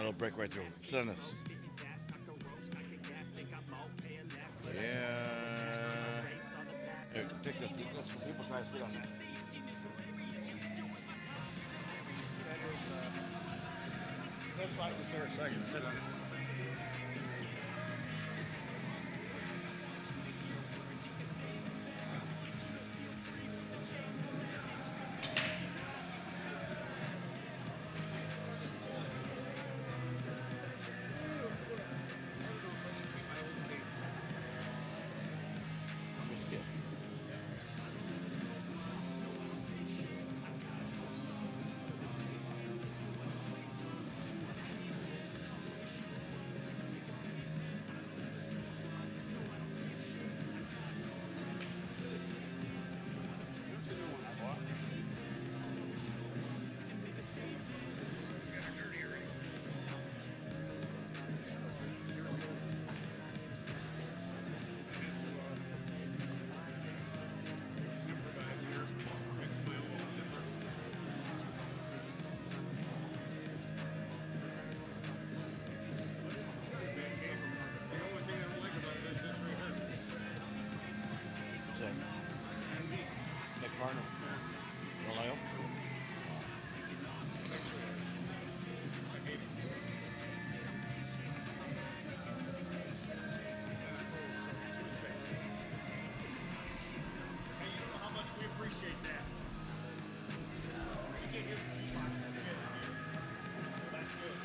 it'll break right through. Sit on this. Yeah. Here, take this. People try to sit on that. That's fine. It's there a second. Sit on it. Let me see it. Nick Varner. Roleo. How much we appreciate that. You can't give two shit in here. That's good.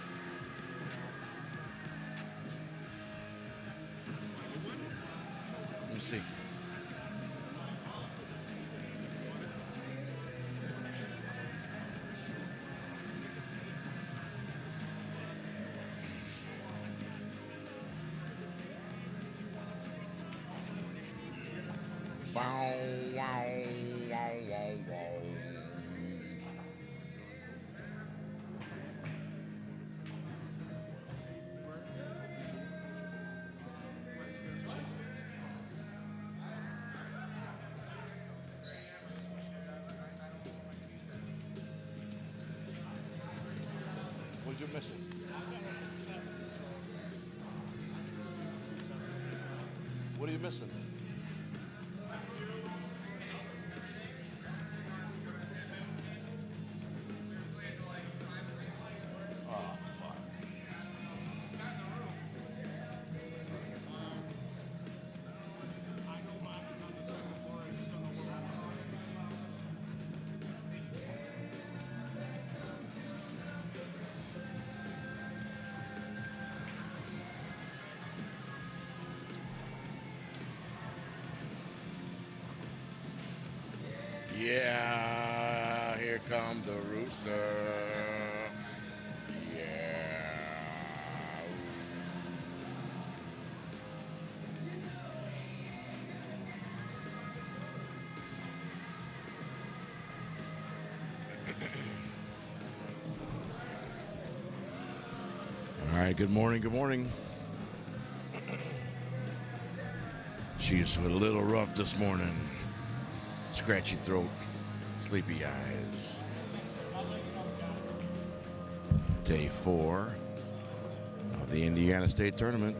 Let me see. Wow, wow, wow, wow, wow. What did you missing? What are you missing? Oh, fuck. I know mine is on the second floor. I just don't know where I'm on. Yeah, here come the rooster. Yeah. All right, good morning, good morning. She's a little rough this morning. Scratchy throat, sleepy eyes. Day 4 of the Indiana State Tournament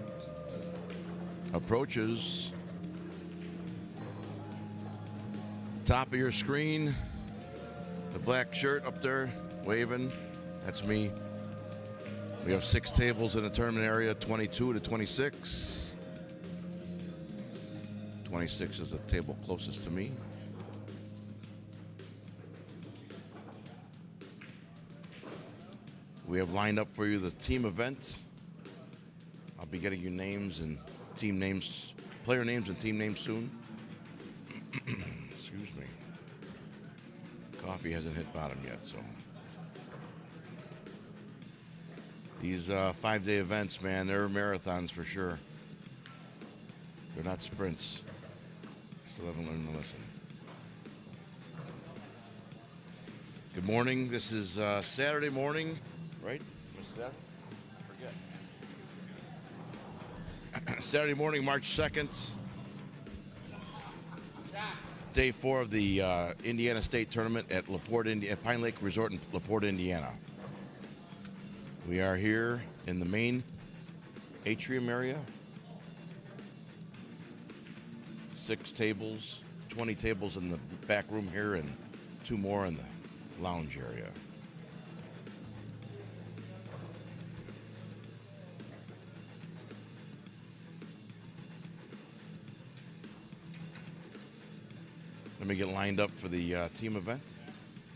approaches. Top of your screen, the black shirt up there waving, that's me. We have 6 tables in the tournament area, 22 to 26. 26 is the table closest to me. We have lined up for you the team event. I'll be getting you names and team names, player names and team names soon. Excuse me. Coffee hasn't hit bottom yet, so. These 5-day events, man, they're marathons for sure. They're not sprints. Still haven't learned the lesson. Good morning. This is Saturday morning, right? What's that? Forget. Saturday morning, March 2nd. Day 4 of the Indiana State Tournament at Pine Lake Resort in LaPorte, Indiana. We are here in the main atrium area. 6 tables, 20 tables in the back room here, and 2 more in the lounge area. Let me get lined up for the team event.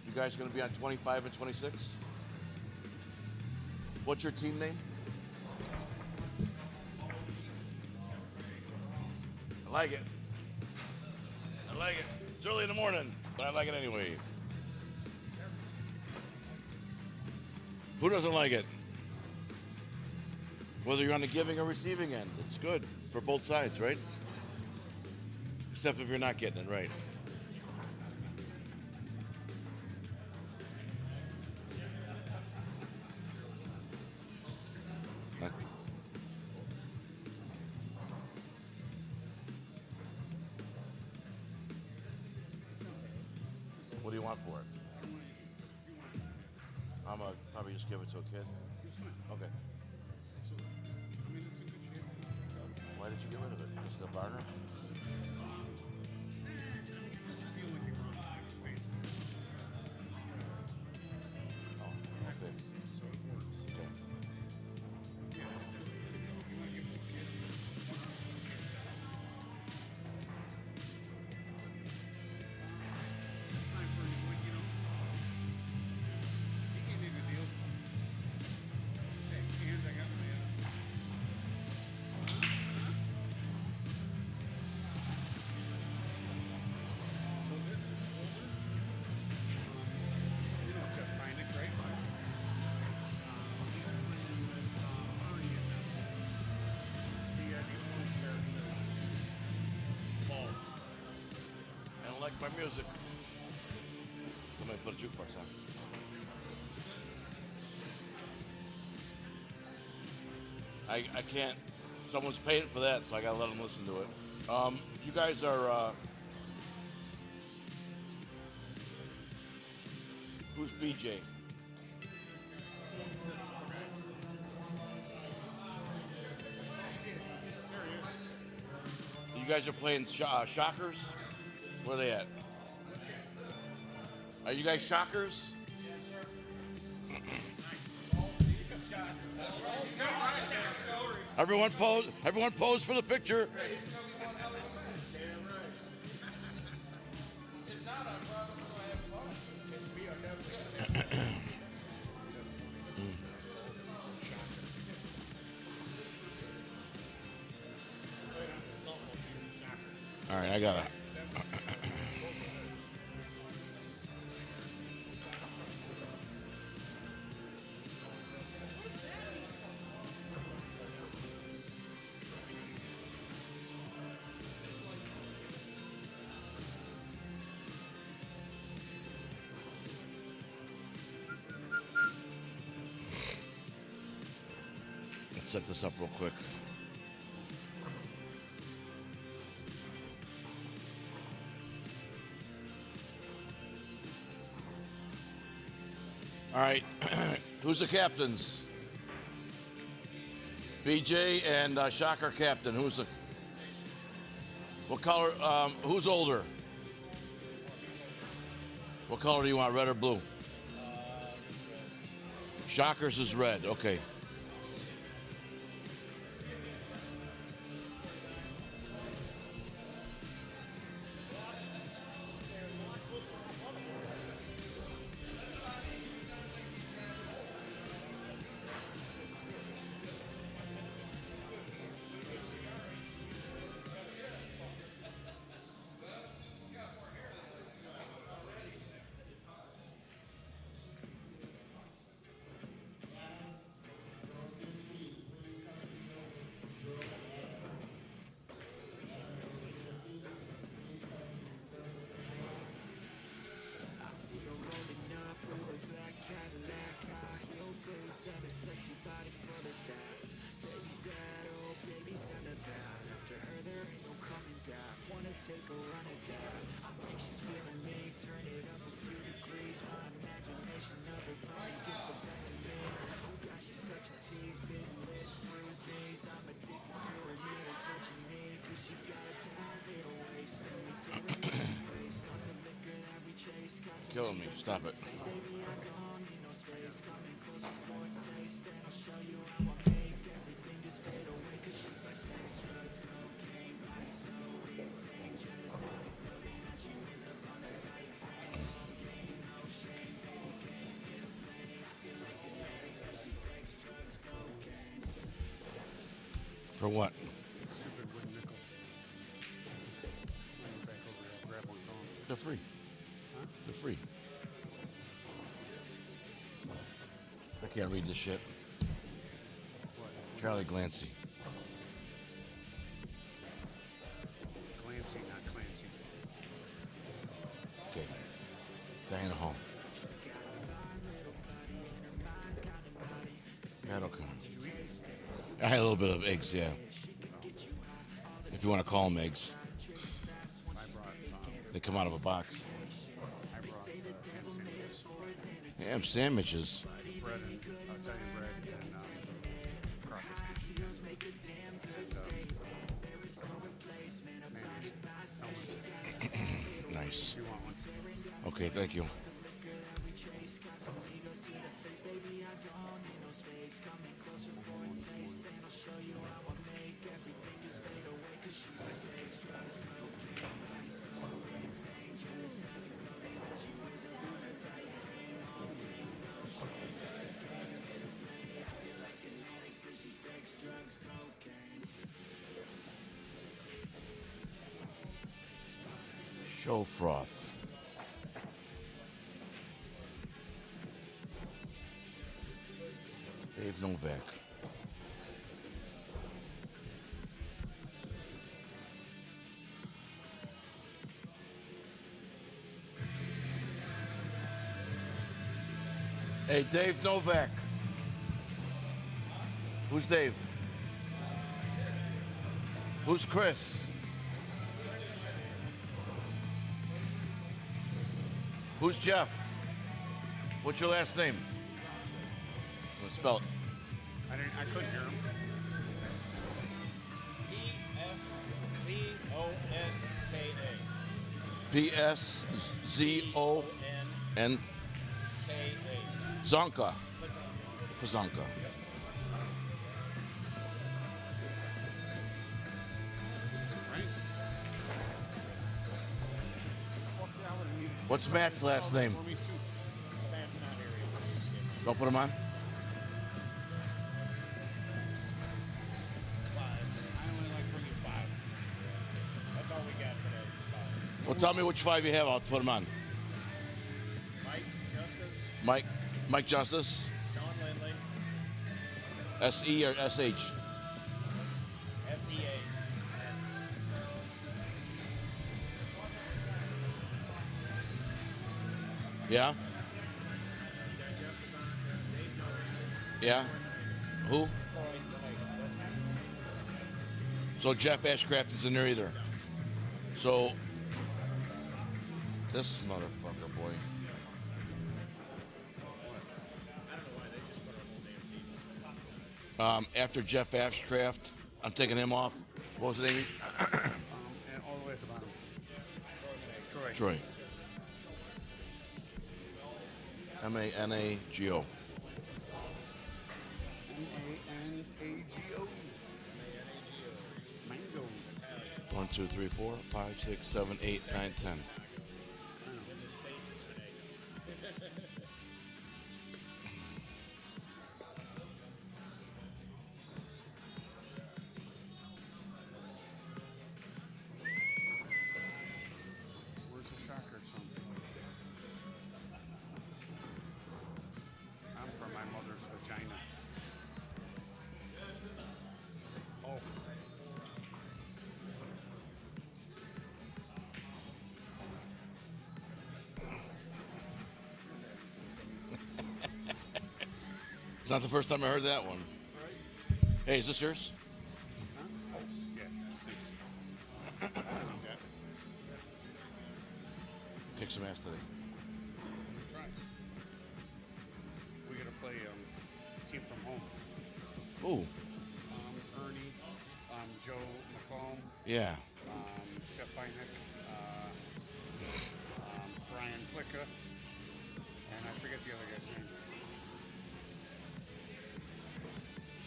You guys going to be on 25 and 26? What's your team name? I like it. I like it. It's early in the morning, but I like it anyway. Who doesn't like it? Whether you're on the giving or receiving end, it's good for both sides, right? Except if you're not getting it right. What do you want for it? I'm gonna probably just give it to a kid. Okay. Why did you get rid of it? Is it a Barner? This is the only thing wrong with it, basically. Oh, okay. So it works. Okay. Yeah, absolutely. You want to give it to a kid? It's time for you, you know. He gave me a good deal. Hey, and I got my, So this is older. You know Jeff Heineck, right? He's playing with Ernie and them. The old character. Ball. I don't like my music. Somebody put a jukebox on. I can't. Someone's paying for that, so I gotta let them listen to it. You guys are. Who's BJ? You guys are playing Shockers? Where are they at? Are you guys Shockers? Everyone pose. Everyone pose for the picture. All right, I got it. Let's set this up real quick. All right, who's the captains? BJ and Shocker captain. Who's the? What color? Who's older? What color do you want? Red or blue? Shockers is red. Okay. killing me. Stop it. For what? Stupid wood nickel. Back over there. Grab one phone. They're free. Huh? They're free. I can't read this shit. What? Charlie Glancy. Clancy, not Clancy. Okay. Diana Hall. That'll come. Did you eat? I had a little bit of eggs, yeah. If you want to call them eggs. I brought, They come out of a box. I brought sandwiches. Ham sandwiches. Bread and Italian bread and crawfish dish. And mayonnaise. Elmer's. Nice. You want one? Okay, thank you. Show froth. Dave Novak. Hey, Dave Novak. Who's Dave? Who's Chris? Who's Jeff? What's your last name? Let's spell it. I couldn't hear him. P-S-Z-O-N-K-A. P-S-Z-O-N. K-A. Zonka. Pazanka. Right? Fuck yeah, I would've needed What's Matt's last name? for me too. Matt's not here yet. Don't put him on. 5. I only like bringing 5. That's all we got today. 5. Well, tell me which 5 you have. I'll put him on. Mike, Justice, Mike Justice. Sean Lindley, S-E or S-H? S-E-A. Yeah? Jeff is on there. Dave Nolan. Yeah? Who? Troy, that's me. So Jeff Ashcraft is in there either. So this motherfucker, boy. I don't know why they just put our whole damn team. After Jeff Ashcraft, I'm taking him off. What was the name? And all the way at the bottom. Troy. Troy. M-A-N-A-G-O. M-A-N-A-G-O. Mango. 1, 2, 3, 4, 5, 6, 7, 8, 9, 10. In the States, it's been 8. Where's the shocker from? I'm from my mother's vagina. Oh. It's not the first time I heard that one. Hey, is this yours? Huh? Oh, yeah. Thanks. Kick some ass today. Try. We gotta play team from home. Ooh, Ernie, Joe McComb, yeah. Jeff Bynick, Brian Plicka, And I forget the other guy's name.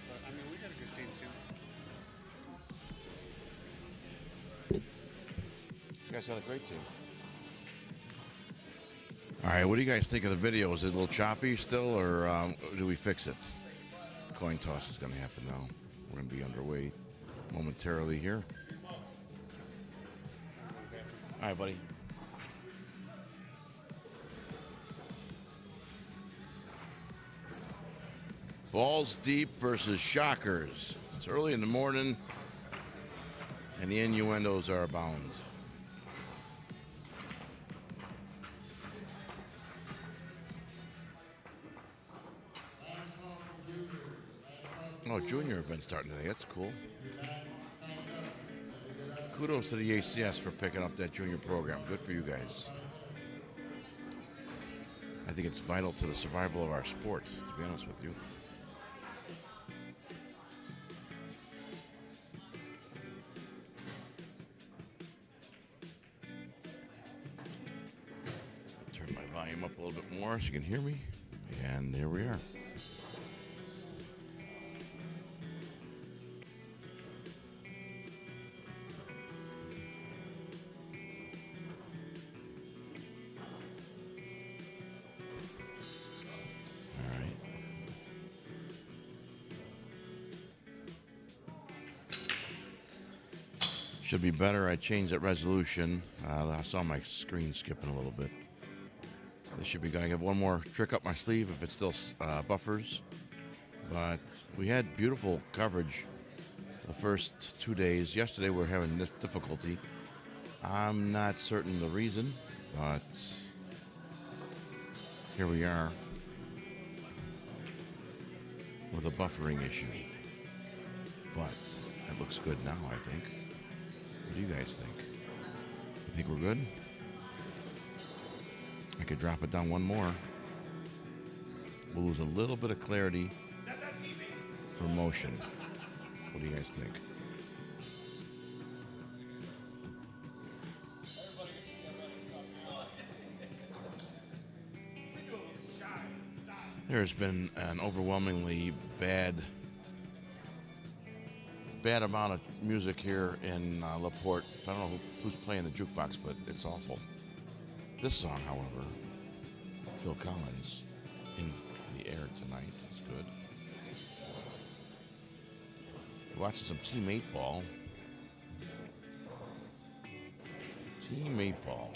But, I mean, we got a good team, too. You guys had a great team. All right, what do you guys think of the video? Is it a little choppy still, or do we fix it? Coin toss is going to happen now. We're going to be underway momentarily here. All right, buddy. Balls deep versus shockers. It's early in the morning, and the innuendos are abound. Oh, junior event starting today. That's cool. Kudos to the ACS for picking up that junior program. Good for you guys. I think it's vital to the survival of our sport, to be honest with you. Turn my volume up a little bit more so you can hear me. And there we are. Should be better. I changed that resolution. I saw my screen skipping a little bit. This should be good. I have one more trick up my sleeve if it still buffers. But we had beautiful coverage the first 2 days. Yesterday we were having this difficulty. I'm not certain the reason, but here we are with a buffering issue. But it looks good now, I think. What do you guys think? You think we're good? I could drop it down one more. We'll lose a little bit of clarity for motion. What do you guys think? There's been an overwhelmingly bad amount of music here in LaPorte. I don't know who's playing the jukebox, but it's awful. This song, however, Phil Collins, In the Air Tonight, is good. Watching some Team 8 ball. Team 8 ball.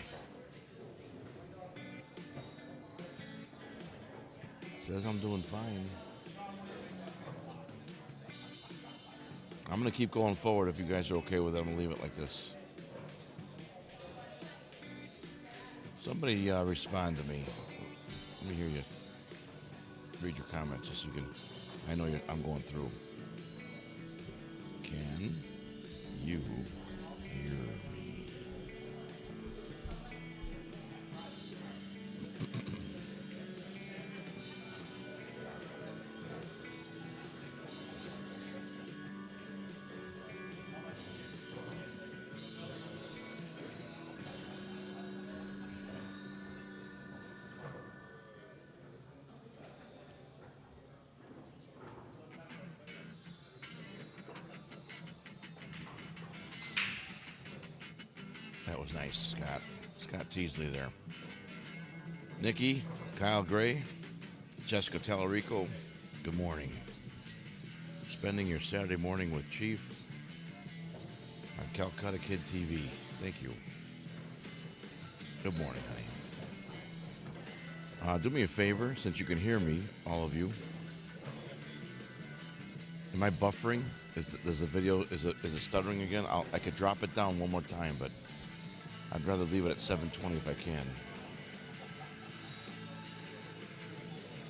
Says I'm doing fine. I'm going to keep going forward if you guys are okay with it. I'm going to leave it like this. Somebody respond to me. Let me hear you. Read your comments just so you can. I know I'm going through. Can you hear me? That was nice, Scott Teasley there. Nikki, Kyle Gray, Jessica Tallarico, good morning. Spending your Saturday morning with Chief on Calcutta Kid TV. Thank you. Good morning, honey. Do me a favor, since you can hear me, all of you. Am I buffering? Is the video, is it stuttering again? I could drop it down one more time, but I'd rather leave it at 720 if I can.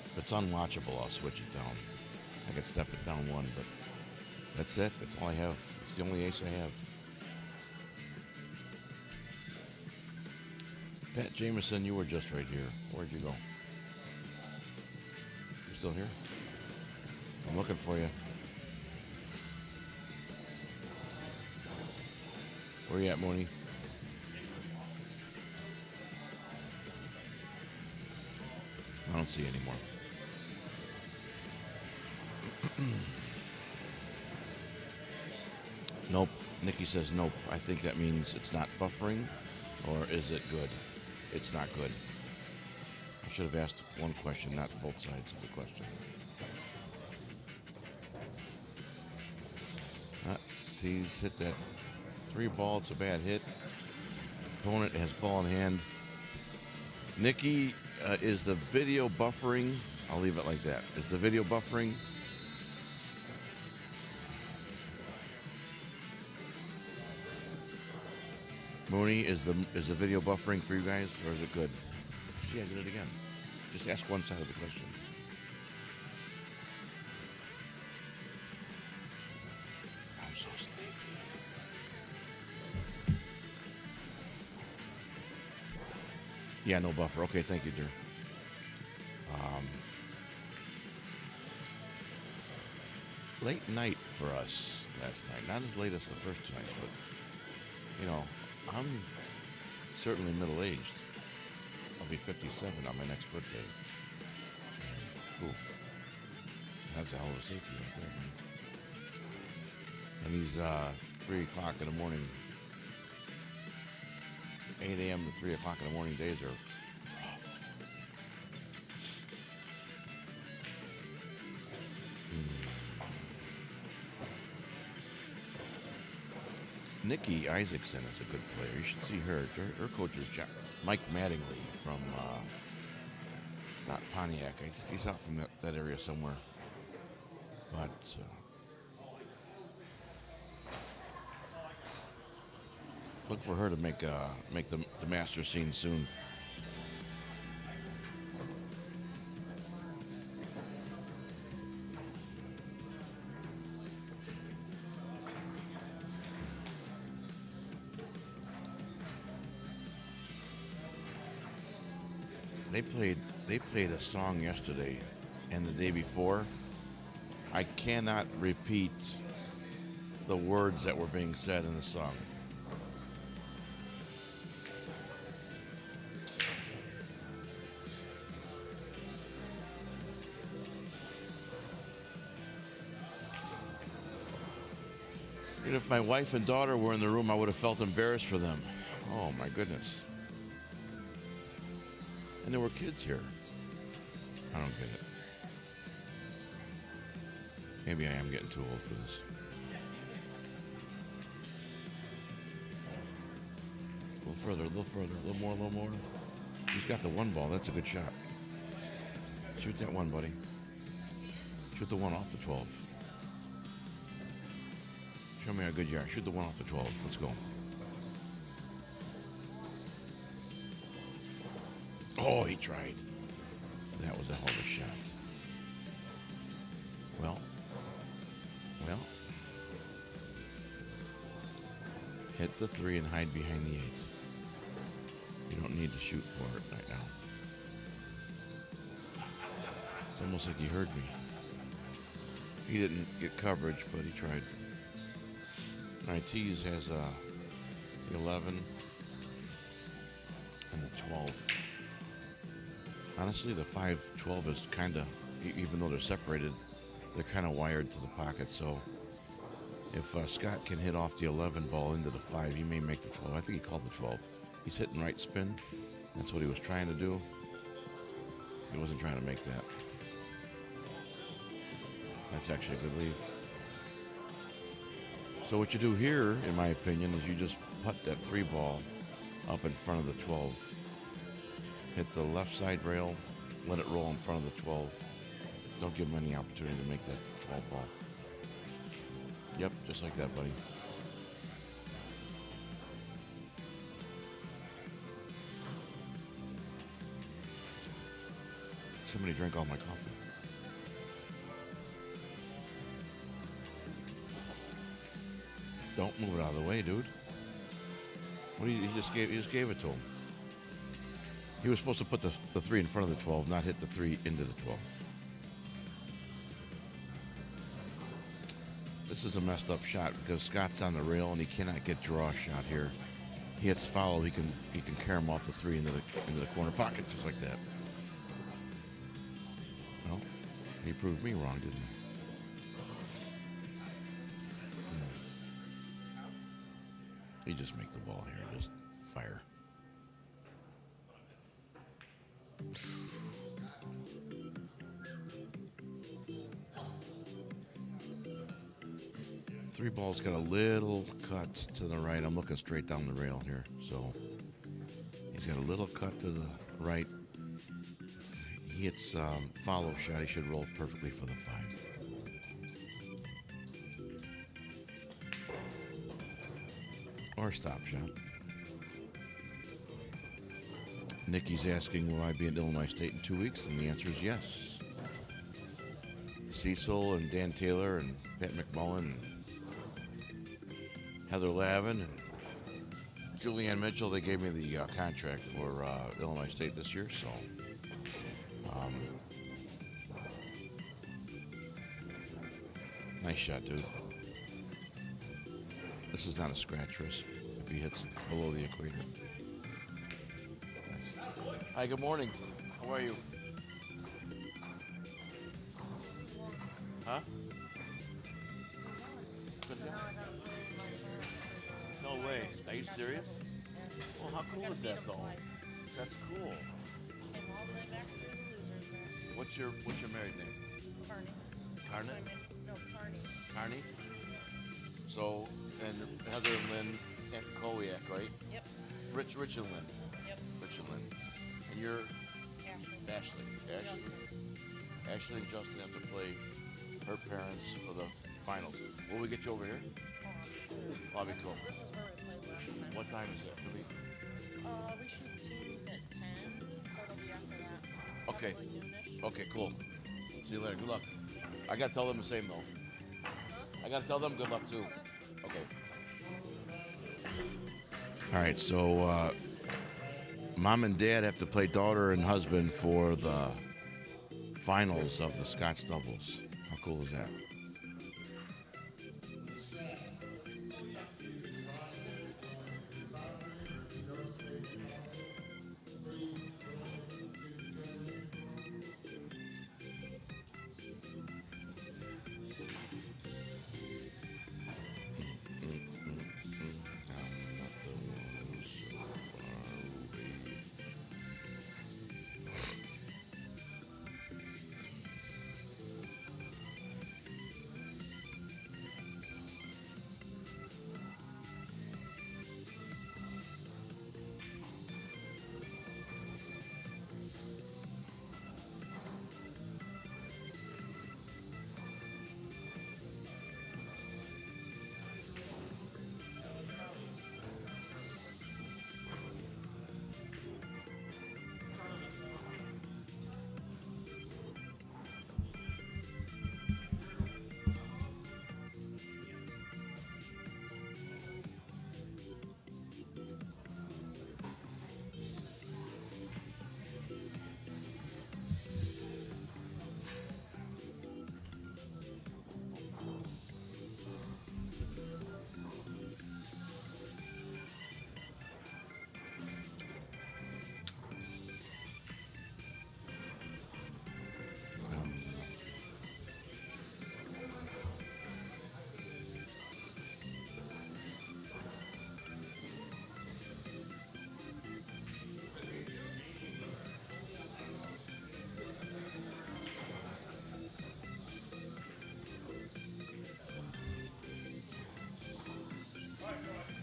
If it's unwatchable, I'll switch it down. I could step it down one, but that's it. That's all I have. It's the only ace I have. Pat Jameson, you were just right here. Where'd you go? You still here? I'm looking for you. Where you at, Mooney? can't see anymore. Nope. Nikki says nope. I think that means it's not buffering, or is it good? It's not good. I should have asked one question, not both sides of the question. Tees hit that 3 ball. It's a bad hit. Opponent has ball in hand. Nikki, is the video buffering? I'll leave it like that. Is the video buffering? Mooney, is the video buffering for you guys, or is it good? See, I did it again. Just ask one side of the question. I'm so sleepy. Yeah, no buffer. Okay, thank you, dear. Late night for us last night. Not as late as the first 2 nights, but, you know, I'm certainly middle-aged. I'll be 57 on my next birthday. And, ooh, that's a hell of a safety right there, man. And these 3 o'clock in the morning, 8 a.m. to 3 o'clock in the morning days are rough. Nikki Isaacson is a good player. You should see her. Her coach is Mike Mattingly from, it's not Pontiac. He's out from that area somewhere. But look for her to make the master scene soon. They played a song yesterday and the day before. I cannot repeat the words that were being said in the song. And if my wife and daughter were in the room, I would have felt embarrassed for them. Oh my goodness. And there were kids here. I don't get it. Maybe I am getting too old for this. A little further, a little more. He's got the 1 ball. That's a good shot. Shoot that 1, buddy. Shoot the 1 off the 12. Show me a good yard. Shoot the 1 off the 12. Let's go. Oh, he tried. That was a hell of a shot. Well. Hit the 3 and hide behind the 8. You don't need to shoot for it right now. It's almost like he heard me. He didn't get coverage, but he tried. Tees has the 11 and the 12. Honestly, the 5-12 is kind of, even though they're separated, they're kind of wired to the pocket. So if Scott can hit off the 11 ball into the 5, he may make the 12. I think he called the 12. He's hitting right spin. That's what he was trying to do. He wasn't trying to make that. That's actually a good lead. So what you do here, in my opinion, is you just putt that 3 ball up in front of the 12. Hit the left side rail, let it roll in front of the 12. Don't give him any opportunity to make that 12 ball. Yep, just like that, buddy. Somebody drank all my coffee. Don't move it out of the way, dude. What do you just gave it to him. He was supposed to put the 3 in front of the 12, not hit the 3 into the 12. This is a messed up shot because Scott's on the rail and he cannot get draw shot here. He hits foul, he can carry him off the 3 into the corner pocket just like that. He proved me wrong, didn't he? You just make the ball here. Just fire. Three ball's got a little cut to the right. I'm looking straight down the rail here. So he's got a little cut to the right. He hits follow shot. He should roll perfectly for the 5. Or stop shot. Nikki's asking, will I be in Illinois State in 2 weeks? And the answer is yes. Cecil and Dan Taylor and Pat McMullen and Heather Lavin and Julianne Mitchell, they gave me the contract for Illinois State this year, so nice shot, dude. This is not a scratch risk if he hits below the equator. Nice. Hi, good morning. How are you? Huh? No way. Are you serious? Well, how cool is that, though? That's cool. What's your married name? Carney. No, Carney. Carney? So, and Heather and Lynn and Kowiak, right? Yep. Rich and Lynn. Yep. Rich and Lynn. And you're Ashley. Ashley. Ashley and Justin have to play her parents for the finals. Will we get you over here? Oh, that'd be cool. This is where we played last time. What time is it? We shoot teams at 10, so it'll be after that. Okay. Probably noonish. Okay, cool. See you later. Good luck. I gotta tell them the same though. I gotta tell them good luck too. Okay. All right, so mom and dad have to play daughter and husband for the finals of the Scotch doubles. How cool is that?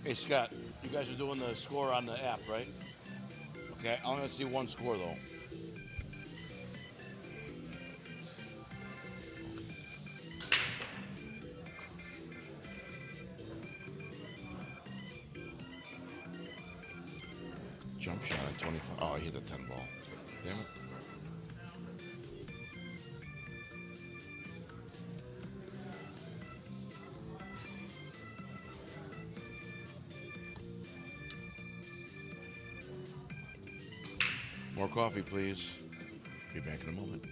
Hey, Scott, you guys are doing the score on the app, right? Okay, I'm going to see one score, though. Jump shot at 25. Oh, I hit a 10 ball. Damn it. More coffee, please. Be back in a moment.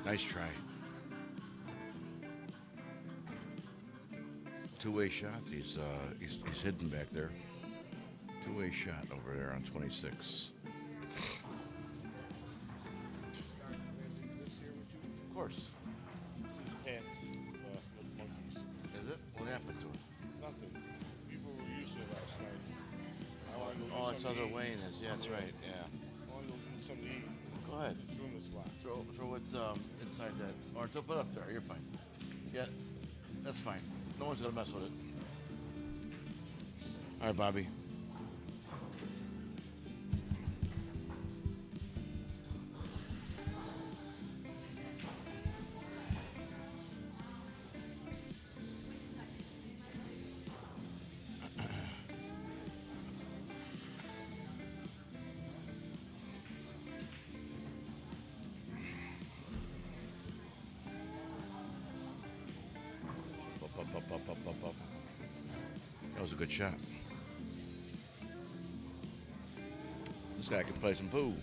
Nice try. Two-way shot. He's hidden back there. Two-way shot over there on 26. Of course. This is pants with monkeys. Is it? What happened to it? Nothing. People were used to it last night. I want to go Oh, get it's something other to eat. Wayne is. Yeah, that's right. Yeah. I want to go get something to eat. Go ahead. This room is locked. Throw it inside that. Or put it up there. You're fine. Yeah, that's fine. No one's gonna mess with it. All right, Bobby. Up. That was a good shot. This guy can play some pool.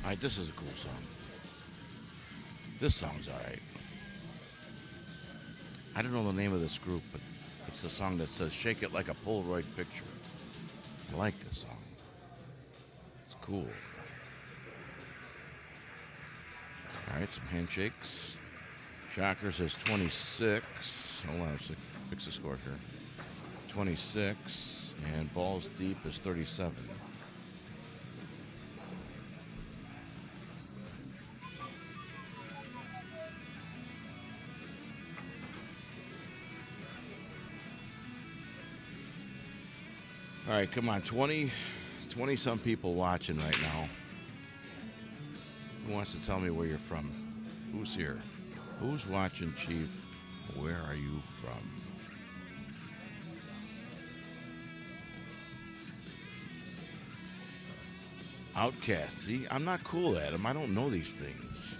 All right, this is a cool song. This song's all right. I don't know the name of this group, but it's the song that says "Shake It Like a Polaroid Picture." I like this song. It's cool. All right, some handshakes. Shocker says 26. Hold on, let's fix the score here. 26, and balls deep is 37. All right, come on, 20 some people watching right now. Who wants to tell me where you're from? Who's here? Who's watching, Chief? Where are you from? Outcast. See, I'm not cool at them. I don't know these things.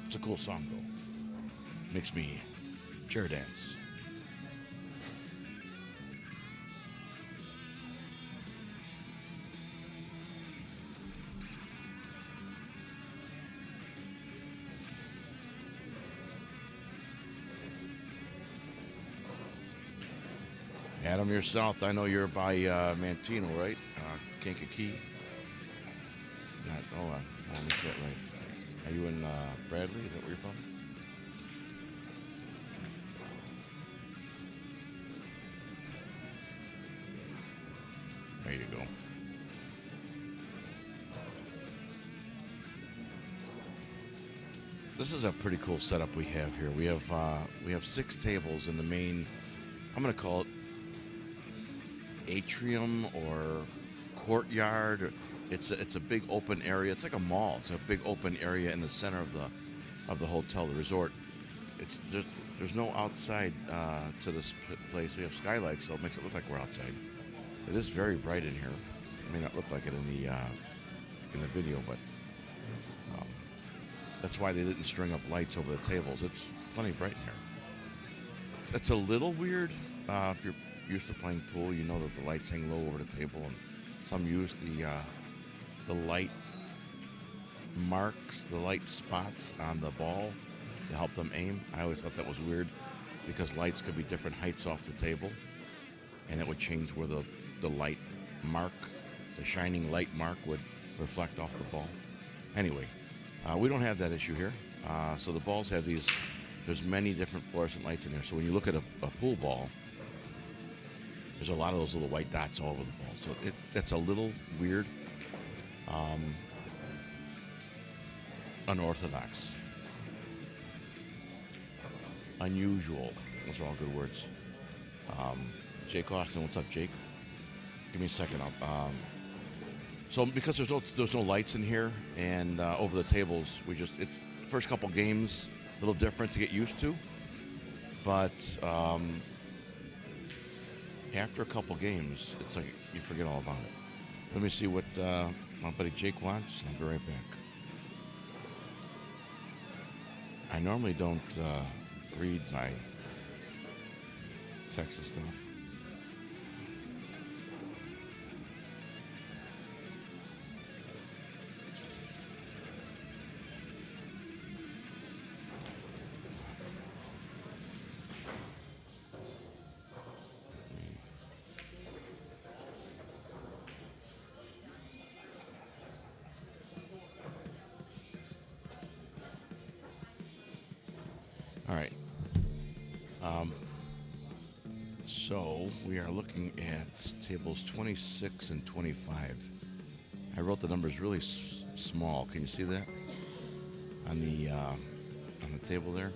It's a cool song, though. Makes me chair dance. Adam, you're south. I know you're by Mantino, right? Kankakee. Not. Hold on. Let me say it right. Are you in Bradley? Is that where you're from? There you go. This is a pretty cool setup we have here. We have 6 tables in the main. I'm going to call it atrium or courtyard. It's a big open area. It's like a mall. It's a big open area in the center of the hotel, the resort. It's just there's no outside to this place. We have skylights, so it makes it look like we're outside. It is very bright in here. It may not look like it in the video, but that's why they didn't string up lights over the tables. It's plenty bright in here. It's a little weird if you're used to playing pool. You know that the lights hang low over the table, and some use the light marks, the light spots on the ball to help them aim. I always thought that was weird because lights could be different heights off the table, and it would change where the light mark, the shining light mark, would reflect off the ball. Anyway, we don't have that issue here. So the balls have these. There's many different fluorescent lights in there. So when you look at a pool ball, there's a lot of those little white dots all over the ball. So that's a little weird, unorthodox, unusual. Those are all good words. Jake Austin, what's up, Jake? Give me a second. So because there's no lights in here and over the tables, it's first couple games a little different to get used to, but after a couple games, it's like you forget all about it. Let me see what my buddy Jake wants. I'll be right back. I normally don't read my text and stuff. All right. So we are looking at tables 26 and 25. I wrote the numbers really small. Can you see that on the table there?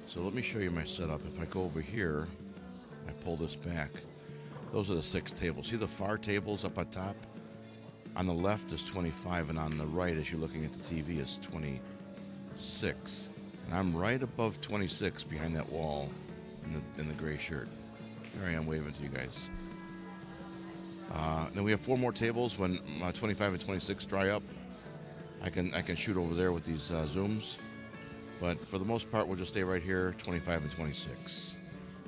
So let me show you my setup. If I go over here, I pull this back. Those are the 6 tables. See the far tables up on top? On the left is 25, and on the right, as you're looking at the TV, is 26. And I'm right above 26 behind that wall in the gray shirt. There I am waving to you guys. Then we have 4 more tables. When 25 and 26 dry up, I can shoot over there with these zooms. But for the most part, we'll just stay right here, 25 and 26.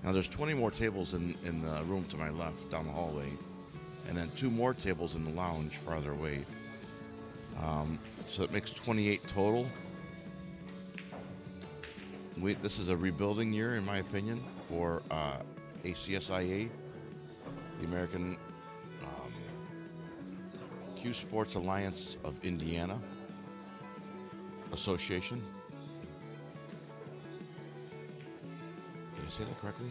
Now there's 20 more tables in the room to my left down the hallway, and then 2 more tables in the lounge farther away. So it makes 28 total. This is a rebuilding year, in my opinion, for ACSIA, the American Q Sports Alliance of Indiana Association. Did I say that correctly?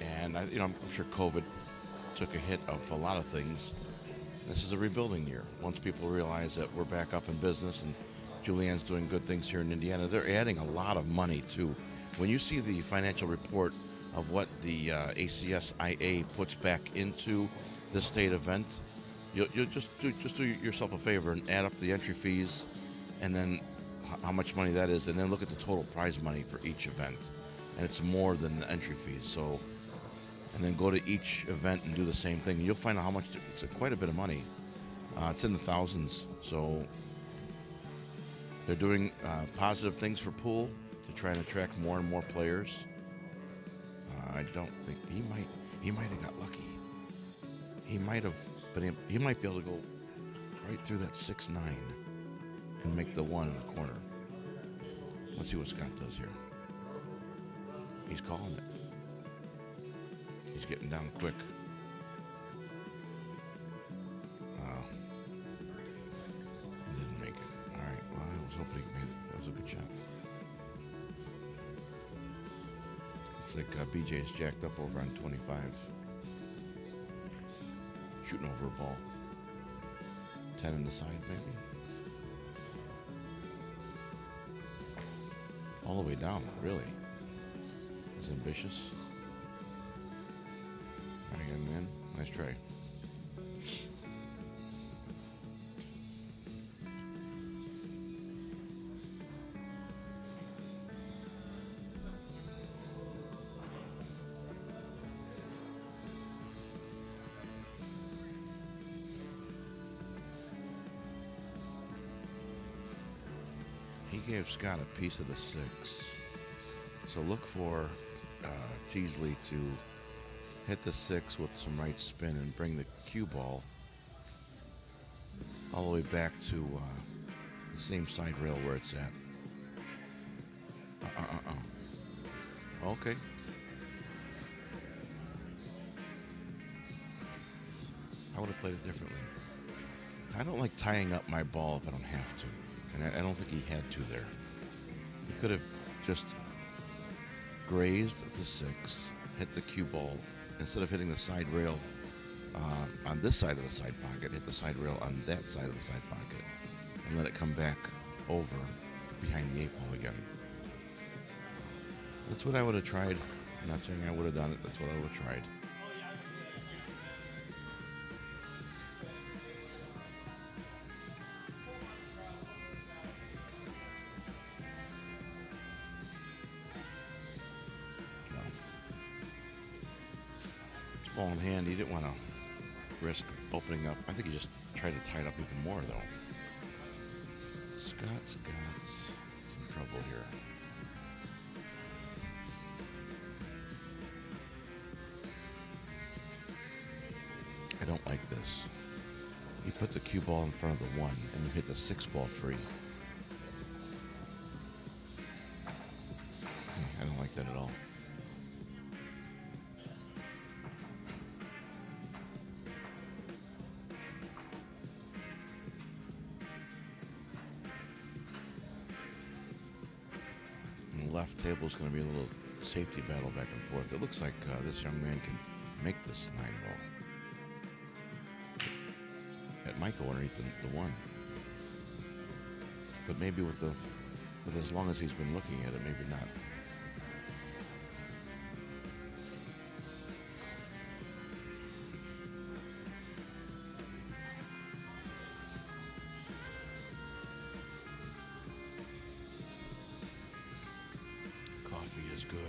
And I'm sure COVID took a hit of a lot of things. This is a rebuilding year. Once people realize that we're back up in business and Julianne's doing good things here in Indiana, they're adding a lot of money too. When you see the financial report of what the ACSIA puts back into the state event, you'll just do yourself a favor and add up the entry fees, and then how much money that is, and then look at the total prize money for each event, and it's more than the entry fees. So, and then go to each event and do the same thing, and you'll find out how much. It's quite a bit of money. It's in the thousands. So they're doing positive things for pool to try and attract more and more players. I don't think he might have got lucky. He might have, but he might be able to go right through that 6-9 and make the 1 in the corner. Let's see what Scott does here. He's calling it. He's getting down quick. Wow. He didn't make it. All right. Well, I was hoping he made it. That was a good shot. Looks like BJ's jacked up over on 25. Shooting over a ball. 10 in the side, maybe. All the way down, really. He's ambitious. All right, young man. Nice try. He gave Scott a piece of the 6. So look for Teasley to hit the 6 with some right spin and bring the cue ball all the way back to the same side rail where it's at. Okay. I would have played it differently. I don't like tying up my ball if I don't have to. And I don't think he had to there. He could have just grazed the 6, hit the cue ball, instead of hitting the side rail on this side of the side pocket, hit the side rail on that side of the side pocket, and let it come back over behind the 8 ball again. That's what I would have tried. I'm not saying I would have done it. That's what I would have tried. Ball in hand, he didn't want to risk opening up. I think he just tried to tie it up even more, though. Scott's got some trouble here. I don't like this. You put the cue ball in front of the 1, and you hit the 6 ball free. I don't like that at all. Left table is going to be a little safety battle back and forth. It looks like this young man can make this 9 ball. It might go underneath the 1, but maybe with as long as he's been looking at it, maybe not. Coffee is good.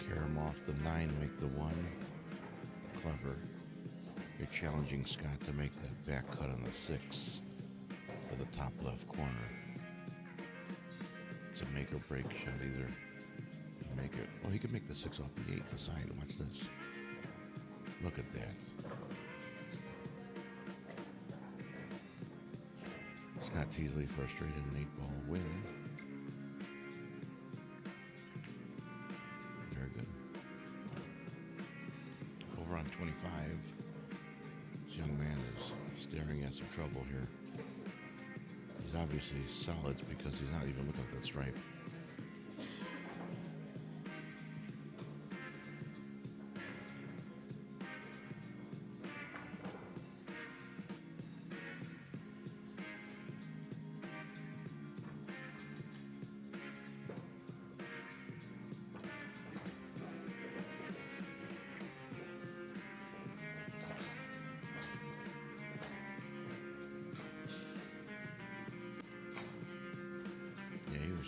Carom off the 9, make the 1. Clever. You're challenging Scott to make that back cut on the 6 to the top left corner. It's a make or break shot either. Make it. Oh, he can make the 6 off the 8 beside. Watch this. Look at that. Scott Teasley frustrated an 8-ball win. Very good. Over on 25. This young man is staring at some trouble here. He's obviously solids because he's not even looking at that stripe.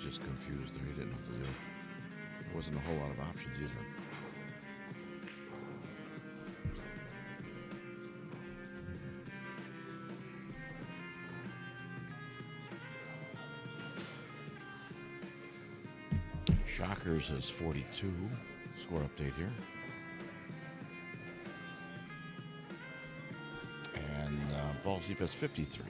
Just confused there. He didn't know what to do. There wasn't a whole lot of options either. Shockers has 42. Score update here. And Balls Deep has 53.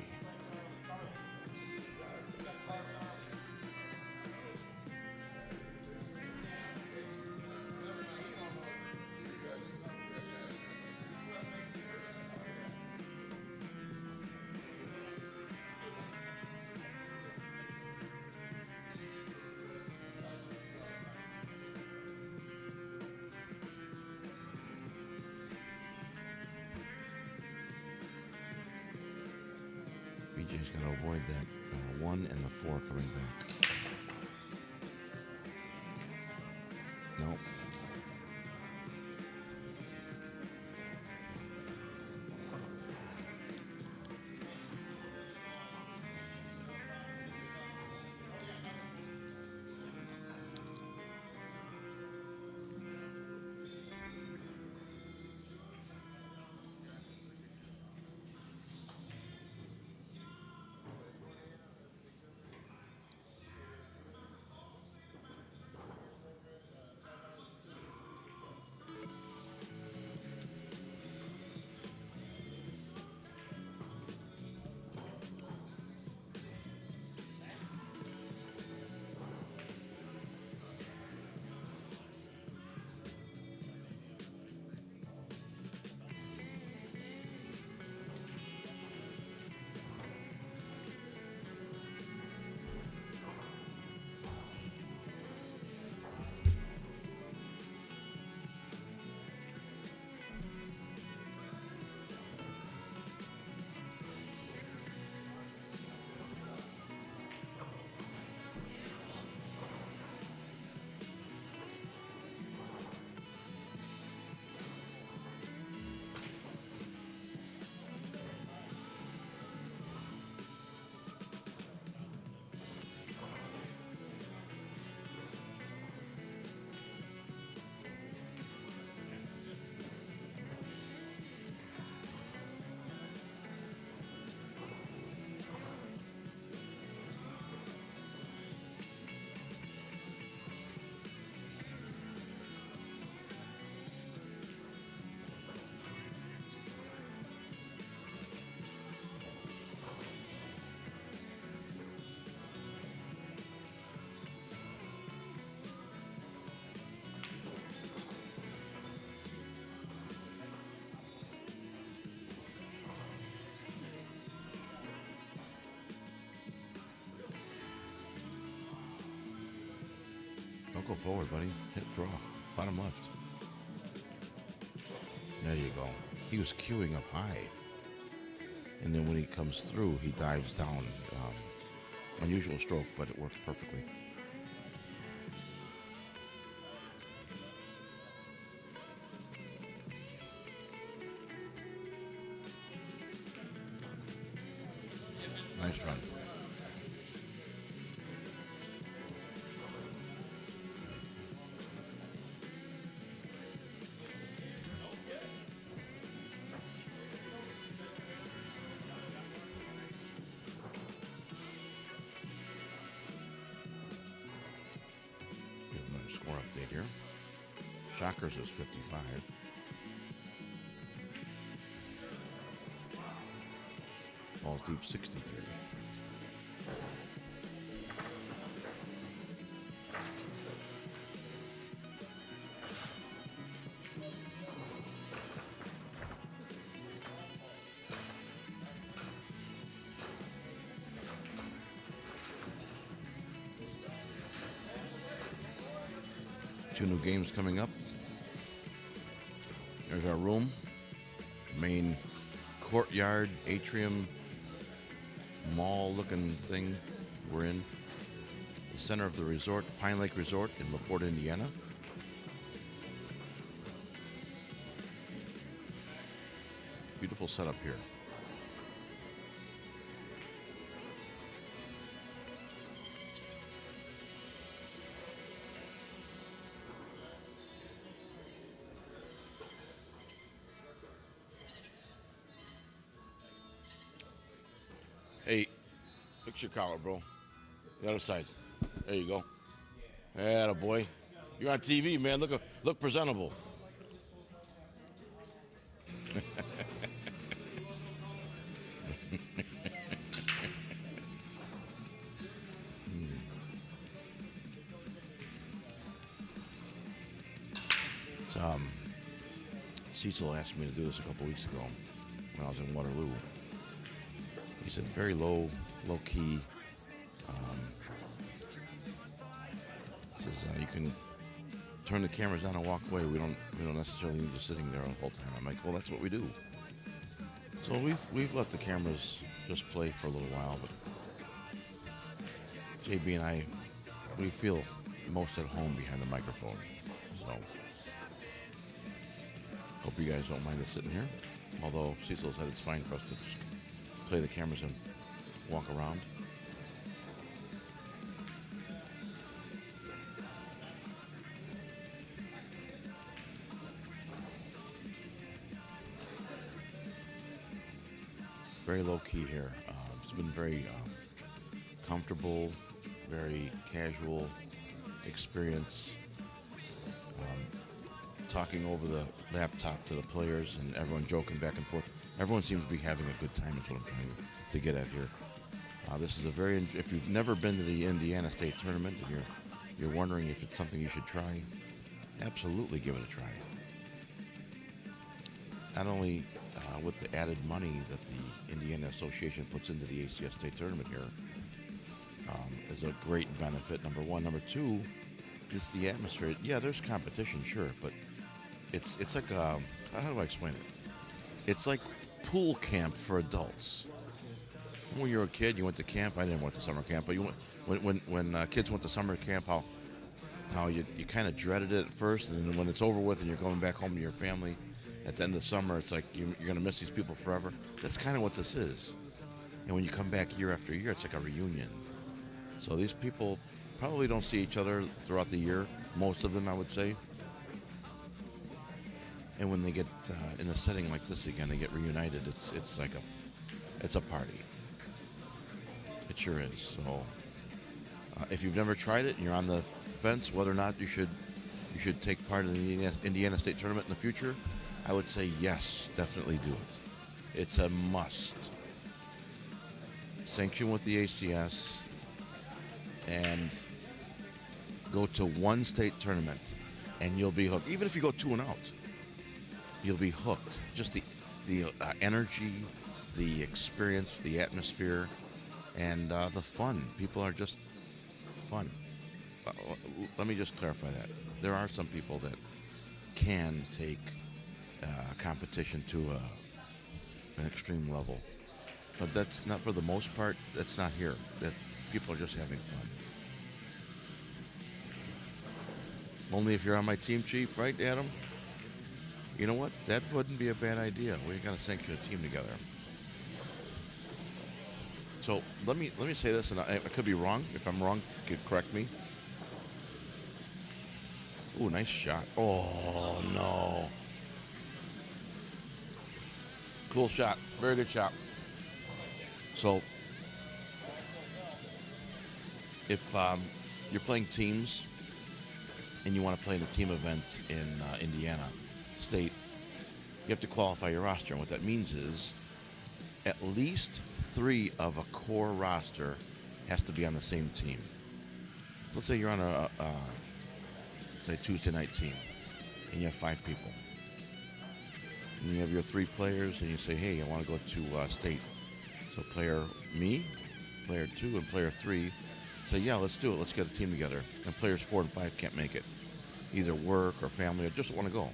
BJ's going to avoid that 1 and the 4 coming back. Nope. Don't go forward, buddy. Hit draw. Bottom left. There you go. He was queuing up high. And then when he comes through, he dives down. Unusual stroke, but it worked perfectly. Nice run. Give another score update here. Shockers is 55. Balls deep 63. Two new games coming up. There's our room, main courtyard, atrium, mall-looking thing we're in. The center of the resort, Pine Lake Resort in LaPorte, Indiana. Beautiful setup here. Hey, fix your collar, bro. The other side. There you go. Atta boy. You're on TV, man. Look presentable. Cecil asked me to do this a couple weeks ago when I was in Waterloo. He said very low key. Says you can turn the cameras on and walk away. We don't necessarily need you sitting there the whole time. I'm like, well, that's what we do. So we've let the cameras just play for a little while, but JB and I, we feel most at home behind the microphone. So hope you guys don't mind us sitting here. Although Cecil said it's fine for us to just play the cameras and walk around. Very low key here. It's been very comfortable, very casual experience. Talking over the laptop to the players and everyone joking back and forth. Everyone seems to be having a good time. Is what I'm trying to get at here. This is a very. If you've never been to the Indiana State Tournament and you're wondering if it's something you should try, absolutely give it a try. Not only with the added money that the Indiana Association puts into the ACS State Tournament here is a great benefit. Number one. Number two, is the atmosphere. Yeah, there's competition, sure, but it's like how do I explain it? It's like pool camp for adults. When you were a kid, you went to camp. I didn't went to summer camp, but you went when kids went to summer camp. How you kind of dreaded it at first, and then when it's over with and you're going back home to your family at the end of summer, it's like you're going to miss these people forever. That's kind of what this is. And when you come back year after year, it's like a reunion. So these people probably don't see each other throughout the year. Most of them, I would say. And when they get in a setting like this again, they get reunited. It's like it's a party. It sure is. So if you've never tried it and you're on the fence whether or not you should take part in the Indiana State Tournament in the future, I would say yes, definitely do it. It's a must. Sanction with the ACS and go to one state tournament and you'll be hooked. Even if you go 2-0, you'll be hooked. Just the energy, the experience, the atmosphere, and the fun. People are just fun. Let me just clarify that. There are some people that can take competition to an extreme level. But that's not, for the most part, that's not here. That people are just having fun. Only if you're on my team, Chief, right, Adam? You know what? That wouldn't be a bad idea. We got to sanction a team together. So let me say this, and I could be wrong. If I'm wrong, you could correct me. Ooh, nice shot. Oh, no. Cool shot. Very good shot. So if you're playing teams and you want to play in a team event in Indiana State, you have to qualify your roster. And what that means is at least 3 of a core roster has to be on the same team. Let's say you're on a say Tuesday night team, and you have 5 people. And you have your 3 players, and you say, hey, I want to go to state. So player me, player 2, and player 3 say, yeah, let's do it. Let's get a team together. And players 4 and 5 can't make it. Either work or family or just want to go.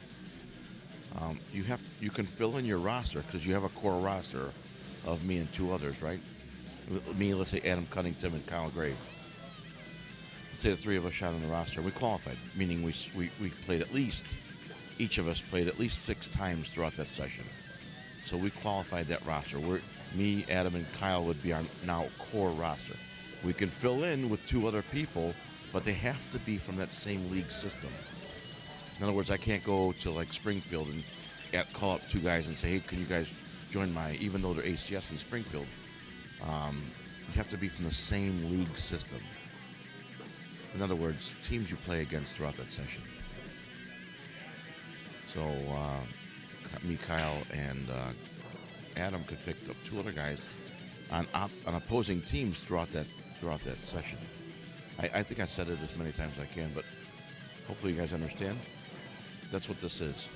You can fill in your roster because you have a core roster of me and 2 others, right? Me, let's say Adam Cunnington and Kyle Gray. Let's say the 3 of us shot on the roster. We qualified, meaning we played at least, each of us played at least 6 times throughout that session. So we qualified that roster. Me, Adam, and Kyle would be our now core roster. We can fill in with 2 other people, but they have to be from that same league system. In other words, I can't go to like Springfield and call up 2 guys and say, hey, can you guys join even though they're ACS in Springfield. You have to be from the same league system. In other words, teams you play against throughout that session. So me, Kyle, and Adam could pick up 2 other guys on opposing teams throughout that session. I think I said it as many times as I can, but hopefully you guys understand. That's what this is.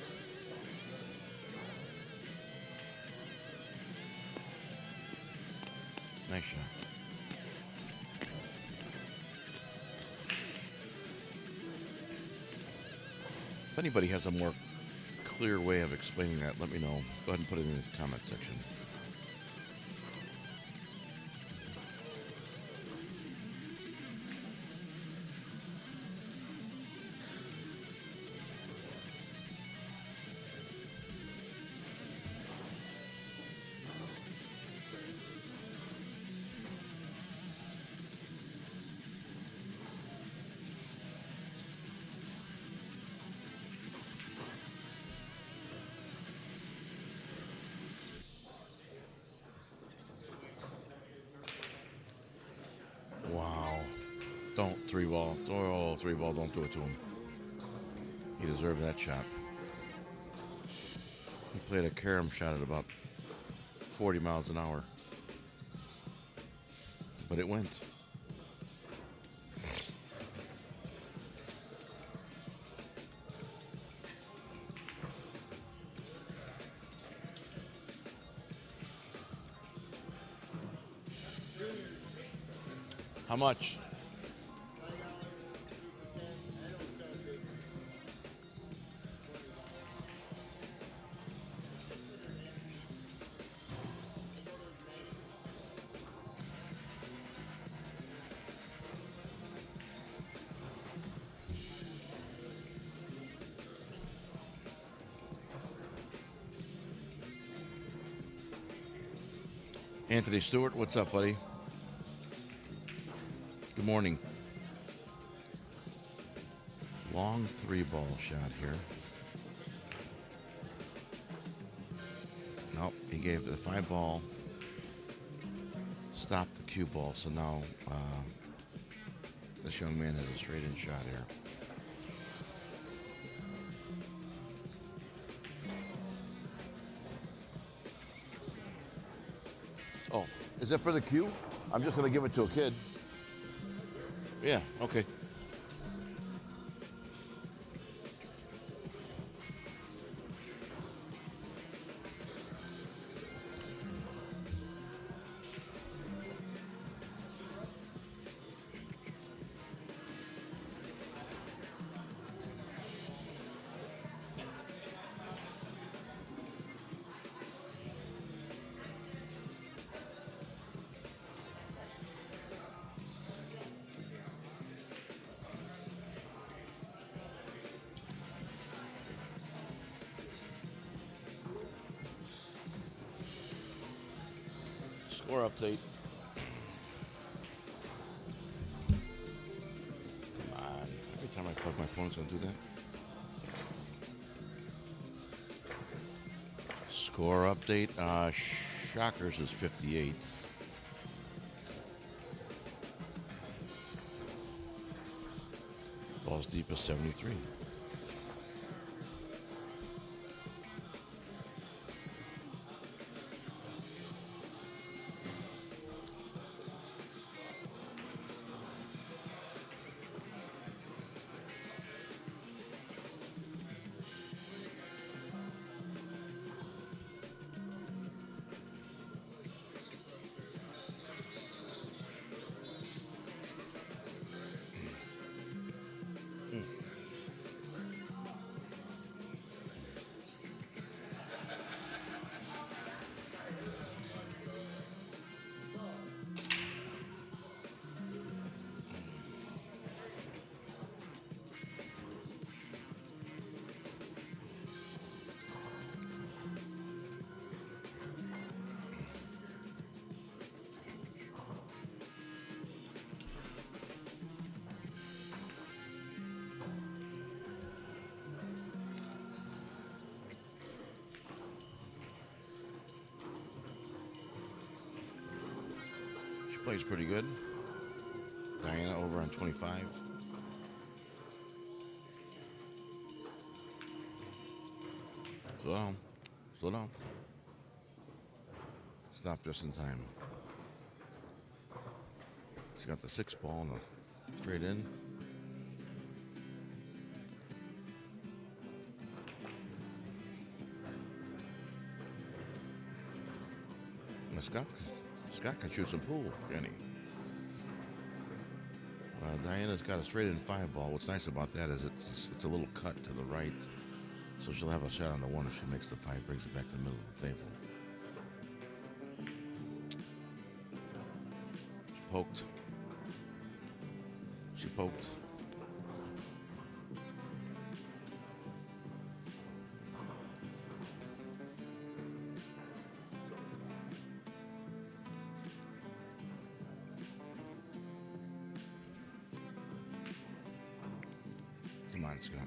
Nice shot. If anybody has a more clear way of explaining that, let me know. Go ahead and put it in the comment section. Wow. Don't 3-ball. Oh, 3-ball. Don't do it to him. He deserved that shot. He played a carom shot at about 40 miles an hour. But it went. How much? Anthony Stewart, what's up, buddy? Good morning. Long 3-ball shot here. Nope, he gave the 5-ball. Stopped the cue ball, so now this young man has a straight-in shot here. Oh, is that for the cue? I'm just going to give it to a kid. Yeah, okay. Score update. Time I plug my phone, it's gonna do that. Score update. Shockers is 58. Balls deep is 73. Plays pretty good. Diana over on 25. Slow down. Slow down. Stop just in time. She's got the 6 ball and the straight in. Scott can shoot some pool, can he? Diana's got a straight in 5 ball. What's nice about that is it's a little cut to the right, so she'll have a shot on the 1 if she makes the 5, brings it back to the middle of the table. She poked. She poked. Come on, Scott.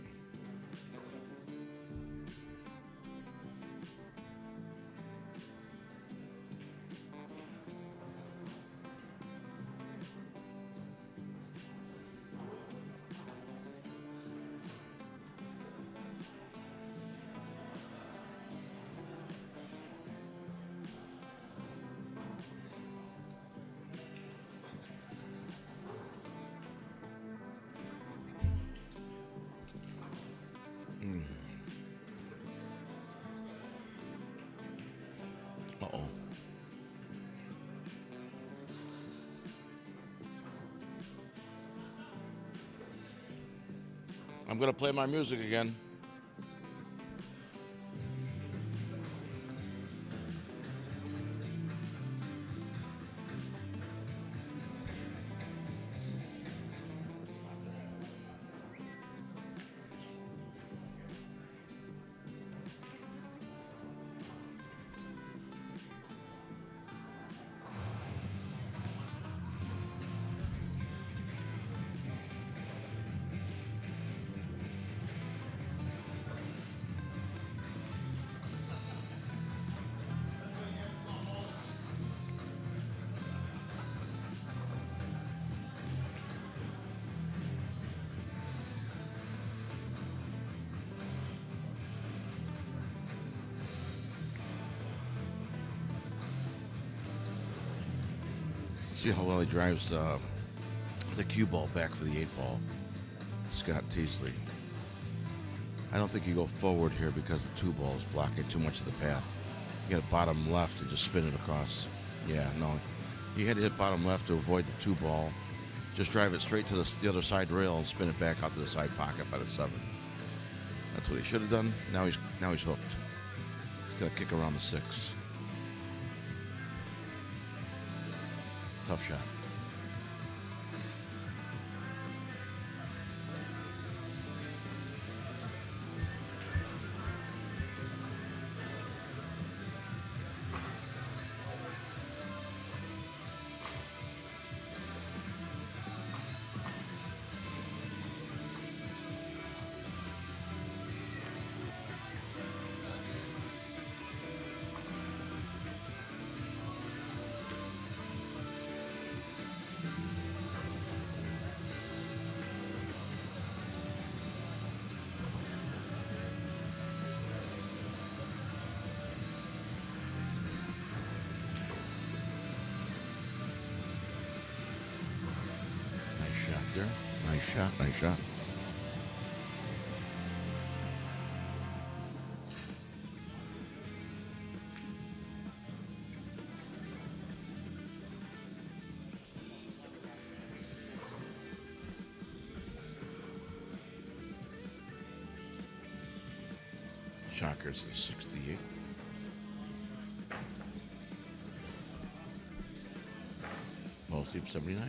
Uh-oh. I'm going to play my music again. See how well he drives the cue ball back for the 8 ball. Scott Teasley. I don't think you go forward here because the 2 ball is blocking too much of the path. You got bottom left and just spin it across. Yeah, no. You had to hit bottom left to avoid the 2 ball. Just drive it straight to the other side rail and spin it back out to the side pocket by the 7. That's what he should have done. Now he's hooked. He's gonna kick around the 6. Tough shot. there. Nice shot, nice shot. Shockers is 68. Mostly 79.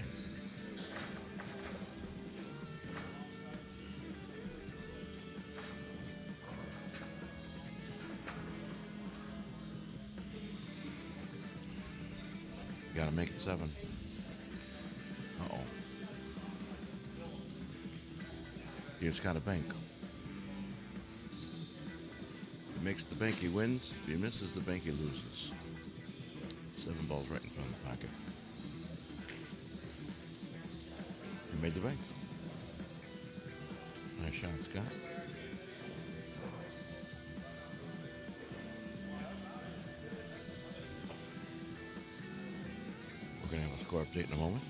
Gotta make it 7. Uh-oh. He just got a bank. If he makes the bank, he wins. If he misses the bank, he loses. 7 balls right in front of the pocket. He made the bank. Nice shot, Scott. We're going to have a score update in a moment.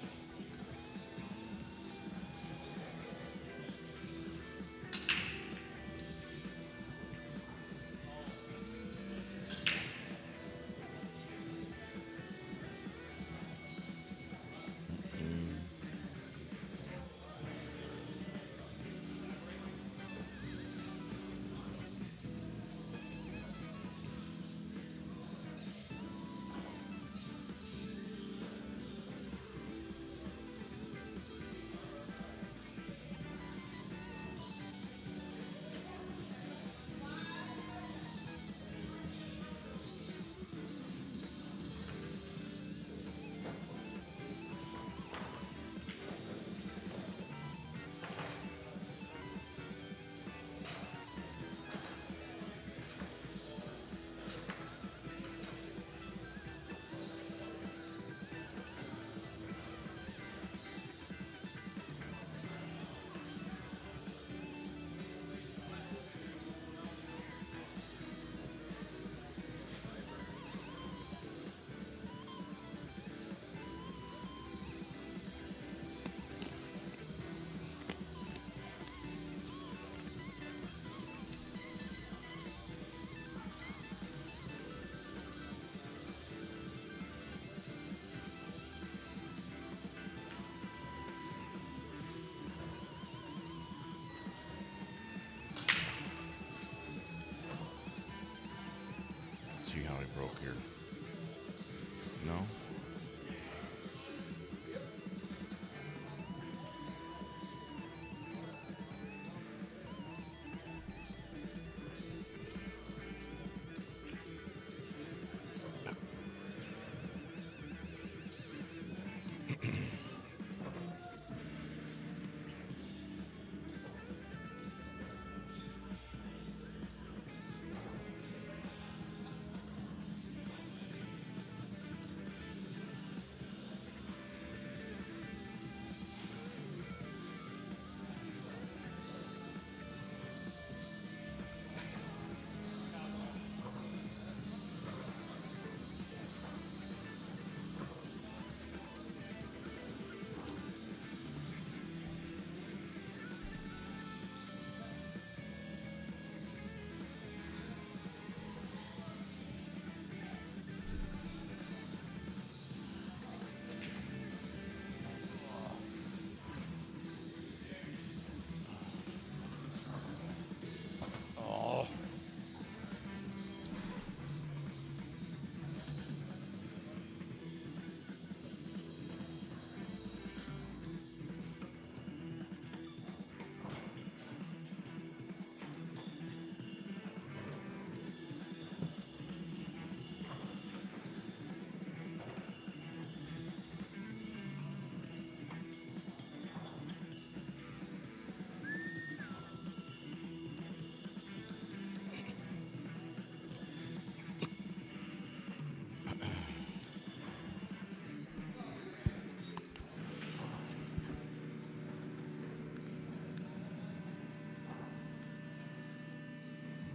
See how he broke here. No?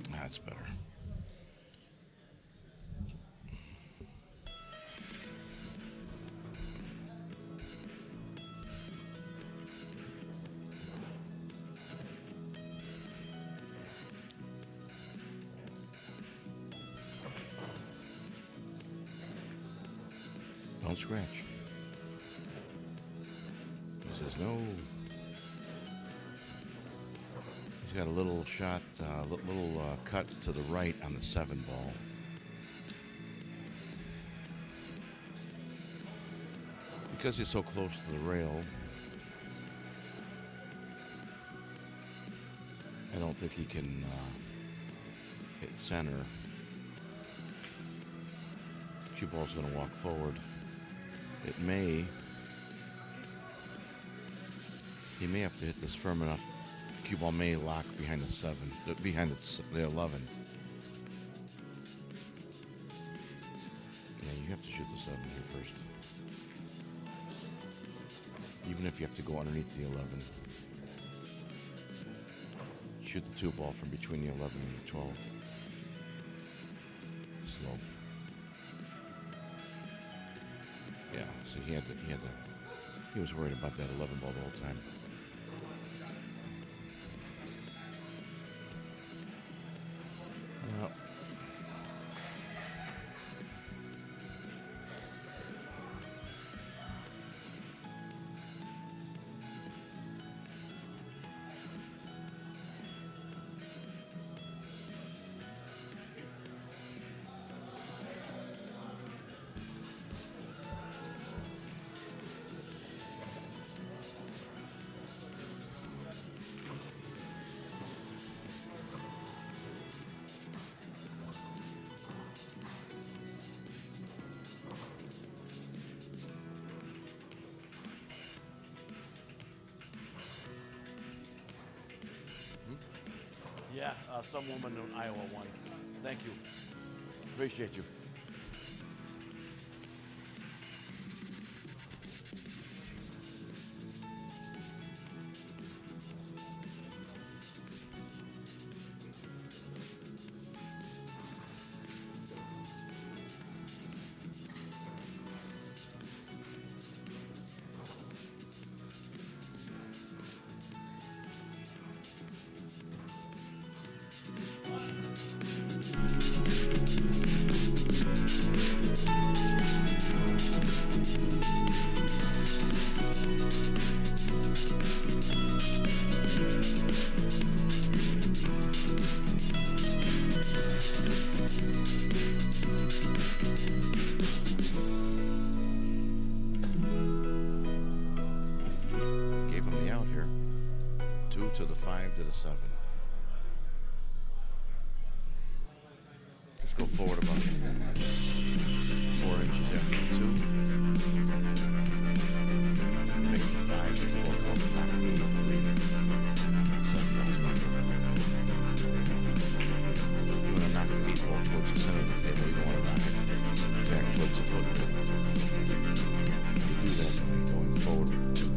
That's better. Don't scratch. He says no. He's got a little shot, little cut to the right on the 7 ball. Because he's so close to the rail, I don't think he can hit center. Cue ball's going to walk forward. It may. He may have to hit this firm enough. Cue ball may lock behind the 7, behind the 11. Yeah, you have to shoot the 7 here first. Even if you have to go underneath the 11. Shoot the 2 ball from between the 11 and the 12. Slow. Yeah, so he was worried about that 11 ball the whole time. Yep. Yeah, some woman in Iowa won. Thank you. Appreciate you. To the 5 to the 7. Just go forward about 4 inches after the 2. Make the 5. You can walk off the back of the 3. 7 balls back. You want to knock the 8 ball towards the center of the table. You don't want to knock it back towards the foot. You do that by going forward with the 2 here.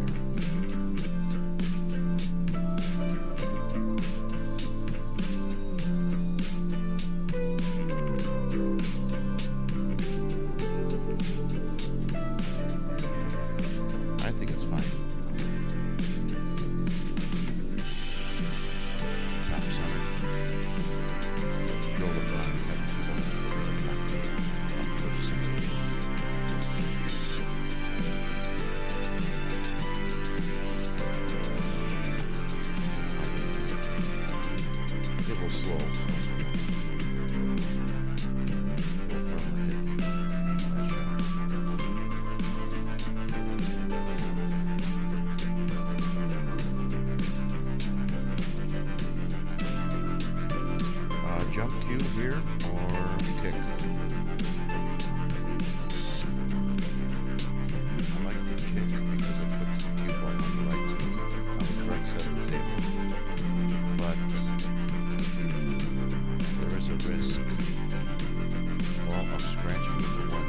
Jump cue here or kick? I like the kick because it puts the cue ball on the correct side of the table. But there is a risk of scratching number 1.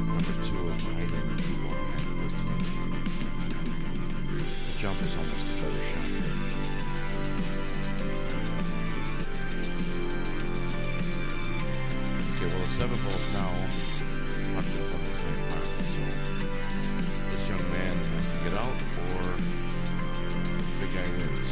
Number 2 of hiding the cue ball behind the 13. The jump is almost a better shot here. Okay, well the 7 balls now up from the same pocket, so this young man has to get out or the big guy wins.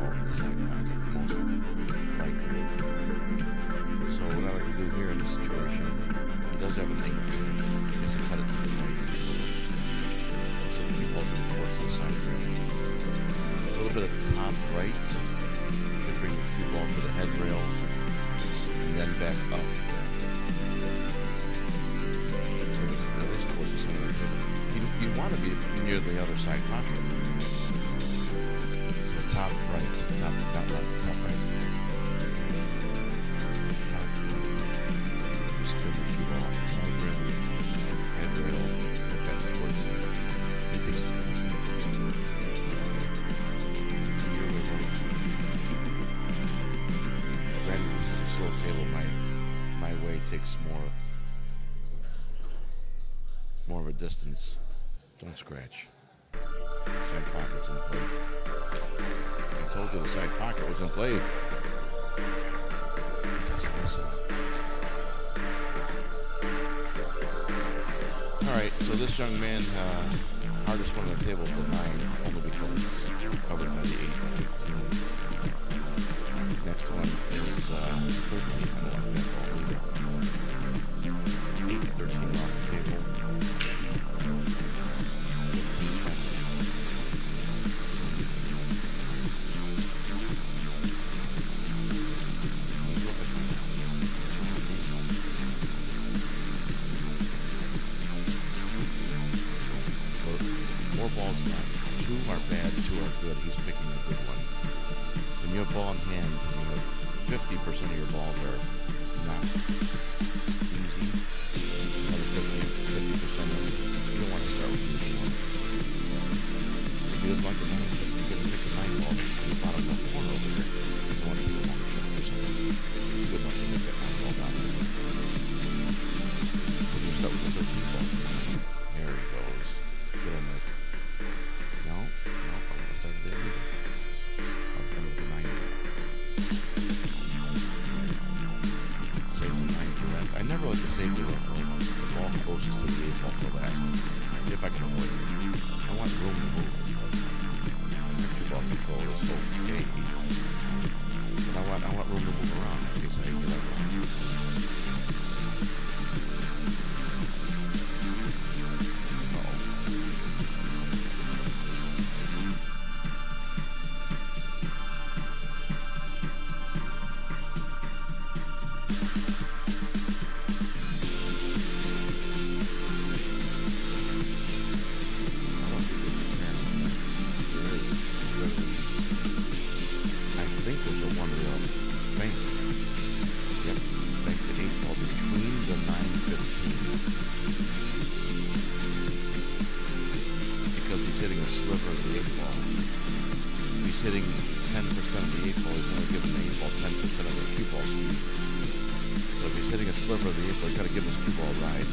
ball in the side pocket, most likely. So what I like to do here in this situation, he does have an 8. He has to cut it to the right. So the cue ball's going to force to the side rail. A little bit of top right should bring the cue ball to the head rail and then back up. So this is towards the center of the table. You want to be near the other side pocket. So top right, not left, top right. Top right. Spin the cue ball off the side rail, head rail, back towards the center. He thinks it's going to be. It's your way right. Granted, this is a slow table. My way takes more of a distance. Don't scratch. Side pocket's in play. I told you the side pocket was in play. He doesn't listen. Alright, so this young man, hardest one on the table is the 9, only because it's covered by the 8 and 15. Next one is 13. I don't like that ball either. 8 and 13 off the table. Balls left. 2 are bad, 2 are good. He's picking a good one. When you have ball in hand, and you have 50% of your balls are not easy. Another 50% of them, you don't want to start with easy one. If he doesn't like the 9, you're going to pick the 9 ball in the bottom left corner over here. You want to pick a longer shot or something. Good enough to make that 9 ball down there. So you start with the 13 ball. There he goes. Get him it. No, I'm going to start there either. I'll start with the 9. Save the 9 for last. I never like to save the ball closest to the 8 ball for last, if I can avoid it. I want room to move. Extra ball control is okay, but I want room to move around in case I get out of line. Hitting 10% of the 8 ball, he's only giving the 8 ball 10% of the cue ball speed. So if he's hitting a sliver of the 8 ball, he's got to give his cue ball a ride.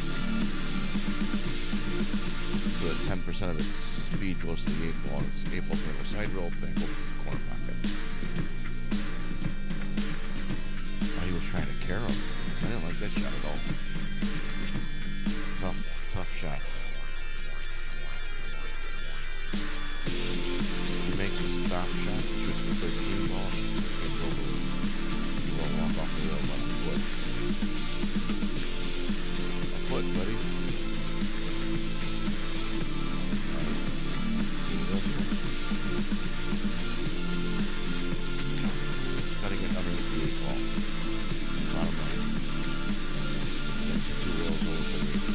So that 10% of its speed goes to the 8 ball. Its 8 ball's going to go side roll, back over to the corner pocket. Oh, he was trying to carry him. I didn't like that shot at all. Tough shot. Makes a stop shot, shoots the 13 ball, skips over. He will walk off the rail by a foot. A foot, buddy. Alright. Cutting it underneath the 8 ball. Bottom right. Makes 2 rails over the 8.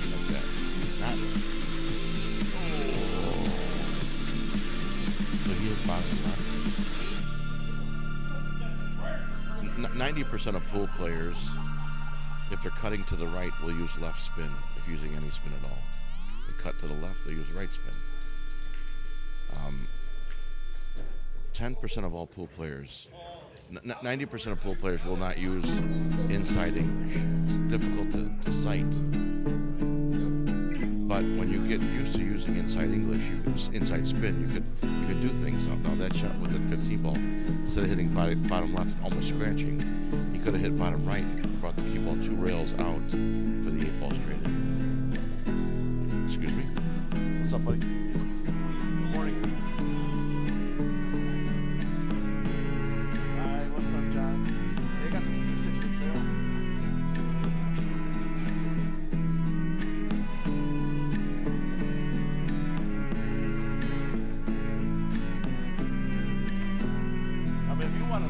Like that. Not it. Bottom left. 90% of pool players, if they're cutting to the right, will use left spin if using any spin at all. They cut to the left, they use right spin. 10% of all pool players, 90% of pool players will not use inside English. It's difficult to cite. But when you get used to using inside English, inside spin, you could do things. Now that shot with that 15 ball, instead of hitting bottom left, almost scratching, he could have hit bottom right, brought the cue ball 2 rails out for the 8 ball straight in. Excuse me. What's up, buddy? Good morning.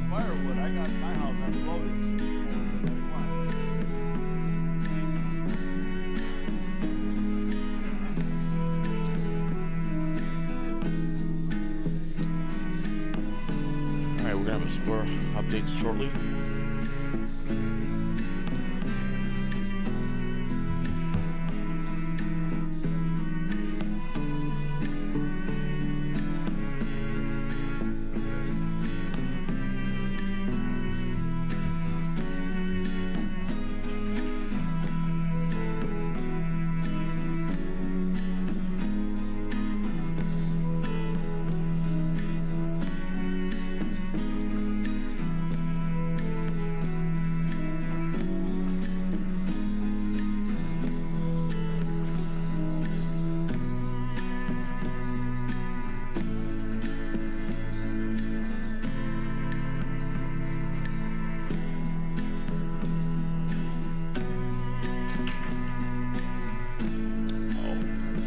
firewood. I got my house unloaded. All right, we're gonna have a score updates shortly.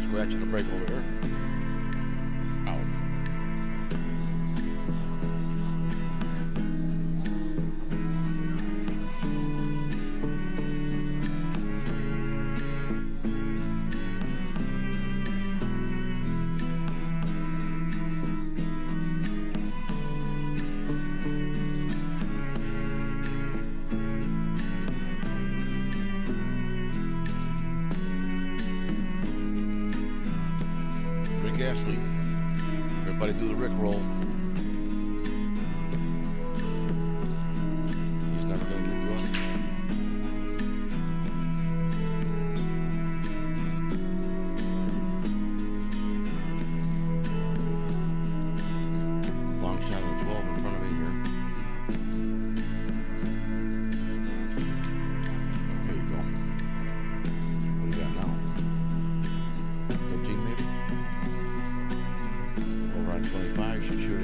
Scratching the brake over there. Ow. Gas leak. Everybody do the Rick roll. He's never going to get run. Long shot of the 12 in front of me here. There you go. What do you got now? 13 maybe? 25 should shoot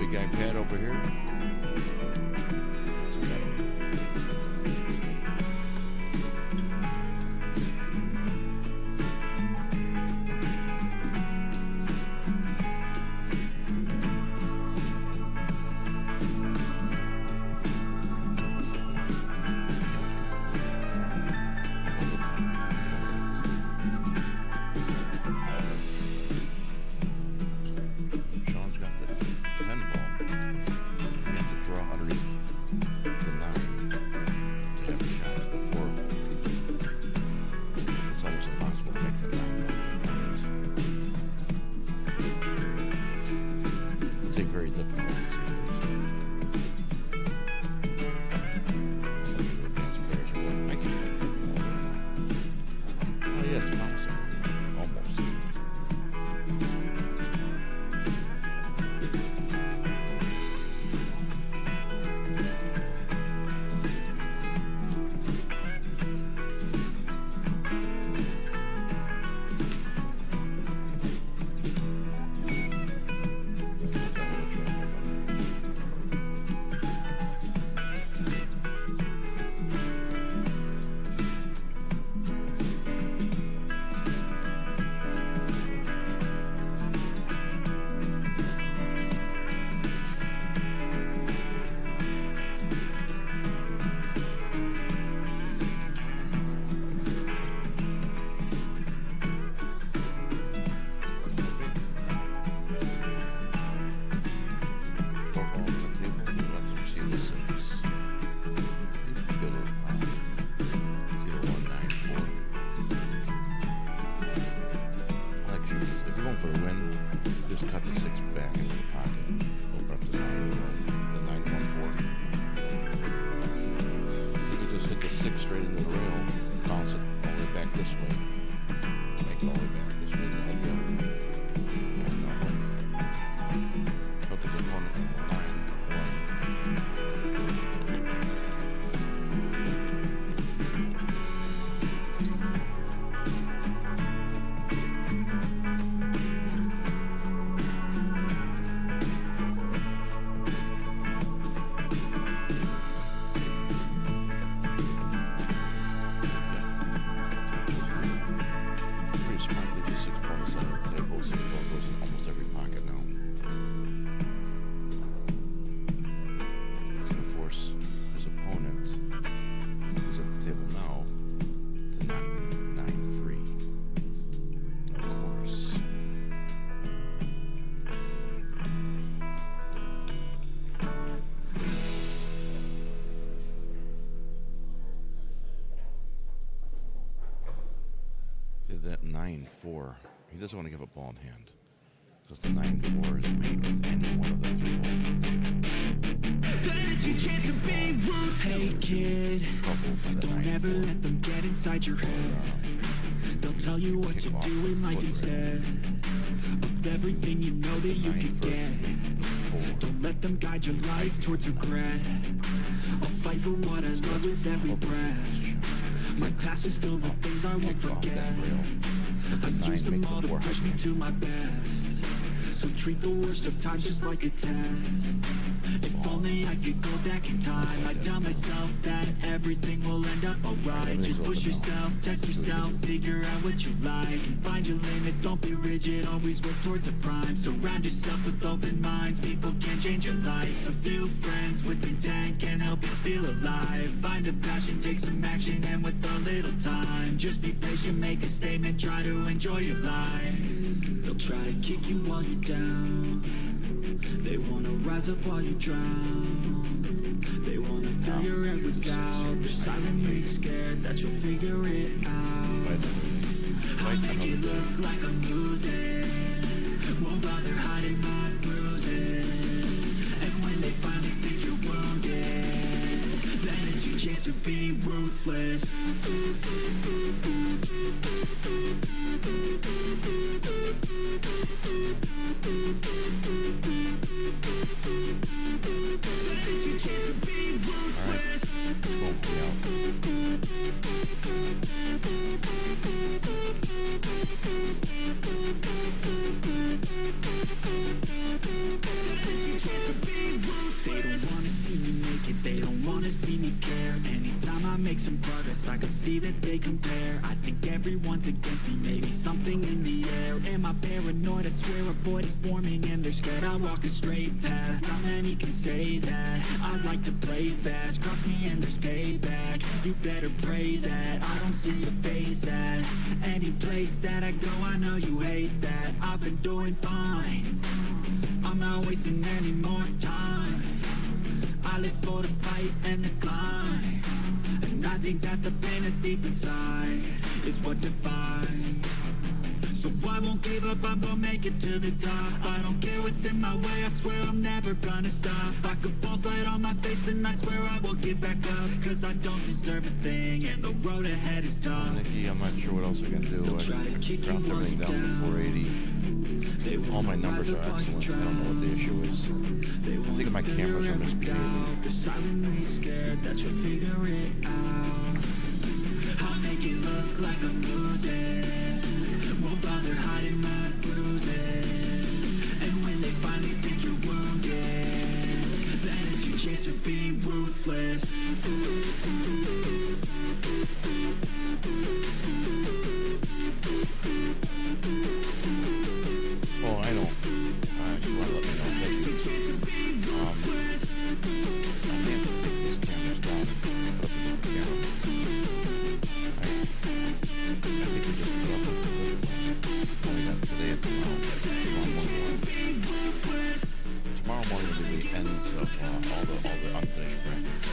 big guy pad over here. That 9-4. He doesn't want to give a ball in hand because the 9-4 is made with any one of the three balls. Hey kid, don't ever let them get inside your head. They'll tell you what to do in life instead of everything you know that you could get. Don't let them guide your life towards regret. I'll fight for what I love with every breath. My past is filled with things I won't forget. I use them all to push me to my best. So treat the worst of times just like a test. If only I could go back in time, I'd tell myself that everything will end up alright. Just push yourself, test yourself, figure out what you like, and find your limits, don't be rigid, always work towards a prime. Surround yourself with open minds, people can change your life. A few friends with intent can help you feel alive. Find a passion, take some action, and with a little time, just be patient, make a statement, try to enjoy your life. They'll try to kick you while you're down. They wanna rise up while you drown. They wanna fill your head with doubt. They're silently scared that you'll figure it out. I make it look like I'm losing, won't bother hiding my bruises. And when they finally think you're wounded, then it's your chance to be ruthless. It's your chance to be ruthless. It's your chance to be make some progress, I can see that they compare. I think everyone's against me, maybe something in the air. Am I paranoid? I swear a void is forming and they're scared. I walk a straight path, not many can say that. I like to play fast, cross me and there's payback. You better pray that I don't see your face at any place that I go. I know you hate that. I've been doing fine, I'm not wasting any more time. I live for the fight and the climb, and I think that the pain that's deep inside is what defines. So I won't give up, I'm gonna make it to the top. I don't care what's in my way, I swear I'm never gonna stop. I could fall flat on my face and I swear I will get back up, cause I don't deserve a thing and the road ahead is tough. Nicky, I'm not sure what else I can do. I dropped everything down to 480. All my numbers are excellent. I don't know what the issue is. I think my cameras are misbehaving. They're silently scared that you'll figure it out. I'll make it look like I'm losing, won't bother hiding my bruises. And when they finally think you're wounded, then it's your chance to be ruthless. Oh, I know. You want to let me know? I may have to take these cameras down and put up a new camera. I think we just put up a we got today and tomorrow morning will be the ends of all the unfinished brackets.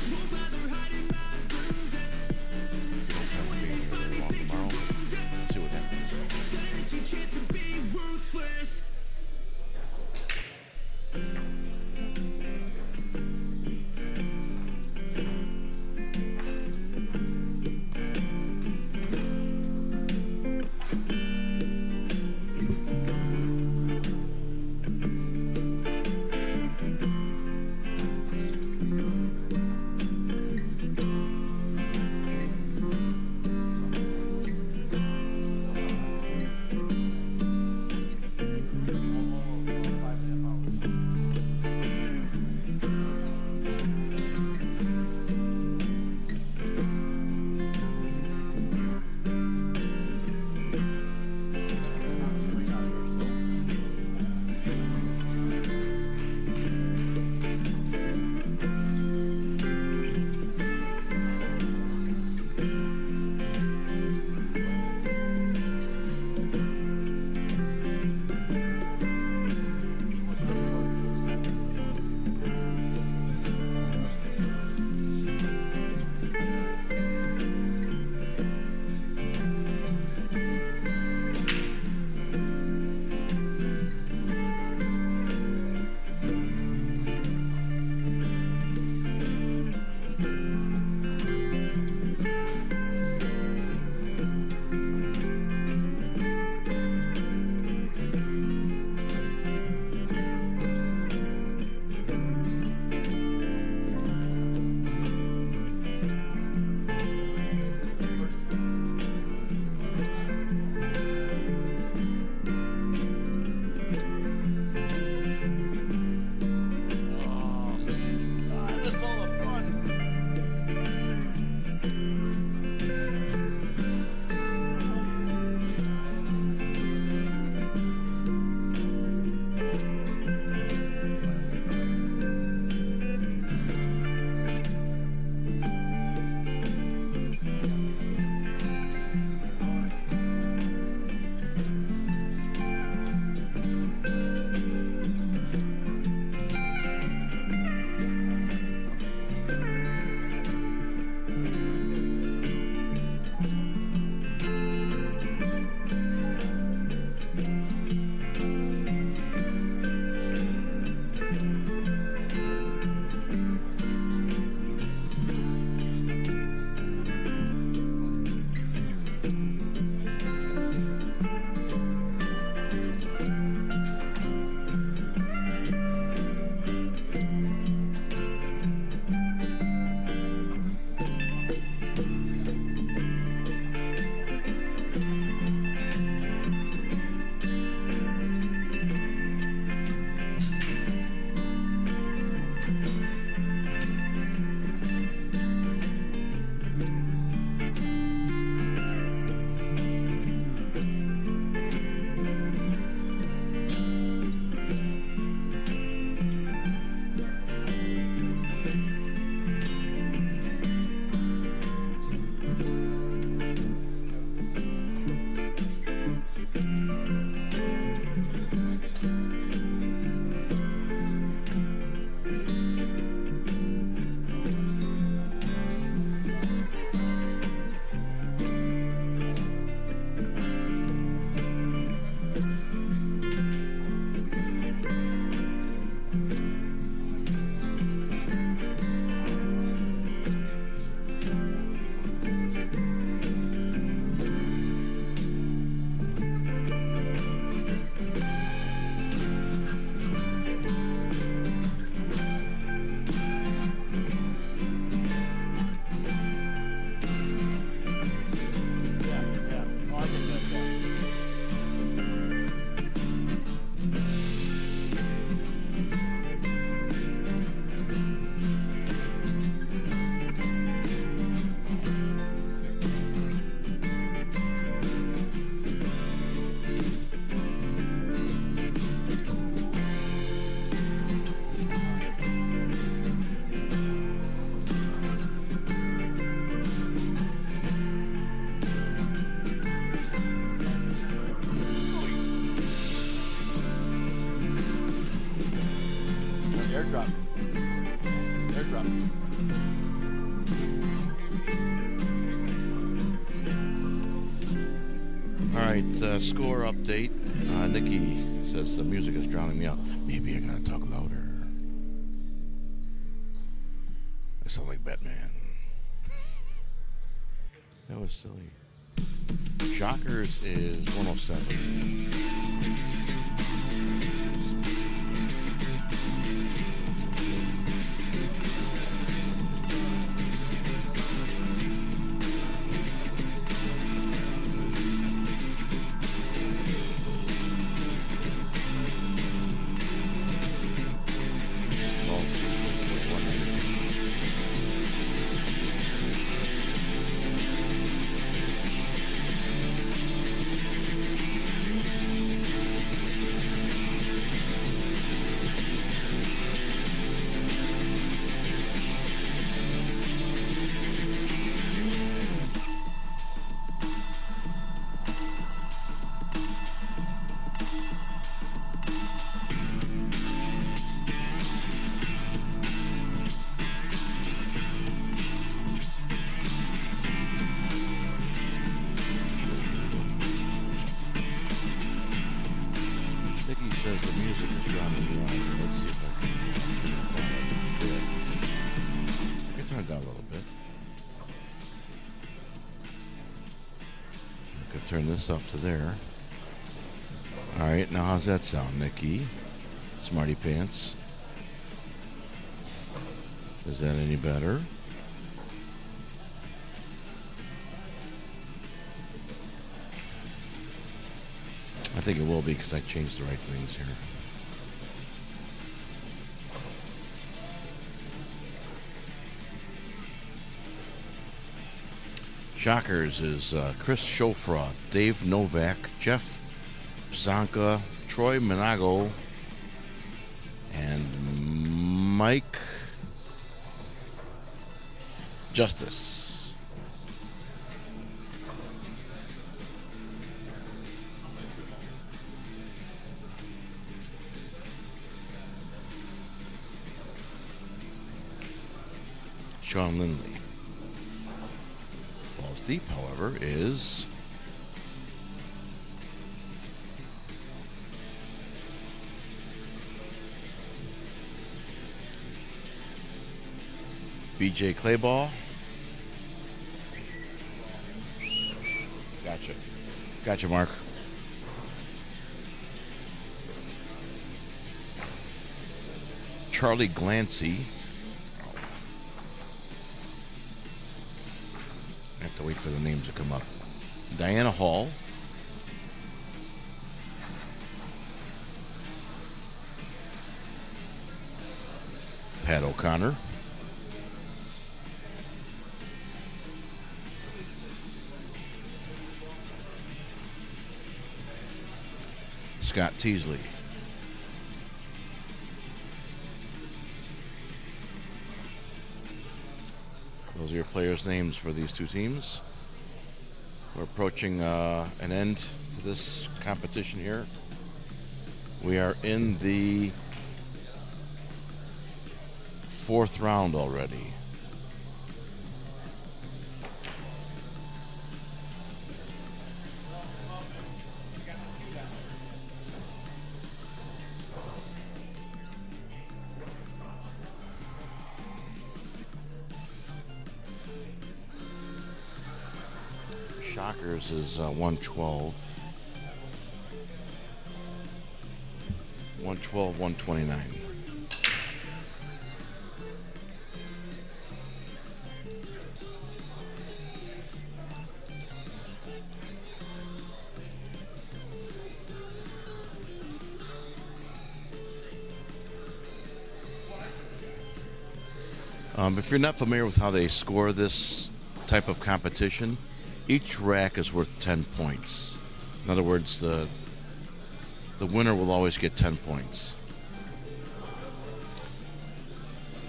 Airdrop. Airdrop. All right, score update. Nikki says the music is drowning me out. Maybe I gotta talk louder. I sound like Batman. That was silly. Shockers is 107. Says the music is drowning me out. Let's see if I can turn it down a bit. I can turn it down a little bit. I could turn this up to there. Alright, now how's that sound, Nikki? Smarty Pants. Is that any better? I think it will be because I changed the right things here. Shockers is Chris Shofroth, Dave Novak, Jeff Zonka, Troy Minago, and Mike Justice. Sean Lindley. Balls deep, however, is BJ Clayball. Gotcha. Gotcha, Mark. Charlie Glancy. I have to wait for the names to come up. Diana Hall. Pat O'Connor. Scott Teasley. Those are your players' names for these two teams. We're approaching an end to this competition here. We are in the fourth round already. Shockers is 112. 112, 129. If you're not familiar with how they score this type of competition, each rack is worth 10 points. In other words, the winner will always get 10 points.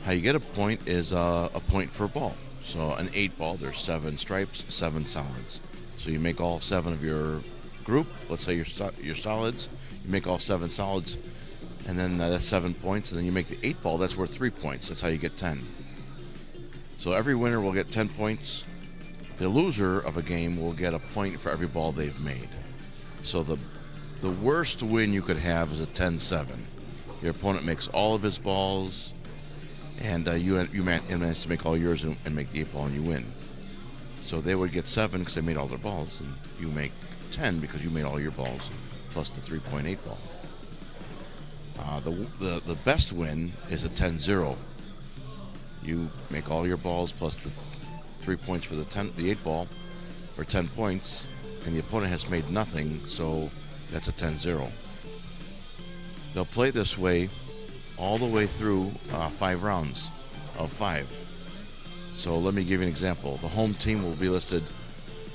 How you get a point is a point for a ball. So an 8 ball, there's 7 stripes, 7 solids. So you make all 7 of your group. Let's say your solids. You make all 7 solids, and then that's 7 points, and then you make the 8 ball, that's worth 3 points. That's how you get 10. So every winner will get 10 points. The loser of a game will get a point for every ball they've made. So the worst win you could have is a 10-7. Your opponent makes all of his balls, and you manage to make all yours and make the 8 ball, and you win. So they would get 7 because they made all their balls, and you make 10 because you made all your balls, plus the 3.8 ball. The best win is a 10-0. You make all your balls plus the 3 points for the 8 ball for 10 points, and the opponent has made nothing, so that's a 10-0. They'll play this way all the way through 5 rounds of 5. So let me give you an example. The home team will be listed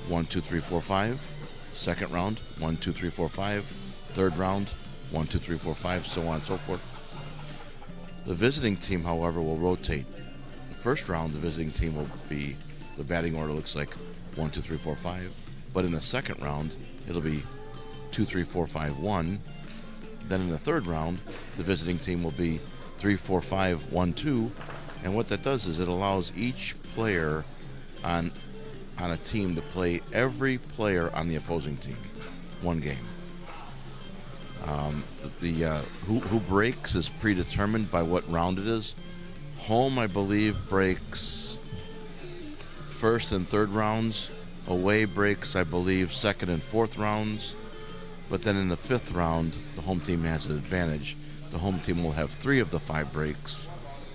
1, 2, 3, 4, 5. Second round, 1, 2, 3, 4, 5. Third round, 1, 2, 3, 4, 5, so on and so forth. The visiting team, however, will rotate. The first round, the visiting team will be, the batting order looks like 1, 2, 3, 4, 5. But in the second round, it'll be 2, 3, 4, 5, 1. Then in the third round, the visiting team will be 3, 4, 5, 1, 2. And what that does is it allows each player on a team to play every player on the opposing team one game. Who breaks is predetermined by what round it is. Home, I believe, breaks first and third rounds. Away breaks, I believe, second and fourth rounds. But then in the fifth round, the home team has an advantage. The home team will have 3 of the 5 breaks,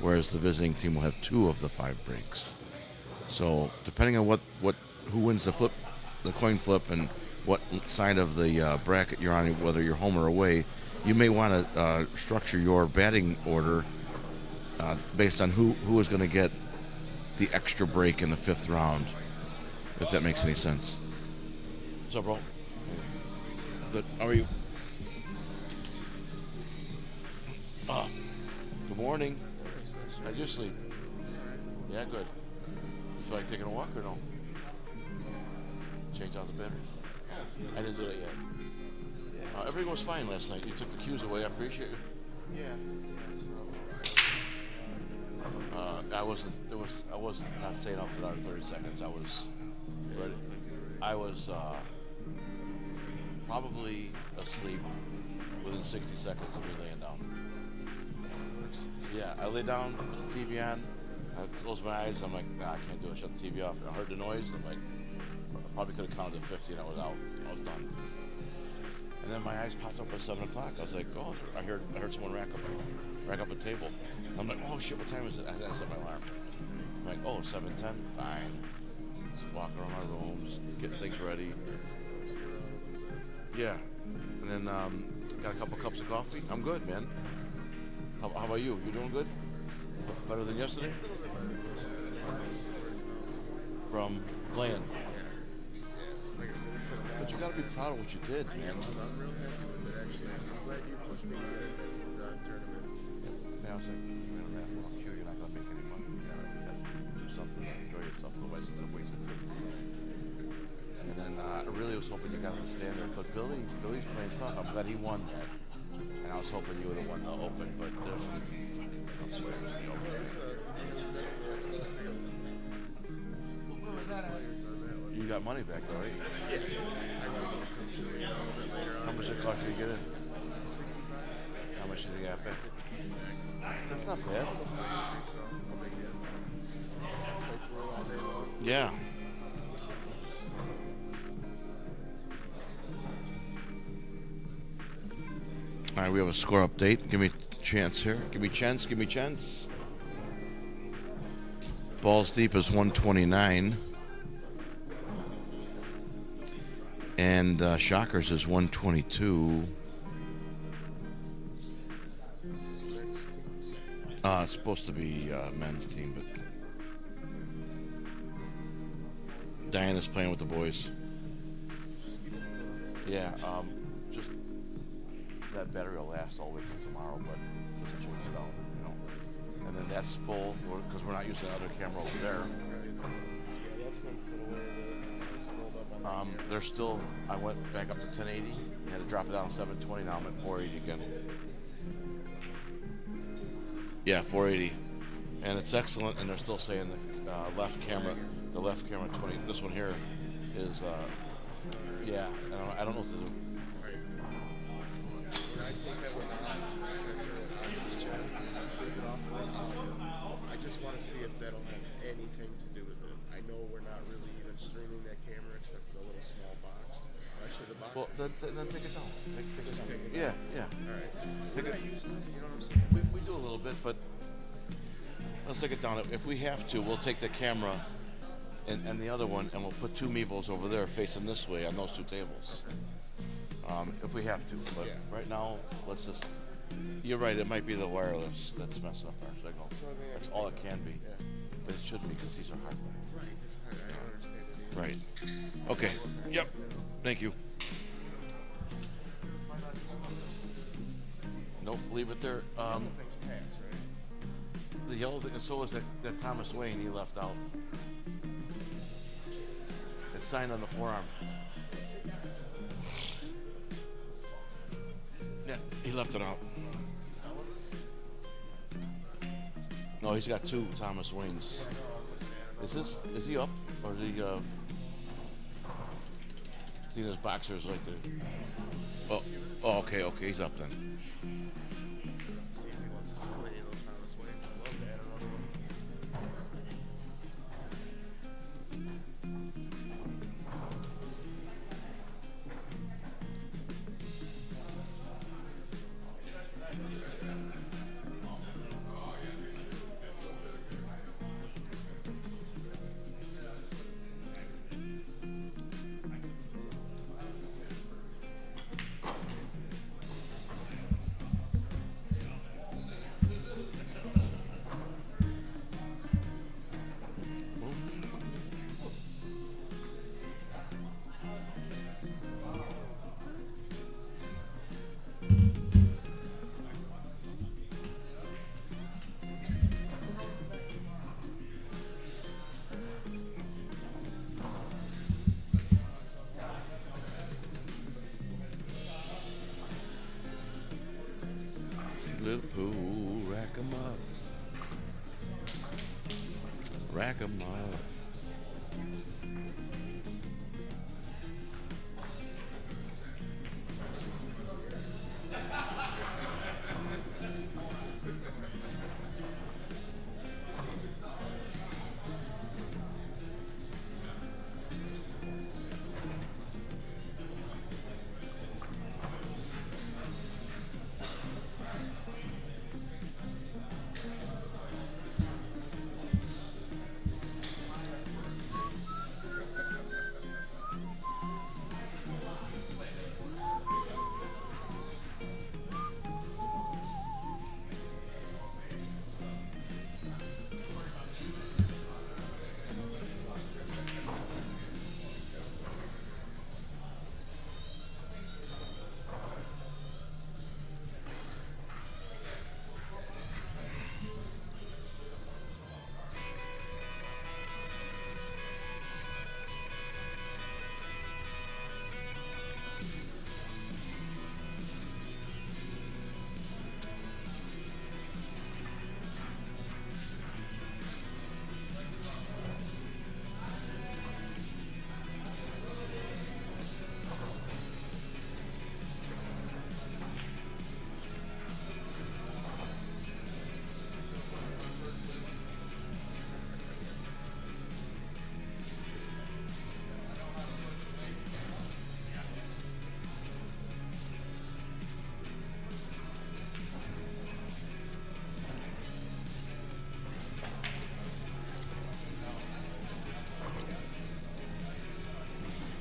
whereas the visiting team will have 2 of the 5 breaks. So depending on who wins the coin flip, and what side of the bracket you're on, whether you're home or away, you may want to structure your batting order based on who is going to get the extra break in the 5th round, if that makes any sense. What's up, bro? Good. How are you? Good morning. How'd you sleep? Yeah, good. You feel like taking a walk or no? Change out the batteries? I didn't do that yet. Everything was fine last night. You took the cues away. I appreciate it. Yeah. I was not staying up for another 30 seconds. I was ready. I was probably asleep within 60 seconds of me laying down. Yeah, I lay down, put the TV on, I closed my eyes, I'm like, nah, I can't do it, shut the TV off. And I heard the noise, I'm like, I probably could have counted to 50 and I was out. I was done. And then my eyes popped up at 7 o'clock. I was like, oh, I heard someone rack up a table. I'm like, oh shit, what time is it? I set my alarm. I'm like, oh, 7:10, fine. Just walk around my room, just getting things ready. Yeah. And then got a couple cups of coffee. I'm good, man. How about you? You doing good? Better than yesterday? From playing. But you got to be proud of what you did, man. I'm real happy with it, actually. I'm glad you pushed me to get into the tournament. Yeah, I was like, you're not going to make any money. You got to do something, enjoy yourself. Otherwise, it's a waste of time. And then I really was hoping you got to stand there. But Billy's playing tough. I'm glad he won that. And I was hoping you would have won the Open, but there's some fucking tough players in the Open. You got money back though, right? Yeah. How much did it cost you to get in? 65. How much did you get back? That's not bad. Yeah. All right, we have a score update. Give me a chance here. Give me chance. Balls deep is 129. And Shockers is 122. It's supposed to be men's team, but Diana's playing with the boys. Yeah, just that battery will last all the way till tomorrow, but just change it out, you know. And then that's full because we're not using the other camera over there. Yeah, that's been put away. It's rolled up on They're still. I went back up to 1080. Had to drop it down to 720. Now I'm at 480 again. Yeah, 480, and it's excellent. And they're still saying the left camera 20. This one here is yeah. I don't know if there's a. Right. When I take that one out, I turn it on this channel, just leave it off for an hour. I just want to see if that'll have anything to do with it. I know we're not really even streaming that camera except for the little small box. Actually, the box. Well, then take it down. Just take it Yeah, down. yeah. All right. Take We're it. not using it, you know what I'm saying? We do a little bit, but let's take it down. If we have to, we'll take the camera and the other one, and we'll put two Mevos over there facing this way on those two tables. If we have to, but Yeah. right now, let's just. You're right. It might be the wireless that's messing up our signal. That's the only thing I That's can all it think can be, Yeah. but it shouldn't be because these are hardware. Right. That's hard. I don't understand it either. Right. Okay. Yep. Thank you. Why not just leave this one? Nope. Leave it there. The whole thing's pants, right? The yellow thing, and so is that Thomas Wayne he left out. It's signed on the forearm. Yeah, he left it out. No, he's got two Thomas Waynes. Is he up or is he see those boxers right there? Oh, okay, he's up then. See if he wants to sell any of those Thomas Waynes. I love that. I don't know. Little pool, rack 'em up. Rack 'em up.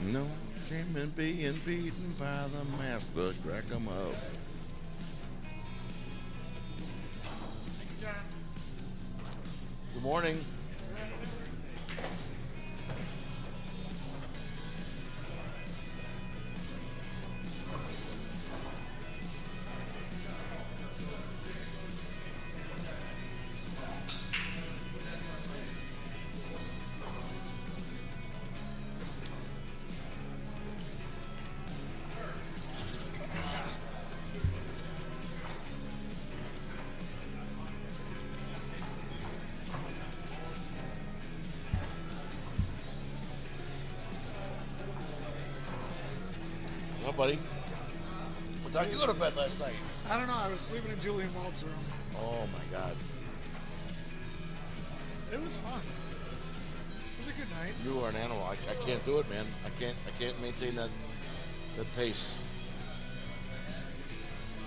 No shame in being beaten by the master. Crack 'em up. Good morning. buddy? What time did you go to bed last night? I don't know. I was sleeping in Julian Wald's room. Oh my God. It was fun. It was a good night. You are an animal. I can't do it, man. I can't maintain that pace.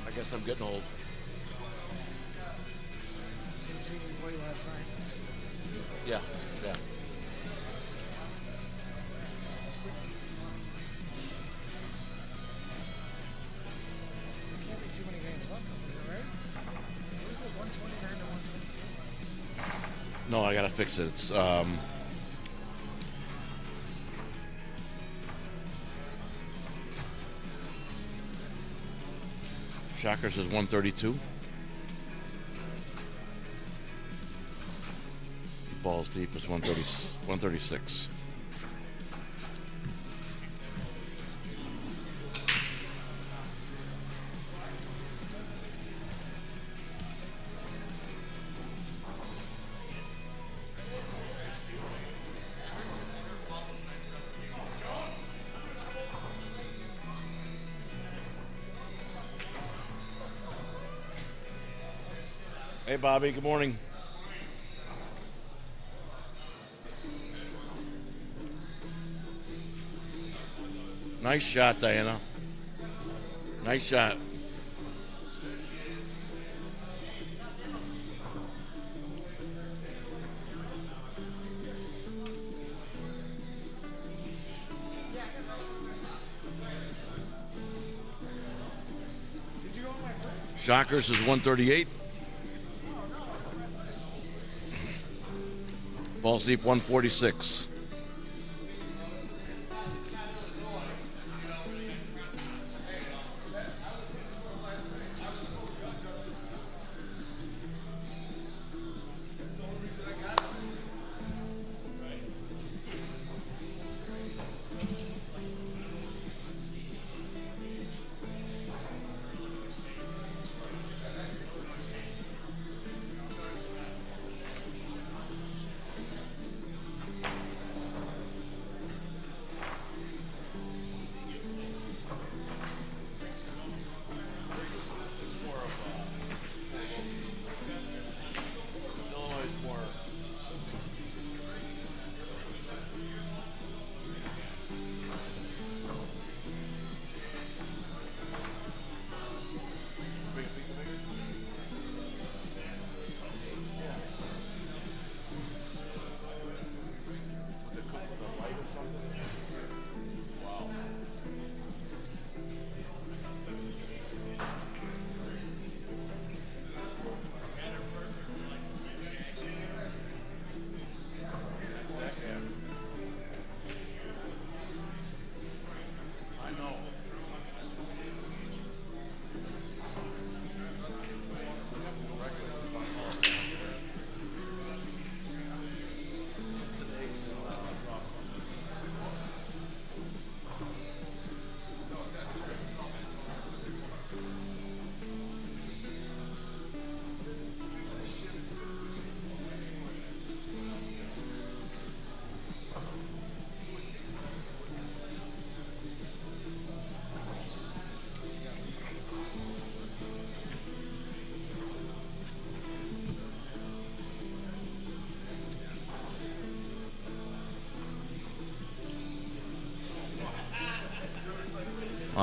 I guess I'm getting old. This is the team we played last night. Yeah. Can't be too many games left up there, right? What is it, 129 to 122? No, I gotta fix it. It's Shockers is 132. Balls deep is 136. Hey, Bobby. Good morning. Nice shot, Diana. Nice shot. Shockers is 138. Balls deep 146.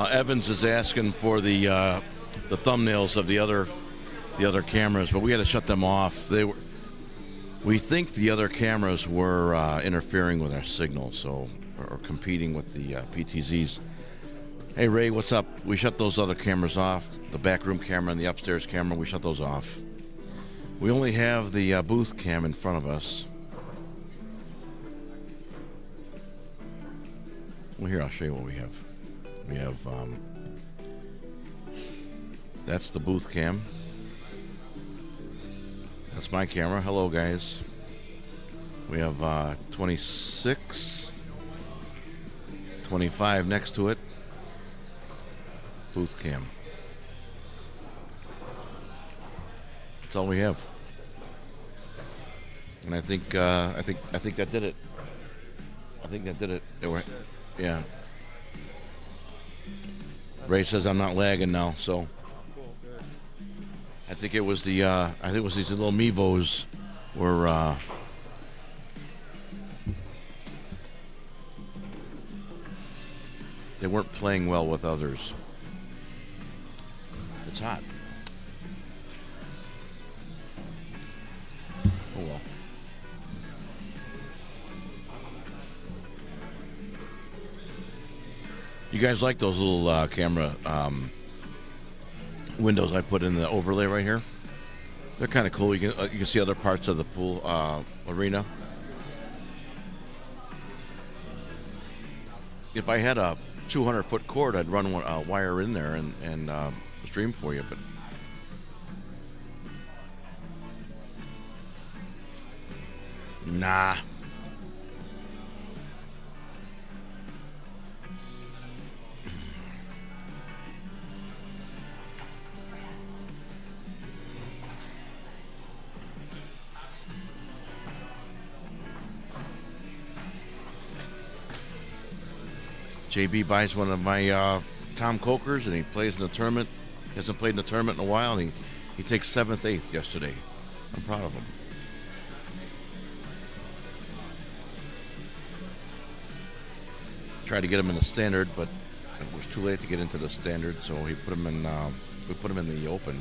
Evans is asking for the thumbnails of the other cameras, but we had to shut them off. We think the other cameras were interfering with our signal, or competing with the PTZs. Hey Ray, what's up? We shut those other cameras off. The backroom camera and the upstairs camera, we shut those off. We only have the booth cam in front of us. Well, here, I'll show you what we have. We have, that's the booth cam. That's my camera. Hello, guys. We have 26, 25 next to it. Booth cam. That's all we have. And I think that did it. I think that did it. Yeah. Ray says I'm not lagging now, so Cool, good. I think it was the these little Mevos were they weren't playing well with others. It's hot. Oh well. You guys like those little camera windows I put in the overlay right here? They're kind of cool. You can see other parts of the pool arena. If I had a 200-foot cord, I'd run a wire in there and stream for you, but nah. JB buys one of my Tom Cokers and he plays in the tournament. He hasn't played in the tournament in a while, and he takes 7th, 8th yesterday. I'm proud of him. Tried to get him in the standard, but it was too late to get into the standard, so he put him in. We put him in the open.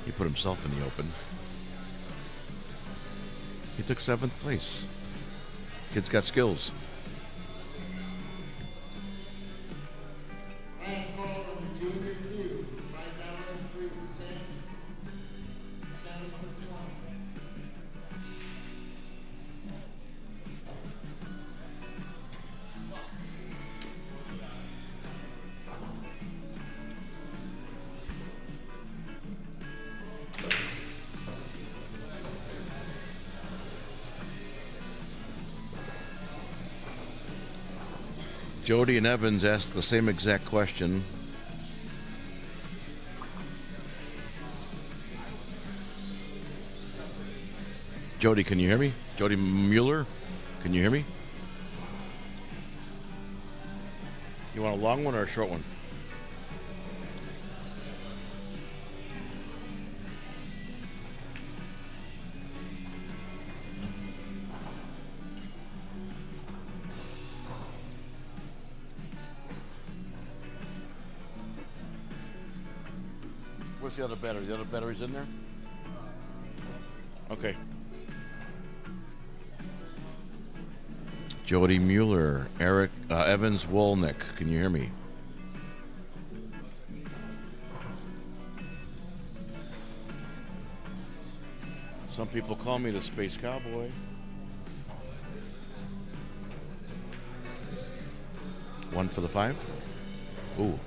He put himself in the open. He took 7th place. Kid's got skills. Jody and Evans asked the same exact question. Jody, can you hear me? Jody Mueller, can you hear me? You want a long one or a short one? Where's the other battery? The other battery's in there? Okay. Jody Mueller, Eric Evans Wolnick, can you hear me? Some people call me the Space Cowboy. One for the 5? Ooh.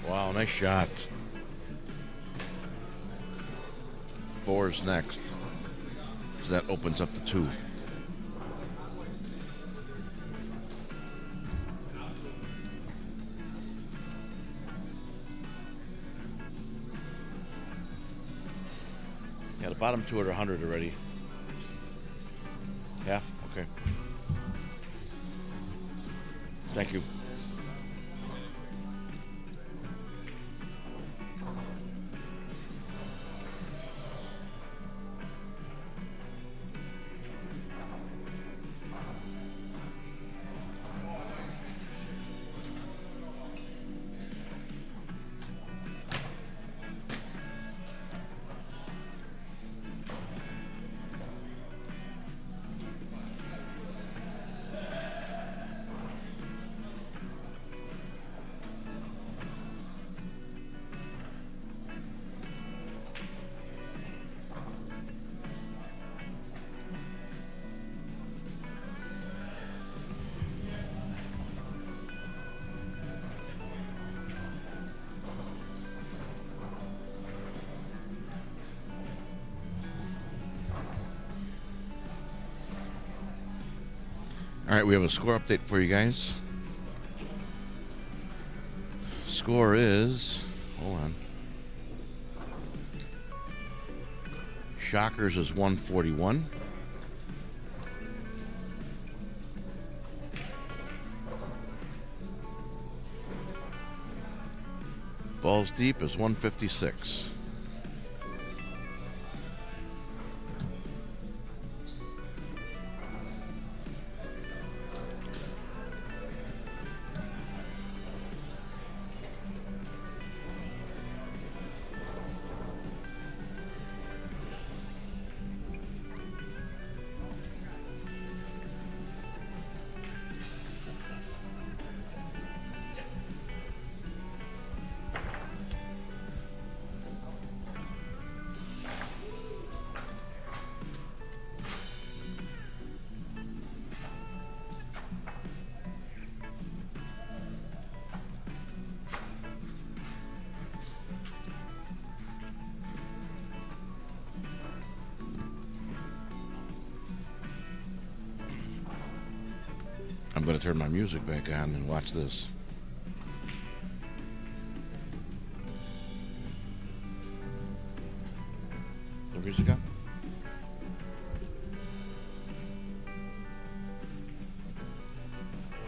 Wow, nice shot. 4's next. So that opens up to 2. Yeah, the bottom 2 are 100 already. Half? Okay. Thank you. All right, we have a score update for you guys. Score is, hold on. Shockers is 141. Balls deep is 156. I'm going to turn my music back on and watch this. The music on?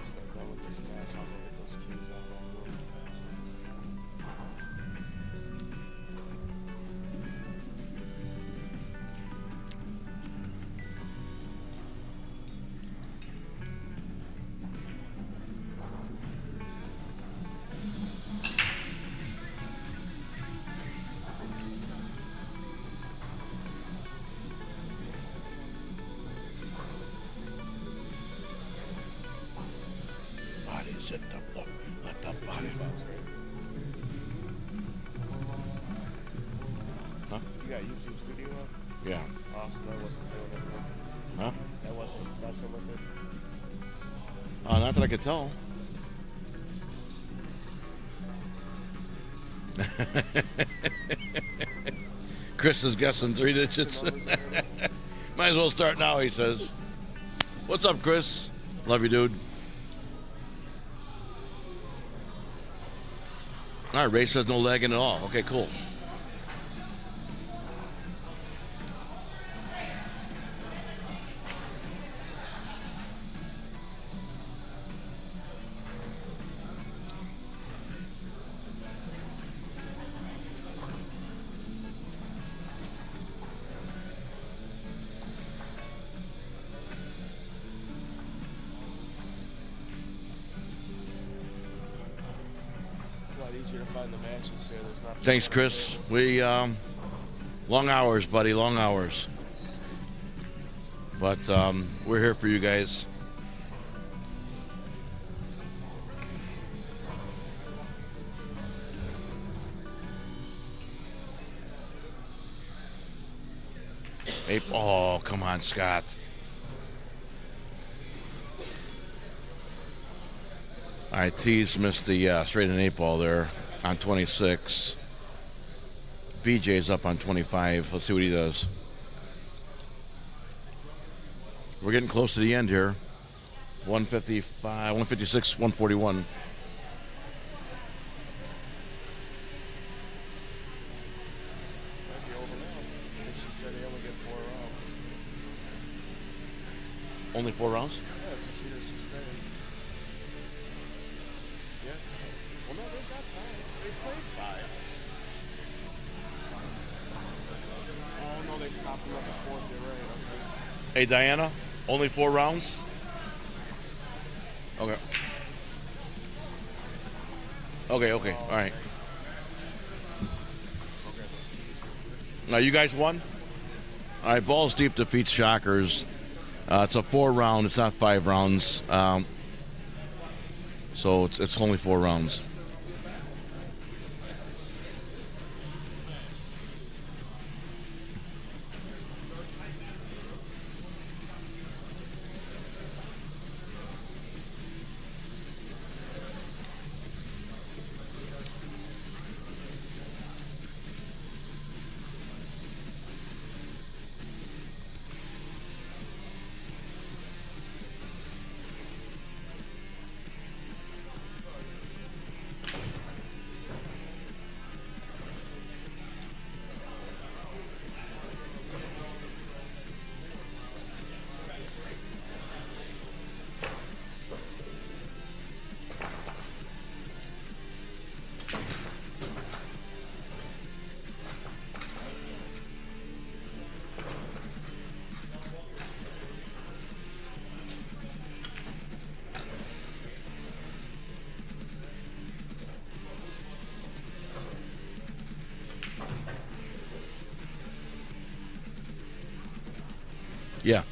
Start going with this match. I'll go get those cues out of my room. Bodies at the fuck. Let the body. Huh? You got YouTube Studio up? Yeah. Awesome. That wasn't doing anything. Huh? That wasn't messing with it. Not that I could tell. Chris is guessing 3 digits. Might as well start now, he says. What's up, Chris? Love you, dude. All right, Ray says no lagging at all. Okay, cool. Easier to find the matches here. There's not. Thanks, Chris. We long hours, buddy, long hours. But we're here for you guys. Oh, come on, Scott. All right, T's missed the straight and 8 ball there on 26. BJ's up on 25. Let's see what he does. We're getting close to the end here. 155, 156, 141. Might be over now. I think she said they only get 4 rounds. Only 4 rounds? Yeah, that's what she's saying. Yeah. Well, no, they've got time. They played 5. Oh, no, they stopped them at the 4th. You're right. Okay. Hey, Diana, only 4 rounds? Okay. Okay, all right. Now, you guys won? All right, Balls Deep defeats Shockers. It's a 4 round. It's not 5 rounds. So it's only 4 rounds. Yeah.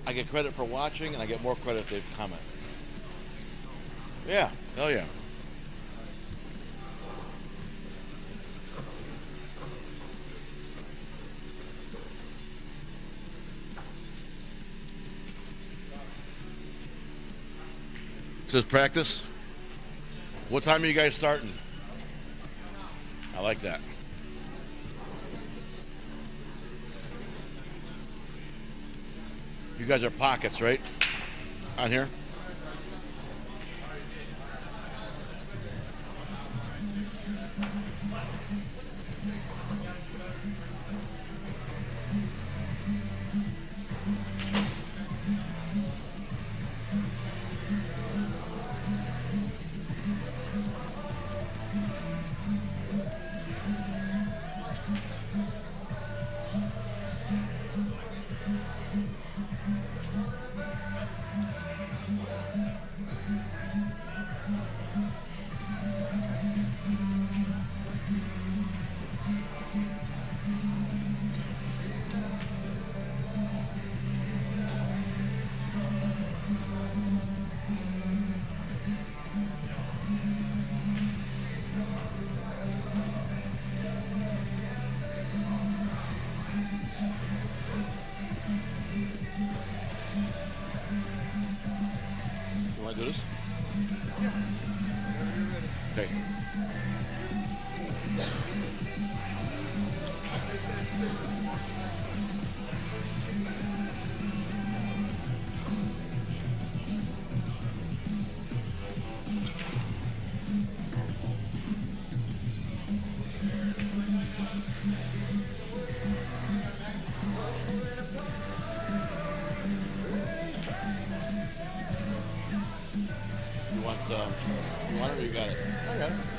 I get credit for watching, and I get more credit if they've commented. Yeah. Hell yeah. Says practice. What time are you guys starting? I like that. You guys are pockets, right? On here? You want to do this? Okay. You want it or you got it? I got it.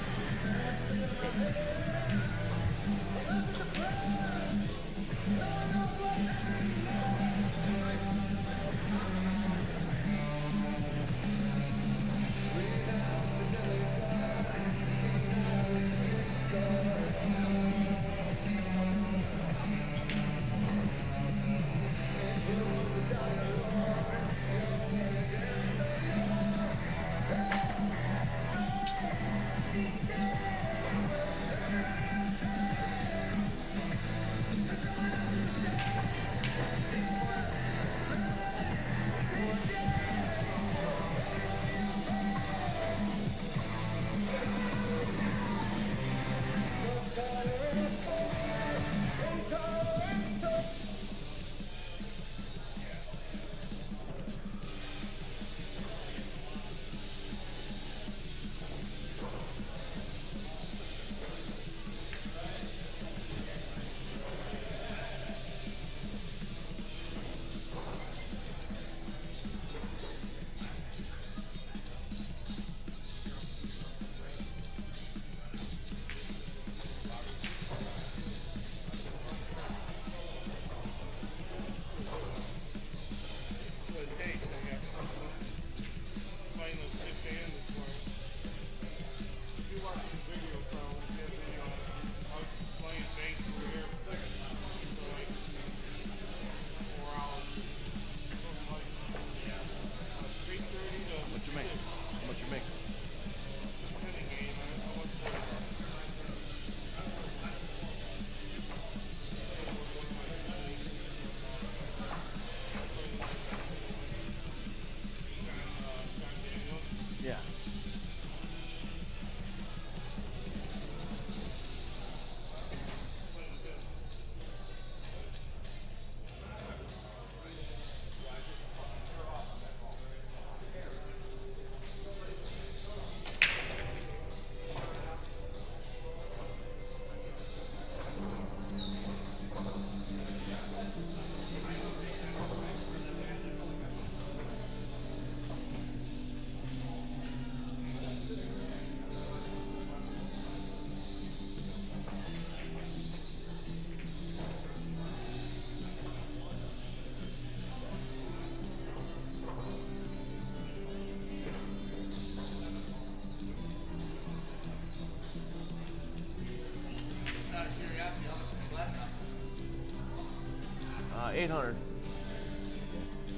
800.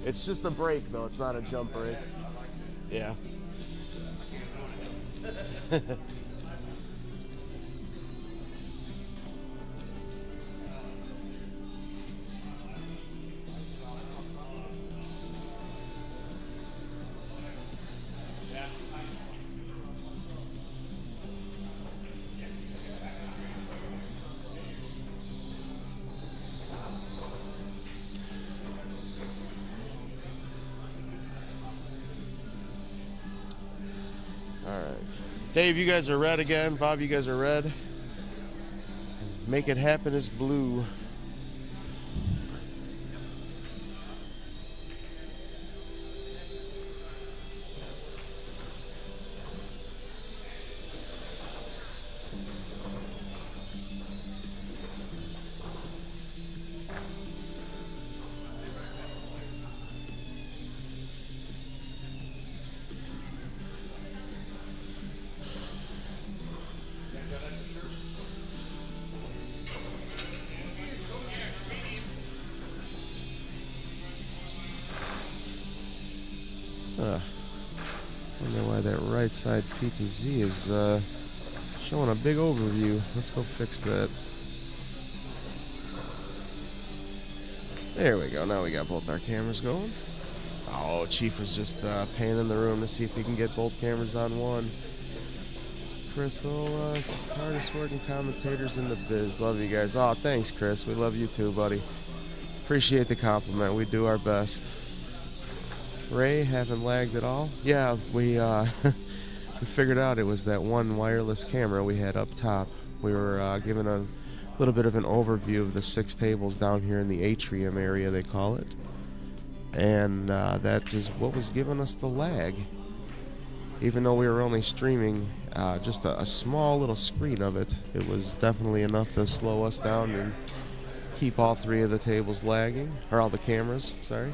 It's just a brake though. It's not a jump brake. Yeah. Dave, you guys are red again. Bob, you guys are red. Make it happen is blue. Wonder why that right side PTZ is showing a big overview. Let's go fix that. There we go. Now we got both our cameras going. Oh, Chief was just panning the room to see if he can get both cameras on one. Chris, hardest working commentators in the biz. Love you guys. Oh, thanks, Chris. We love you too, buddy. Appreciate the compliment. We do our best. Ray, haven't lagged at all? Yeah, we we figured out it was that one wireless camera we had up top. We were given a little bit of an overview of the 6 tables down here in the atrium area, they call it. And that is what was giving us the lag. Even though we were only streaming just a small little screen of it, it was definitely enough to slow us down and keep all 3 of the tables lagging, or all the cameras, sorry.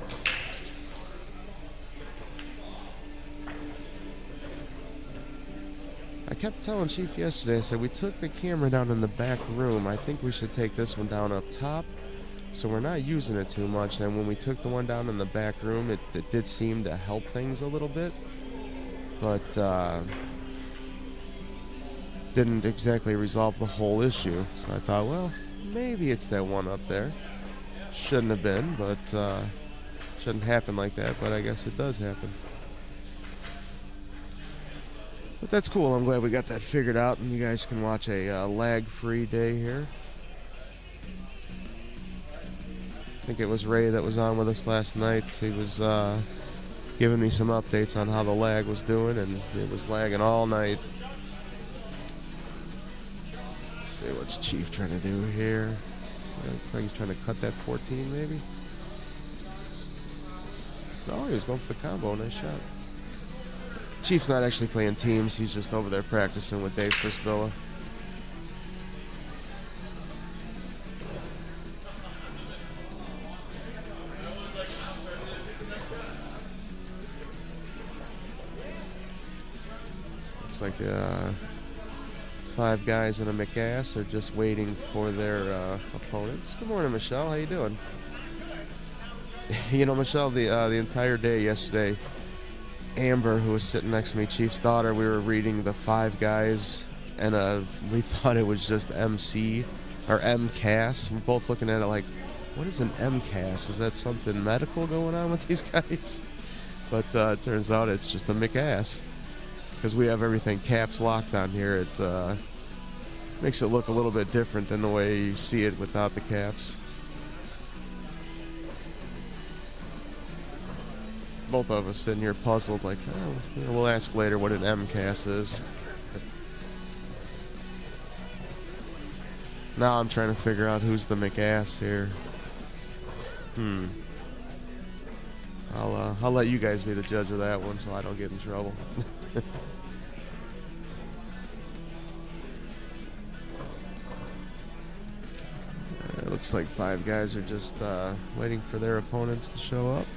I kept telling Chief yesterday, I said, we took the camera down in the back room. I think we should take this one down up top. So we're not using it too much. And when we took the one down in the back room, it did seem to help things a little bit. But didn't exactly resolve the whole issue. So I thought, well, maybe it's that one up there. Shouldn't have been, but shouldn't happen like that. But I guess it does happen. But that's cool. I'm glad we got that figured out, and you guys can watch a lag-free day here. I think it was Ray that was on with us last night. He was giving me some updates on how the lag was doing, and it was lagging all night. Let's see what's Chief trying to do here. Looks like he's trying to cut that 14, maybe. Oh, he was going for the combo. Nice shot. Chief's not actually playing teams. He's just over there practicing with Dave Frisbilla. Looks like 5 guys in a McAss are just waiting for their opponents. Good morning, Michelle. How you doing? You know, Michelle, the entire day yesterday, Amber, who was sitting next to me, Chief's daughter, we were reading the 5 guys, and we thought it was just MC or MCAS. We're both looking at it like, what is an MCAS? Is that something medical going on with these guys? But it turns out it's just a McAss, because we have everything caps locked on here. It makes it look a little bit different than the way you see it without the caps. Both of us sitting here puzzled, like, oh, you know, we'll ask later what an MCAS is. Now I'm trying to figure out who's the McAss here. I'll let you guys be the judge of that one, so I don't get in trouble. It looks like 5 guys are just waiting for their opponents to show up.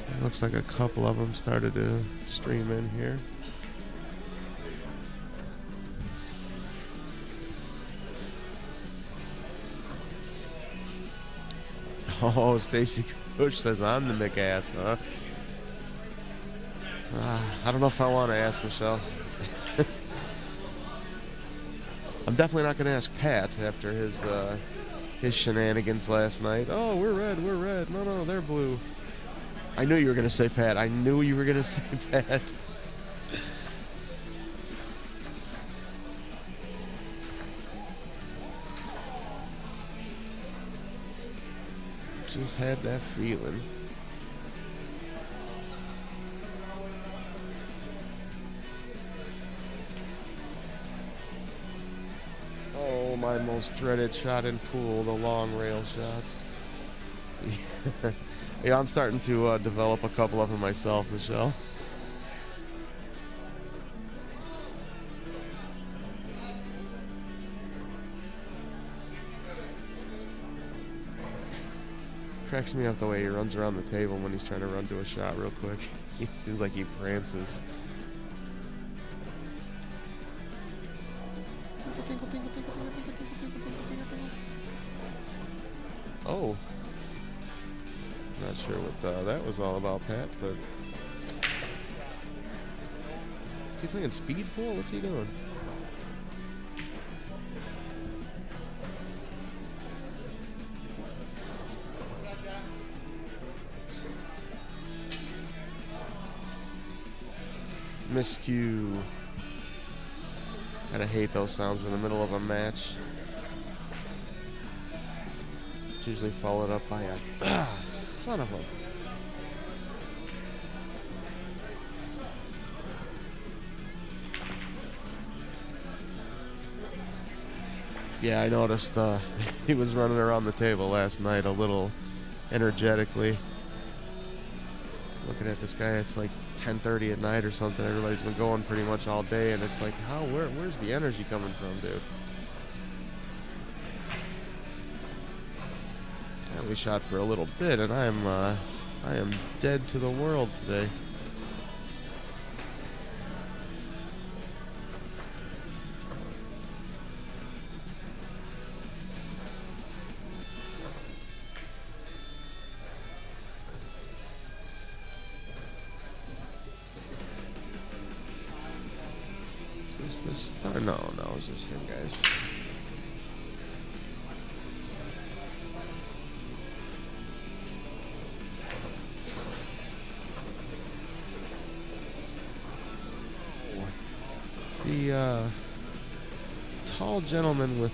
It looks like a couple of them started to stream in here. Oh, Stacy Bush says I'm the McAss, huh? I don't know if I want to ask Michelle. I'm definitely not going to ask Pat after his shenanigans last night. Oh, we're red, we're red. No, they're blue. I knew you were going to say Pat. I knew you were going to say Pat. Just had that feeling. Oh, my most dreaded shot in pool, the long rail shot. Yeah, I'm starting to develop a couple of them myself, Michelle. Cracks me up the way he runs around the table when he's trying to run to a shot real quick. He seems like he prances. Oh. Not sure what that was all about, Pat, but... Is he playing speed pool? What's he doing? Miscue. Gotta hate those sounds in the middle of a match. It's usually followed up by a son of a. Yeah, I noticed he was running around the table last night a little energetically. Looking at this guy, it's like 10:30 at night or something. Everybody's been going pretty much all day, and it's like, where's the energy coming from, dude? I only shot for a little bit, and I am dead to the world today. No, it's the same guys. The tall gentleman with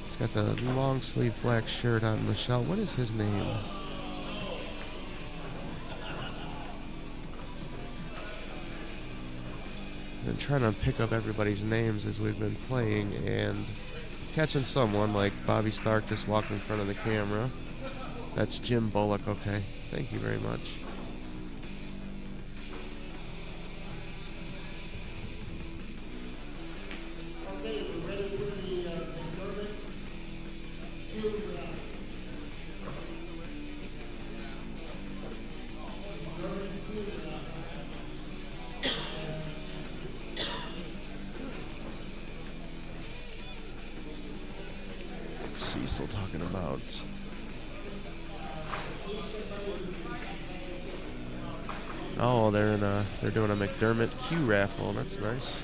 he's got the long sleeve black shirt on, Michelle. What is his name? Been trying to pick up everybody's names as we've been playing and catching someone like Bobby Stark just walked in front of the camera. That's Jim Bullock. Okay, thank you very much. Okay, we're ready for the tournament. Cecil talking about. Oh, they're doing a McDermott Q raffle. That's nice.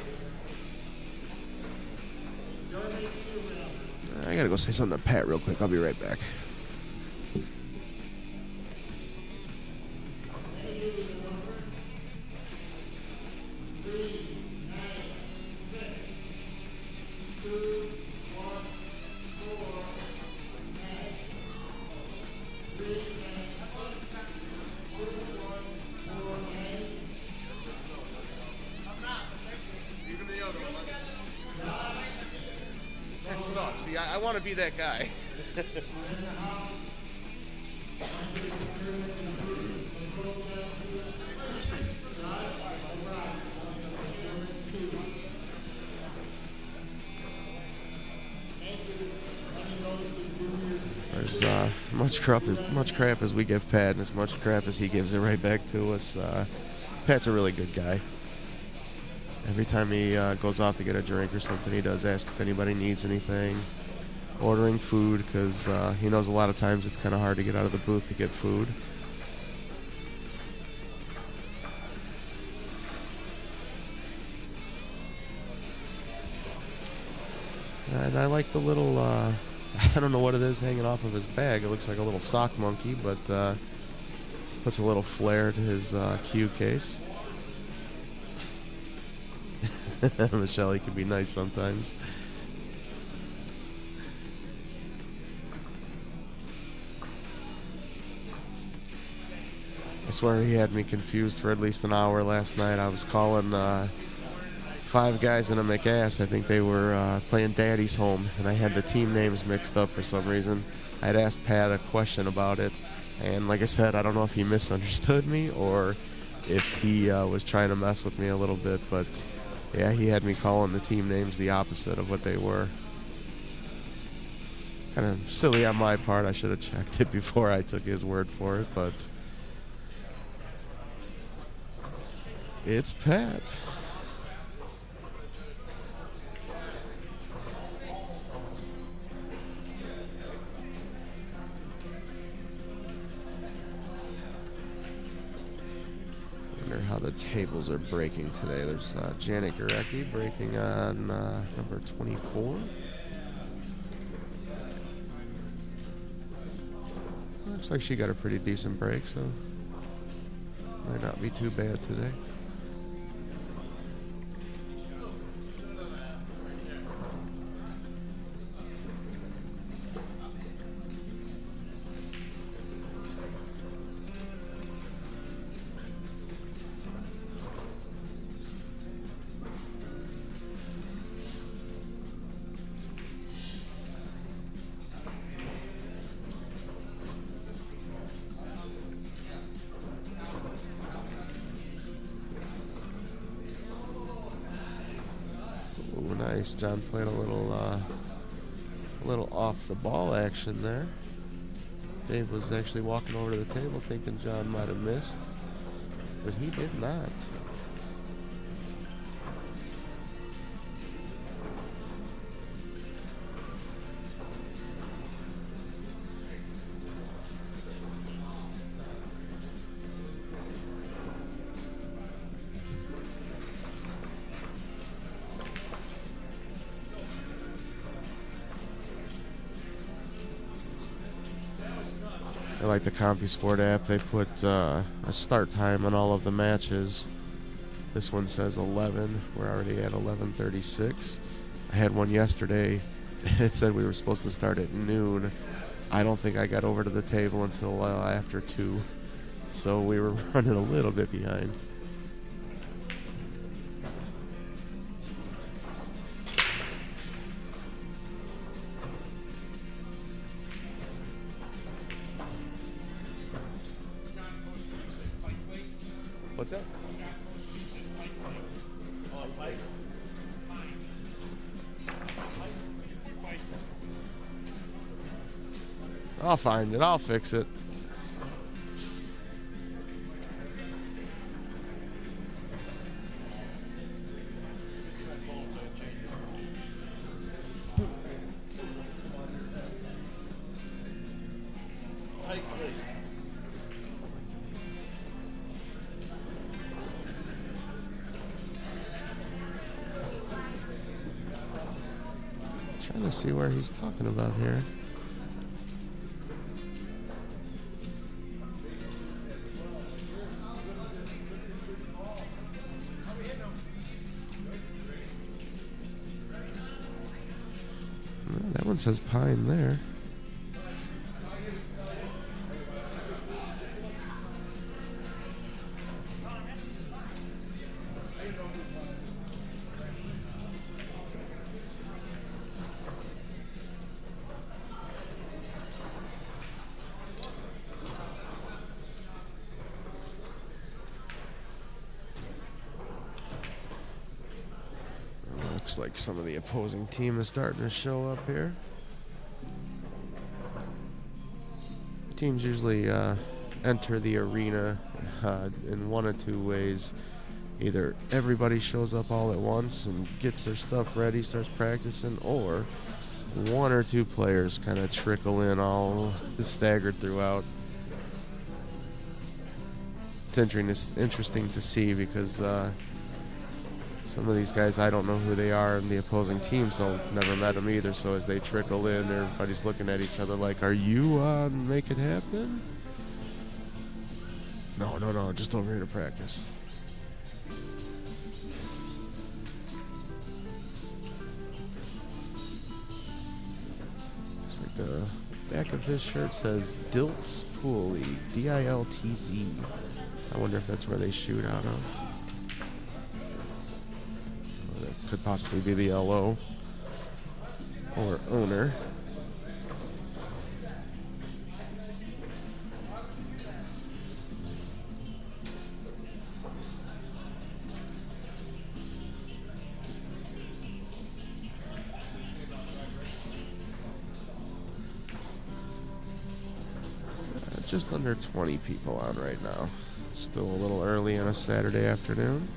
I gotta go say something to Pat real quick. I'll be right back. That sucks. See, I want to be that guy. There's much crap as we give Pat, and as much crap as he gives it right back to us. Pat's a really good guy. Every time he goes off to get a drink or something, he does ask if anybody needs anything. ordering food because he knows a lot of times it's kind of hard to get out of the booth to get food. And I like the little, I don't know what it is hanging off of his bag. It looks like a little sock monkey, but puts a little flair to his cue case. Michelle, he can be nice sometimes. I swear he had me confused for at least an hour last night. I was calling 5 guys in a McAss. I think they were playing Daddy's Home, and I had the team names mixed up for some reason. I had asked Pat a question about it, and like I said, I don't know if he misunderstood me or if he was trying to mess with me a little bit, but yeah, he had me calling the team names the opposite of what they were. Kind of silly on my part. I should have checked it before I took his word for it, but it's Pat. Wonder how the tables are breaking today. There's Janet Gurecki breaking on number 24. Looks like she got a pretty decent break, so might not be too bad today. Nice. John played a little off the ball action there. Dave was actually walking over to the table thinking John might have missed, but he did not. Like the CompuSport app, they put a start time on all of the matches. This one says 11. We're already at 11:36. I had one yesterday. It said we were supposed to start at noon. I don't think I got over to the table until after 2. So we were running a little bit behind. What's that? I'll find it. I'll fix it. Trying to see where he's talking about here. Well, that one says Pine there. Looks like some of the opposing team is starting to show up here. Teams usually enter the arena in one of two ways. Either everybody shows up all at once and gets their stuff ready, starts practicing, or one or two players kind of trickle in all staggered throughout. It's interesting to see because some of these guys, I don't know who they are, and the opposing teams never met them either. So as they trickle in, everybody's looking at each other like, "Are you make it happen?" No, just over here to practice. Looks like the back of his shirt says Diltz Pool League, DILTZ. I wonder if that's where they shoot out of. Well, that could possibly be the LO or owner. Just under 20 people on right now. Still a little early on a Saturday afternoon.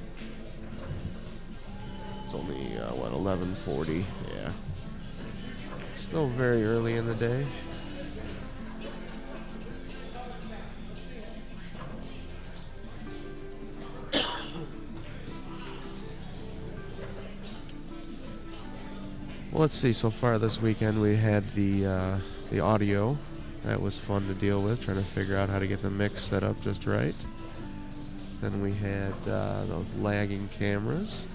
It's only, 11:40? Yeah. Still very early in the day. Well, let's see. So far this weekend we had the audio. That was fun to deal with, trying to figure out how to get the mix set up just right. Then we had those lagging cameras.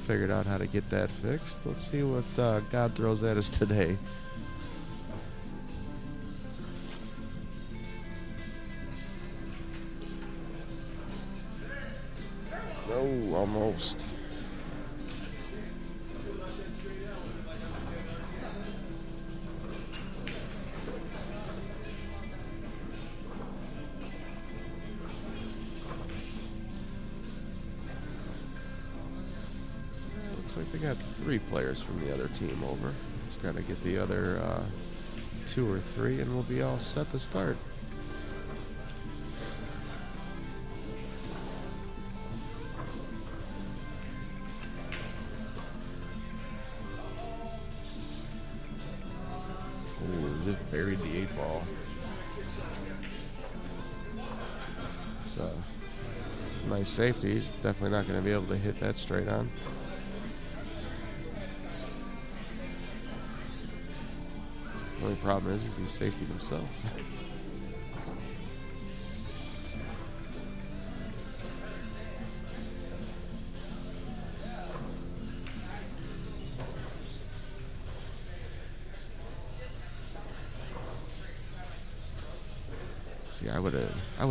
Figured out how to get that fixed. Let's see what God throws at us today. Oh, almost. Like they got 3 players from the other team over. Just got to get the other 2 or 3 and we'll be all set to start. Ooh, just buried the 8 ball. So, nice safety. He's definitely not going to be able to hit that straight on. The only problem is he's safety himself. See, I would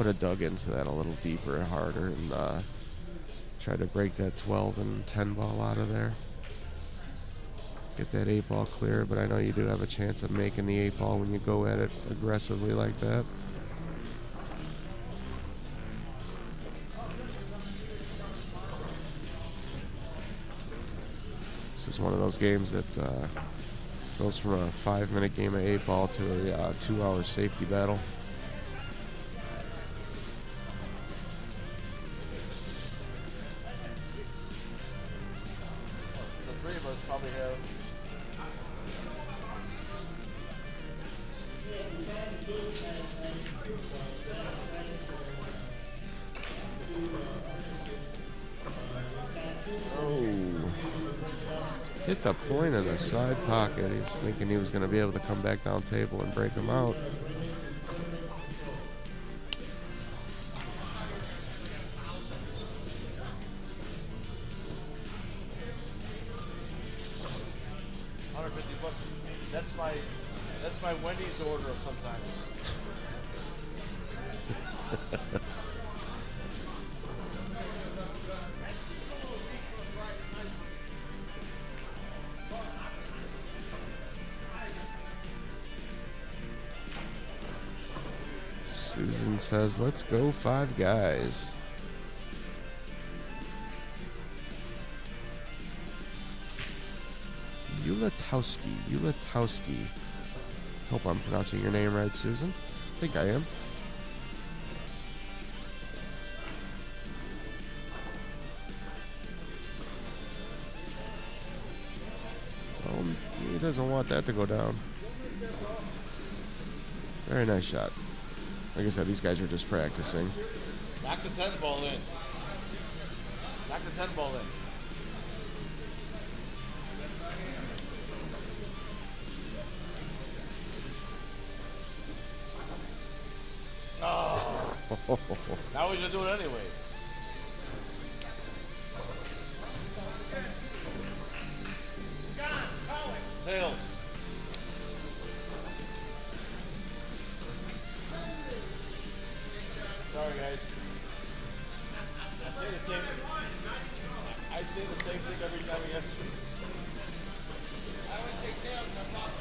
have dug into that a little deeper and harder and tried to break that 12 and 10 ball out of there. Get that 8 ball clear, but I know you do have a chance of making the 8 ball when you go at it aggressively like that. It's just one of those games that goes from a 5-minute game of 8 ball to a 2-hour safety battle. The 3 of us probably have. Hit the point in the side pocket. He was thinking he was going to be able to come back down table and break him out. $150. That's my Wendy's order of sometimes. Susan says, let's go 5 guys. Ulatowski. Hope I'm pronouncing your name right, Susan. I think I am. Oh, doesn't want that to go down. Very nice shot. Like I said, these guys are just practicing. Knock the 10 ball in. Knock the 10 ball in. Oh. Now we should do it anyway. Tails. Sorry, guys. I say the same thing every time we have to. I always say tails, but I'm lost.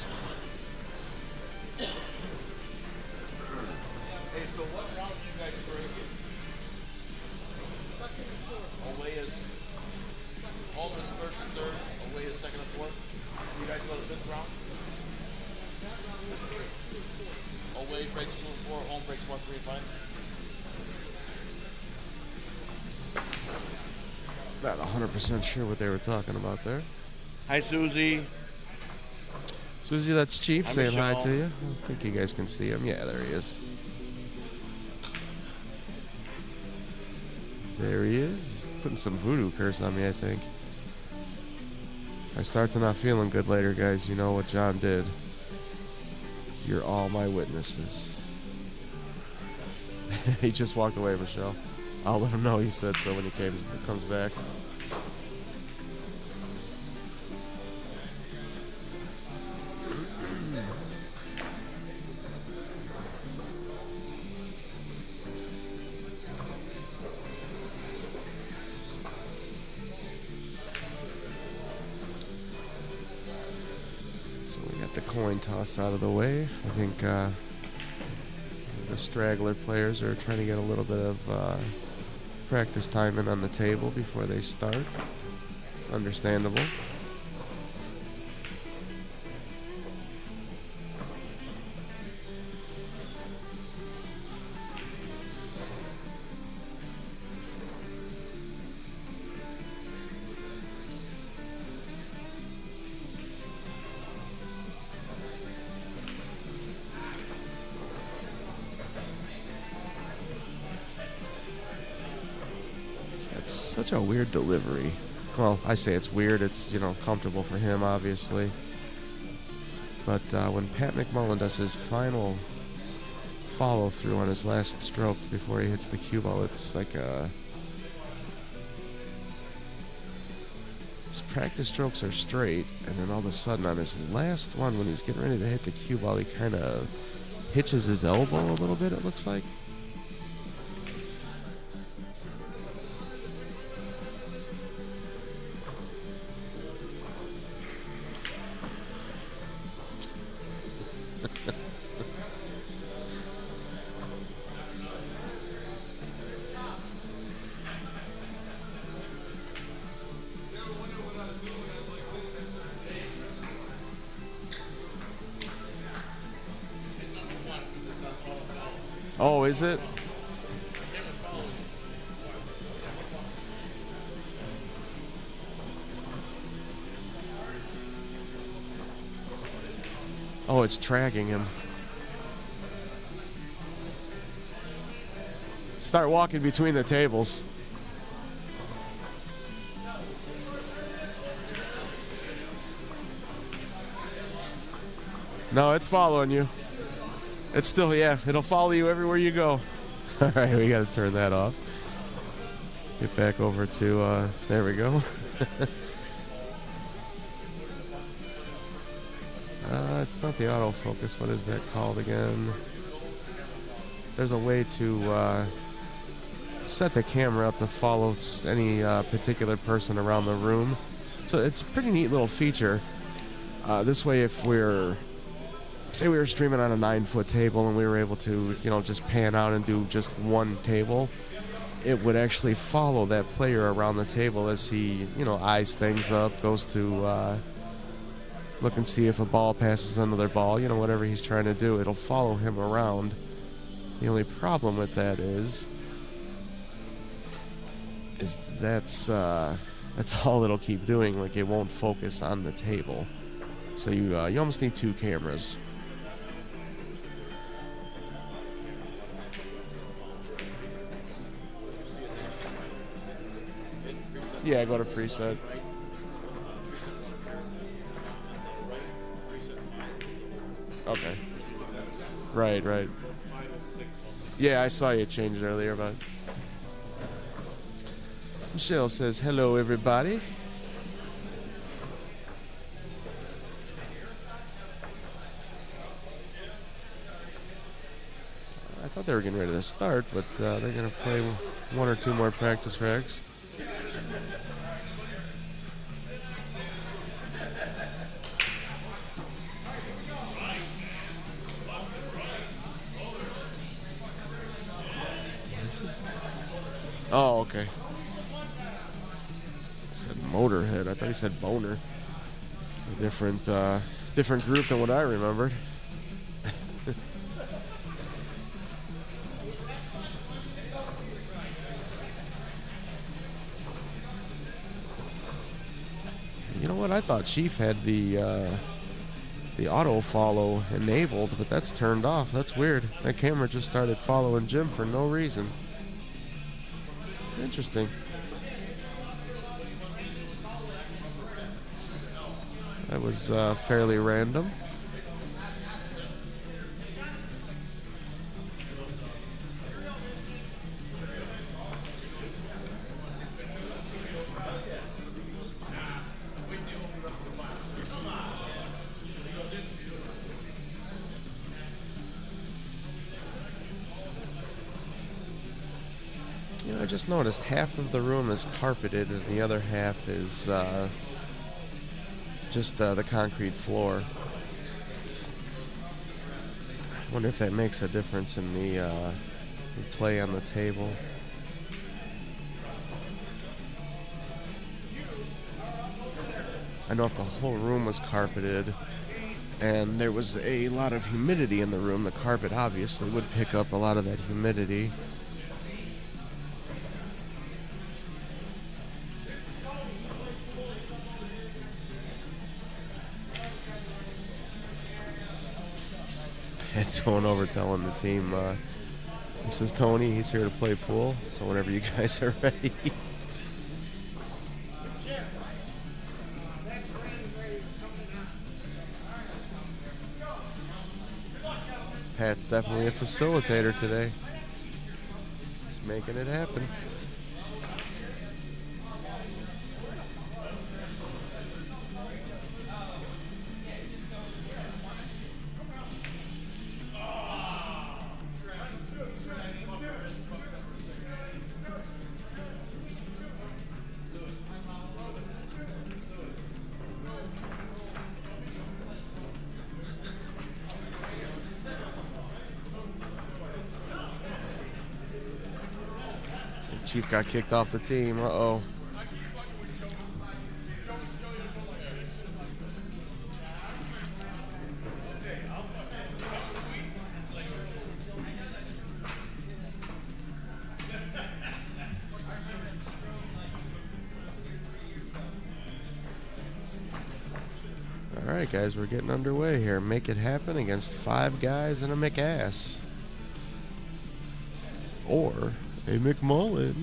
Hey, so what round do you guys break it? Second and fourth. Away is home is first and third. Away is second and fourth. You guys go to the fifth round? Away breaks 2 and 4. Home breaks 1, 3, and 5. Not 100% sure what they were talking about there. Hi, Susie. Susie, that's Chief Hi, saying hi Michelle. to you. I think you guys can see him. Yeah, there he is. There he is. He's putting some voodoo curse on me, I think. If I start to not feeling good later, guys, you know what John did. You're all my witnesses. He just walked away, Michelle. I'll let him know you said so when he comes back. So we got the coin toss out of the way. I think the straggler players are trying to get a little bit of practice time in on the table before they start. Understandable. Such a weird delivery. Well, I say it's weird. It's, comfortable for him, obviously. But when Pat McMullen does his final follow-through on his last stroke before he hits the cue ball, it's like his practice strokes are straight, and then all of a sudden on his last one, when he's getting ready to hit the cue ball, he kind of hitches his elbow a little bit, it looks like. Oh, is it? Oh, it's tracking him. Start walking between the tables. No, it's following you. It's still, yeah, it'll follow you everywhere you go. All right, we got to turn that off. Get back over to, there we go. It's not the autofocus. What is that called again? There's a way to set the camera up to follow any particular person around the room. So it's a pretty neat little feature. This way, if say we were streaming on a 9-foot table and we were able to, just pan out and do just one table, it would actually follow that player around the table as he, eyes things up, goes to look and see if a ball passes another ball, whatever he's trying to do. It'll follow him around. The only problem with that is that's all it'll keep doing. Like, it won't focus on the table. So you almost need 2 cameras. Yeah, go to preset. Okay. Right. Yeah, I saw you change it earlier, but Michelle says, hello, everybody. I thought they were getting ready to start, but they're going to play 1 or 2 more practice racks. Oh, okay. He said Motorhead. I thought he said Boner. A different group than what I remembered. You know what? I thought Chief had the auto follow enabled, but that's turned off. That's weird. That camera just started following Jim for no reason. Interesting. That was fairly random. You know, I just noticed half of the room is carpeted and the other half is just the concrete floor. I wonder if that makes a difference in the play on the table. I know if the whole room was carpeted and there was a lot of humidity in the room, the carpet obviously would pick up a lot of that humidity. It's going over telling the team, this is Tony, he's here to play pool, so whenever you guys are ready. Pat's definitely a facilitator today. He's making it happen. Chief got kicked off the team. Uh-oh. All right, guys, we're getting underway here. Make it happen against 5 guys and a McAss. Or a McMullen.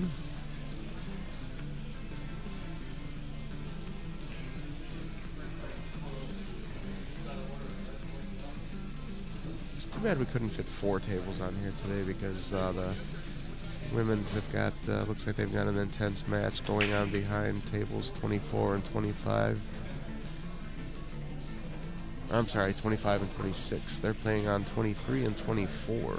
It's too bad we couldn't fit 4 tables on here today because the women's have got, looks like they've got an intense match going on behind tables 24 and 25. I'm sorry, 25 and 26. They're playing on 23 and 24.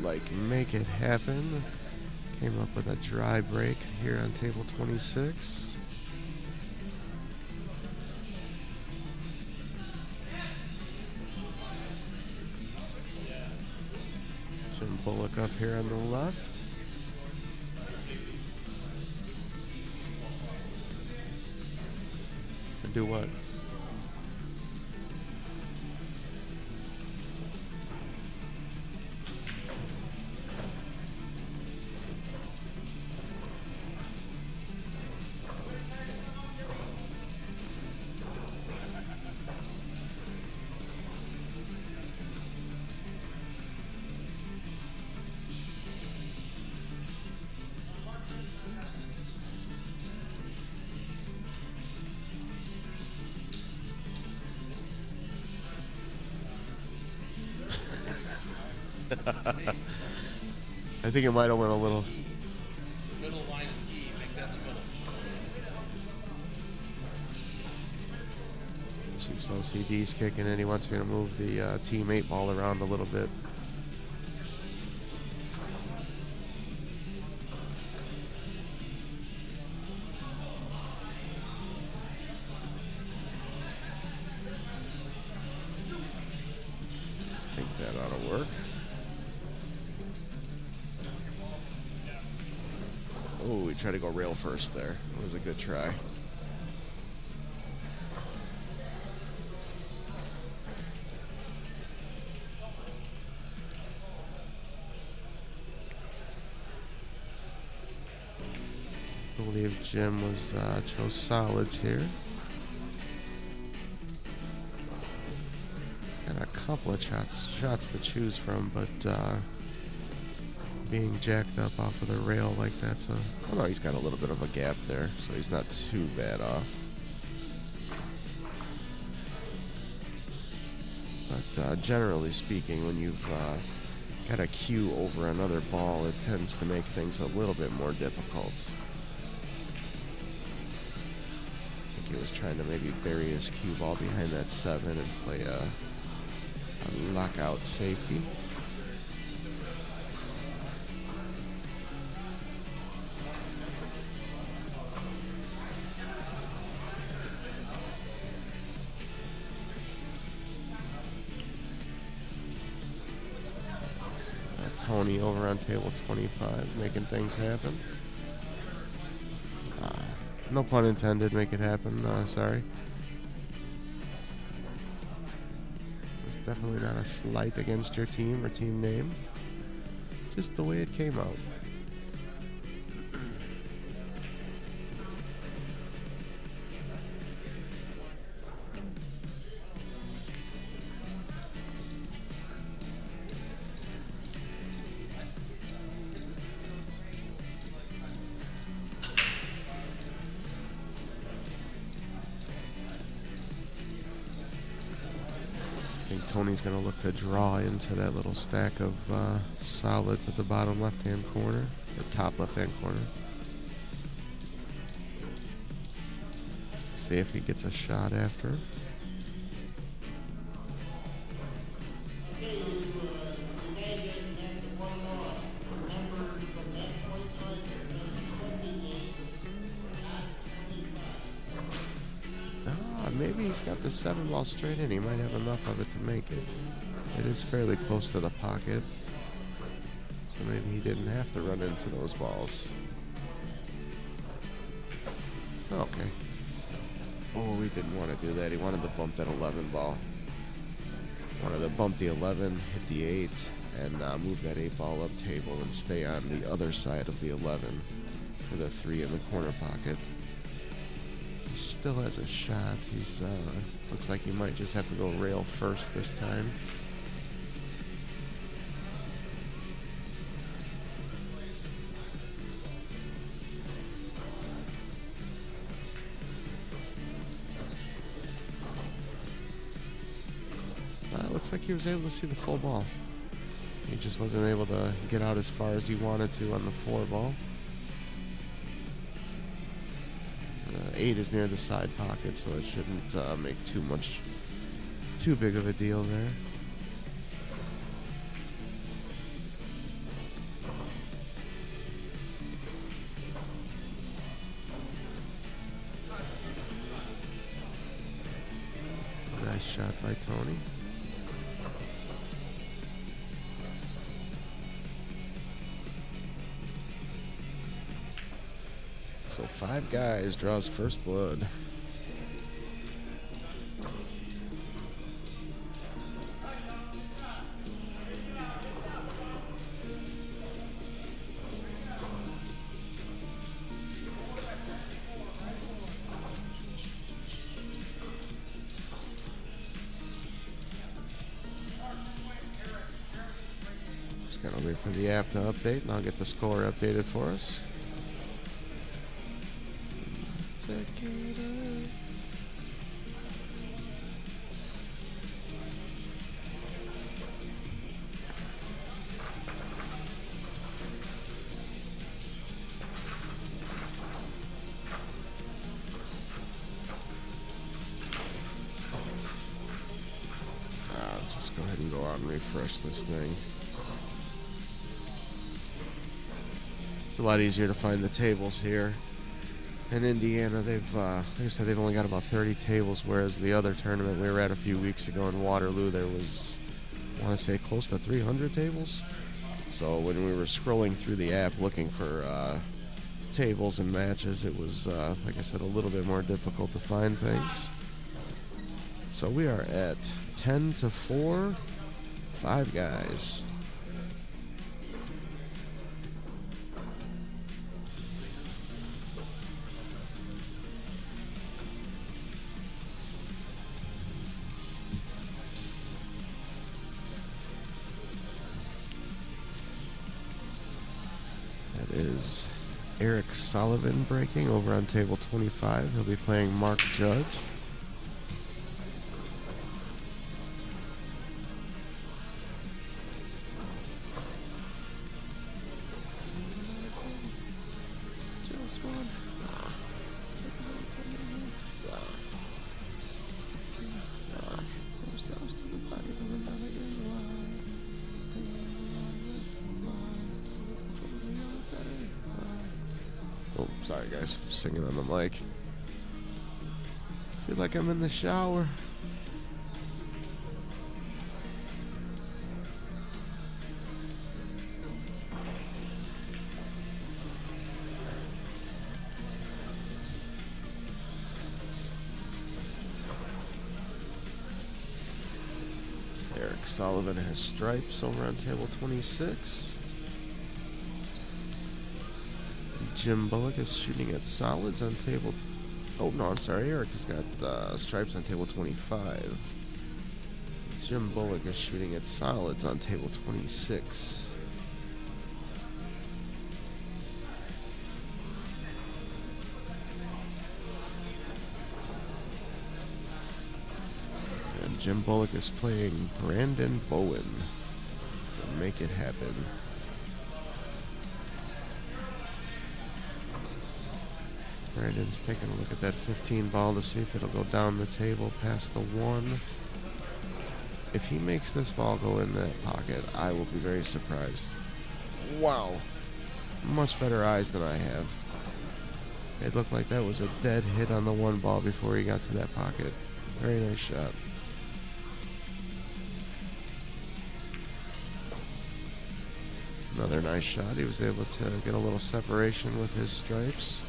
Like make it happen. Came up with a dry break here on table 26. Jim Bullock up here on the left. Do what? I think it might have went a little. Middle line E, make that the middle. Chief's OCD's kicking in. He wants me to move the team 8 ball around a little bit. I think that ought to work. Oh, we tried to go rail first there. It was a good try. I believe Jim was chose solids here. He's got a couple of shots to choose from, but being jacked up off of the rail like that, so oh no, he's got a little bit of a gap there, so he's not too bad off. But generally speaking, when you've got a cue over another ball, it tends to make things a little bit more difficult. I think he was trying to maybe bury his cue ball behind that 7 and play a lockout safety. Tony over on table 25, making things happen. No pun intended, make it happen, sorry. It's definitely not a slight against your team or team name. Just the way it came out. Tony's going to look to draw into that little stack of solids at the bottom left-hand corner, or top left-hand corner. See if he gets a shot after. Maybe he's got the 7 ball straight in. He might have enough of it to make it. It is fairly close to the pocket, so maybe he didn't have to run into those balls. Okay. Oh, he didn't want to do that. He wanted to bump that 11 ball. Wanted to bump the 11, hit the 8, and move that 8 ball up table and stay on the other side of the 11 for the 3 in the corner pocket. Still has a shot. He's looks like he might just have to go rail first this time. Looks like he was able to see the full ball. He just wasn't able to get out as far as he wanted to on the 4 ball. 8 is near the side pocket, so it shouldn't make too big of a deal there. Nice shot by Tony. So 5 guys draws first blood. Just gotta wait for the app to update, and I'll get the score updated for us. and refresh this thing. It's a lot easier to find the tables here. In Indiana, they've, like I said, they've only got about 30 tables, whereas the other tournament we were at a few weeks ago in Waterloo, there was, I want to say, close to 300 tables. So when we were scrolling through the app looking for tables and matches, it was, like I said, a little bit more difficult to find things. So we are at 10-4, 5 guys. That is Eric Sullivan breaking over on table 25. He'll be playing Mark Judge. Oh, sorry guys, I'm singing on the mic. Feel like I'm in the shower. Eric Sullivan has stripes over on table 26. Jim Bullock is shooting at solids on table... Oh, no, I'm sorry. Eric has got stripes on table 25. Jim Bullock is shooting at solids on table 26. And Jim Bullock is playing Brandon Bowen to make it happen. Brandon's taking a look at that 15 ball to see if it'll go down the table past the 1. If he makes this ball go in that pocket, I will be very surprised. Wow. Much better eyes than I have. It looked like that was a dead hit on the 1 ball before he got to that pocket. Very nice shot. Another nice shot. He was able to get a little separation with his stripes.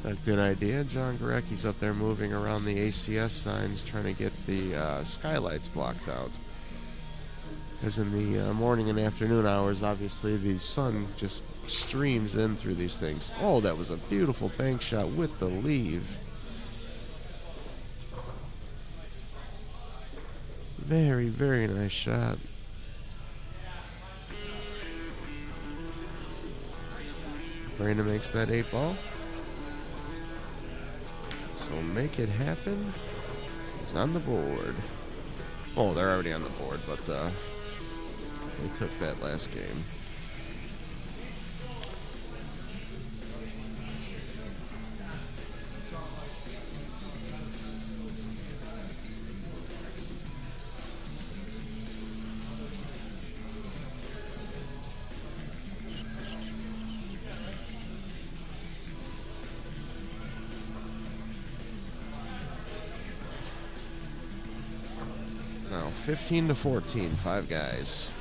A good idea. John Garecki's up there moving around the ACS signs trying to get the skylights blocked out. Because in the morning and afternoon hours, obviously the sun just streams in through these things. Oh, that was a beautiful bank shot with the leave. Very, very nice shot. Brandon makes that 8 ball. So make it happen. It's on the board. Oh, they're already on the board, but they took that last game. Now 15-14, 5 guys.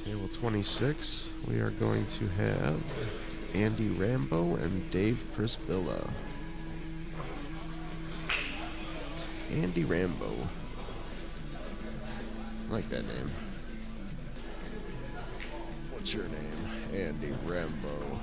Table 26, we are going to have Andy Rambo and Dave Prisbilla. Andy Rambo. I like that name. What's your name? Andy Rambo.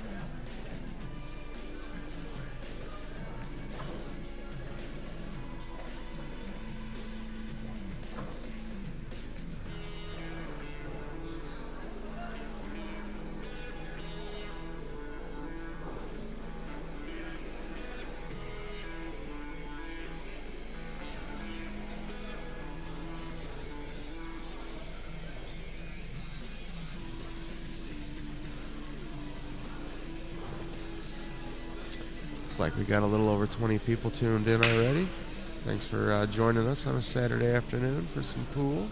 Like we got a little over 20 people tuned in already. Thanks for joining us on a Saturday afternoon for some pool.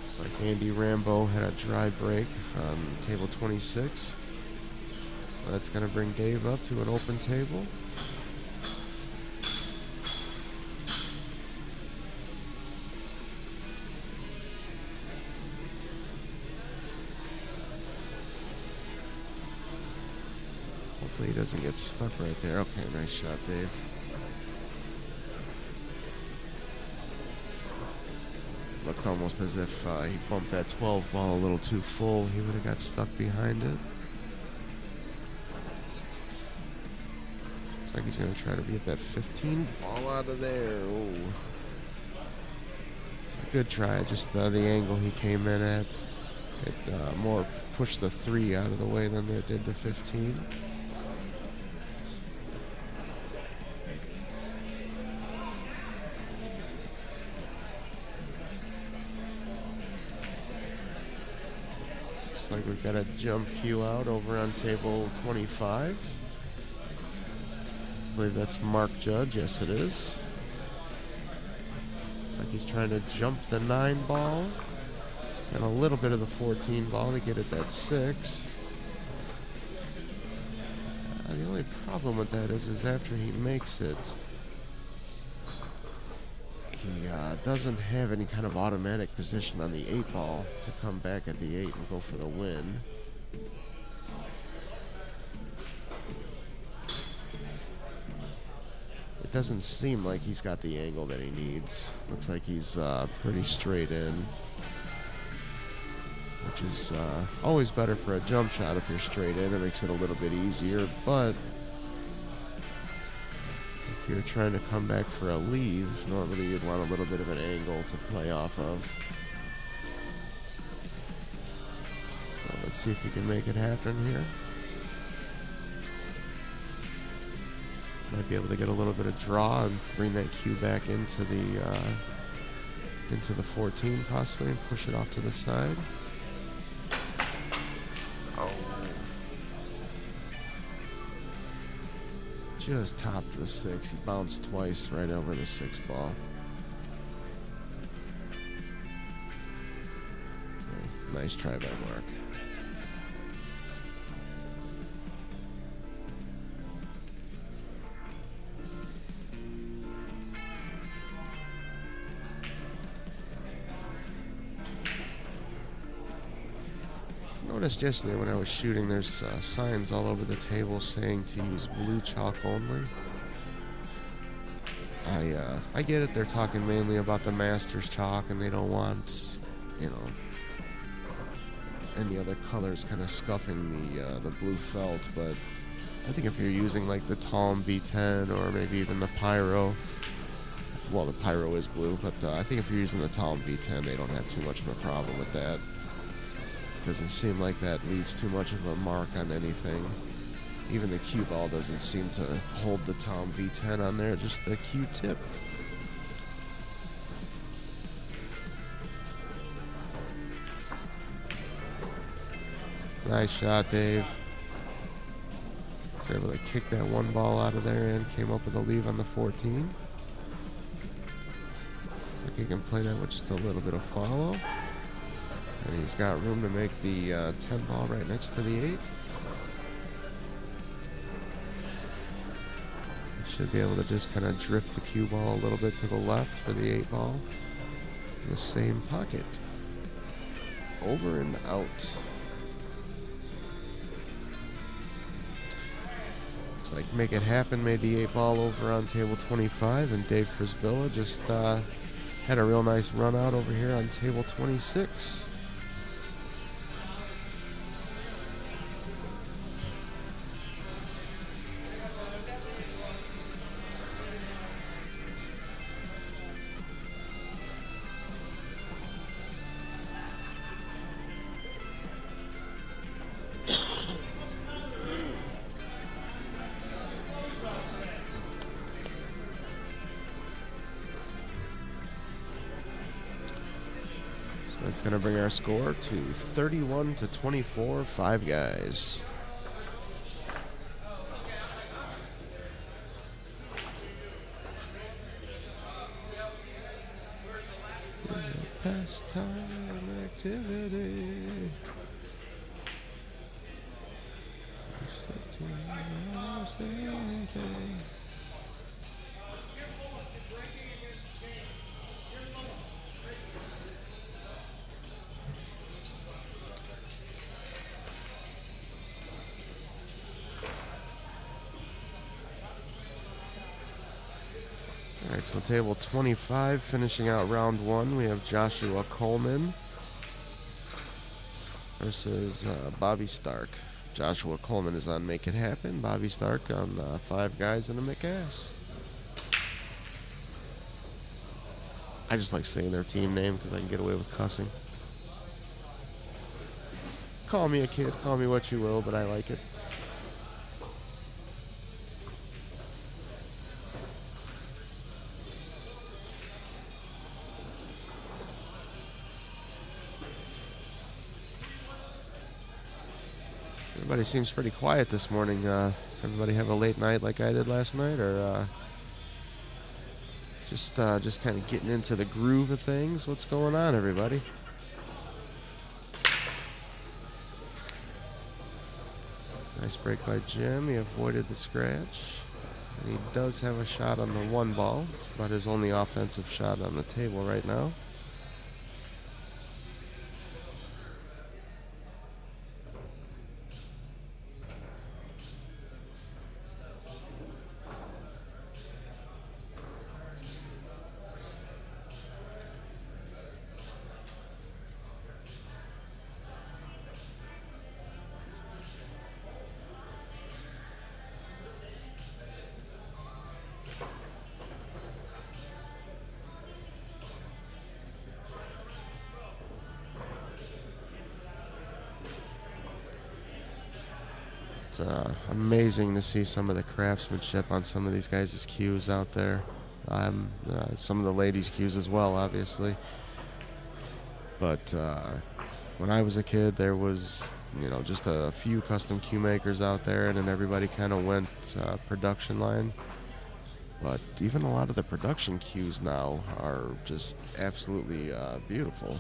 Looks like Andy Rambo had a dry break on table 26. So that's going to bring Dave up to an open table. He doesn't get stuck right there. Okay, nice shot, Dave. Looked almost as if he bumped that 12 ball a little too full. He would have got stuck behind it. Looks like he's going to try to get that 15 ball out of there. Oh. Good try, just the angle he came in at. It more pushed the 3 out of the way than it did the 15. Like we've got a jump cue out over on table 25. I believe that's Mark Judge. Yes, it is. Looks like he's trying to jump the 9 ball and a little bit of the 14 ball to get it that 6. The only problem with that is after he makes it, he doesn't have any kind of automatic position on the 8 ball to come back at the 8 and go for the win. It doesn't seem like he's got the angle that he needs. Looks like he's pretty straight in, which is always better for a jump shot if you're straight in. It makes it a little bit easier, but if you're trying to come back for a leave, normally you'd want a little bit of an angle to play off of. So let's see if you can make it happen here. Might be able to get a little bit of draw and bring that cue back into the 14 possibly and push it off to the side. Oh. Just topped the 6. He bounced twice right over the 6 ball. So, nice try by Mark. Noticed yesterday when I was shooting, there's signs all over the table saying to use blue chalk only. I get it, they're talking mainly about the Masters chalk and they don't want, you know, any other colors kind of scuffing the blue felt, but I think if you're using like the Tom V10 or maybe even the Pyro, well, the Pyro is blue, but I think if you're using the Tom V10, they don't have too much of a problem with that. Doesn't seem like that leaves too much of a mark on anything. Even the cue ball doesn't seem to hold the Tom V10 on there, just the cue tip. Nice shot, Dave. Was able to kick that 1 ball out of there and came up with a leave on the 14. Looks like he can play that with just a little bit of follow. And he's got room to make the 10 ball right next to the 8. He should be able to just kind of drift the cue ball a little bit to the left for the 8 ball. In the same pocket. Over and out. Looks like Make It Happen made the 8 ball over on table 25, and Dave Prisbilla just had a real nice run out over here on table 26. That's going to bring our score to 31-24, 5 guys. Pastime activity. Alright, so table 25, finishing out round 1, we have Joshua Coleman versus Bobby Stark. Joshua Coleman is on Make It Happen, Bobby Stark on 5 guys and a McAss. I just like saying their team name because I can get away with cussing. Call me a kid, call me what you will, but I like it. Everybody seems pretty quiet this morning. Everybody have a late night like I did last night, or just kind of getting into the groove of things? What's going on, everybody? Nice break by Jim. He avoided the scratch. And he does have a shot on the 1 ball. It's about his only offensive shot on the table right now. Amazing to see some of the craftsmanship on some of these guys' cues out there. Some of the ladies' cues as well, obviously. But when I was a kid, there was, just a few custom cue makers out there, and then everybody kind of went production line. But even a lot of the production cues now are just absolutely beautiful.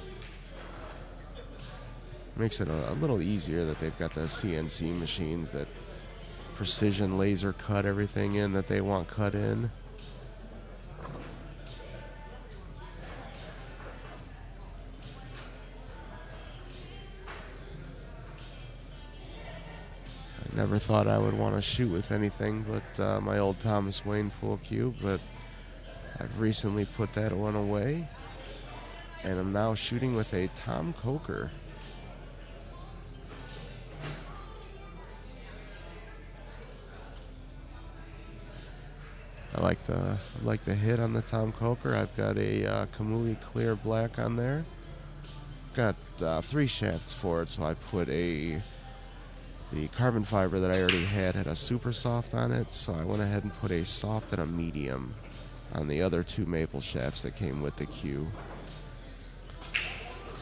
Makes it a little easier that they've got the CNC machines that precision laser cut everything in that they want cut in. I never thought I would want to shoot with anything but my old Thomas Wayne pool cue, but I've recently put that one away, and I'm now shooting with a Tom Coker. I like the hit on the Tom Coker. I've got a Kamui Clear Black on there. I've got 3 shafts for it, so I put the carbon fiber that I already had a super soft on it, so I went ahead and put a soft and a medium on the other 2 maple shafts that came with the cue.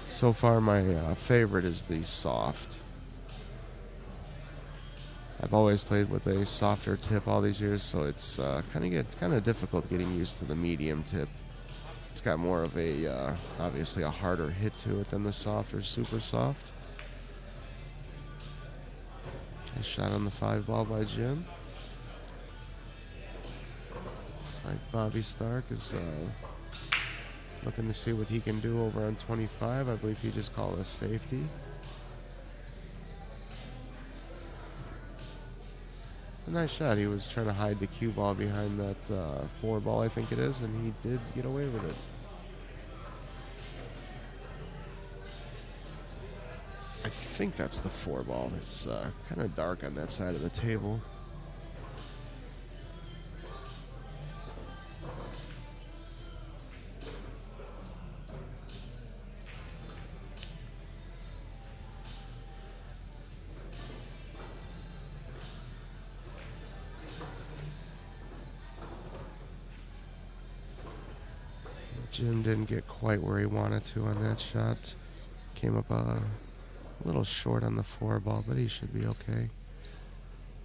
So far, my favorite is the soft. I've always played with a softer tip all these years, so it's kind of difficult getting used to the medium tip. It's got more of a, obviously a harder hit to it than the soft or super soft. Nice shot on the 5 ball by Jim. Looks like Bobby Stark is looking to see what he can do over on 25. I believe he just called a safety. A nice shot. He was trying to hide the cue ball behind that 4 ball, I think it is, and he did get away with it. I think that's the 4 ball. It's kind of dark on that side of the table. Jim didn't get quite where he wanted to on that shot. Came up a little short on the 4 ball, but he should be okay.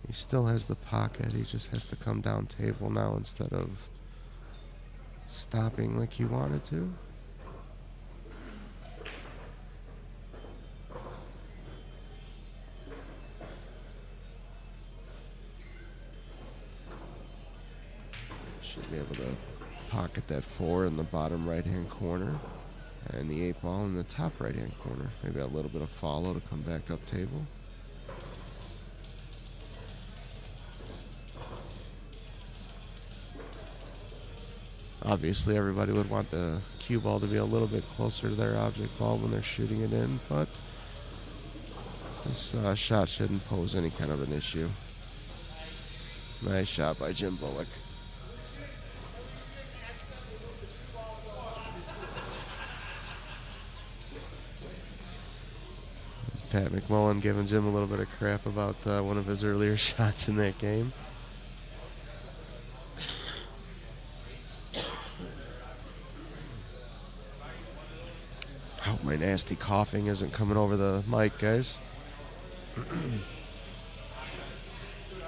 He still has the pocket. He just has to come down table now instead of stopping like he wanted to. Should be able to pocket that 4 in the bottom right-hand corner and the 8 ball in the top right-hand corner. Maybe a little bit of follow to come back up table. Obviously, everybody would want the cue ball to be a little bit closer to their object ball when they're shooting it in, but this shot shouldn't pose any kind of an issue. Nice shot by Jim Bullock. Pat McMullen giving Jim a little bit of crap about one of his earlier shots in that game. I hope my nasty coughing isn't coming over the mic, guys.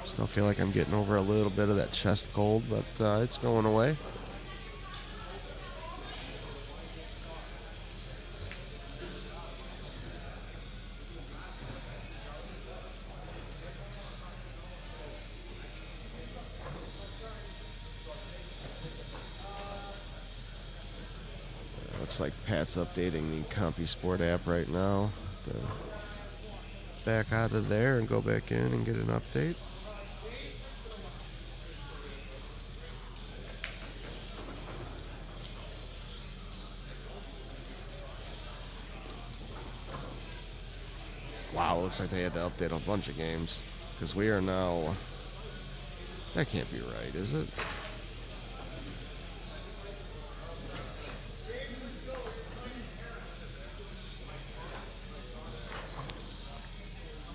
Still feel like I'm getting over a little bit of that chest cold, but it's going away. Looks like Pat's updating the CompuSport app right now. Back out of there and go back in and get an update. Wow, looks like they had to update a bunch of games because we are now... That can't be right, is it?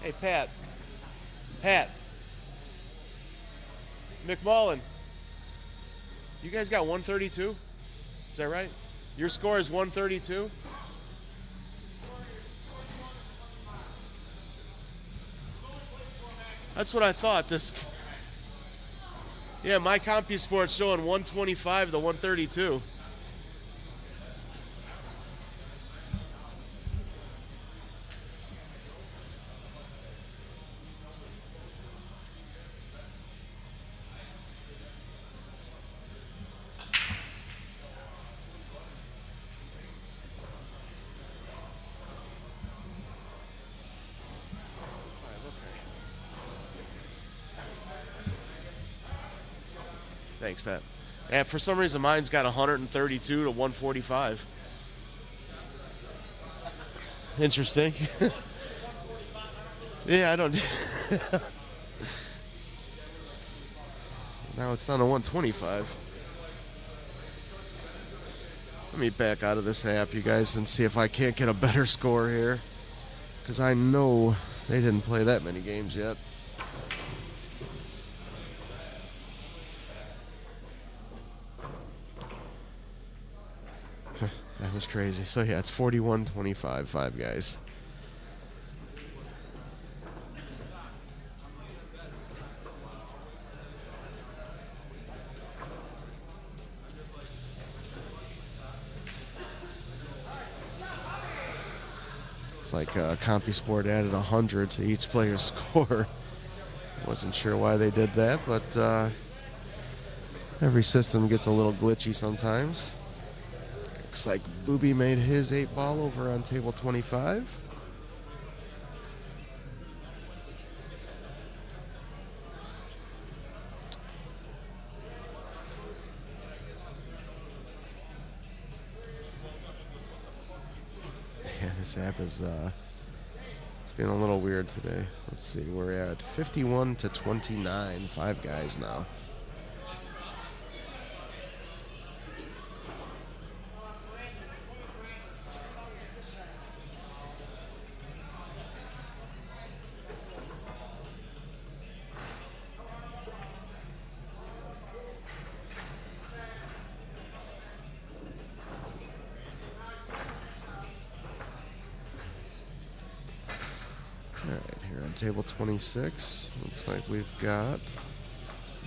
Hey, Pat. Pat. McMullen. You guys got 132? Is that right? Your score is 132? That's what I thought. Yeah, my CompuSport's showing 125 to 132. Thanks, Pat. And for some reason, mine's got 132 to 145. Interesting. Yeah, I don't... Now it's down to 125. Let me back out of this app, you guys, and see if I can't get a better score here. Because I know they didn't play that many games yet. That was crazy. So yeah, it's 41-25, 5 guys. It's like CompuSport added 100 to each player's score. Wasn't sure why they did that, but every system gets a little glitchy sometimes. Looks like Booby made his 8 ball over on table 25. Yeah, this app is it's been a little weird today. Let's see, we're at 51 to 29, 5 guys now. Table 26. Looks like we've got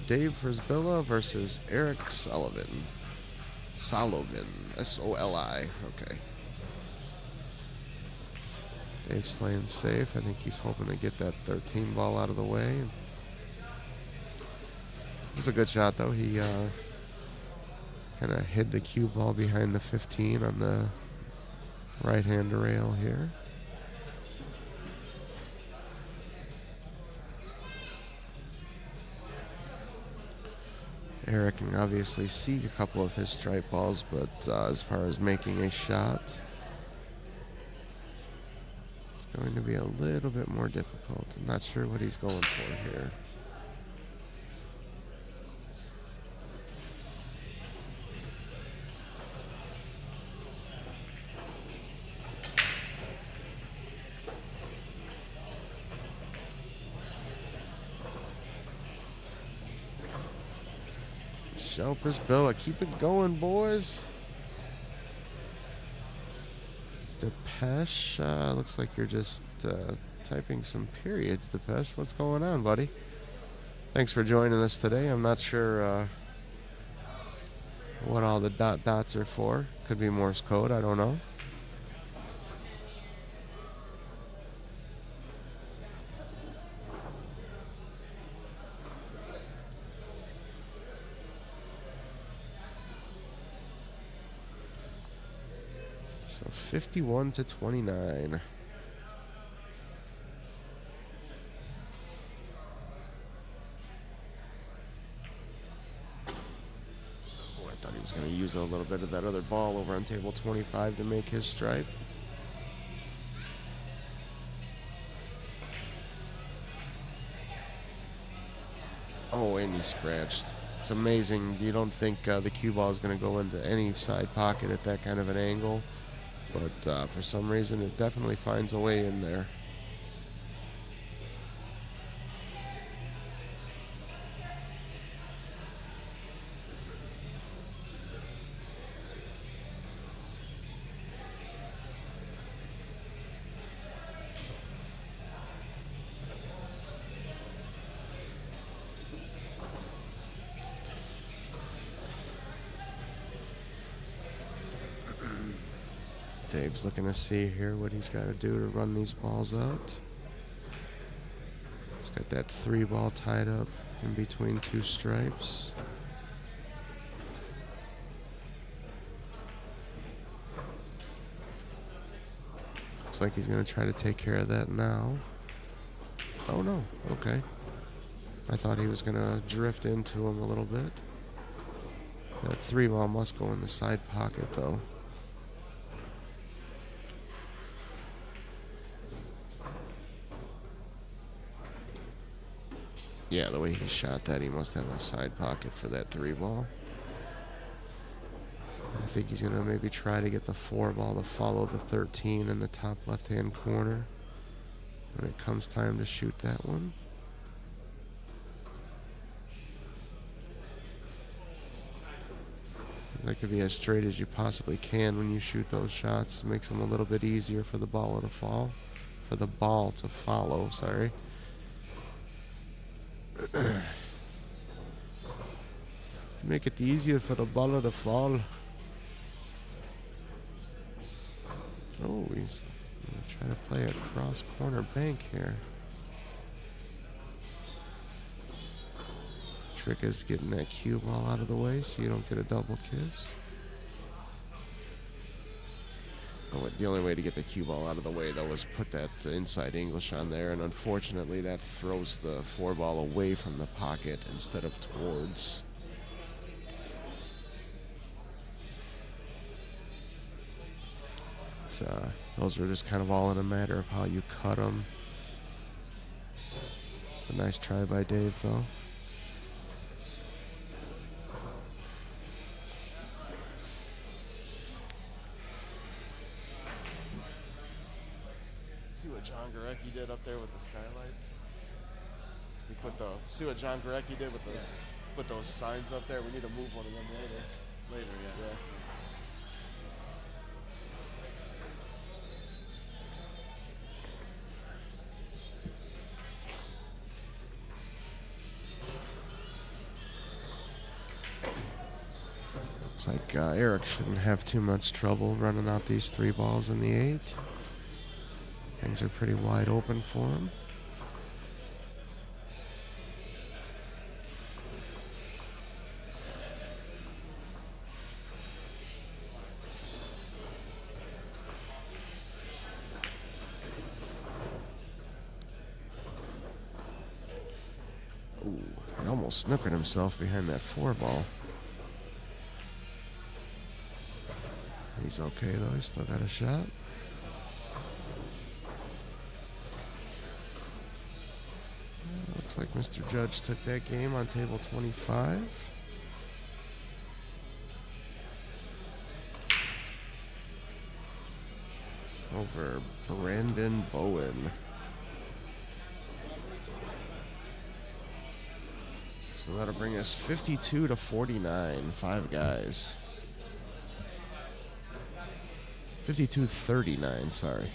Dave Frisbilla versus Eric Sullivan. Solovin. S-O-L-I. Okay. Dave's playing safe. I think he's hoping to get that 13 ball out of the way. It was a good shot, though. He kind of hid the cue ball behind the 15 on the right-hand rail here. Eric can obviously see a couple of his strike balls, but as far as making a shot, it's going to be a little bit more difficult. I'm not sure what he's going for here. Shelpers Billa, keep it going, boys. Depeche, looks like you're just typing some periods. Depeche, what's going on, buddy? Thanks for joining us today. I'm not sure what all the dots are for. Could be Morse code, I don't know. So 51 to 29. I thought he was going to use a little bit of that other ball over on table 25 to make his stripe. Oh, and he scratched. It's amazing. You don't think the cue ball is going to go into any side pocket at that kind of an angle. But for some reason, it definitely finds a way in there. Dave's looking to see here what he's got to do to run these balls out. He's got that 3 ball tied up in between 2 stripes. Looks like he's going to try to take care of that now. Oh no, okay. I thought he was going to drift into him a little bit. That 3 ball must go in the side pocket though. Yeah, the way he shot that, he must have a side pocket for that 3 ball. I think he's going to maybe try to get the 4 ball to follow the 13 in the top left-hand corner when it comes time to shoot that one. That could be as straight as you possibly can when you shoot those shots. It makes them a little bit easier for the ball to fall. For the ball to follow, sorry. Make it easier for the ball to fall. Oh, he's gonna try to play a cross corner bank here. Trick is getting that cue ball out of the way so you don't get a double kiss. Oh, the only way to get the cue ball out of the way, though, was put that inside English on there, and unfortunately that throws the 4 ball away from the pocket instead of towards. It's those are just kind of all in a matter of how you cut them. It's a nice try by Dave, though. See what John Gorecki did up there with the skylights? He put the, see what John Gorecki did with those, put those signs up there? We need to move one of them later. Later, yeah. Looks like Eric shouldn't have too much trouble running out these 3 balls in the 8. Things are pretty wide open for him. Ooh, he almost snookered himself behind that 4 ball. He's okay though, he's still got a shot. Looks like Mr. Judge took that game on table 25. Over Brandon Bowen. So that'll bring us 52 to 49, 5 guys. 52-39, sorry.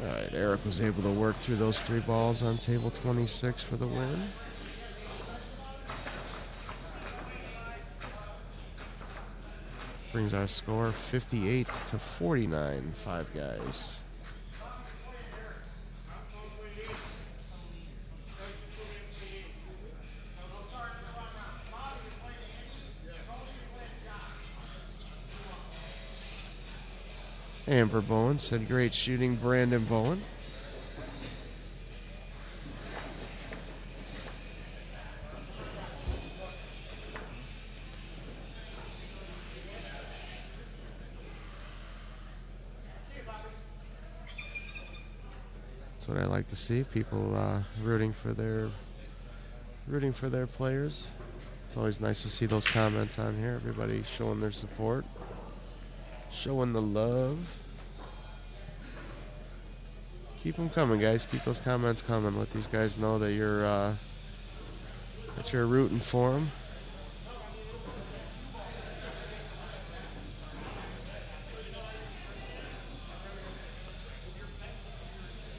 All right, Eric was able to work through those 3 balls on table 26 for the win. Brings our score 58 to 49, 5 guys. Amber Bowen said, great shooting, Brandon Bowen. That's what I like to see. People rooting for their players. It's always nice to see those comments on here. Everybody showing their support, showing the love. Keep them coming, guys. Keep those comments coming. Let these guys know that you're rooting for them.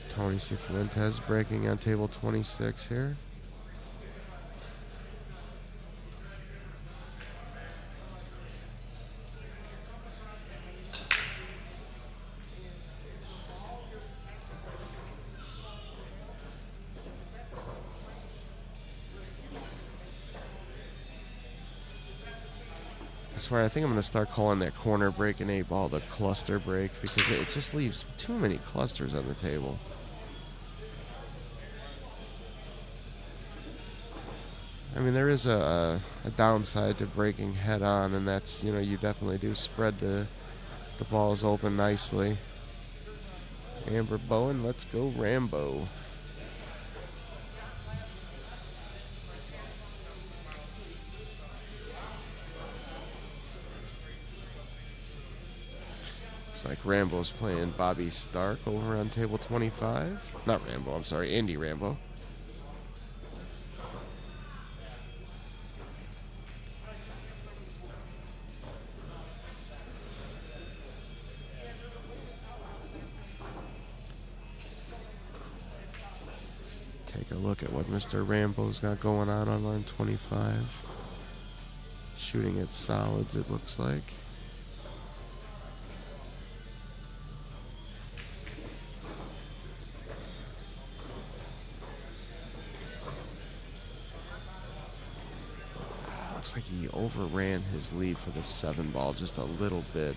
Tony Cifuentes breaking on table 26 here. I swear, I think I'm going to start calling that corner break and 8 ball the cluster break, because it just leaves too many clusters on the table. I mean, there is a downside to breaking head on, and that's, you definitely do spread the balls open nicely. Amber Bowen, let's go Rambo. Looks like Rambo's playing Bobby Stark over on table 25. Not Rambo, I'm sorry, Andy Rambo. Take a look at what Mr. Rambo's got going on line 25. Shooting at solids, it looks like. Looks like he overran his lead for the 7 ball just a little bit.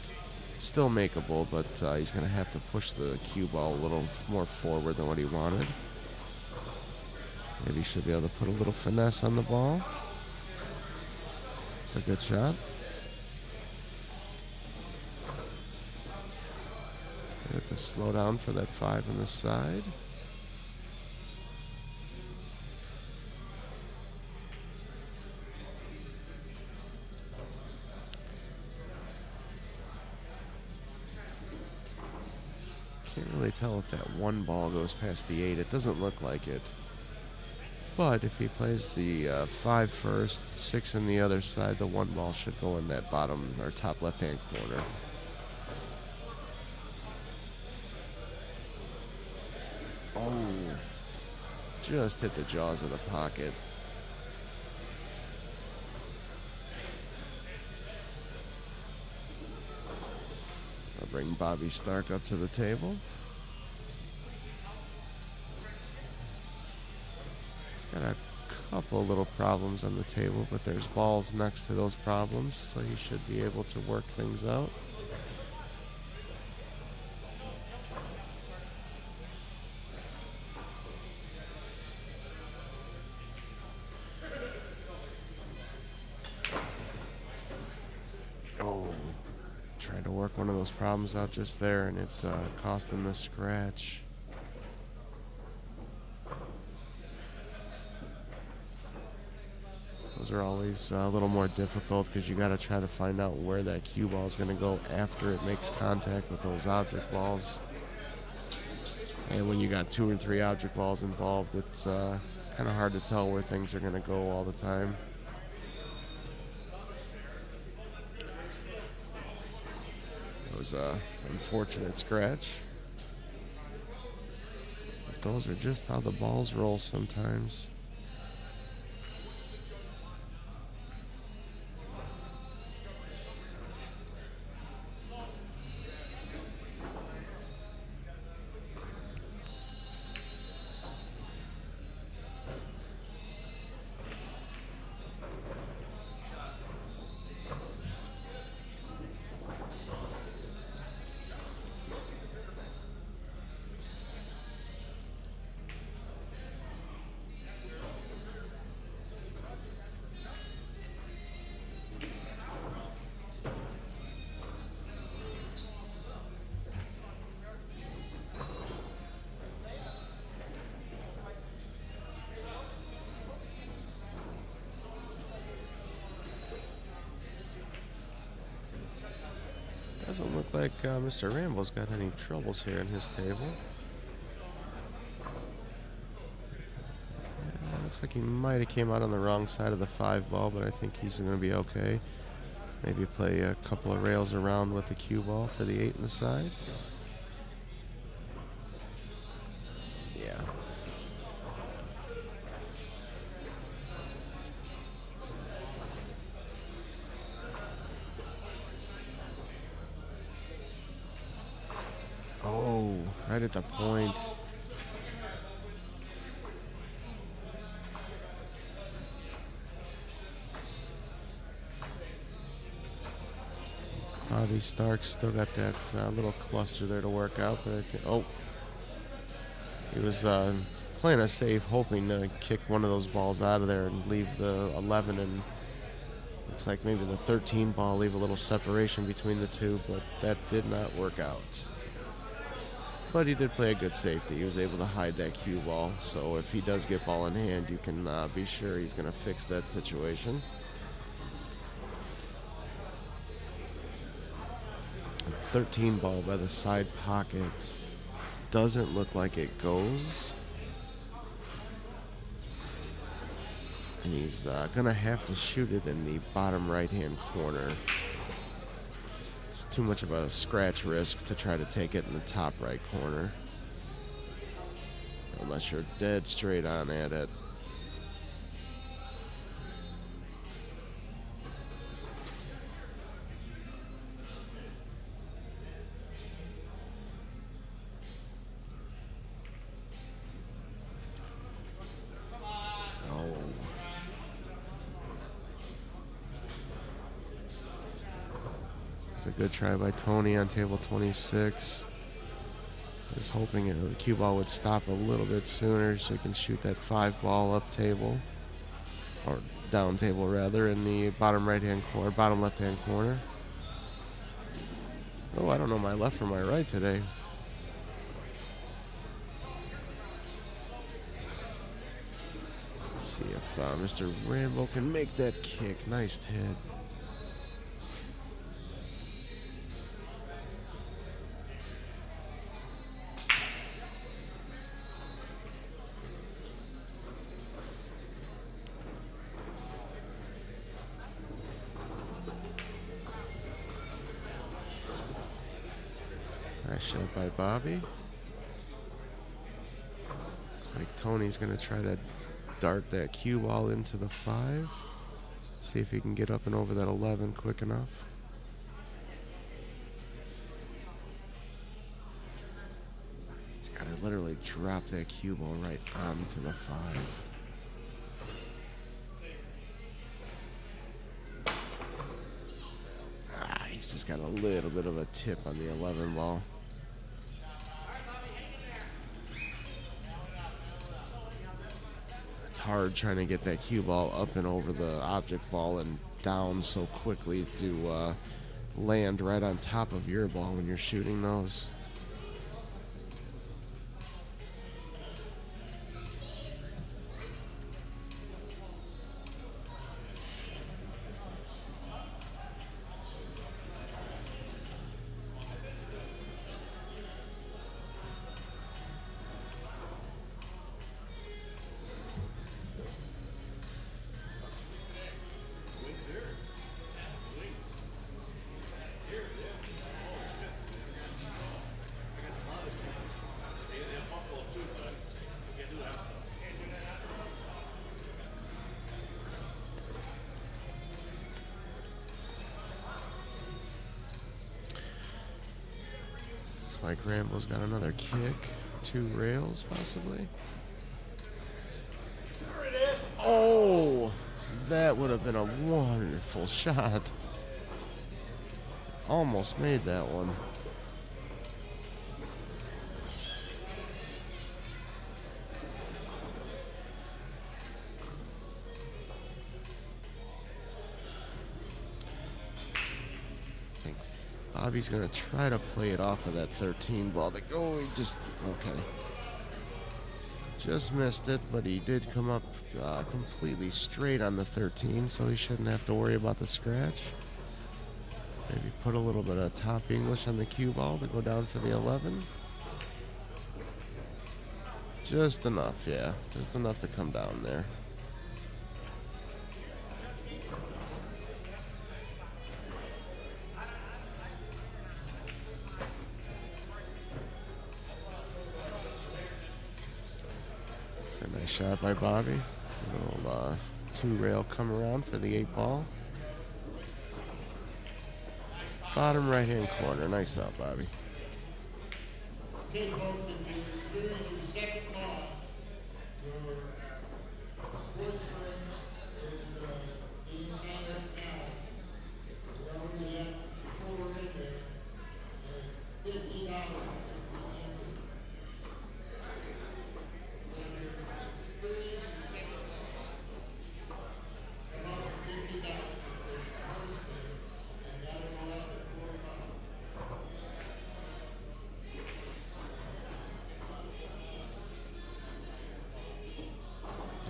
Still makeable, but he's going to have to push the cue ball a little more forward than what he wanted. Maybe he should be able to put a little finesse on the ball. It's a good shot. Get the slow down for that 5 on the side. Can't really tell if that 1 ball goes past the 8. It doesn't look like it. But if he plays the 5 first, 6 in the other side, the 1 ball should go in that bottom or top left-hand corner. Oh, just hit the jaws of the pocket. I'll bring Bobby Stark up to the table. Got a couple little problems on the table, but there's balls next to those problems, so he should be able to work things out. Oh, tried to work one of those problems out just there, and it cost him the scratch. Those are always a little more difficult because you got to try to find out where that cue ball is going to go after it makes contact with those object balls. And when you got 2 or 3 object balls involved, it's kind of hard to tell where things are going to go all the time. It was an unfortunate scratch. But those are just how the balls roll sometimes. Doesn't look like Mr. Rambo's got any troubles here in his table. Yeah, looks like he might have came out on the wrong side of the 5 ball, but I think he's going to be okay. Maybe play a couple of rails around with the cue ball for the 8 in the side. Yeah. Oh, right at the point. Bobby Stark's still got that little cluster there to work out, but he was playing it safe, hoping to kick one of those balls out of there and leave the 11, and looks like maybe the 13 ball leave a little separation between the two, but that did not work out. But he did play a good safety. He was able to hide that cue ball, so if he does get ball in hand, you can be sure he's going to fix that situation. 13 ball by the side pocket. Doesn't look like it goes. And he's going to have to shoot it in the bottom right-hand corner. It's too much of a scratch risk to try to take it in the top right corner. Unless you're dead straight on at it. It's a good try by Tony on table 26. Just hoping the cue ball would stop a little bit sooner so he can shoot that 5-ball up table, or down table rather, in the bottom right-hand corner, bottom left-hand corner. Oh, I don't know my left from my right today. Let's see if Mr. Rambo can make that kick. Nice hit. Nice shot by Bobby. Looks like Tony's going to try to dart that cue ball into the 5. See if he can get up and over that 11 quick enough. He's got to literally drop that cue ball right onto the 5. He's just got a little bit of a tip on the 11 ball. It's hard trying to get that cue ball up and over the object ball and down so quickly to land right on top of your ball when you're shooting those. Like Rambo's got another kick, 2 rails possibly. Oh, that would have been a wonderful shot. Almost made that one. Bobby's going to try to play it off of that 13 ball. He just, okay. Just missed it, but he did come up completely straight on the 13, so he shouldn't have to worry about the scratch. Maybe put a little bit of top English on the cue ball to go down for the 11. Just enough, yeah. Just enough to come down there. Nice shot by Bobby. A little 2-rail come around for the 8 ball. Bottom right-hand corner. Nice out, Bobby. Okay, folks, if you're experiencing second loss, your sports room is being signed up now. We're only at $4 in there. $50.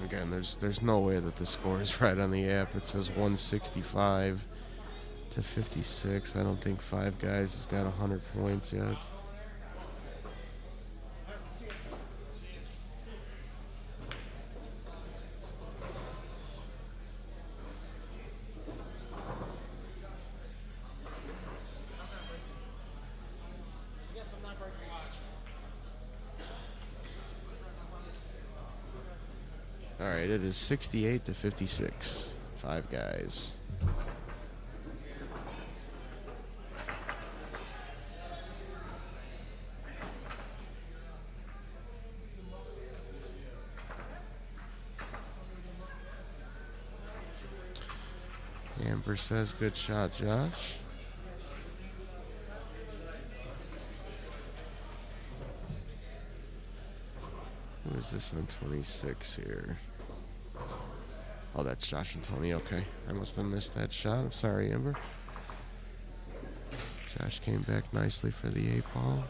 Again, there's no way that the score is right on the app. It says 165 to 56. I don't think Five Guys has got 100 points yet. All right, it is 68 to 56. Five Guys. Amber says, good shot, Josh. Who is this on 26 here? Oh, that's Josh and Tony. Okay. I must have missed that shot. I'm sorry, Amber. Josh came back nicely for the 8-ball.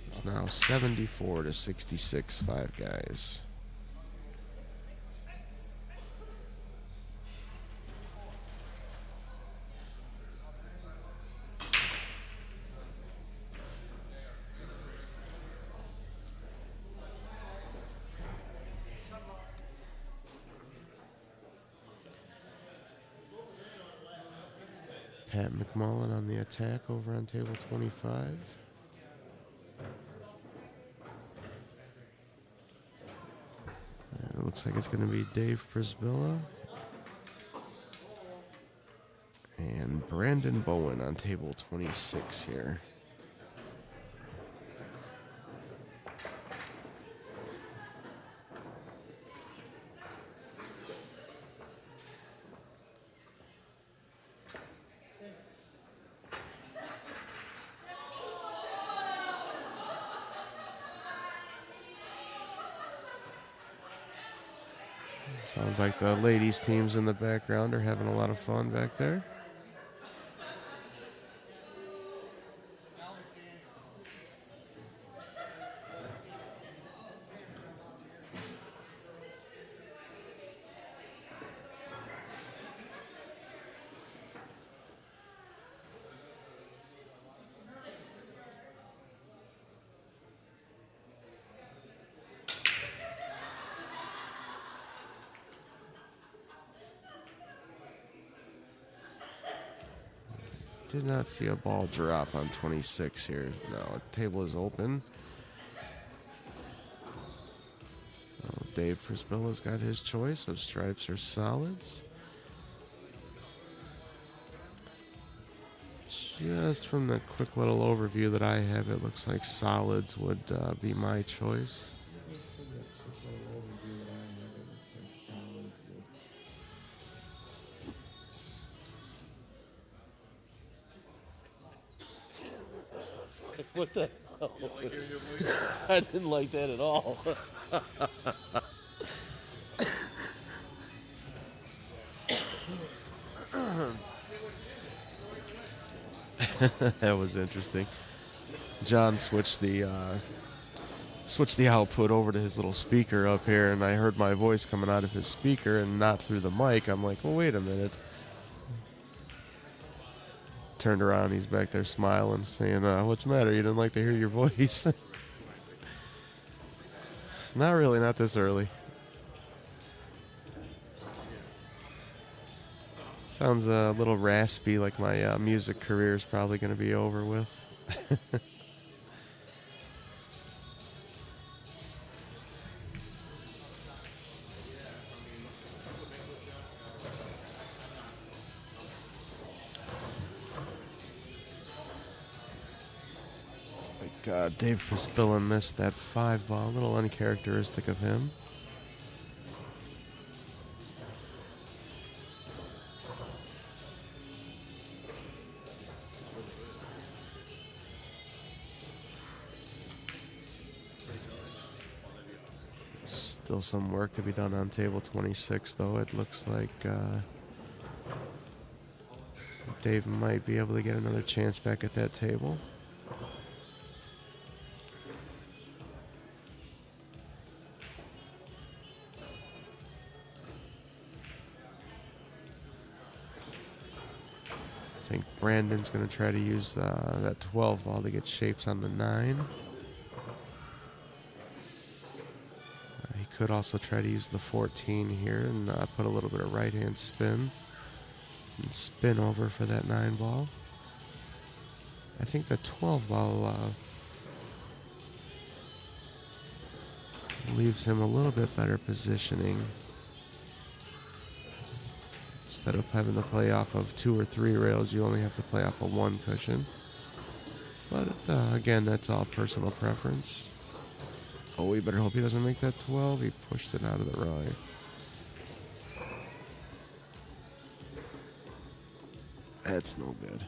It's now 74 to 66, 5 guys. Pat McMullen on the attack over on table 25. And it looks like it's going to be Dave Prisbilla and Brandon Bowen on table 26 here. Sounds like the ladies' teams in the background are having a lot of fun back there. Did not see a ball drop on 26 here. No, table is open. Oh, Dave Prisbilla's got his choice of stripes or solids. Just from the quick little overview that I have, it looks like solids would be my choice. What the hell? I didn't like that at all. That was interesting. John switched the output over to his little speaker up here, and I heard my voice coming out of his speaker and not through the mic. I'm like, well, wait a minute. Turned around, he's back there smiling, saying, what's the matter? You didn't like to hear your voice? Not really, not this early. Sounds a little raspy, like my music career is probably going to be over with. Dave Prisbilla missed that 5-ball, a little uncharacteristic of him. Still some work to be done on table 26, though. It looks like Dave might be able to get another chance back at that table. I think Brandon's going to try to use that 12 ball to get shapes on the 9. He could also try to use the 14 here and put a little bit of right-hand spin and spin over for that 9 ball. I think the 12 ball leaves him a little bit better positioning. Instead of having to play off of 2 or 3 rails, you only have to play off of 1 cushion. But again, that's all personal preference. Oh, we better hope he doesn't make that 12. He pushed it out of the right. That's no good.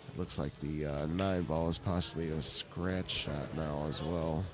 It looks like the 9 ball is possibly a scratch shot now as well.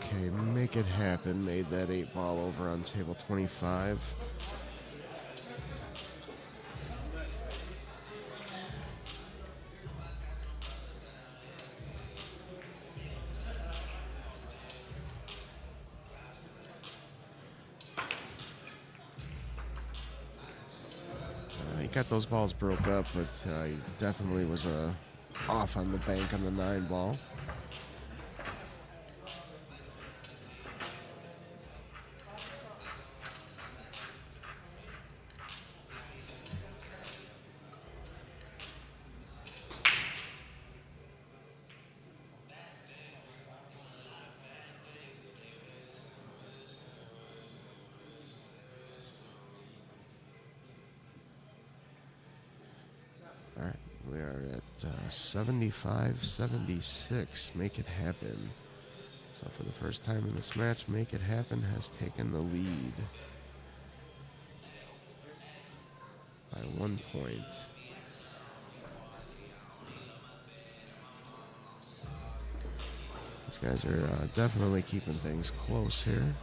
Okay, make it happen. Made that 8 ball over on table 25. He got those balls broke up, but he definitely was off on the bank on the 9 ball. All right, we are at 75-76. Make it happen. So for the first time in this match, Make It Happen has taken the lead by 1 point. These guys are definitely keeping things close here.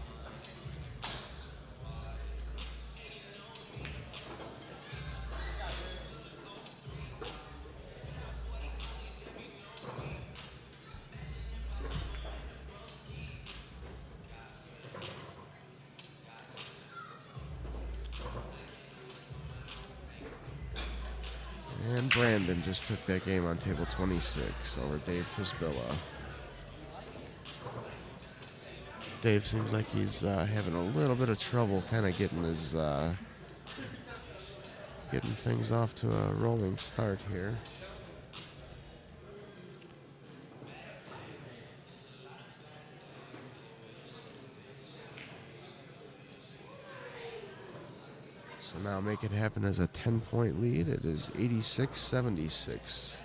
And Brandon just took that game on table 26 over Dave Prisbilla. Dave seems like he's having a little bit of trouble kind of getting his getting things off to a rolling start here. So now Make It Happen as a 10-point lead. It is 86-76.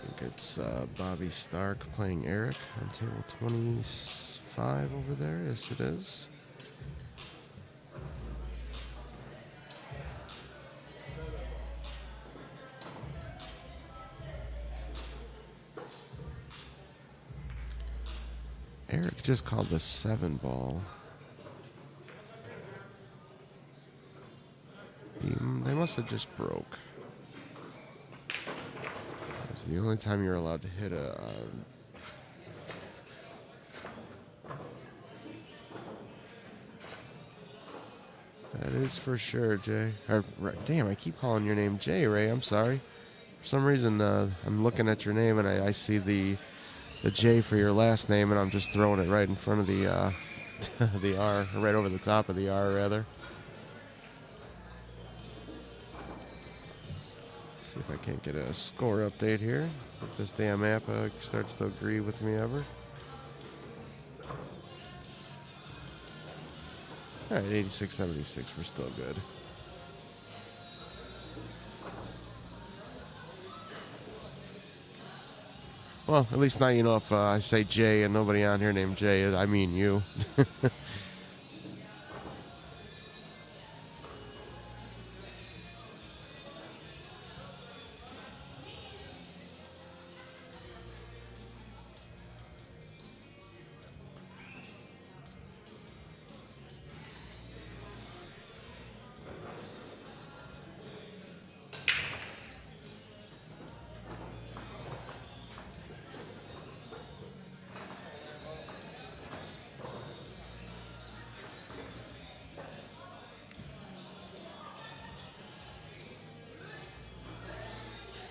I think it's Bobby Stark playing Eric on table 25 over there. Yes, it is. Eric just called the 7 ball. They must have just broke. It's the only time you're allowed to hit a... that is for sure, Jay. Damn, I keep calling your name Jay, Ray. I'm sorry. For some reason, I'm looking at your name and I see the J for your last name, and I'm just throwing it right in front of the the R, right over the top of the R, rather. See if I can't get a score update here. See if this damn app starts to agree with me ever. All right, 86-76. We're still good. Well, at least now you know if I say Jay and nobody on here named Jay, I mean you.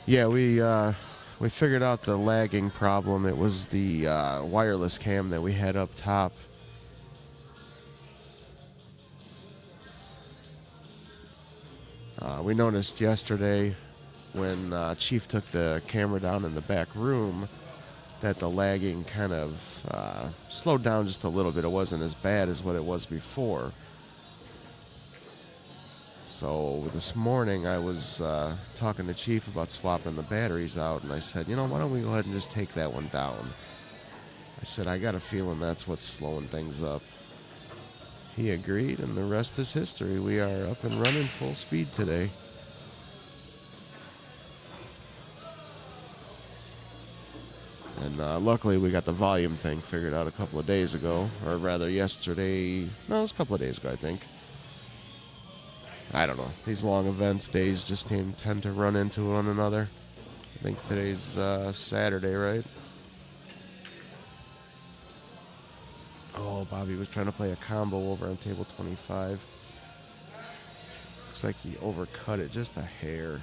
Yeah, we figured out the lagging problem. It was the wireless cam that we had up top. We noticed yesterday when Chief took the camera down in the back room that the lagging kind of slowed down just a little bit. It wasn't as bad as what it was before. So this morning I was talking to Chief about swapping the batteries out, and I said, you know, why don't we go ahead and just take that one down? I said, I got a feeling that's what's slowing things up. He agreed, and the rest is history. We are up and running full speed today. And luckily we got the volume thing figured out a couple of days ago, or rather yesterday. No, it was a couple of days ago, I think. I don't know. These long events, days just tend to run into one another. I think today's Saturday, right? Oh, Bobby was trying to play a combo over on table 25. Looks like he overcut it just a hair.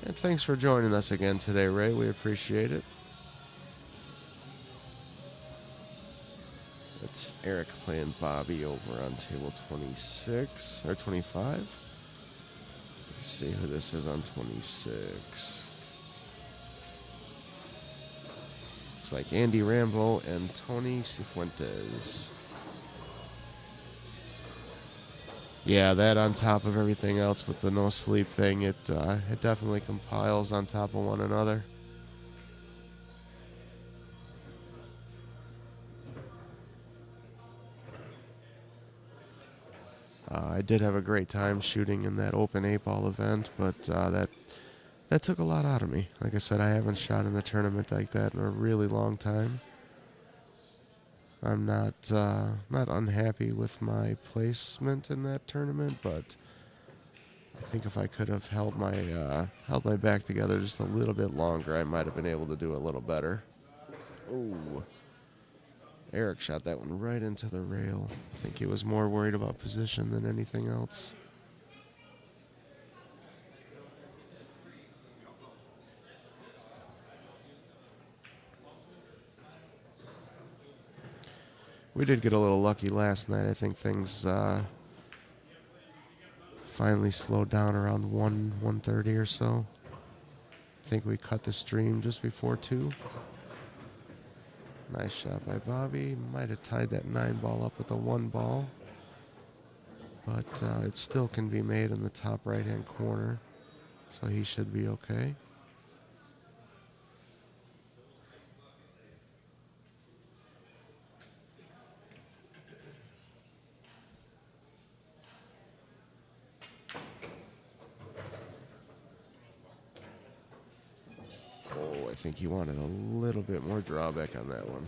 And thanks for joining us again today, Ray. We appreciate it. It's Eric playing Bobby over on table 26 or 25. Let's see who this is on 26. Looks like Andy Rambo and Tony Cifuentes. Yeah, that on top of everything else with the no sleep thing, it definitely compiles on top of one another. I did have a great time shooting in that open 8-ball event, but that took a lot out of me. Like I said, I haven't shot in a tournament like that in a really long time. I'm not unhappy with my placement in that tournament, but I think if I could have held my back together just a little bit longer, I might have been able to do a little better. Ooh. Eric shot that one right into the rail. I think he was more worried about position than anything else. We did get a little lucky last night. I think things finally slowed down around 1:30 or so. I think we cut the stream just before 2. Nice shot by Bobby. Might have tied that 9-ball up with a 1-ball. But it still can be made in the top right-hand corner. So he should be okay. Oh, I think he wanted a little bit more drawback on that one.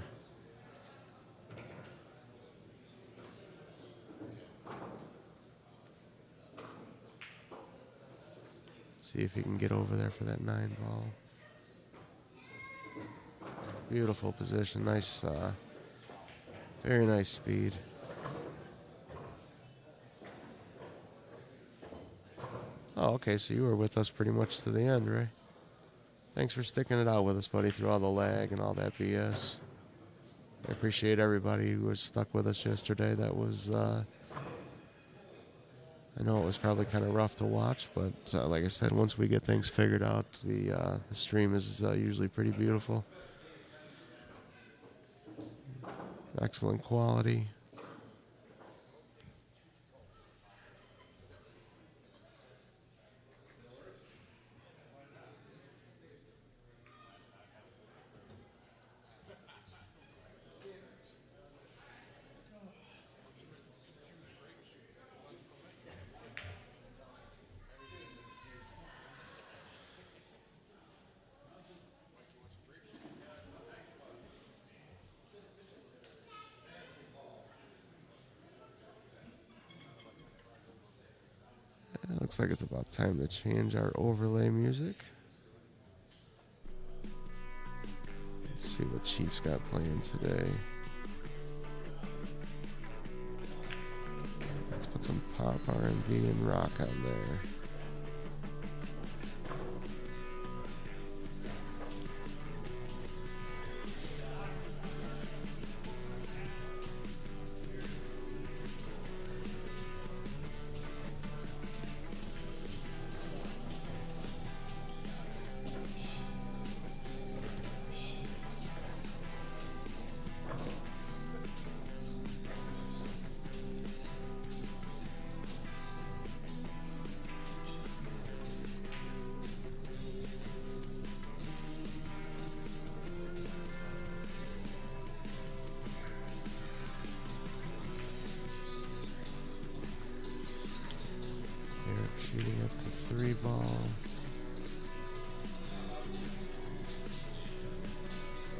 See if he can get over there for that 9-ball. Beautiful position. Nice, very nice speed. Oh, okay, so you were with us pretty much to the end, Ray. Thanks for sticking it out with us, buddy, through all the lag and all that BS. I appreciate everybody who was stuck with us yesterday. That was, I know it was probably kind of rough to watch, but like I said, once we get things figured out, the stream is usually pretty beautiful. Excellent quality. Looks like it's about time to change our overlay music. Let's see what Chief's got playing today. pop R&B and rock on there. Shooting up to 3 ball.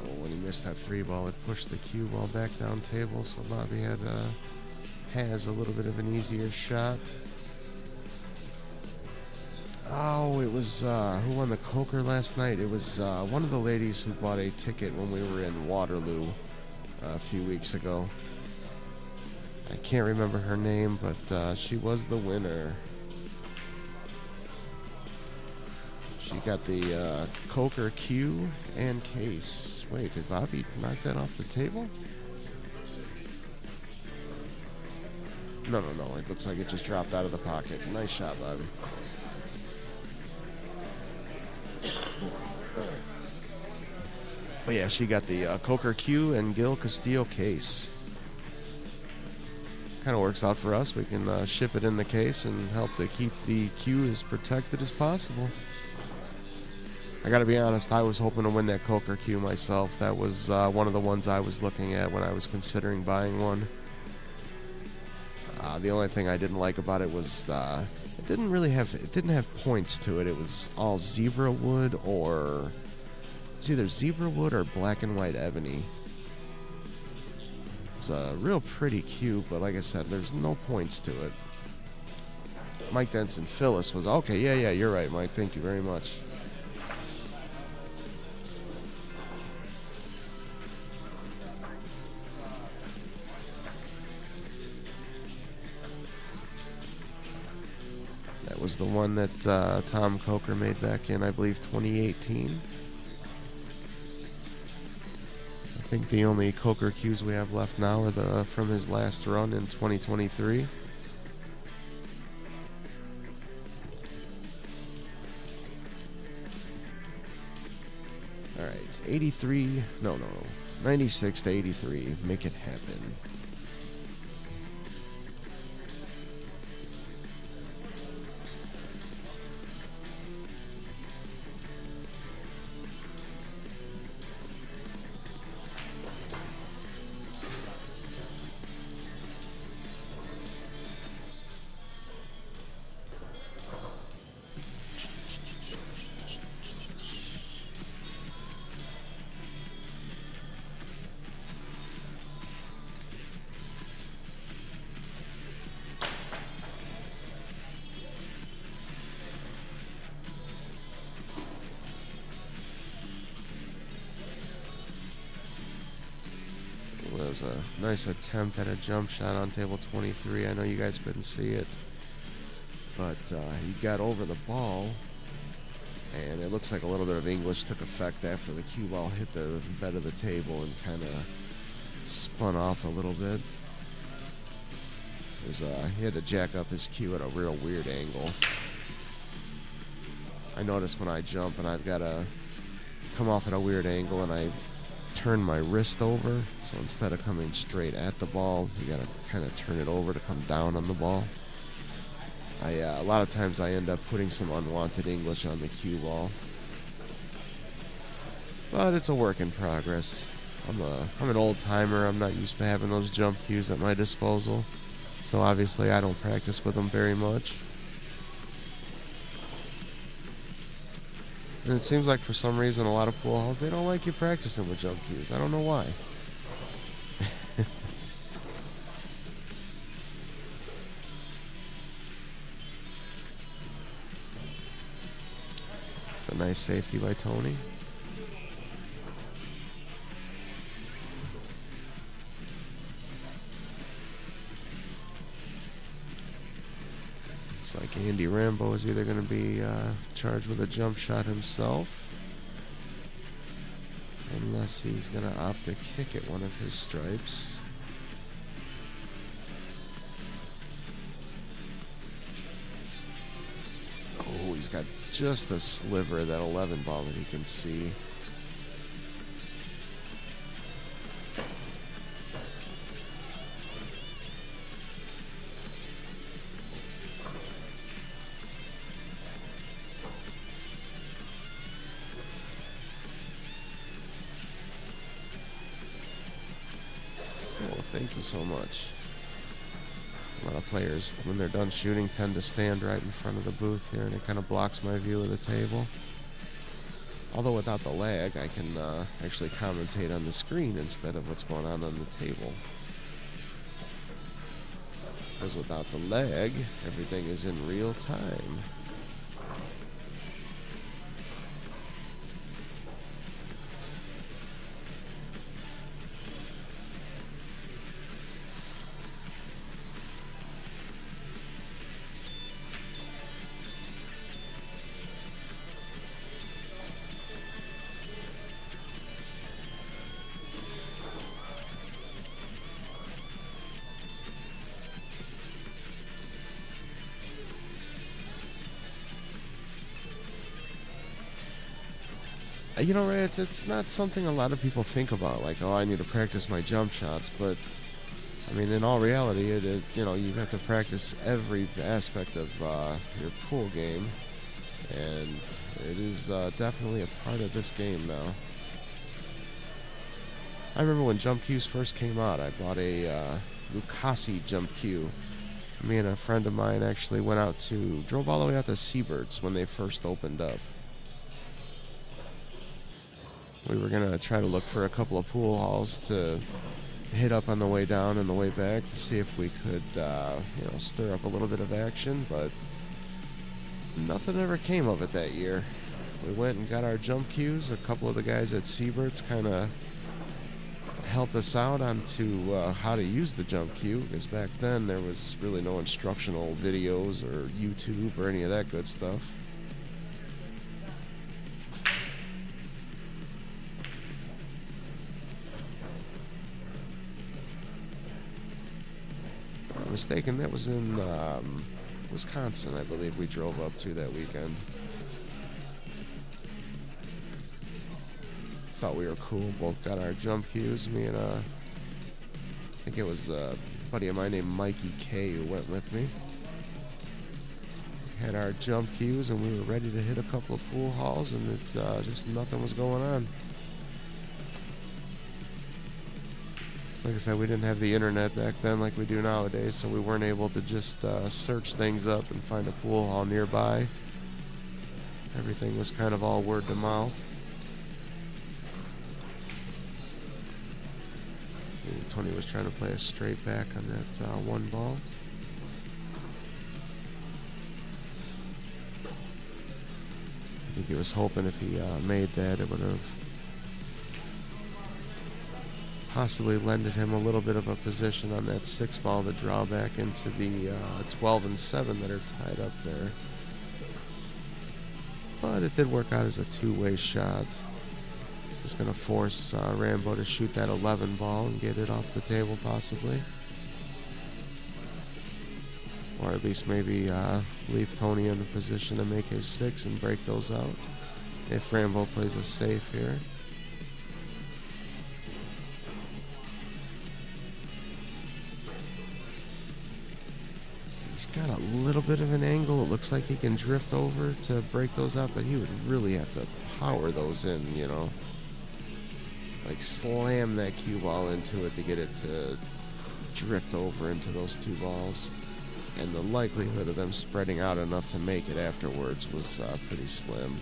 Oh, when he missed that 3 ball, it pushed the cue ball back down table, so Bobby has a little bit of an easier shot. Oh, it was who won the Coker last night? It was one of the ladies who bought a ticket when we were in Waterloo a few weeks ago. I can't remember her name, but she was the winner. She got the Coker cue and case. Wait, did Bobby knock that off the table? No. It looks like it just dropped out of the pocket. Nice shot, Bobby. But yeah, she got the Coker cue and Gil Castillo case. Kind of works out for us. We can ship it in the case and help to keep the cue as protected as possible. I gotta be honest, I was hoping to win that Coker cue myself. That was one of the ones I was looking at when I was considering buying one. The only thing I didn't like about it was it didn't have points to it. It was all zebra wood, or it's either zebra wood or black and white ebony. It's a real pretty cue, but like I said, there's no points to it. Mike Denson Phyllis was okay. Yeah, you're right, Mike. Thank you very much. That was the one that Tom Coker made back in, I believe, 2018. I think the only Coker cues we have left now are from his last run in 2023. All right, 96 to 83. Make it happen. That was a nice attempt at a jump shot on table 23. I know you guys couldn't see it, but he got over the ball, and it looks like a little bit of English took effect after the cue ball hit the bed of the table and kind of spun off a little bit. He had to jack up his cue at a real weird angle. I noticed when I jump and I've got to come off at a weird angle, and I turn my wrist over, so instead of coming straight at the ball, you gotta kind of turn it over to come down on the ball. A lot of times I end up putting some unwanted English on the cue ball, but it's a work in progress. I'm an old timer. I'm not used to having those jump cues at my disposal, so obviously I don't practice with them very much. And it seems like for some reason a lot of pool halls, they don't like you practicing with jump cues. I don't know why. It's a nice safety by Tony. like Andy Rambo is either going to be charged with a jump shot himself, unless he's going to opt to kick at one of his stripes. Oh, he's got just a sliver of that 11 ball that he can see. Thank you so much. A lot of players, when they're done shooting, tend to stand right in front of the booth here, and it kind of blocks my view of the table. Although without the lag, I can actually commentate on the screen instead of what's going on the table. Because without the lag, everything is in real time. You know, Ray, it's not something a lot of people think about, like, oh, I need to practice my jump shots, but, I mean, in all reality, you know, you have to practice every aspect of your pool game, and it is definitely a part of this game now. I remember when jump cues first came out, I bought a Lucasi jump cue. Me and a friend of mine actually drove all the way out to Seabirds when they first opened up. We were going to try to look for a couple of pool halls to hit up on the way down and the way back to see if we could, stir up a little bit of action, but nothing ever came of it that year. We went and got our jump cues. A couple of the guys at Seabirds kind of helped us out onto how to use the jump cue, because back then there was really no instructional videos or YouTube or any of that good stuff. Mistaken, that was in Wisconsin, I believe we drove up to that weekend. Thought we were cool, both got our jump cues. Me and I think it was a buddy of mine named Mikey K who went with me. Had our jump cues and we were ready to hit a couple of pool halls, and it's just nothing was going on. Like I said, we didn't have the internet back then like we do nowadays, so we weren't able to just search things up and find a pool hall nearby. Everything was kind of all word to mouth. And Tony was trying to play a straight back on that one ball. I think he was hoping if he made that, it would have possibly lended him a little bit of a position on that 6 ball to draw back into the 12 and 7 that are tied up there. But it did work out as a two-way shot. It's going to force Rambo to shoot that 11 ball and get it off the table possibly. Or at least maybe leave Tony in a position to make his 6 and break those out if Rambo plays a safe here. Got a little bit of an angle. It looks like he can drift over to break those out, but he would really have to power those in, you know. Like slam that cue ball into it to get it to drift over into those 2 balls. And the likelihood of them spreading out enough to make it afterwards was pretty slim.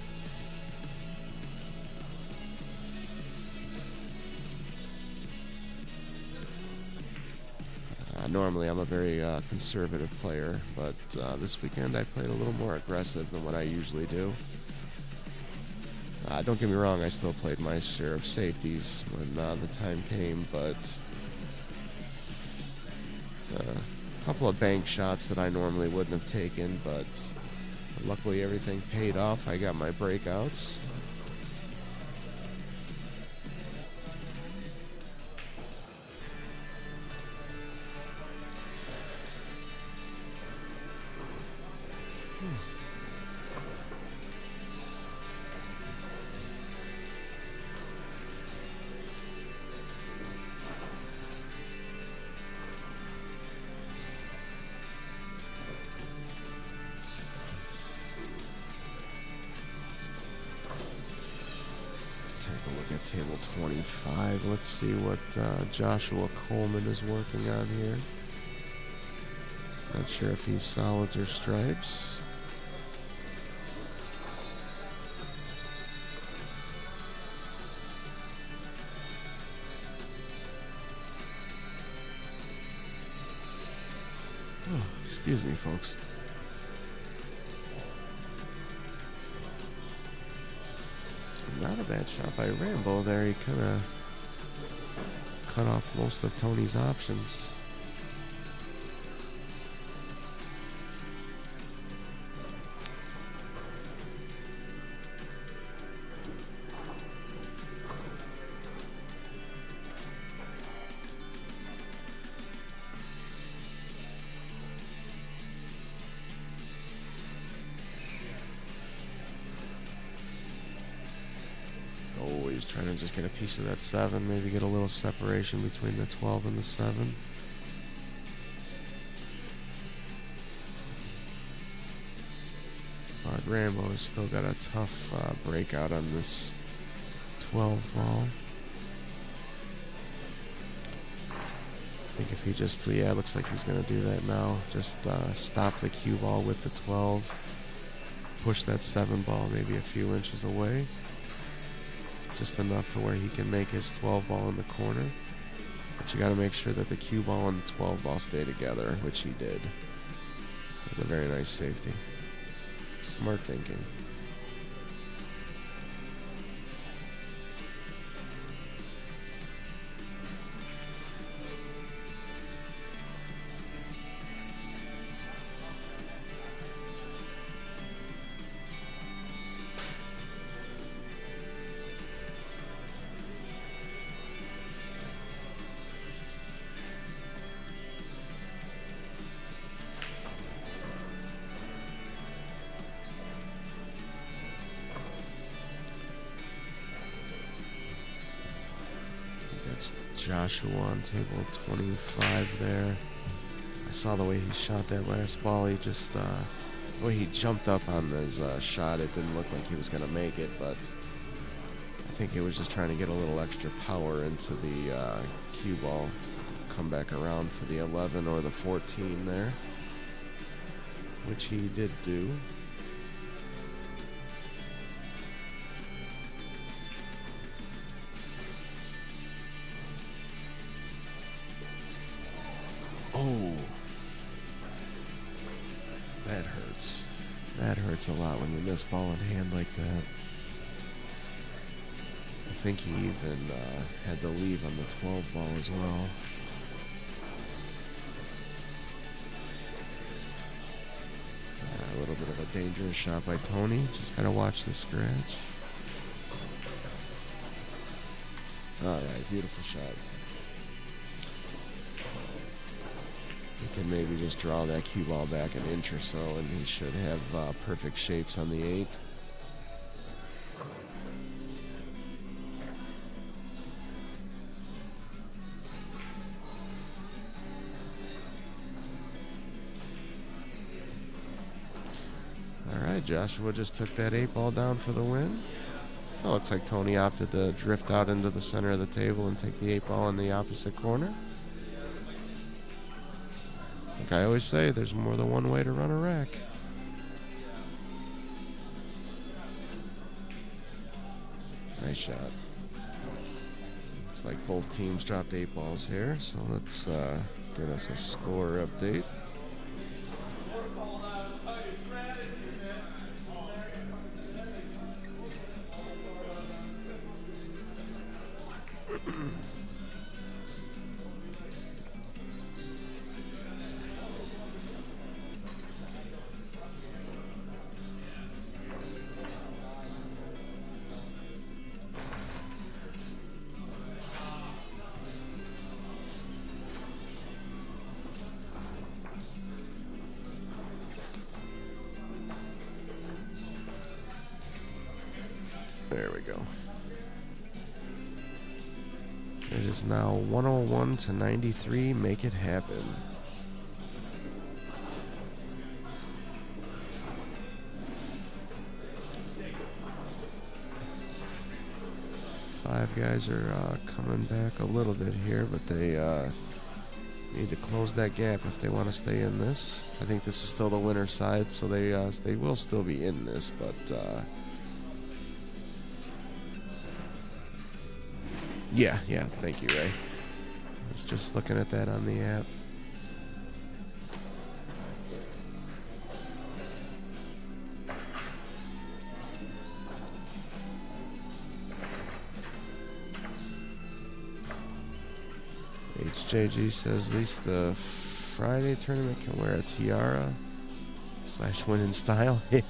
Normally I'm a very conservative player, but this weekend I played a little more aggressive than what I usually do. Don't get me wrong, I still played my share of safeties when the time came, but couple of bank shots that I normally wouldn't have taken, but luckily everything paid off. I got my breakouts. Table 25. Let's see what Joshua Coleman is working on here. Not sure if he's solids or stripes. Oh, excuse me, folks. Not a bad shot by Rambo there. He kind of cut off most of Tony's options. Trying to just get a piece of that 7, maybe get a little separation between the 12 and the 7. But Rambo has still got a tough breakout on this 12 ball. I think if he just, yeah, it looks like he's going to do that now. Just stop the cue ball with the 12. Push that 7 ball maybe a few inches away. Just enough to where he can make his 12 ball in the corner. But you got to make sure that the cue ball and the 12 ball stay together, which he did. It was a very nice safety. Smart thinking. Joshua on table 25 there. I saw the way he shot that last ball. He just, the way he jumped up on his shot, it didn't look like he was going to make it, but I think he was just trying to get a little extra power into the cue ball. Come back around for the 11 or the 14 there, which he did do. Oh, that hurts. That hurts a lot when you miss ball in hand like that. I think he even had the leave on the 12 ball as well. A little bit of a dangerous shot by Tony. Just gotta watch the scratch. All right, beautiful shot. He can maybe just draw that cue ball back an inch or so, and he should have perfect shapes on the 8. All right, Joshua just took that 8 ball down for the win. Oh, looks like Tony opted to drift out into the center of the table and take the 8 ball in the opposite corner. Like I always say, there's more than one way to run a rack. Nice shot. Looks like both teams dropped 8 balls here, so let's get us a score update. There we go. It is now 101 to 93. Make it happen. Five guys are coming back a little bit here, but they need to close that gap if they want to stay in this. I think this is still the winner side, so they will still be in this, but yeah, thank you, Ray. I was just looking at that on the app. HJG says at least the Friday tournament can wear a tiara / win in style. Yeah.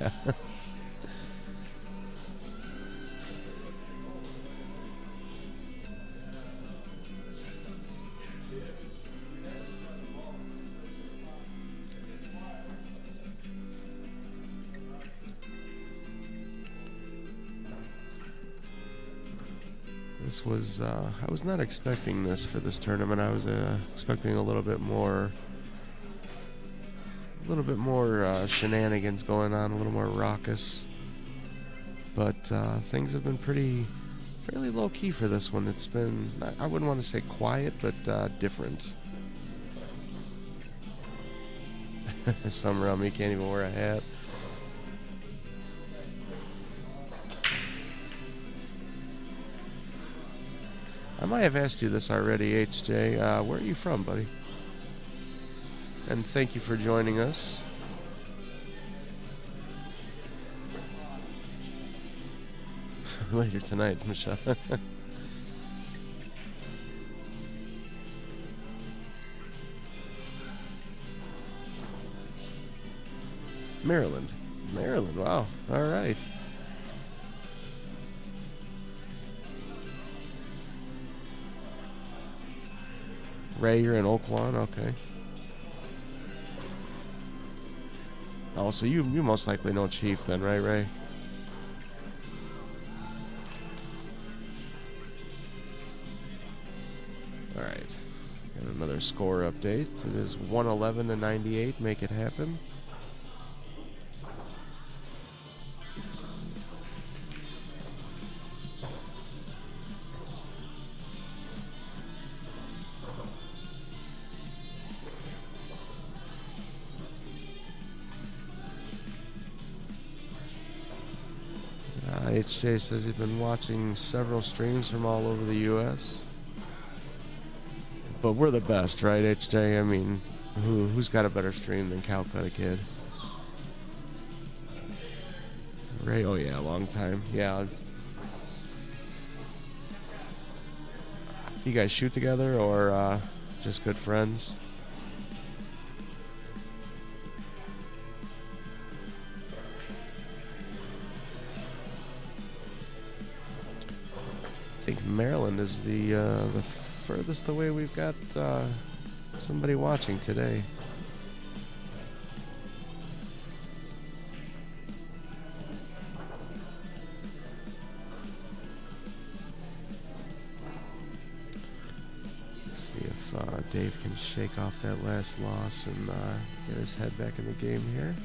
This was, I was not expecting this for this tournament. I was expecting a little bit more shenanigans going on, a little more raucous. But things have been fairly low key for this one. It's been, I wouldn't want to say quiet, but different. Some around me can't even wear a hat. I might have asked you this already, HJ. Where are you from, buddy? And thank you for joining us. Later tonight, Michelle. Maryland. Maryland, wow. All right. Ray, you're in Oak Lawn? Okay. Oh, so you most likely know Chief then, right, Ray? All right. Got another score update. It is 111 to 98. Make it happen. HJ says he's been watching several streams from all over the U.S. But we're the best, right, HJ? I mean, who's got a better stream than Calcutta Kid? Ray, oh yeah, long time. Yeah. You guys shoot together or just good friends? I think Maryland is the furthest away we've got somebody watching today. Let's see if Dave can shake off that last loss and get his head back in the game here.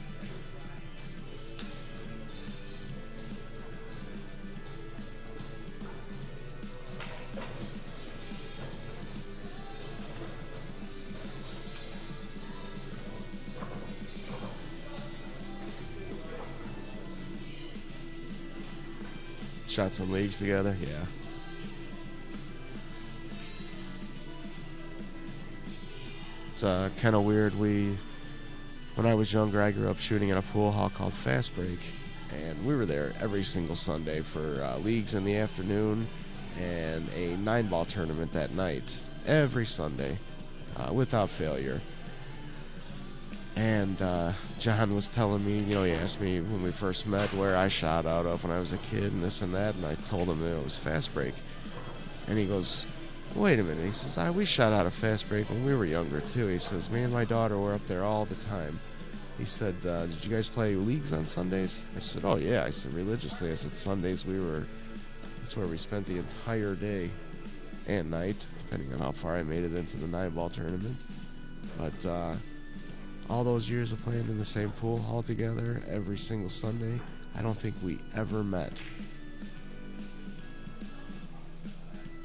Shot some leagues together, yeah. It's kind of weird. When I was younger, I grew up shooting in a pool hall called Fast Break, and we were there every single Sunday for leagues in the afternoon and a 9-ball tournament that night, every Sunday, without failure. And John was telling me, you know, he asked me when we first met where I shot out of when I was a kid and this and that, and I told him that it was Fast Break. And he goes, wait a minute. He says, we shot out of Fast Break when we were younger, too. He says, me and my daughter were up there all the time. He said, did you guys play leagues on Sundays? I said, oh, yeah. I said, religiously. I said, Sundays we were That's where we spent the entire day and night, depending on how far I made it into the 9-ball tournament. But all those years of playing in the same pool all together every single Sunday, I don't think we ever met.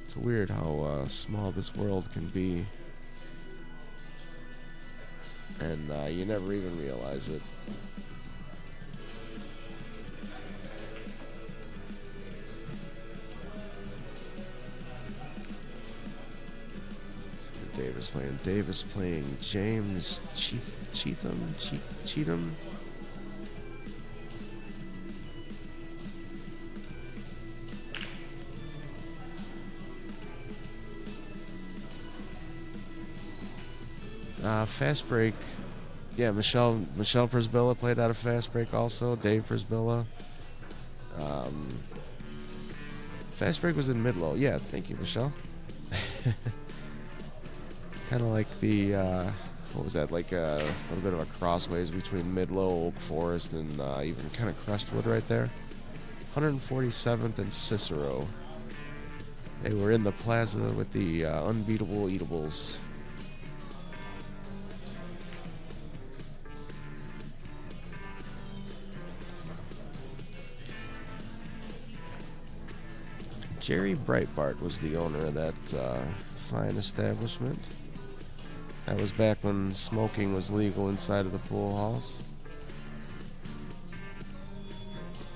It's weird how small this world can be, and you never even realize it. Davis playing James Cheatham. Fast break. Yeah, Michelle Prisbilla played out of fast break also. Dave Prisbilla. Fast break was in Midlow. Yeah, thank you, Michelle. Kind of like the, what was that, like a little bit of a crossways between Midlow, Oak Forest, and even kind of Crestwood right there. 147th and Cicero. They were in the plaza with the unbeatable eatables. Jerry Breitbart was the owner of that fine establishment. That was back when smoking was legal inside of the pool halls.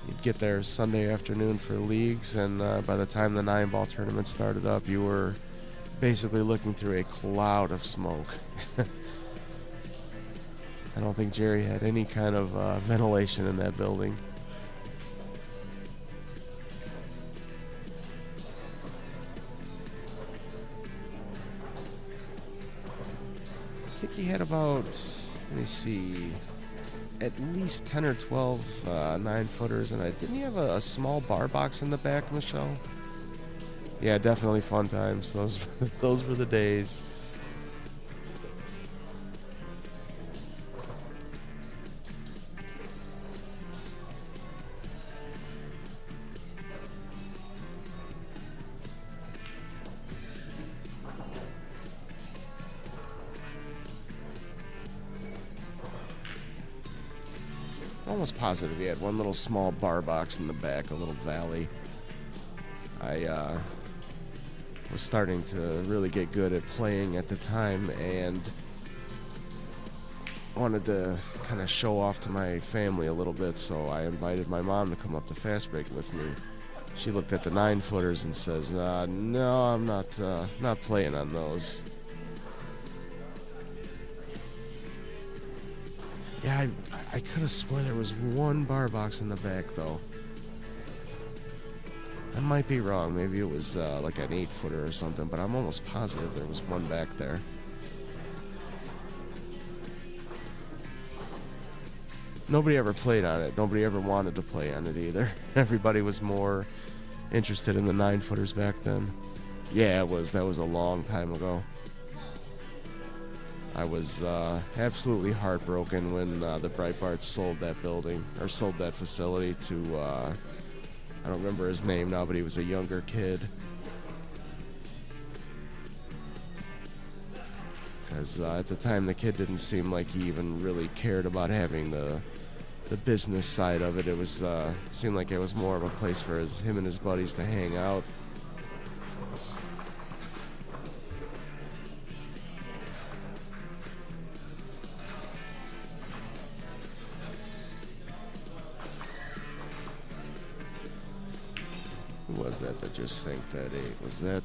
You'd get there Sunday afternoon for leagues, and by the time the 9-ball tournament started up, you were basically looking through a cloud of smoke. I don't think Jerry had any kind of ventilation in that building. I think he had about, let me see, at least 10 or 12 9-footers, and didn't he have a small bar box in the back, Michelle? Yeah, definitely fun times. Those were the days. Almost positive he had one little small bar box in the back, a little valley. I was starting to really get good at playing at the time and wanted to kind of show off to my family a little bit, so I invited my mom to come up to fast break with me. She looked at the 9-footers and says, no, I'm not playing on those. Yeah, I could have swore there was one bar box in the back, though. I might be wrong. Maybe it was like an 8-footer or something, but I'm almost positive there was one back there. Nobody ever played on it. Nobody ever wanted to play on it either. Everybody was more interested in the 9-footers back then. Yeah, that was a long time ago. I was absolutely heartbroken when the Breitbarts sold that building, or sold that facility to, I don't remember his name now, but he was a younger kid. Because at the time, the kid didn't seem like he even really cared about having the business side of it. It was seemed like it was more of a place for him and his buddies to hang out. Who was that just sank that 8? Was that,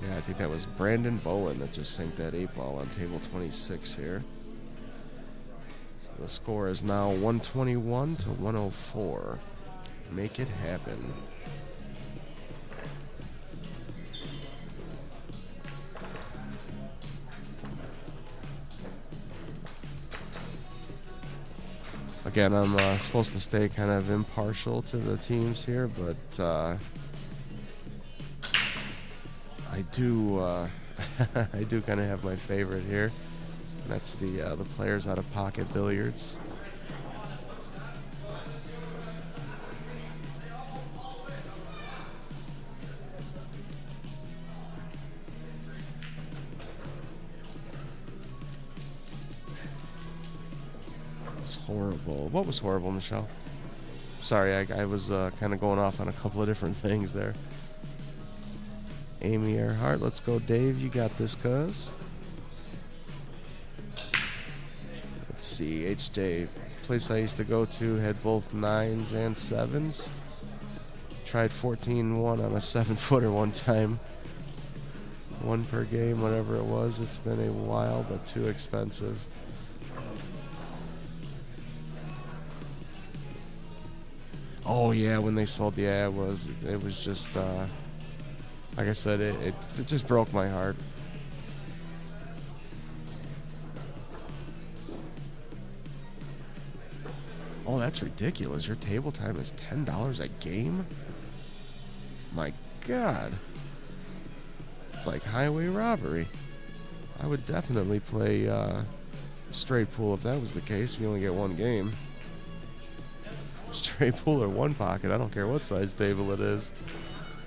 yeah, I think that was Brandon Bowen that just sank that 8-ball on table 26 here. So the score is now 121 to 104. Make it happen. Again, I'm supposed to stay kind of impartial to the teams here, but I do I do kind of have my favorite here. And that's the players out of pocket billiards. horrible. What was horrible, Michelle? Sorry, I was kind of going off on a couple of different things there. Amy Earhart, let's go, Dave. You got this, cuz. Let's see, HJ. Place I used to go to had both 9s and 7s. Tried 14-1 on a 7-footer one time. 1 per game, whatever it was. It's been a while, but too expensive. Oh yeah, when they sold, yeah, it was just like I said, it just broke my heart. Oh, that's ridiculous. Your table time is $10 a game? My God. It's like highway robbery. I would definitely play straight pool if that was the case. You only get 1 game. Straight pool or 1 pocket. I don't care what size table it is.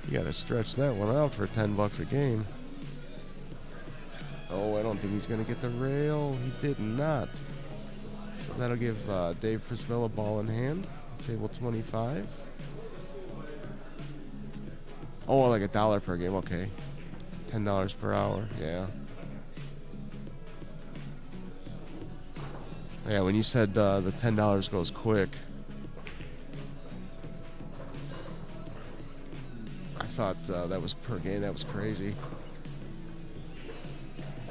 You got to stretch that one out for $10 a game. Oh, I don't think he's going to get the rail. He did not. So that'll give Dave Prisville a ball in hand. Table 25. Oh, like $1 per game. Okay. $10 per hour. Yeah. Yeah, when you said the $10 goes quick, I thought that was per game. That was crazy.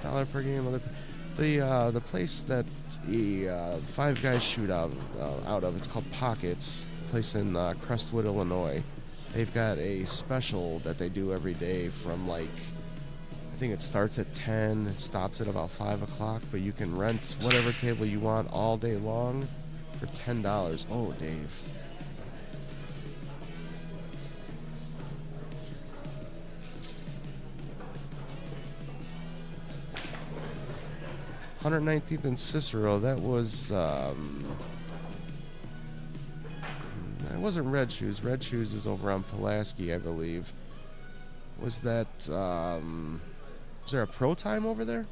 $1 per game. The place that the 5 guys shoot out of, it's called Pockets. Place in Crestwood, Illinois. They've got a special that they do every day from like, I think it starts at 10, it stops at about 5 o'clock, but you can rent whatever table you want all day long for $10. Oh, Dave. $119th and Cicero. That was that wasn't Red Shoes. Red Shoes is over on Pulaski, I believe. Was that was there a pro time over there?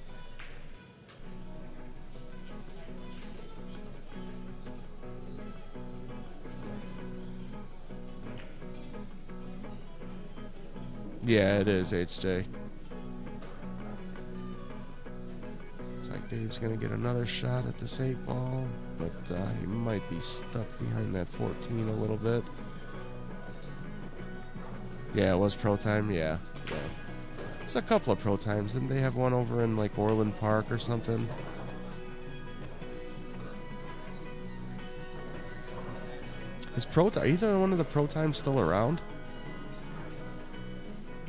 Yeah, it is, HJ. Looks like Dave's going to get another shot at this 8-ball, but he might be stuck behind that 14 a little bit. Yeah, it was pro time, yeah. There's a couple of pro times. Didn't they have one over in, like, Orland Park or something? Is either one of the pro times still around?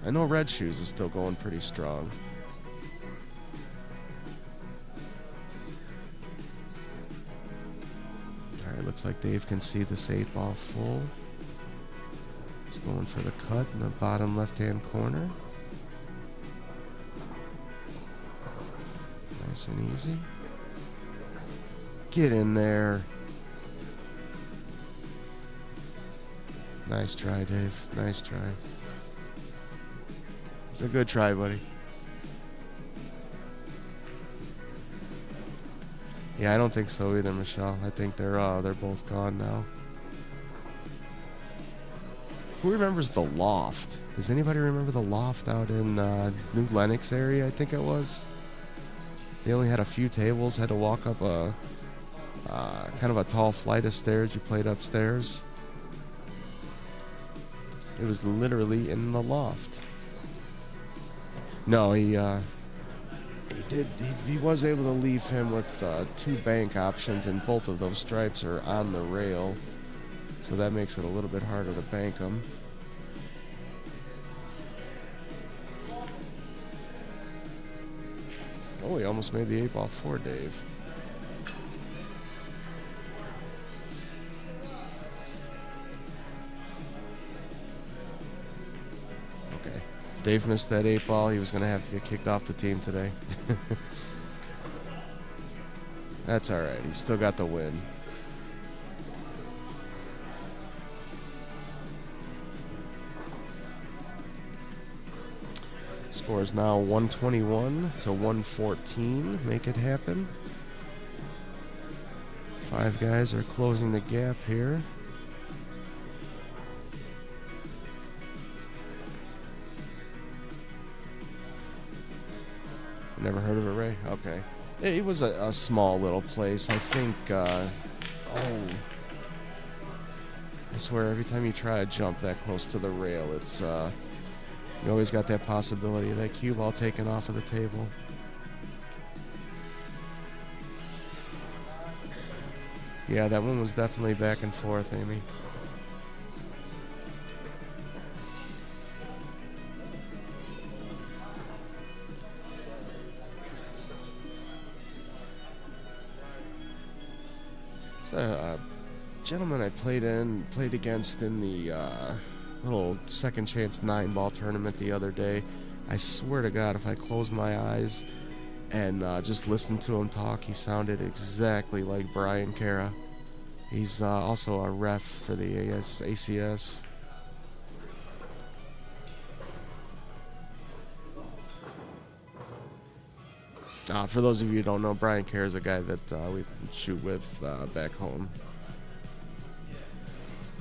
I know Red Shoes is still going pretty strong. Alright, looks like Dave can see this 8-ball full. He's going for the cut in the bottom left-hand corner. Nice and easy. Get in there. Nice try, Dave. Nice try. It's a good try, buddy. Yeah, I don't think so either, Michelle. I think they're both gone now. Who remembers the Loft? Does anybody remember the Loft out in New Lenox area? I think it was. They only had a few tables. Had to walk up a kind of a tall flight of stairs. You played upstairs. It was literally in the loft. No, he was able to leave him with 2 bank options, and both of those stripes are on the rail, so that makes it a little bit harder to bank them. Oh, he almost made the 8-ball for Dave. Okay. Dave missed that 8-ball. He was going to have to get kicked off the team today. That's all right. He still got the win. Score is now 121 to 114. Make it happen. 5 guys are closing the gap here. Never heard of it, Ray? Okay. It was a small little place. I think, I swear, every time you try to jump that close to the rail, it's, you always got that possibility of that cue ball taken off of the table. Yeah, that one was definitely back and forth, Amy. So, a gentleman I played against in the little second chance 9-ball tournament the other day. I swear to God, if I closed my eyes and just listened to him talk, he sounded exactly like Brian Cara. He's also a ref for the ACS. For those of you who don't know, Brian Cara is a guy that we shoot with back home.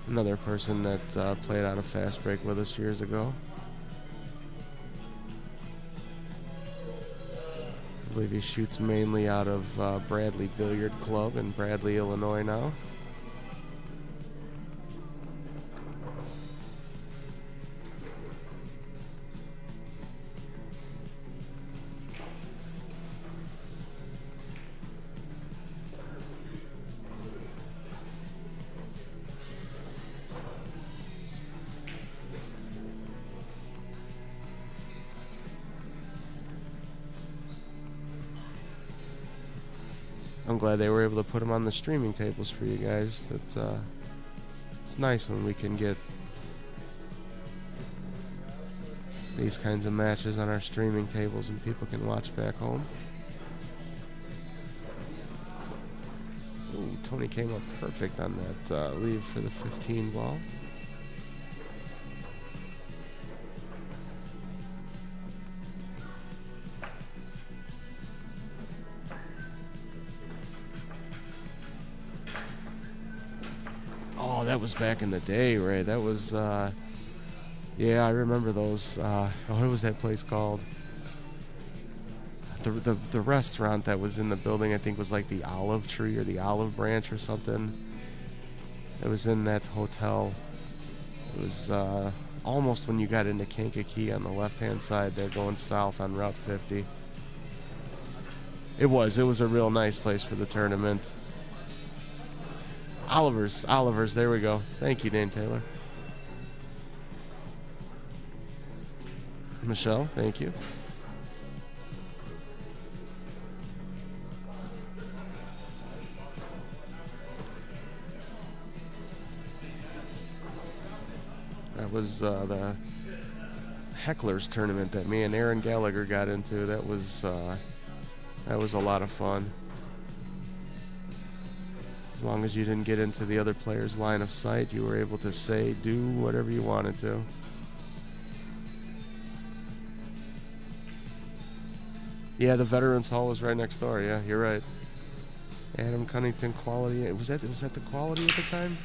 Another person that played out of Fast Break with us years ago. I believe he shoots mainly out of Bradley Billiard Club in Bradley, Illinois now. I'm glad they were able to put them on the streaming tables for you guys. It's nice when we can get these kinds of matches on our streaming tables and people can watch back home. Ooh, Tony came up perfect on that leave for the 15 ball. That was back in the day, Ray. That was, yeah, I remember those. What was that place called? The restaurant that was in the building, I think, was like the Olive Tree or the Olive Branch or something. It was in that hotel. It was almost when you got into Kankakee on the left-hand side there going south on Route 50. It was a real nice place for the tournament. Oliver's, there we go. Thank you, Dane Taylor. Michelle, thank you. That was the Hecklers tournament that me and Aaron Gallagher got into. That was a lot of fun. As long as you didn't get into the other player's line of sight, you were able to say, do whatever you wanted to. Yeah, the Veterans Hall was right next door. Yeah, you're right. Adam Cunnington Quality. Was that the Quality at the time?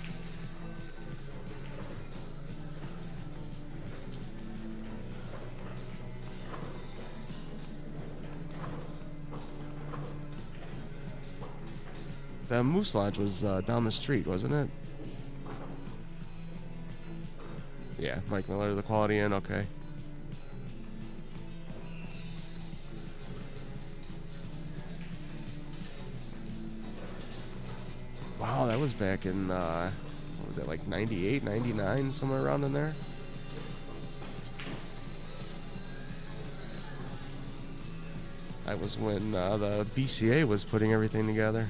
The Moose Lodge was down the street, wasn't it? Yeah, Mike Miller, the Quality Inn, okay. Wow, that was back in, what was that, like 98, 99, somewhere around in there? That was when the BCA was putting everything together.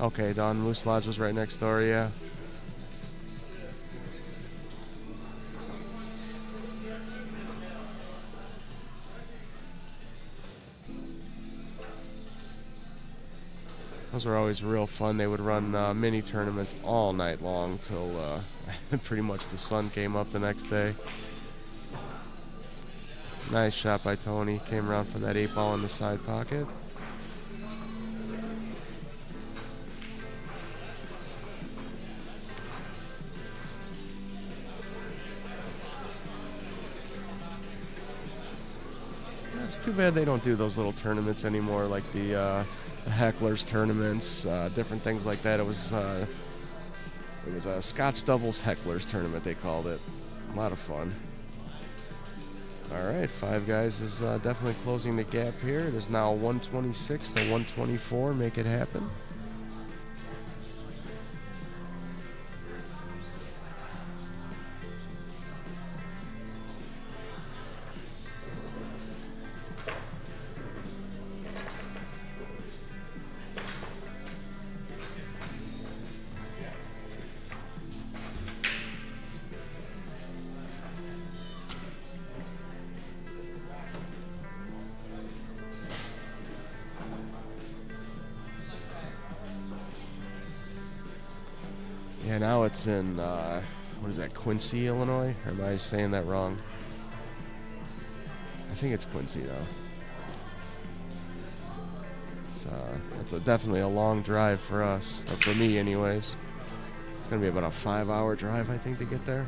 Okay, Don, Moose Lodge was right next door, yeah. Those were always real fun. They would run mini tournaments all night long till pretty much the sun came up the next day. Nice shot by Tony. Came around for that 8-ball in the side pocket. It's too bad they don't do those little tournaments anymore, like the hecklers tournaments, different things like that. It was a Scotch doubles hecklers tournament, they called it. A lot of fun. All right, Five Guys is definitely closing the gap here. It is now 126 to 124. Make it happen. Yeah, now it's in, what is that, Quincy, Illinois? Or am I saying that wrong? I think it's Quincy now. It's definitely a long drive for us, or for me anyways. It's going to be about a 5-hour drive, I think, to get there.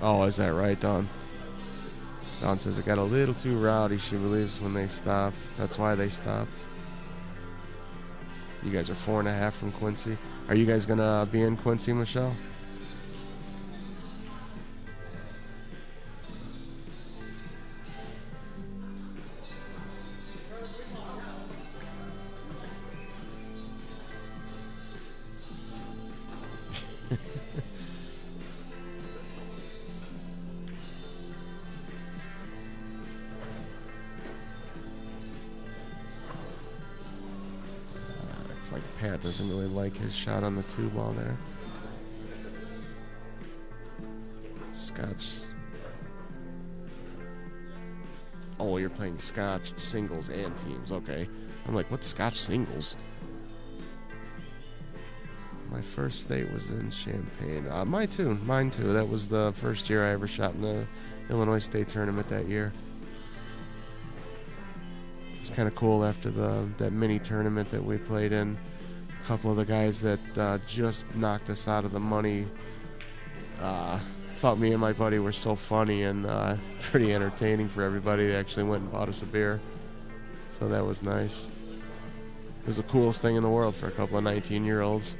Oh, is that right, Dawn? Dawn says it got a little too rowdy, she believes, when they stopped. That's why they stopped. You guys are 4.5 from Quincy. Are you guys going to be in Quincy, Michelle? Pat doesn't really like his shot on the 2-ball there. Scotch. Oh, you're playing Scotch singles and teams. Okay. I'm like, what's Scotch singles? My first state was in Champaign. Mine too. That was the first year I ever shot in the Illinois State Tournament that year. It's kind of cool after that mini tournament that we played in. A couple of the guys that just knocked us out of the money thought me and my buddy were so funny and pretty entertaining for everybody. They actually went and bought us a beer. So that was nice. It was the coolest thing in the world for a couple of 19-year-olds.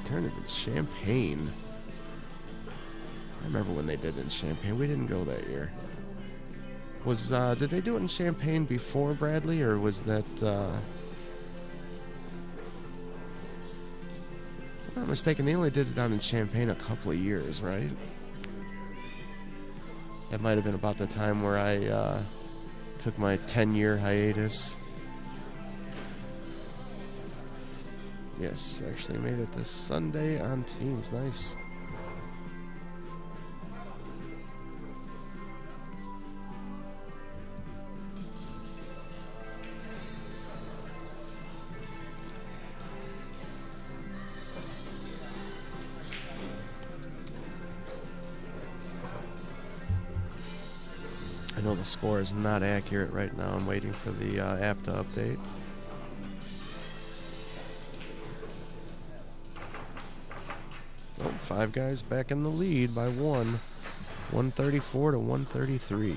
Tournament Champaign. I remember when they did it in Champaign. We didn't go that year. Did they do it in Champaign before Bradley, or was that? If I'm not mistaken, they only did it down in Champaign a couple of years, right? That might have been about the time where I took my 10-year hiatus. Yes, actually made it to Sunday on teams. Nice. I know the score is not accurate right now. I'm waiting for the app to update. Oh, Five Guys back in the lead by 134 to 133.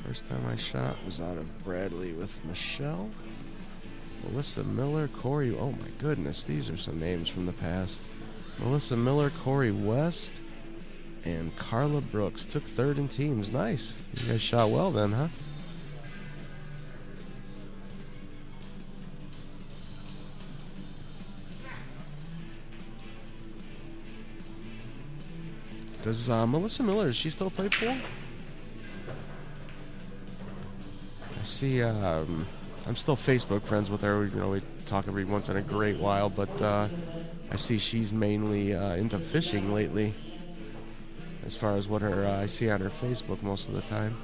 First time I shot was out of Bradley with Michelle, Melissa Miller, Corey. Oh my goodness, these are some names from the past. Melissa Miller, Corey West, and Carla Brooks took third in teams. Nice. You guys shot well then, huh? Does Melissa Miller, does she still play pool? See, I'm still Facebook friends with her. You know, we talk every once in a great while, but I see she's mainly into fishing lately. As far as what I see on her Facebook most of the time.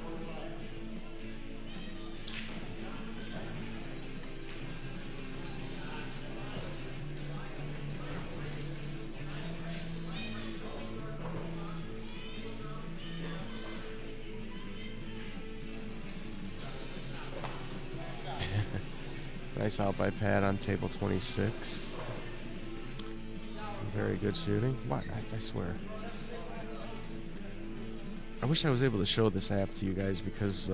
Nice out by Pat on table 26. Some very good shooting. What? I swear. I wish I was able to show this app to you guys because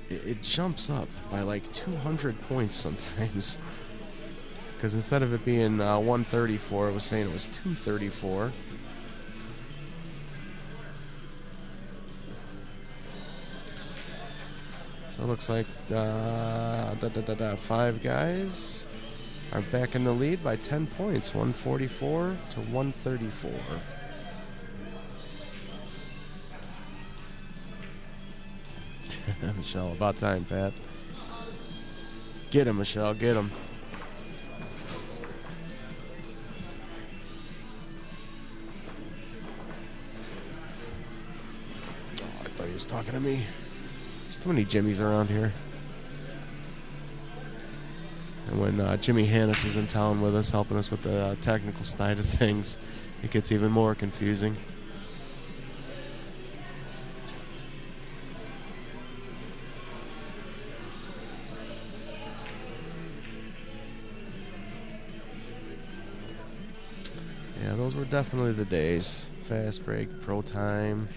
it jumps up by like 200 points sometimes. Because instead of it being 134, it was saying it was 234. So it looks like 5 guys are back in the lead by 10 points, 144 to 134. Michelle, about time, Pat. Get him, Michelle, get him. Oh, I thought he was talking to me. There's too many Jimmys around here. And when Jimmy Hannes is in town with us, helping us with the technical side of things, it gets even more confusing. Yeah, those were definitely the days. Fast break, pro time.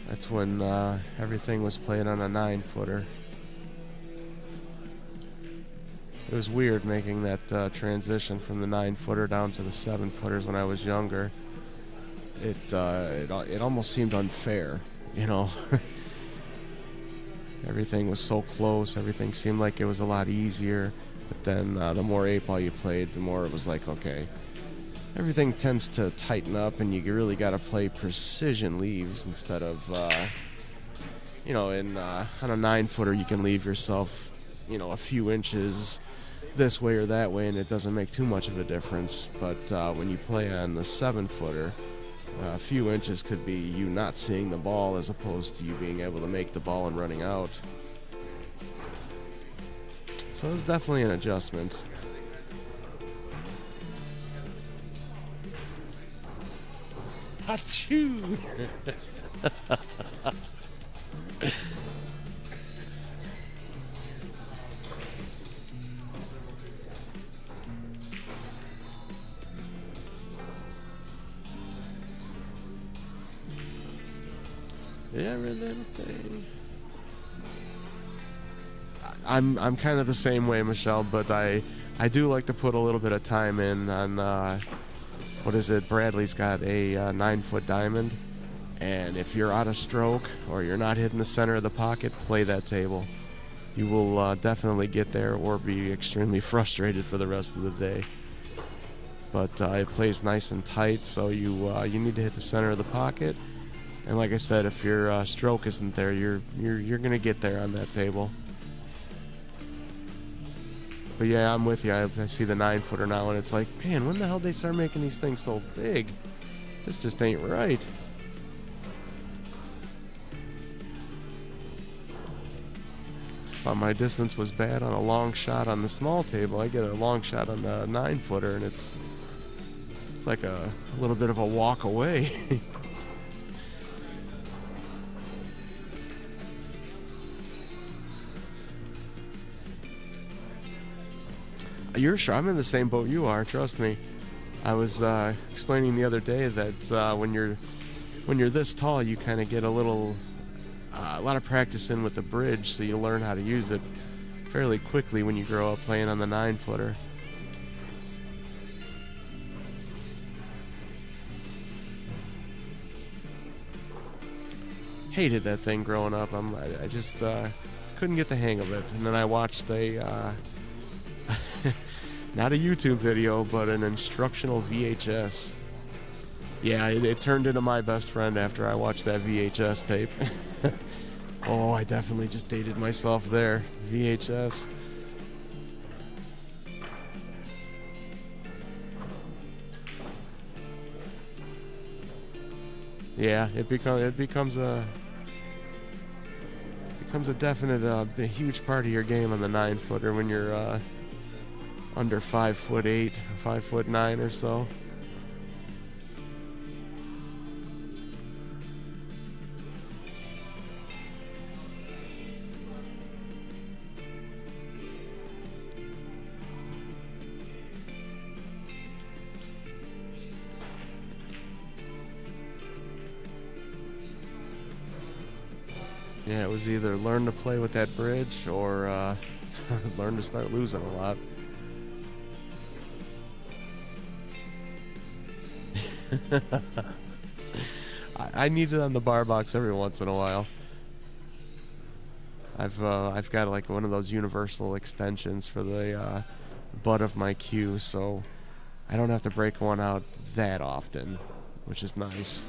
That's when everything was played on a 9-footer. It was weird making that transition from the 9-footer down to the 7-footers when I was younger. It almost seemed unfair, you know. Everything was so close. Everything seemed like it was a lot easier. But then the more 8-ball you played, the more it was like, okay, everything tends to tighten up, and you really got to play precision leaves instead of, you know, on a 9-footer you can leave yourself, you know, a few inches this way or that way, and it doesn't make too much of a difference. But when you play on the 7-footer, a few inches could be you not seeing the ball as opposed to you being able to make the ball and running out. So it was definitely an adjustment. Achoo! Every little thing. I'm kind of the same way, Michelle, but I do like to put a little bit of time in on what is it? Bradley's got a 9-foot diamond, and if you're out of stroke or you're not hitting the center of the pocket, play that table. You will definitely get there or be extremely frustrated for the rest of the day. But it plays nice and tight, so you need to hit the center of the pocket. And like I said, if your stroke isn't there, you're gonna get there on that table. But yeah, I'm with you. I see the 9-footer now, and it's like, man, when the hell did they start making these things so big? This just ain't right. Thought my distance was bad on a long shot on the small table. I get a long shot on the 9-footer, and it's like a little bit of a walk away. You're sure? I'm in the same boat you are. Trust me. I was explaining the other day that when you're this tall, you kind of get a lot of practice in with the bridge, so you learn how to use it fairly quickly when you grow up playing on the 9-footer. Hated that thing growing up. I just couldn't get the hang of it, and then I watched not a YouTube video, but an instructional VHS. Yeah, it turned into my best friend after I watched that VHS tape. Oh, I definitely just dated myself there. VHS. Yeah, it becomes a definite a huge part of your game on the 9-footer when you're under 5'8", 5'9" or so. Yeah, it was either learn to play with that bridge or learn to start losing a lot. I need it on the bar box every once in a while. I've got like one of those universal extensions for the butt of my cue, so I don't have to break one out that often, which is nice.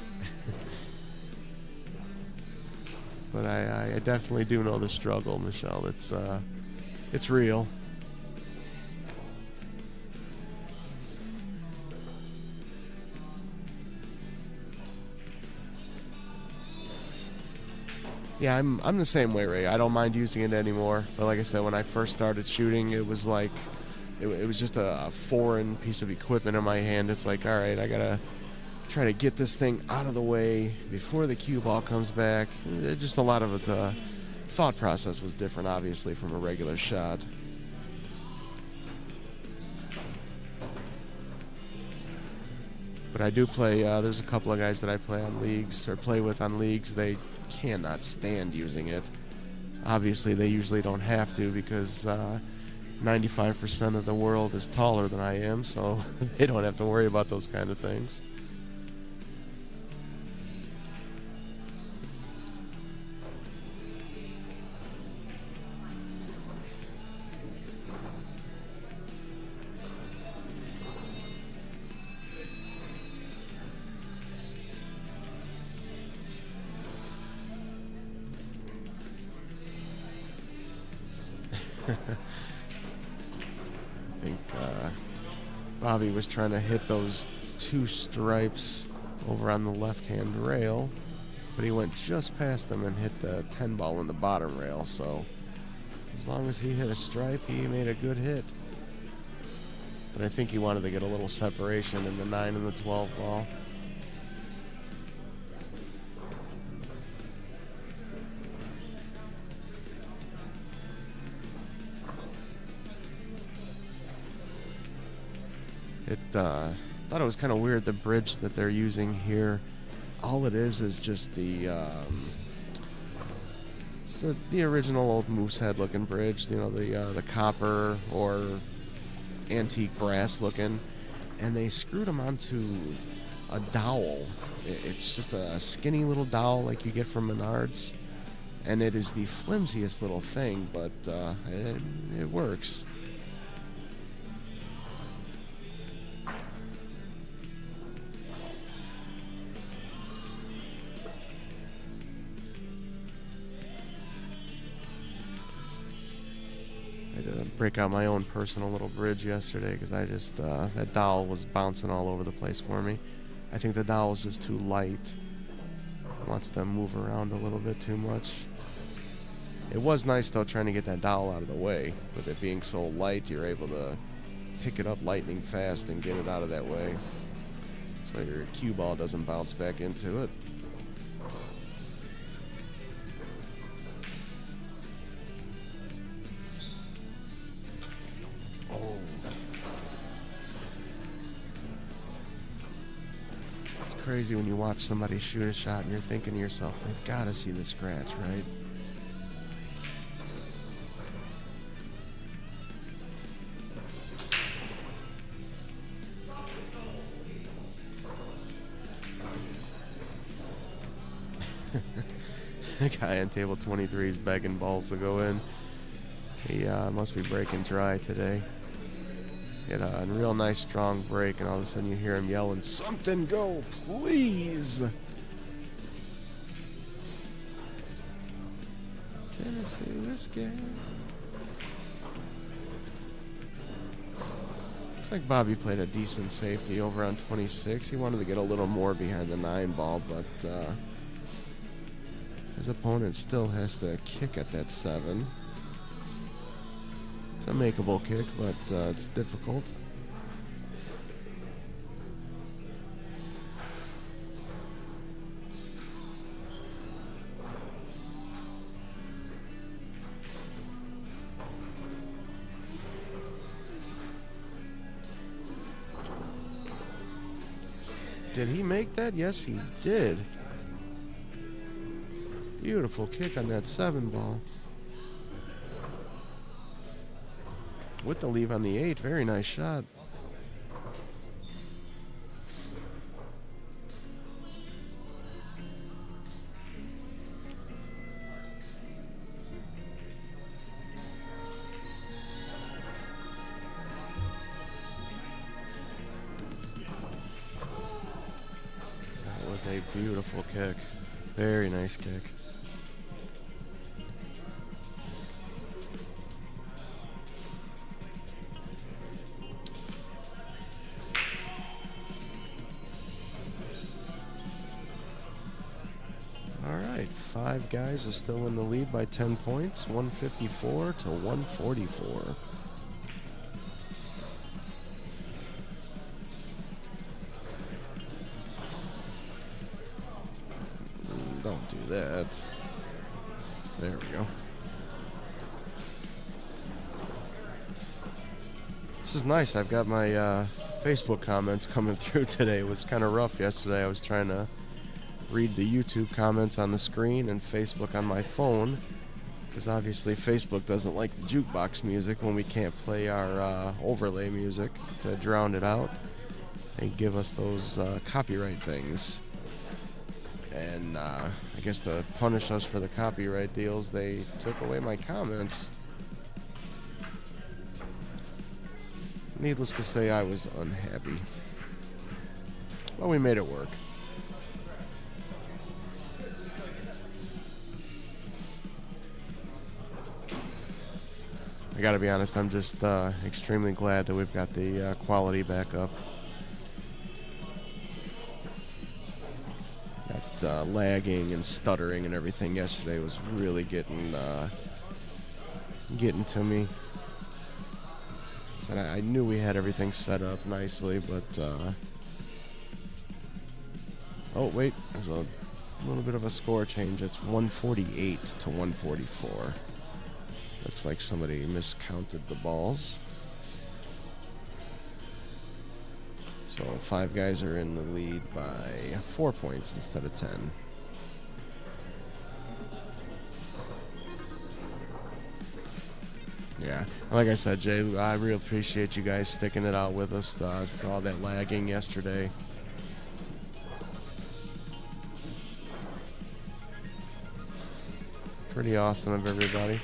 But I definitely do know the struggle, Michelle. It's real. Yeah, I'm the same way, Ray. I don't mind using it anymore. But like I said, when I first started shooting, it was like it was just a foreign piece of equipment in my hand. It's like, all right, I gotta try to get this thing out of the way before the cue ball comes back. Just a lot of the thought process was different, obviously, from a regular shot. But I do play, there's a couple of guys that I play with on leagues. They cannot stand using it. Obviously, they usually don't have to because 95% of the world is taller than I am, so they don't have to worry about those kind of things. I think Bobby was trying to hit those 2 stripes over on the left-hand rail, but he went just past them and hit the 10 ball in the bottom rail, so as long as he hit a stripe, he made a good hit. But I think he wanted to get a little separation in the 9 and the 12 ball. Thought it was kind of weird, the bridge that they're using here. All it is just it's the original old Moosehead looking bridge, you know, the copper or antique brass looking, and they screwed them onto a dowel. It's just a skinny little dowel like you get from Menards, and it is the flimsiest little thing, but it works. Break out my own personal little bridge yesterday because I just that dowel was bouncing all over the place for me. I think the dowel's just too light. It wants to move around a little bit too much. It was nice though trying to get that dowel out of the way. With it being so light, you're able to pick it up lightning fast and get it out of that way, so your cue ball doesn't bounce back into it. Crazy when you watch somebody shoot a shot and you're thinking to yourself, they've got to see the scratch, right? The guy on table 23 is begging balls to go in. He must be breaking dry today. Get a real nice strong break, and all of a sudden you hear him yelling, "Something go, please!" Tennessee whiskey. Looks like Bobby played a decent safety over on 26. He wanted to get a little more behind the 9 ball, but his opponent still has to kick at that 7. It's a makeable kick, but it's difficult. Did he make that? Yes, he did. Beautiful kick on that 7 ball. With the leave on the 8. Very nice shot. That was a beautiful kick. Very nice kick. All right, 5 guys is still in the lead by 10 points, 154 to 144. Don't do that. There we go. This is nice. I've got my Facebook comments coming through today. It was kind of rough yesterday. I was trying to read the YouTube comments on the screen and Facebook on my phone, because obviously Facebook doesn't like the jukebox music when we can't play our overlay music to drown it out. They give us those copyright things. And I guess to punish us for the copyright deals, they took away my comments. Needless to say, I was unhappy. But we made it work. I gotta be honest, I'm just extremely glad that we've got the quality back up. That lagging and stuttering and everything yesterday was really getting to me. So I knew we had everything set up nicely, but oh wait, there's a little bit of a score change. It's 148 to 144. Looks like somebody miscounted the balls. So 5 guys are in the lead by 4 points instead of 10. Yeah, like I said, Jay, I really appreciate you guys sticking it out with us for all that lagging yesterday. Pretty awesome of everybody.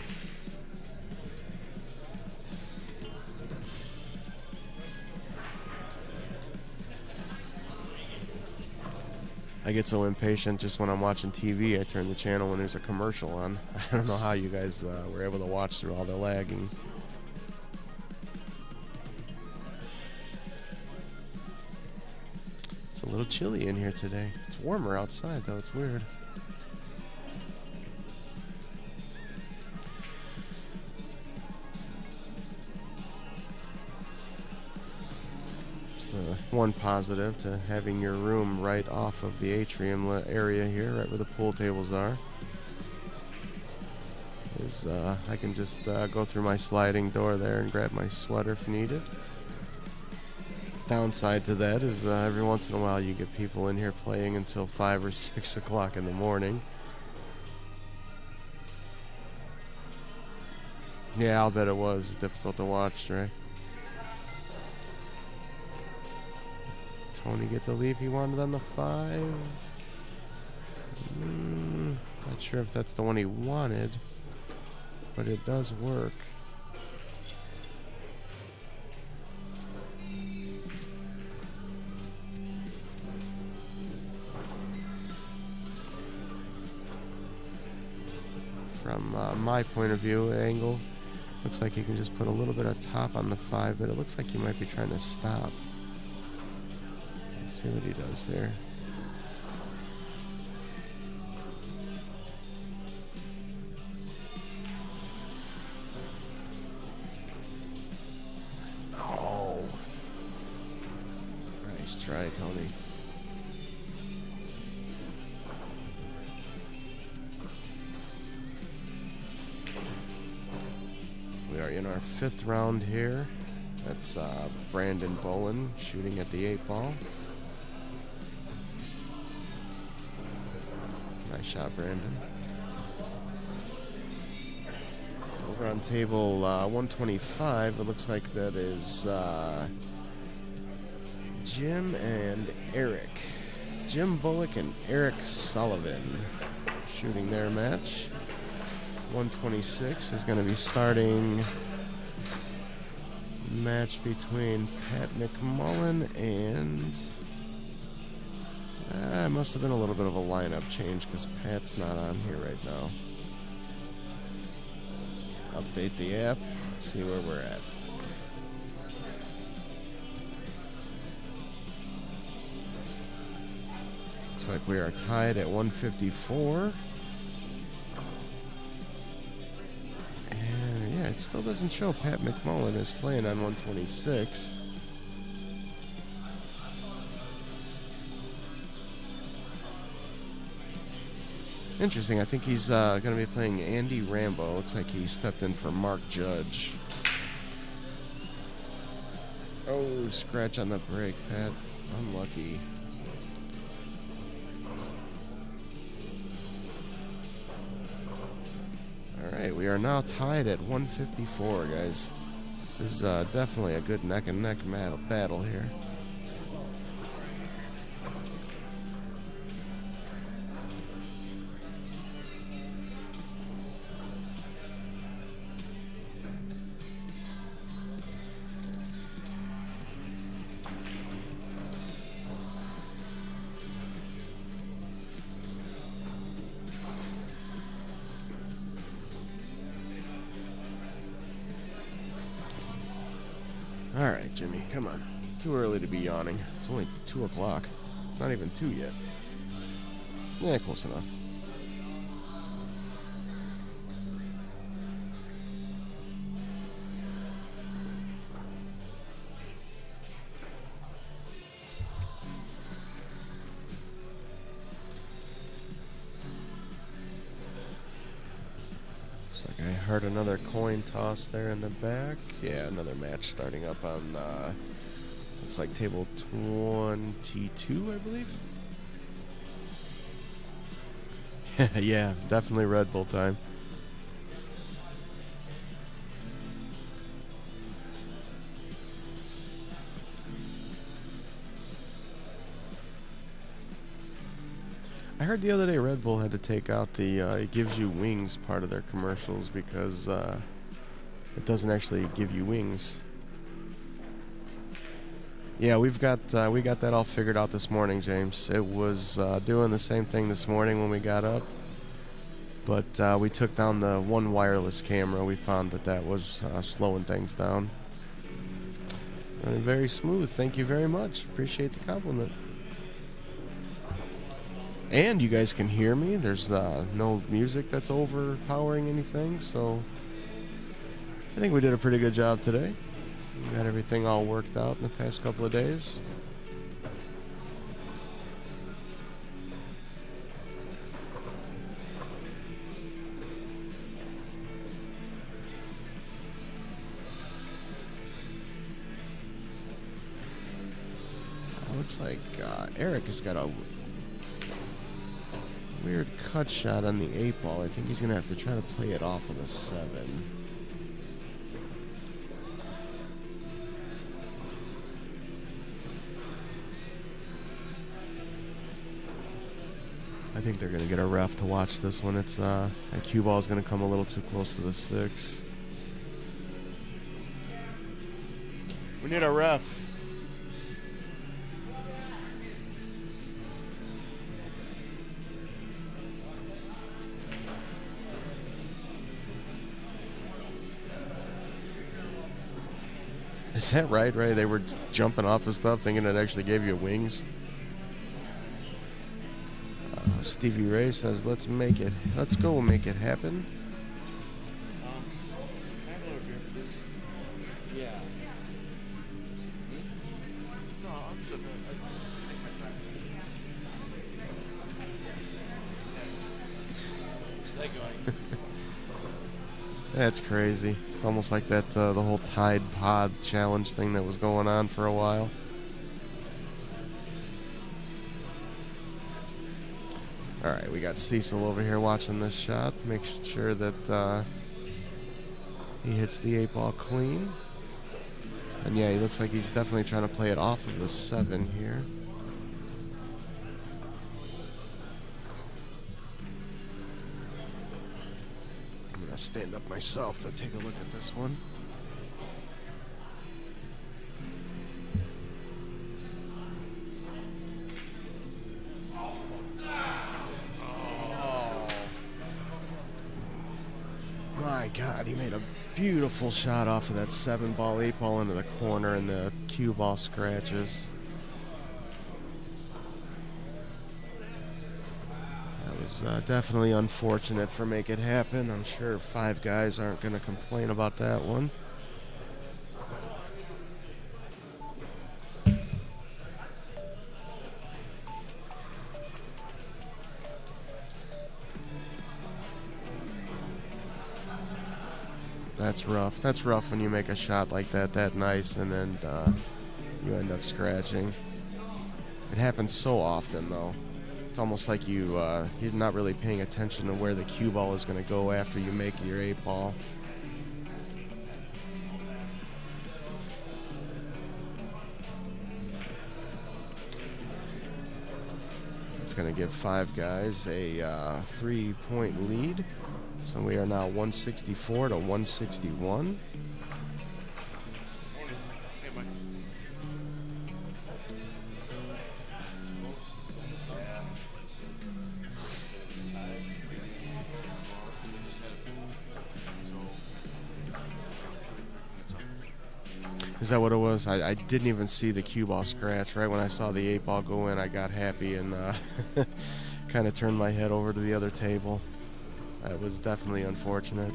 I get so impatient just when I'm watching TV, I turn the channel when there's a commercial on. I don't know how you guys were able to watch through all the lagging. It's a little chilly in here today. It's warmer outside, though. It's weird. One positive to having your room right off of the atrium area here, right where the pool tables are, is I can just go through my sliding door there and grab my sweater if needed. Downside to that is every once in a while you get people in here playing until 5 or 6 o'clock in the morning. Yeah, I'll bet it was difficult to watch, right? Tony get the leave he wanted on the 5. Not sure if that's the one he wanted, but it does work. from my point of view angle. Looks like he can just put a little bit of top on the 5, but it looks like he might be trying to stop. Let's see what he does here. Oh. Nice try, Tony. We are in our 5th round here. That's Brandon Bowen shooting at the 8-ball. Nice shot, Brandon. Over on table 125, it looks like that is Jim and Eric. Jim Bullock and Eric Sullivan shooting their match. 126 is going to be starting match between Pat McMullen and it must have been a little bit of a lineup change because Pat's not on here right now. Let's update the app, see where we're at. Looks like we are tied at 154. It still doesn't show Pat McMullen is playing on 126. Interesting. I think he's going to be playing Andy Rambo. Looks like he stepped in for Mark Judge. Oh, scratch on the break, Pat. Unlucky. Alright, we are now tied at 154, guys. This is definitely a good neck-and-neck battle here. Alright, Jimmy, come on. Too early to be yawning. It's only 2 o'clock. It's not even 2 yet. Yeah, close enough. Looks like I heard another coin toss there in the back. Yeah, another match starting up on, looks like table 22, I believe. Yeah, definitely Red Bull time. I heard the other day Red Bull had to take out the it gives you wings part of their commercials because it doesn't actually give you wings. Yeah, we got that all figured out this morning, James. It was doing the same thing this morning when we got up, but we took down the one wireless camera. We found that was slowing things down. Running very smooth. Thank you very much. Appreciate the compliment. And you guys can hear me. There's no music that's overpowering anything, so I think we did a pretty good job today. We got everything all worked out in the past couple of days. Looks like Eric has got a weird cut shot on the 8-ball. I think he's going to have to try to play it off with a 7. I think they're going to get a ref to watch this one. It's that cue ball is going to come a little too close to the 6. We need a ref. Is that right? Right? They were jumping off of stuff thinking it actually gave you wings. Stevie Ray says, let's make it. Let's go make it happen. Yeah. No, I'm just take my time. That going. That's crazy. It's almost like that the whole Tide Pod challenge thing that was going on for a while. All right, we got Cecil over here watching this shot. Make sure that he hits the 8-ball clean. And yeah, he looks like he's definitely trying to play it off of the 7 here. I'm going to stand up myself to take a look at this one. My God, he made a beautiful shot off of that 7-ball, 8-ball into the corner, and the cue ball scratches. That was definitely unfortunate for Make It Happen. I'm sure 5 guys aren't going to complain about that one. That's rough. That's rough when you make a shot like that nice, and then you end up scratching. It happens so often, though. It's almost like you're not really paying attention to where the cue ball is going to go after you make your 8-ball. It's going to give 5 guys a 3-point lead. So we are now 164 to 161. Is that what it was? I didn't even see the cue ball scratch. Right when I saw the 8-ball go in, I got happy and kind of turned my head over to the other table. That was definitely unfortunate.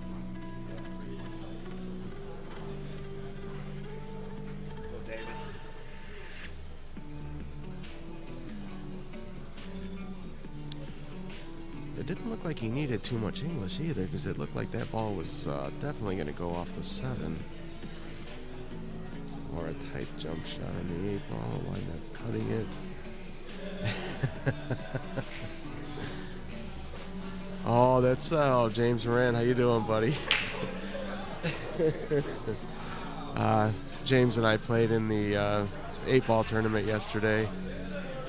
It didn't look like he needed too much English either, because it looked like that ball was definitely going to go off the 7. Or a tight jump shot on the 8-ball, wind up cutting it. Oh, that's James Moran. How you doing, buddy? James and I played in the 8-ball tournament yesterday,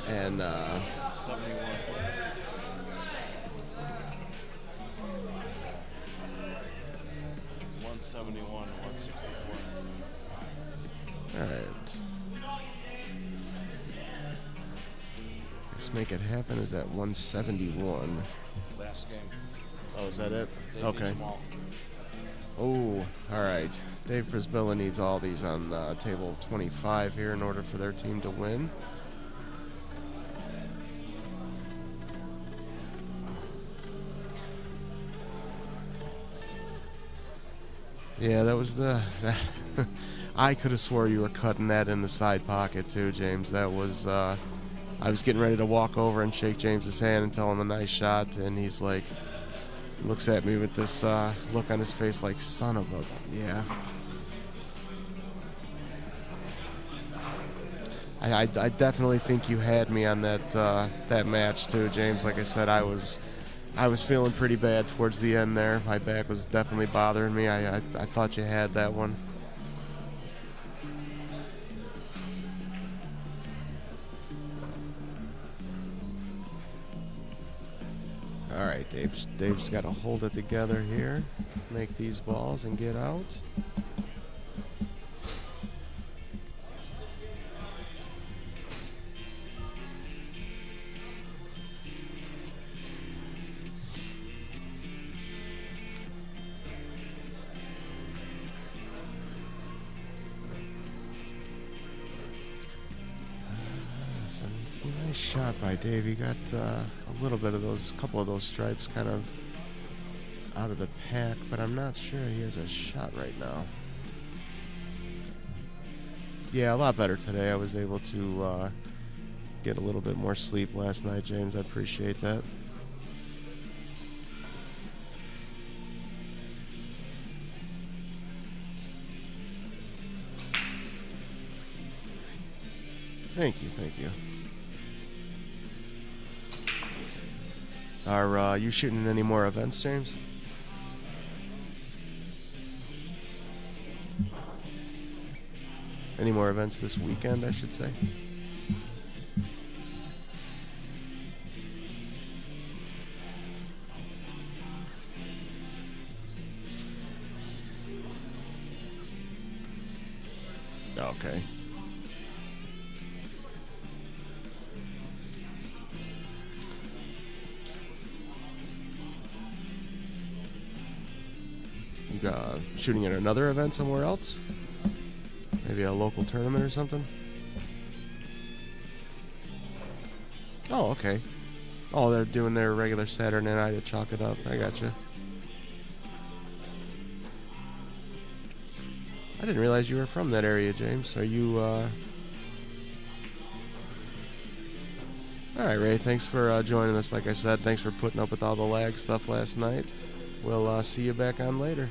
and 171, 164. all right. Let's make it happen. Is at 171. Last game. Oh, is that it? They Okay. beat them all. Oh, all right. Dave Prisbilla needs all these on table 25 here in order for their team to win. Yeah, that was the... I could have swore you were cutting that in the side pocket too, James. That was... I was getting ready to walk over and shake James's hand and tell him a nice shot, and he's like... looks at me with this look on his face like, son of a... Yeah. I definitely think you had me on that that match too, James. Like I said, I was feeling pretty bad towards the end there. My back was definitely bothering me. I thought you had that one. All right, Dave's got to hold it together here, make these balls and get out. shot by Dave. He got a little bit of couple of those stripes kind of out of the pack, but I'm not sure he has a shot right now. Yeah, a lot better today. I was able to get a little bit more sleep last night, James. I appreciate that. Thank you, thank you. Are you shooting in any more events, James? Any more events this weekend, I should say? Okay. You shooting at another event somewhere else? Maybe a local tournament or something? Oh, okay. Oh, they're doing their regular Saturday night to chalk it up. I gotcha. I didn't realize you were from that area, James. Are you, Alright, Ray, thanks for joining us. Like I said, thanks for putting up with all the lag stuff last night. We'll see you back on later.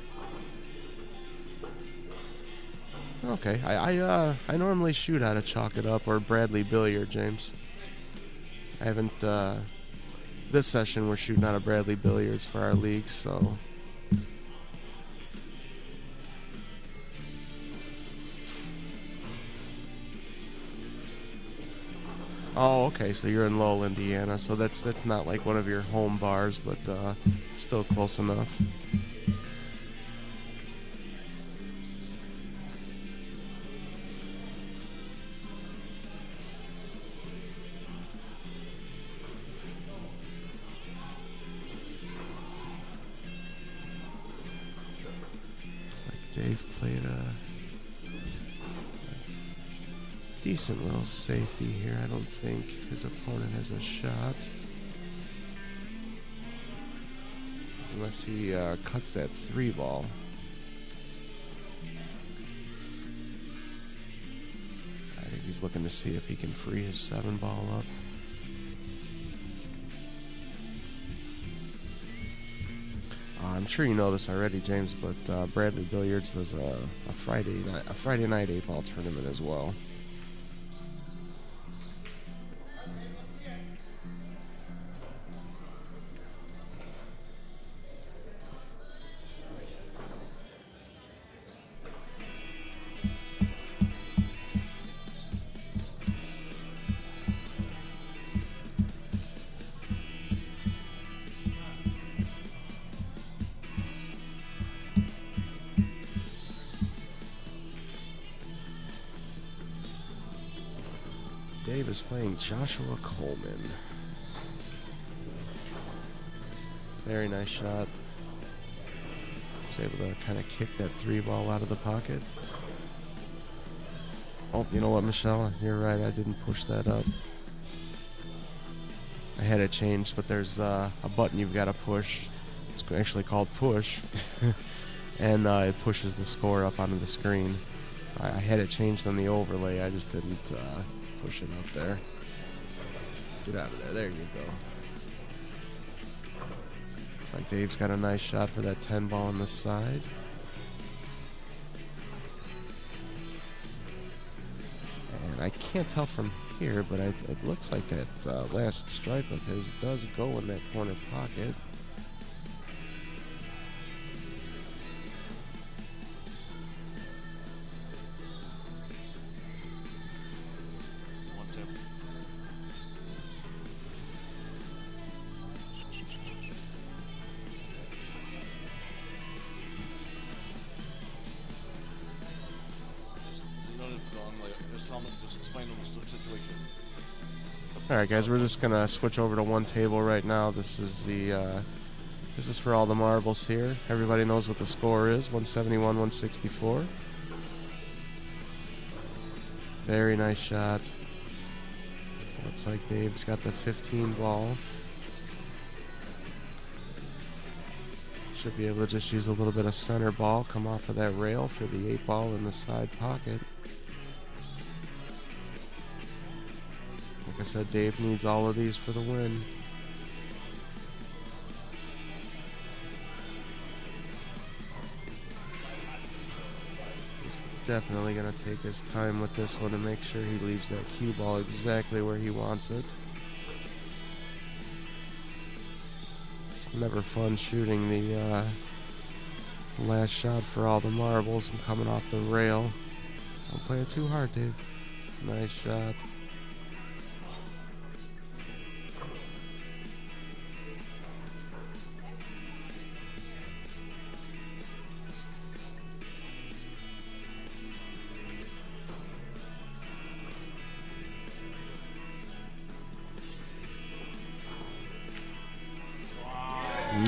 Okay, I normally shoot out of Chalk It Up or Bradley Billiard, James. I haven't, this session we're shooting out of Bradley Billiards for our league, so. Oh, okay, so you're in Lowell, Indiana, so that's not like one of your home bars, but still close enough. Dave played a decent little safety here. I don't think his opponent has a shot. Unless he cuts that 3-ball. I think he's looking to see if he can free his 7-ball up. I'm sure you know this already, James, but Bradley Billiards does a Friday night 8-ball tournament as well. Dave is playing Joshua Coleman. Very nice shot. Was able to kind of kick that 3-ball out of the pocket. Oh, you know what, Michelle? You're right. I didn't push that up. I had it changed, but there's a button you've got to push. It's actually called push. And it pushes the score up onto the screen. So I had it changed on the overlay. I just didn't push it up there. Get out of there. There you go. Looks like Dave's got a nice shot for that 10-ball on the side. And I can't tell from here, but it looks like that last stripe of his does go in that corner pocket. Alright guys, we're just gonna switch over to one table right now. This is for all the marbles here. Everybody knows what the score is, 171-164. Very nice shot. Looks like Dave's got the 15 ball. Should be able to just use a little bit of center ball, come off of that rail for the 8 ball in the side pocket. Like I said, Dave needs all of these for the win. He's definitely going to take his time with this one and make sure he leaves that cue ball exactly where he wants it. It's never fun shooting the last shot for all the marbles and coming off the rail. Don't play it too hard, Dave. Nice shot.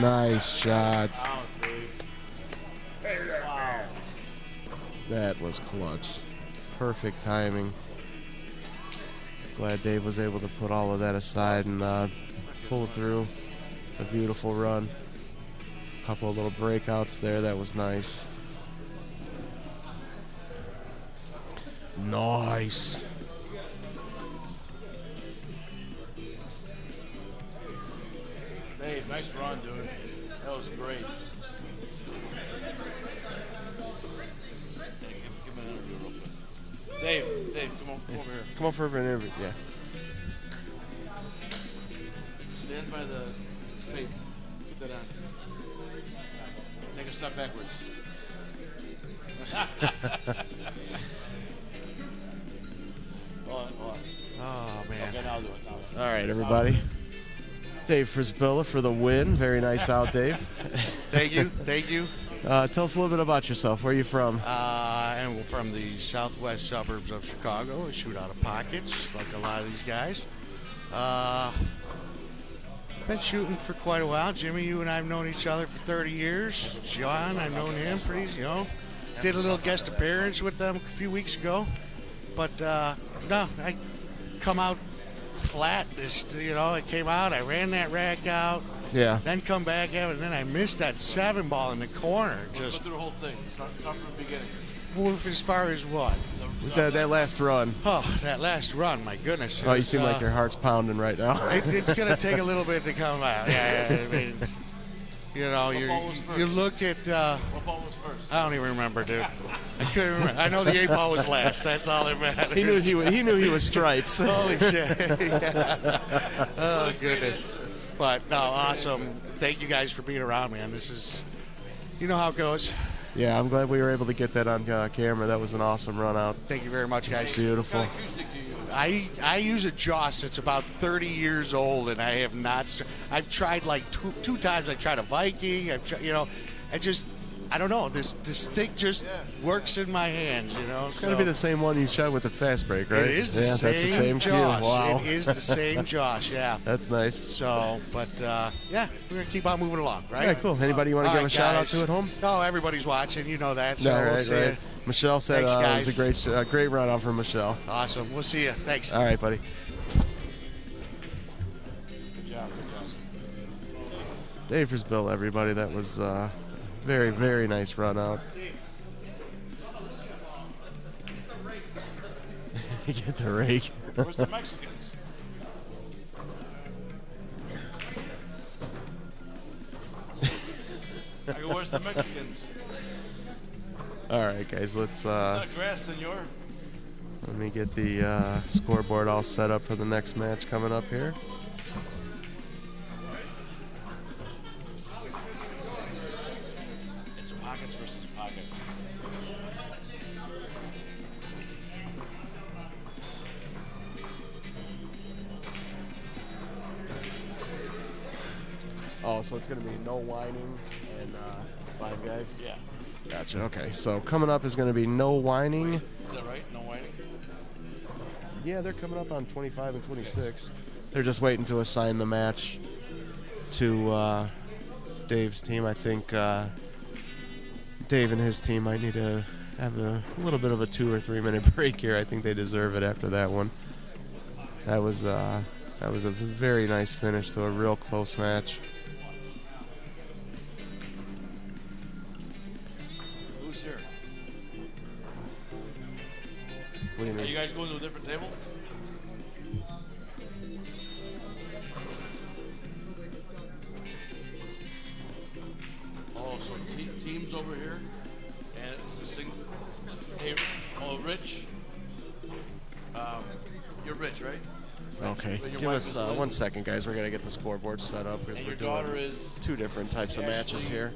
Nice shot. Wow. That was clutch. Perfect timing. Glad Dave was able to put all of that aside and pull through. It's a beautiful run. A couple of little breakouts there. That was nice. Nice. Dave, nice run, dude. That was great. Give me an interview real quick. Dave, come over here. Come on for an interview. Yeah. Stand by the tape. Put that on. Take a step backwards. Hold on. Oh, man. Okay, now I'll do it. All right, everybody. Dave Frisbilla for the win. Very nice out, Dave. Thank you. Tell us a little bit about yourself. Where are you from? I'm from the southwest suburbs of Chicago. I shoot out of pockets, like a lot of these guys. Been shooting for quite a while. Jimmy, you and I have known each other for 30 years. John, I've known him for these, Did a little guest appearance with them a few weeks ago. But, no, I come out flat. I came out, I ran that rack out. Yeah. Then come back at it, and then I missed that 7 ball in the corner. Just go through the whole thing. Start from the beginning. As far as what? That last run. Oh, that last run, my goodness. Oh, you seem like your heart's pounding right now. It's going to take a little bit to come out. Yeah, I mean, you look at... What ball was first? I don't even remember, dude. I couldn't remember. I know the 8 ball was last. That's all that matters. He knew he was stripes. Holy shit. Yeah. Oh, goodness. But, no, awesome. Thank you guys for being around, man. This is... You know how it goes. Yeah, I'm glad we were able to get that on camera. That was an awesome run out. Thank you very much, guys. Beautiful. I use a Joss that's about 30 years old, and I have not. I've tried like two times. I tried a Viking. I don't know. This stick just works in my hands. It's got to be the same one you shot with the fast break, right? It is the same. That's the same Joss. cue. Wow. It is the same Joss. Yeah. That's nice. So, but yeah, we're gonna keep on moving along, right? All right, cool. Anybody you want to give a shout out to at home? Oh, everybody's watching. You know that. So we'll see right. you. Michelle said Thanks, it was a great run out from Michelle. Awesome. We'll see you. Thanks. All right, buddy. Good job. Dave Frisbill, everybody. That was very, very nice run out. Get the rake. Where's the Mexicans? I go, where's the Mexicans? All right, guys. Let's. It's not grass, senor. Let me get the scoreboard all set up for the next match coming up here. It's pockets versus pockets. Oh, so it's going to be no whining and 5 guys? Yeah. Gotcha. Okay, so coming up is going to be no whining. Is that right? No whining? Yeah, they're coming up on 25 and 26. They're just waiting to assign the match to Dave's team. I think Dave and his team might need to have a little bit of a 2 or 3 minute break here. I think they deserve it after that one. That was a very nice finish to a real close match. Who's here? What do you Are mean? you guys going to a different table? Oh, so teams over here, and it's a single. Hey, oh, Rich. You're Rich, right? Okay, And your give wife us is Lynn? 1 second, guys. We're gonna get the scoreboard set up because And we're your daughter doing is 2 different types of matches Ashley. here.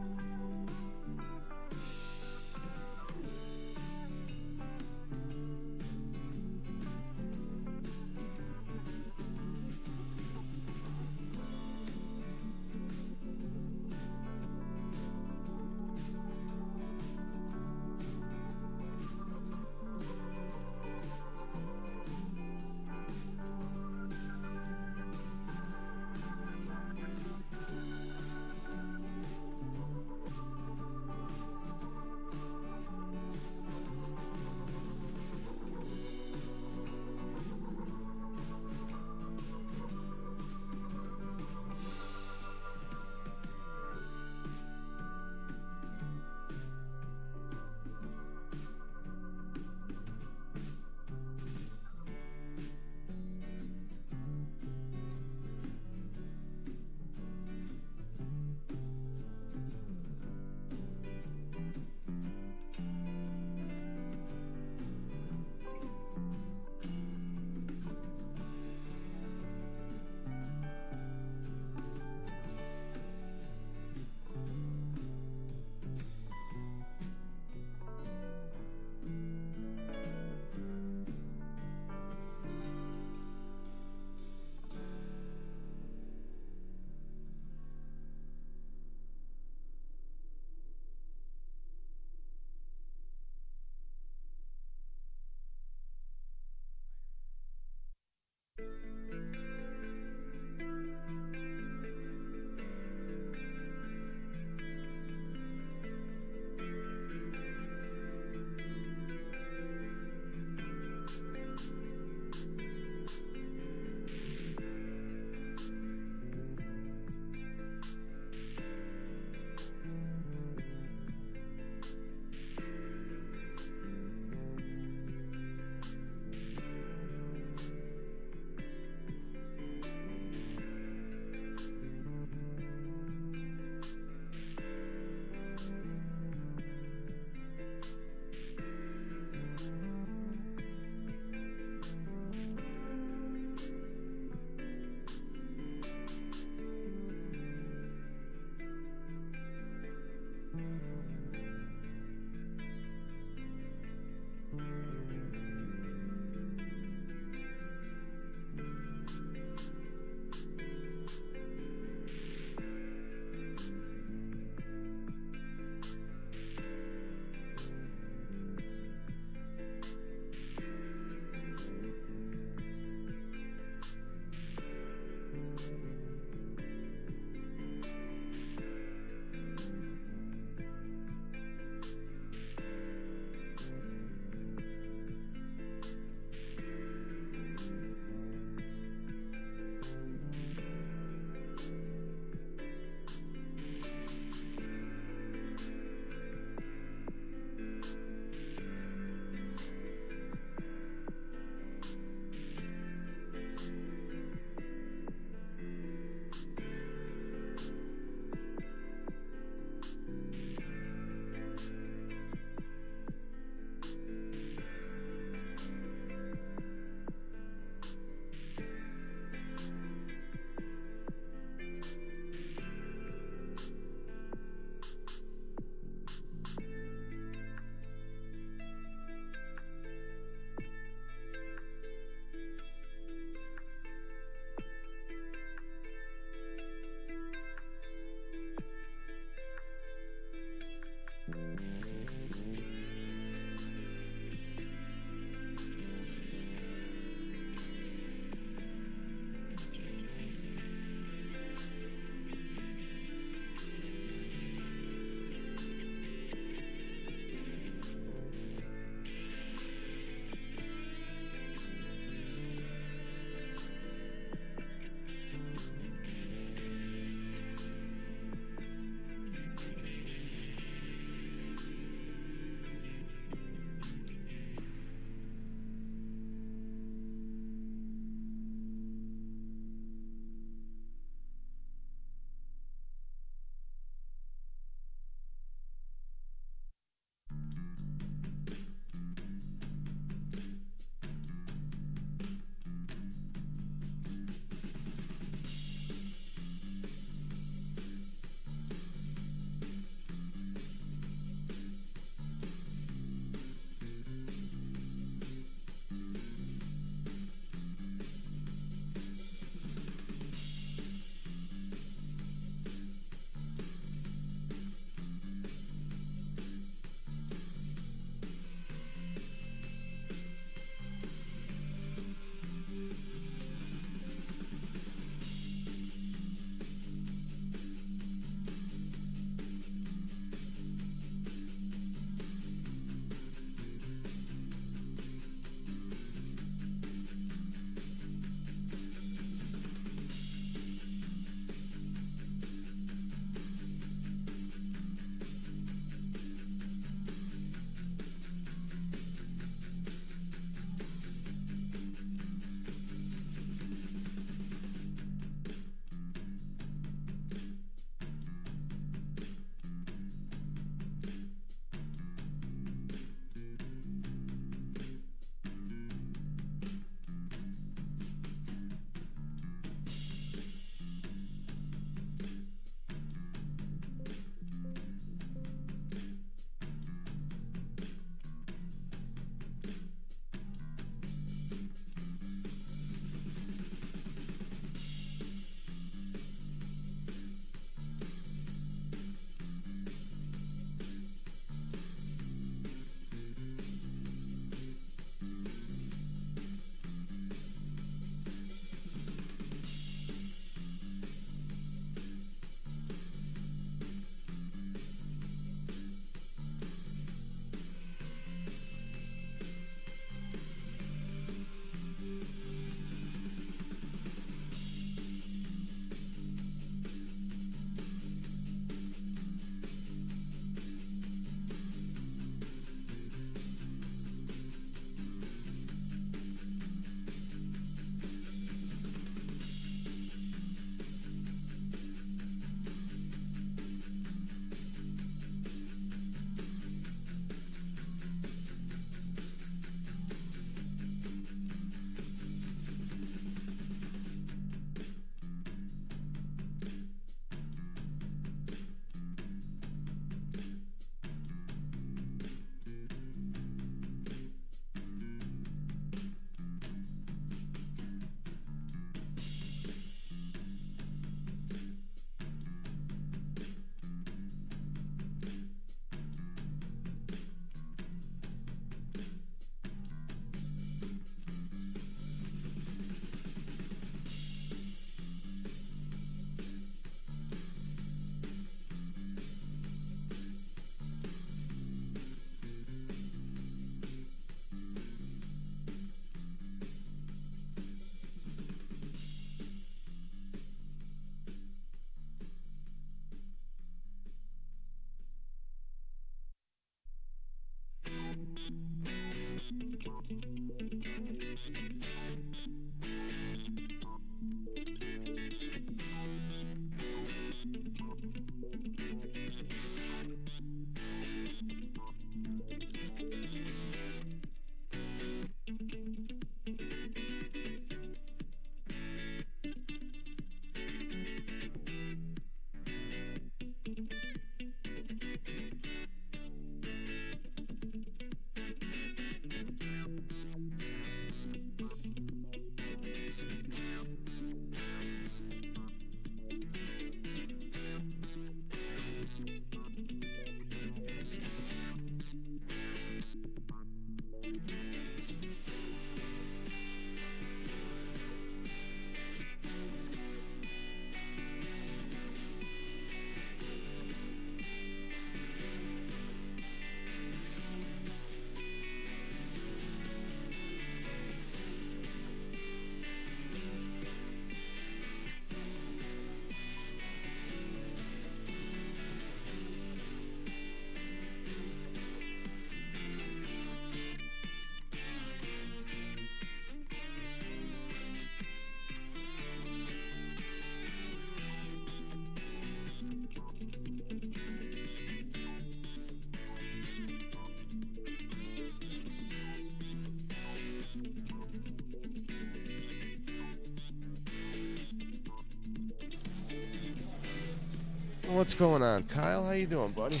What's going on, Kyle? How you doing, buddy?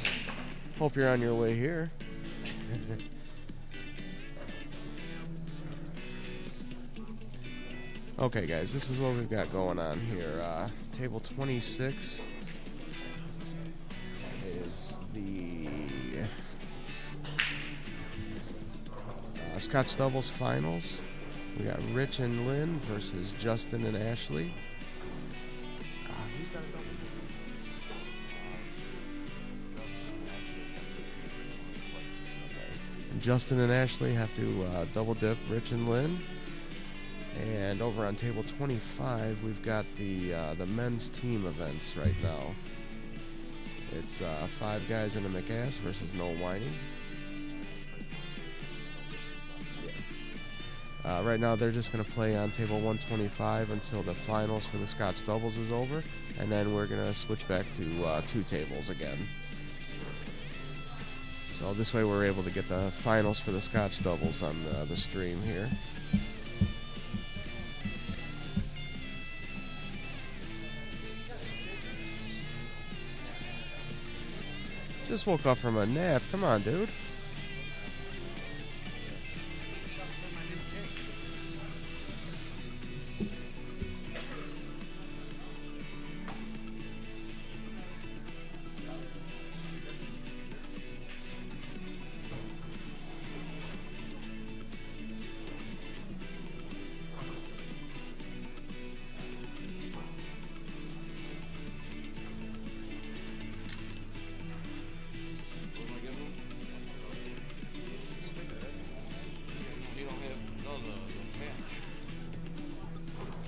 Hope you're on your way here. Okay, guys, this is what we've got going on here. Table 26 is the Scotch Doubles Finals. We got Rich and Lynn versus Justin and Ashley. Who's got a double? Justin and Ashley have to double dip Rich and Lynn. And over on table 25, we've got the men's team events right now. It's 5 guys in a McAss versus no whining. Right now, they're just going to play on table 125 until the finals for the Scotch doubles is over, and then we're going to switch back to 2 tables again. So this way we're able to get the finals for the Scotch doubles on the stream here. Just woke up from a nap. Come on, dude.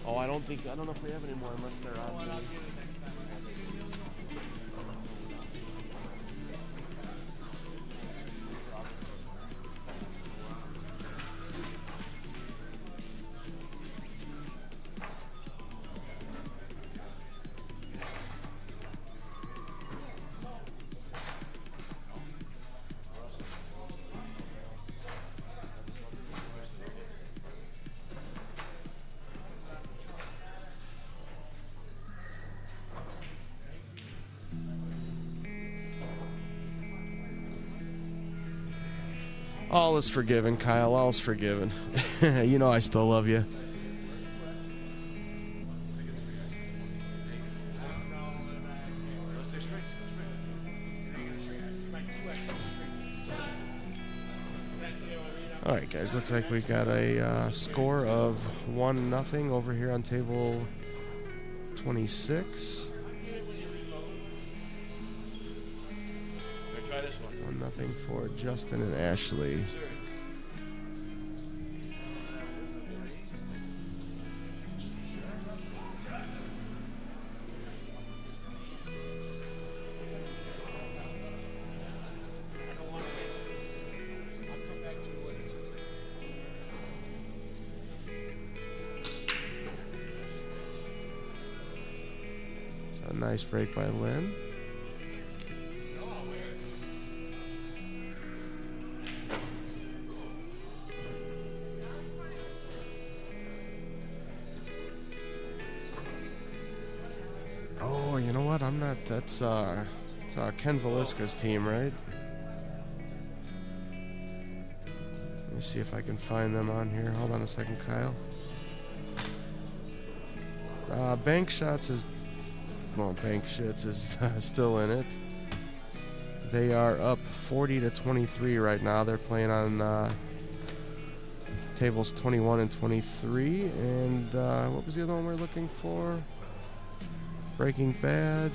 Oh, I don't know if we have any more unless they're on. All is forgiven, Kyle. All's forgiven. You know I still love you. All right, guys. Looks like we got a score of 1-0 over here on table 26. Try this one. 1-0 for Justin and Ashley. So a nice break by Lynn. Oh, you know what? I'm not. That's it's Ken Velisca's team, right? Let me see if I can find them on here. Hold on a second, Kyle. Bank Shots is, well, Bank Shits is still in it. They are up 40-23 right now. They're playing on tables 21 and 23. And what was the other one we're looking for? Breaking Bad.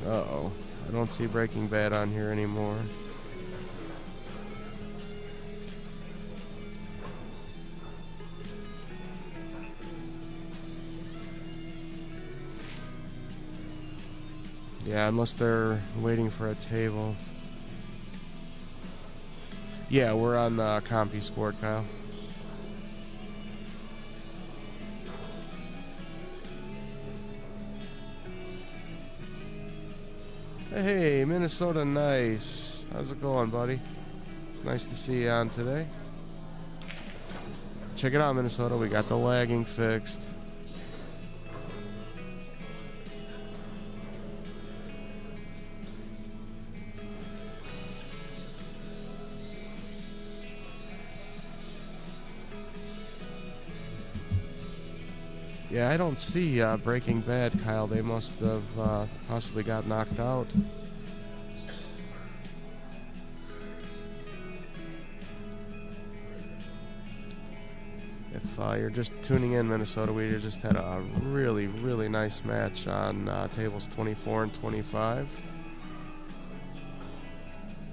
Uh-oh. I don't see Breaking Bad on here anymore. Yeah, unless they're waiting for a table. Yeah, we're on CompuSport, Kyle. Hey, Minnesota Nice. How's it going, buddy? It's nice to see you on today. Check it out, Minnesota. We got the lagging fixed. Yeah, I don't see Breaking Bad, Kyle. They must have possibly got knocked out. If you're just tuning in, Minnesota, we just had a really, really nice match on tables 24 and 25.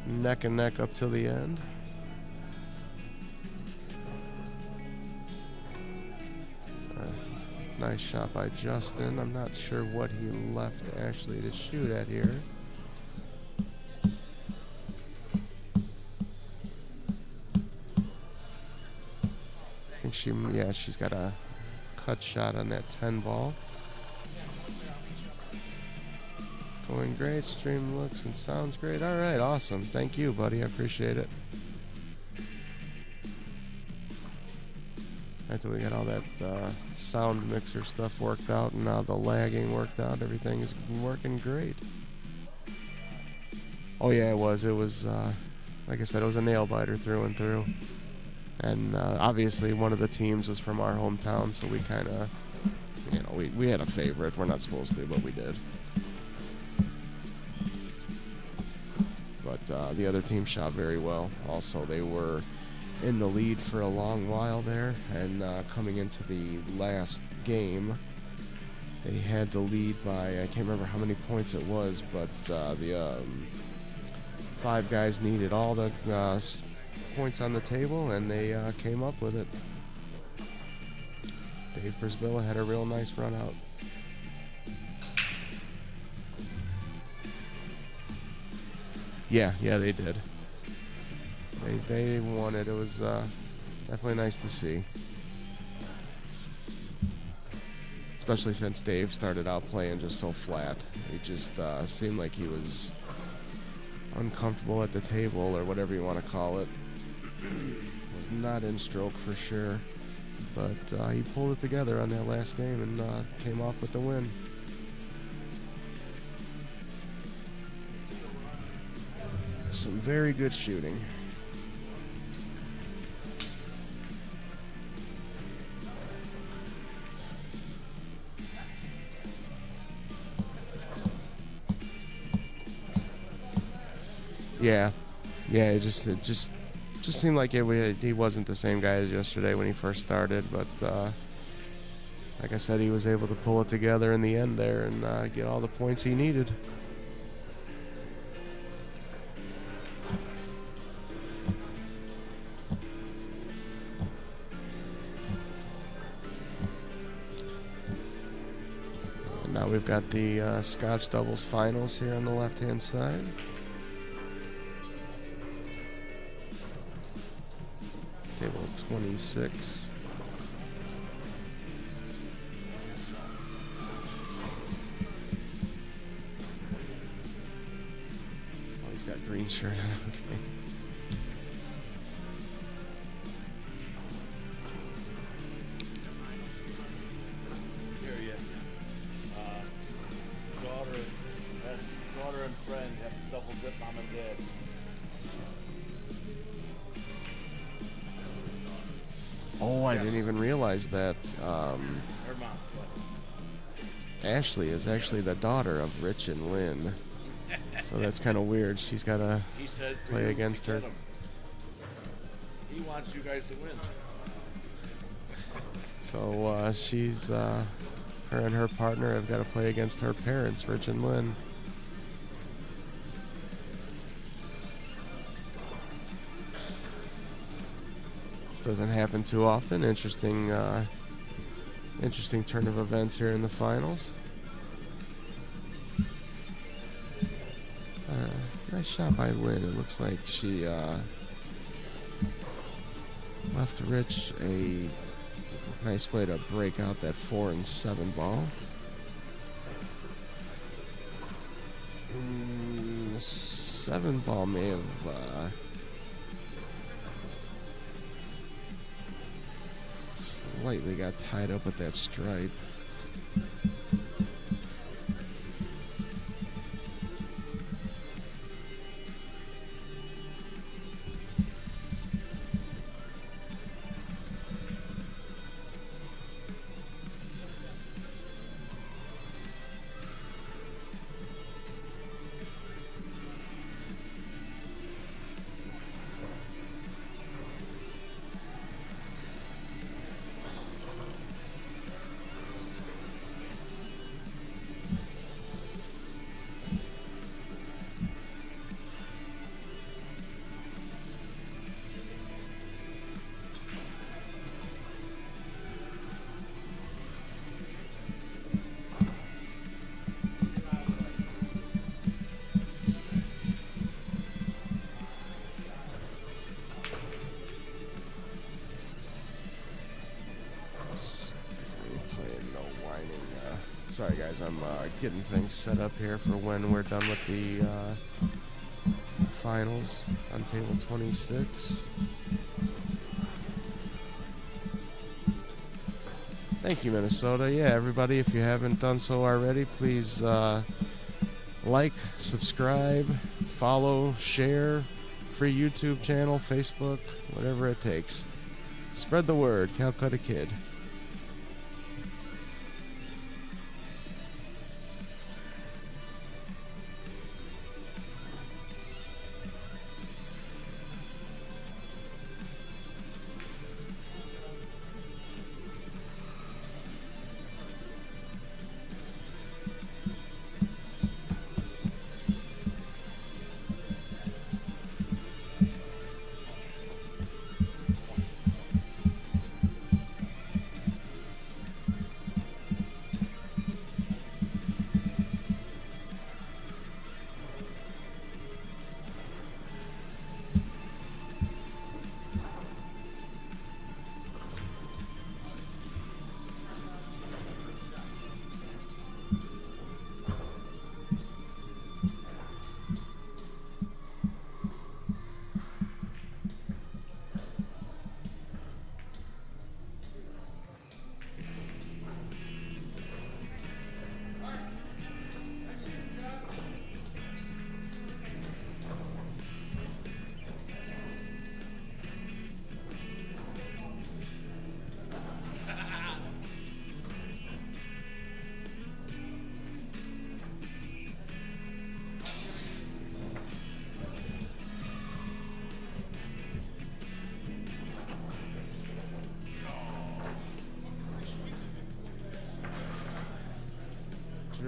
Neck and neck up till the end. Nice shot by Justin. I'm not sure what he left Ashley to shoot at here. I think she's got a cut shot on that 10 ball. Going great. Stream looks and sounds great. All right, awesome. Thank you, buddy. I appreciate it. After we got all that sound mixer stuff worked out and now the lagging worked out, everything is working great. Oh yeah, it was like I said, it was a nail biter through and through. And obviously one of the teams is from our hometown, so we kind of, we had a favorite. We're not supposed to, but we did. But the other team shot very well. Also, they were in the lead for a long while there, and coming into the last game, they had the lead by, I can't remember how many points it was, but the 5 guys needed all the points on the table, and they came up with it. Dave Brisbilla had a real nice run out. Yeah, they did. They won it. It was definitely nice to see. Especially since Dave started out playing just so flat. He just seemed like he was uncomfortable at the table, or whatever you want to call it. Was not in stroke for sure. But he pulled it together on that last game and came off with the win. Some very good shooting. Yeah, it just seemed like he wasn't the same guy as yesterday when he first started, but like I said, he was able to pull it together in the end there and get all the points he needed. And now we've got the Scotch doubles finals here on the left-hand side. Table 26. Oh, he's got green shirt on. Okay. Here, yeah. Daughter and friend have to double dip mom and dad. Oh, I didn't even realize that. Her mom. Ashley is actually the daughter of Rich and Lynn. So that's kind of weird. She's got to play against her. He wants you guys to win. So she's, her and her partner have got to play against her parents, Rich and Lynn. Doesn't happen too often. Interesting turn of events here in the finals. Nice shot by Lynn. It looks like she left Rich a nice way to break out that 4 and 7 ball. 7 ball may have slightly got tied up with that stripe. Sorry guys, I'm getting things set up here for when we're done with the finals on table 26. Thank you, Minnesota. Yeah, everybody, if you haven't done so already, please like, subscribe, follow, share, free YouTube channel, Facebook, whatever it takes. Spread the word, Calcutta Kid.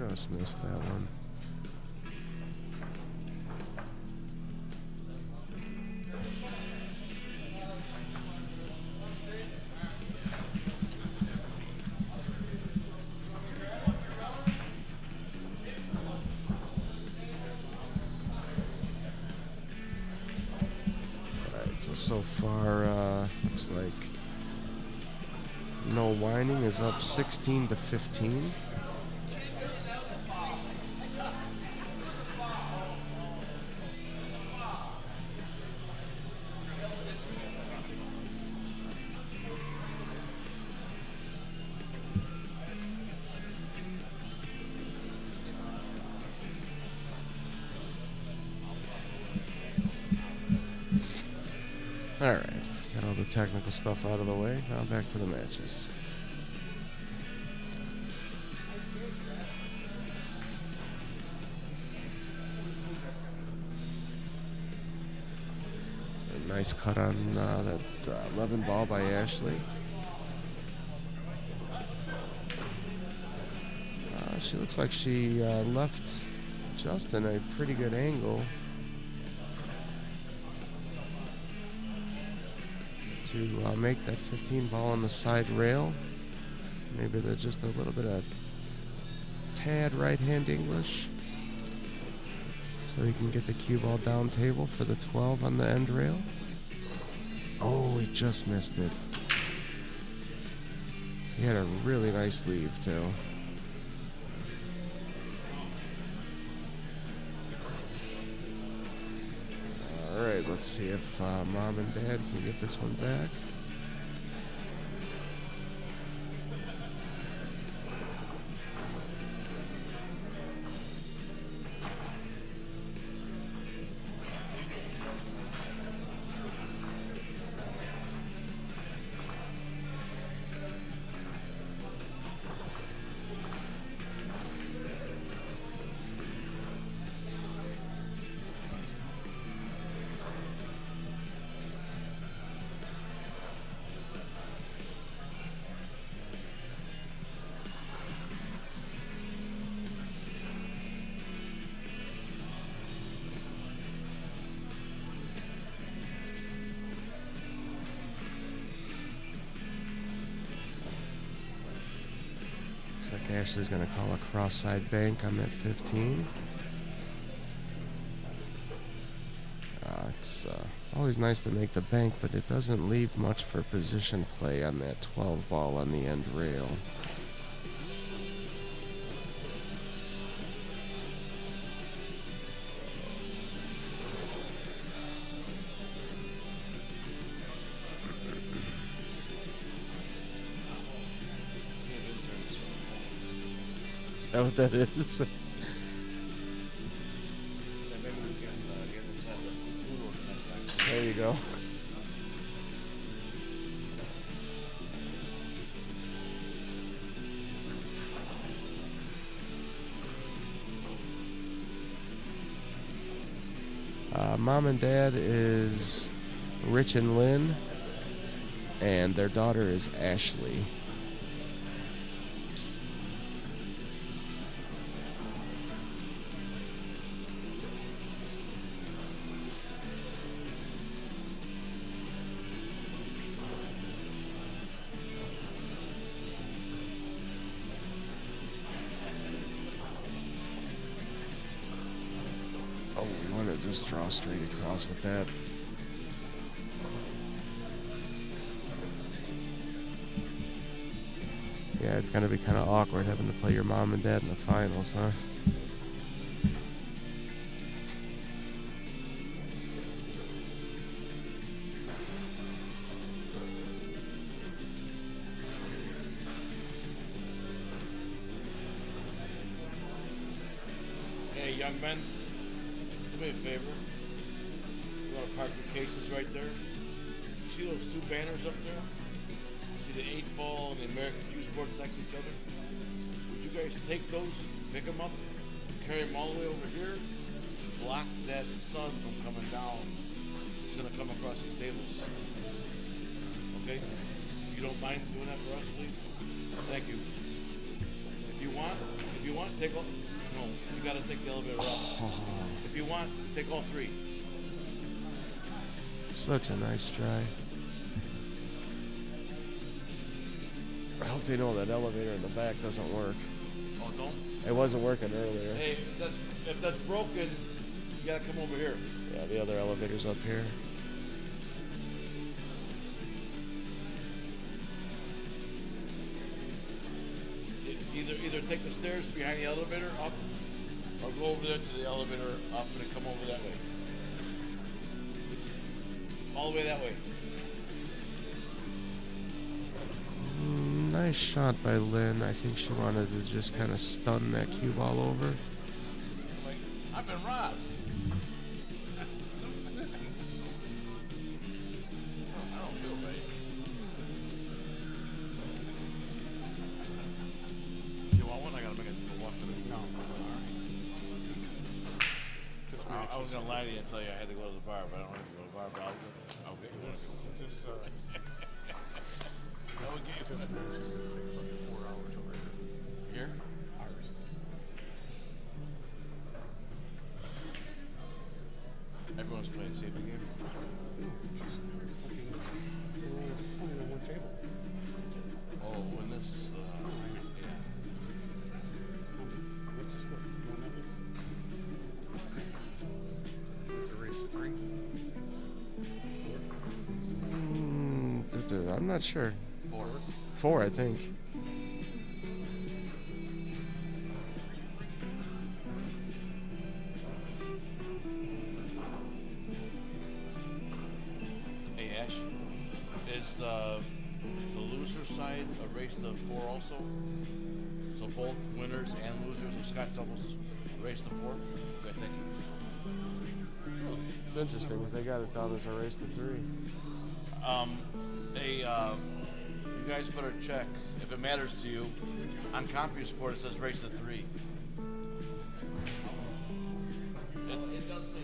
Just missed that one. Alright, so far, looks like No Whining is up 16-15. Alright, got all the technical stuff out of the way. Now back to the matches. A nice cut on that 11 ball by Ashley. She looks like she left Justin a pretty good angle to make that 15 ball on the side rail. Maybe there's just a little bit of tad right-hand English, so he can get the cue ball down table for the 12 on the end rail. Oh, he just missed it. He had a really nice leave too. Alright, let's see if Mom and Dad can get this one back. Looks like Ashley's going to call a cross-side bank on that 15. It's always nice to make the bank, but it doesn't leave much for position play on that 12 ball on the end rail. Is that what that is? Then maybe we can get inside the food order next time. There you go. Mom and Dad is Rich and Lynn, and their daughter is Ashley. Oh, we want to just draw straight across with that. Yeah, it's going to be kind of awkward having to play your mom and dad in the finals, huh? Hey, young men, do me a favor. You want to park your cases right there? See those two banners up there? See the 8-ball and the American Juice board next to each other? Would you guys take those, pick them up, carry them all the way over here, block that sun from coming down? It's going to come across these tables. Okay? You don't mind doing that for us, please? Thank you. If you want, take all. No, you got to take the elevator up. If you want, take all three. Such a nice try. I hope they know that elevator in the back doesn't work. Oh, don't? It wasn't working earlier. Hey, if that's broken, you got to come over here. Yeah, the other elevator's up here. Either take the stairs behind the elevator up, or go over there to the elevator up and come over that way. All the way that way. Nice shot by Lynn. I think she wanted to just kind of stun that cue ball over. Like, I've been robbed. Something's missing. I don't feel right. You want one? I gotta make a walk to the. No. All right. I was gonna lie to you and tell you I had to go to the bar, but I don't have to go to the bar. But I'll get you one. Just I would get you this match is gonna take fucking 4 hours over here. here. Hours. Everyone's playing safety game. Just fucking only on one table. Oh, when this, yeah. What's this one? You want that one? It's a race to 3. I'm not sure. 4. 4, I think. Hey Ash, is the loser side a race to 4 also? So both winners and losers of Scott doubles is a race to 4? Okay, thank you. It's interesting because they got it down as a race to 3. You guys better check, if it matters to you, on CompuSport it says race to 3. It does say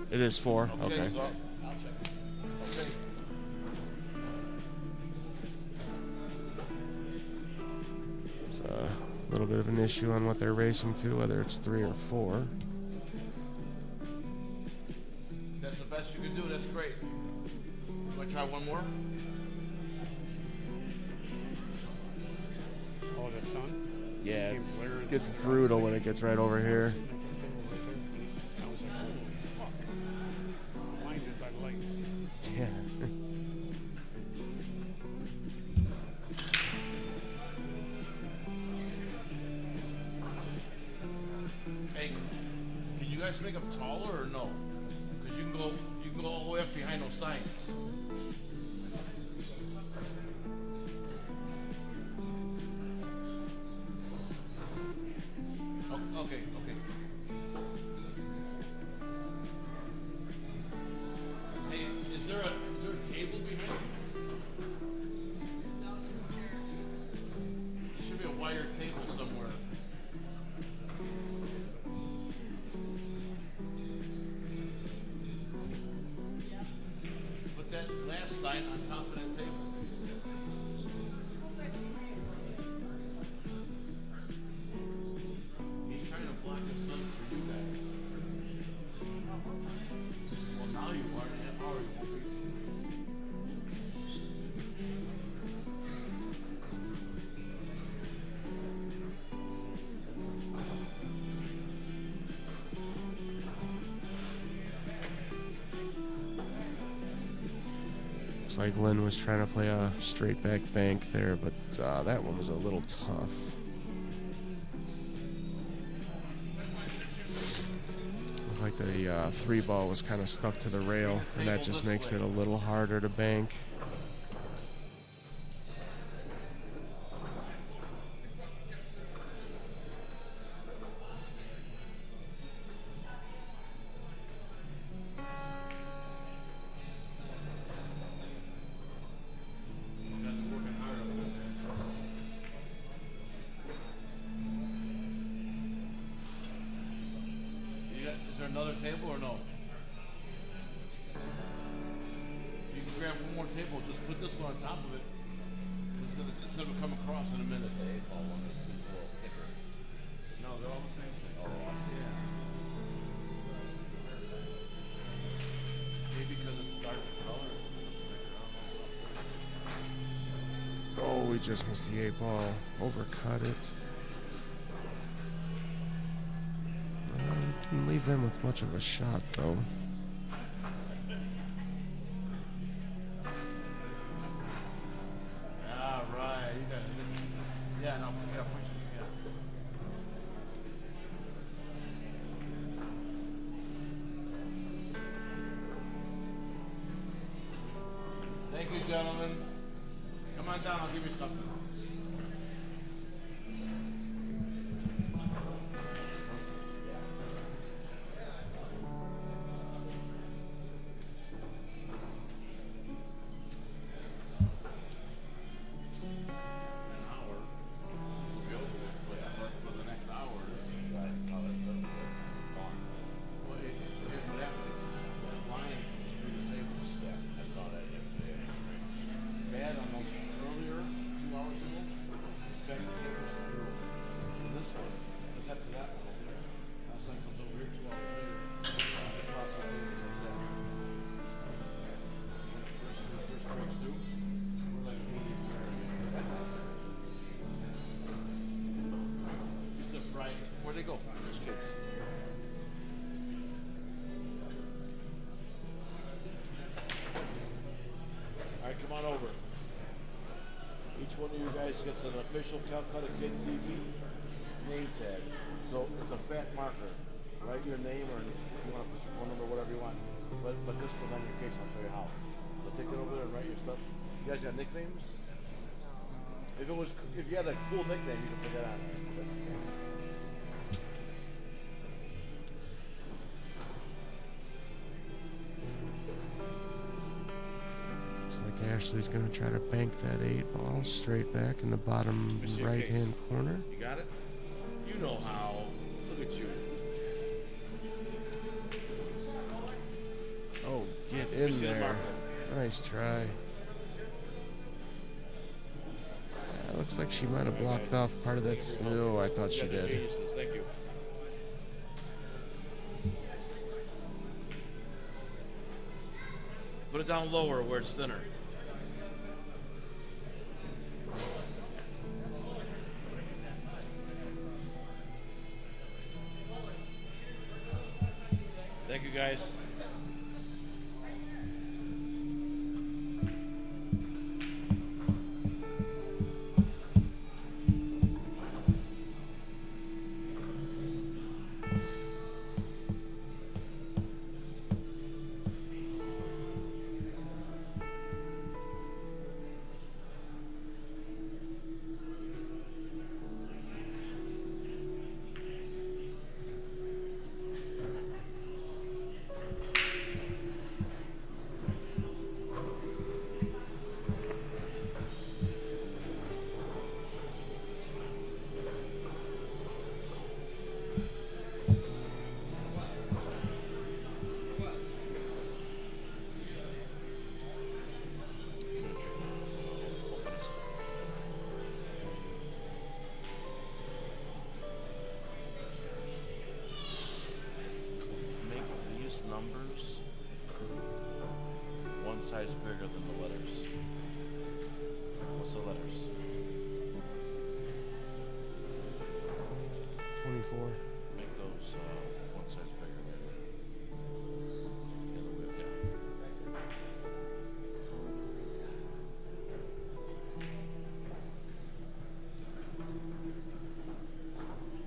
3. It is 4. Okay. So I'll check. Okay. There's a little bit of an issue on what they're racing to, whether it's 3 or 4. That's the best you can do, that's great. You want to try one more? Oh, that sun? Yeah, Came clear it gets brutal when it gets right over here. I was like, holy fuck. Blinded by the light. Yeah. Hey, can you guys make them taller or no? Because you can go all the way up behind those signs. wired table somewhere. Put that last sign on top of that table. He's trying to block the sun for you guys. Well, now you are. Now you won't be. Looks like Lynn was trying to play a straight back bank there, but that one was a little tough. Looked like the 3-ball was kind of stuck to the rail, and that just makes it a little harder to bank. Is there another table or no? You can grab one more table, just put this one on top of it. It's gonna come across in a minute. The 8-ball one is a little thicker. No, they're all the same thing. Oh, yeah. Maybe because it's dark color. Oh, we just missed the 8-ball. Overcut it. Didn't leave them with much of a shot, though. Ah, right. You got it. Yeah, no, yeah, push it. Yeah. Thank you, gentlemen. Come on down. I'll give you something. Where'd they go? Those kids. All right, come on over. Each one of you guys gets an official Calcutta Kid TV name tag. So it's a fat marker. Write your name, or if you want to put your phone number, whatever you want. But this goes on your case. I'll show you how. So take it over there and write your stuff. You guys got nicknames? If you had a cool nickname, you can put that on there. Ashley's going to try to bank that 8-ball straight back in the bottom right-hand corner. You got it? You know how. Look at you. Oh, get in there. Nice try. Yeah, looks like she might have blocked off part of that. Oh, I thought she did. Thank you. Put it down lower where it's thinner. Thank you, guys. numbers one size bigger than the letters. What's the letters? 24. Make those one size bigger. The other way down.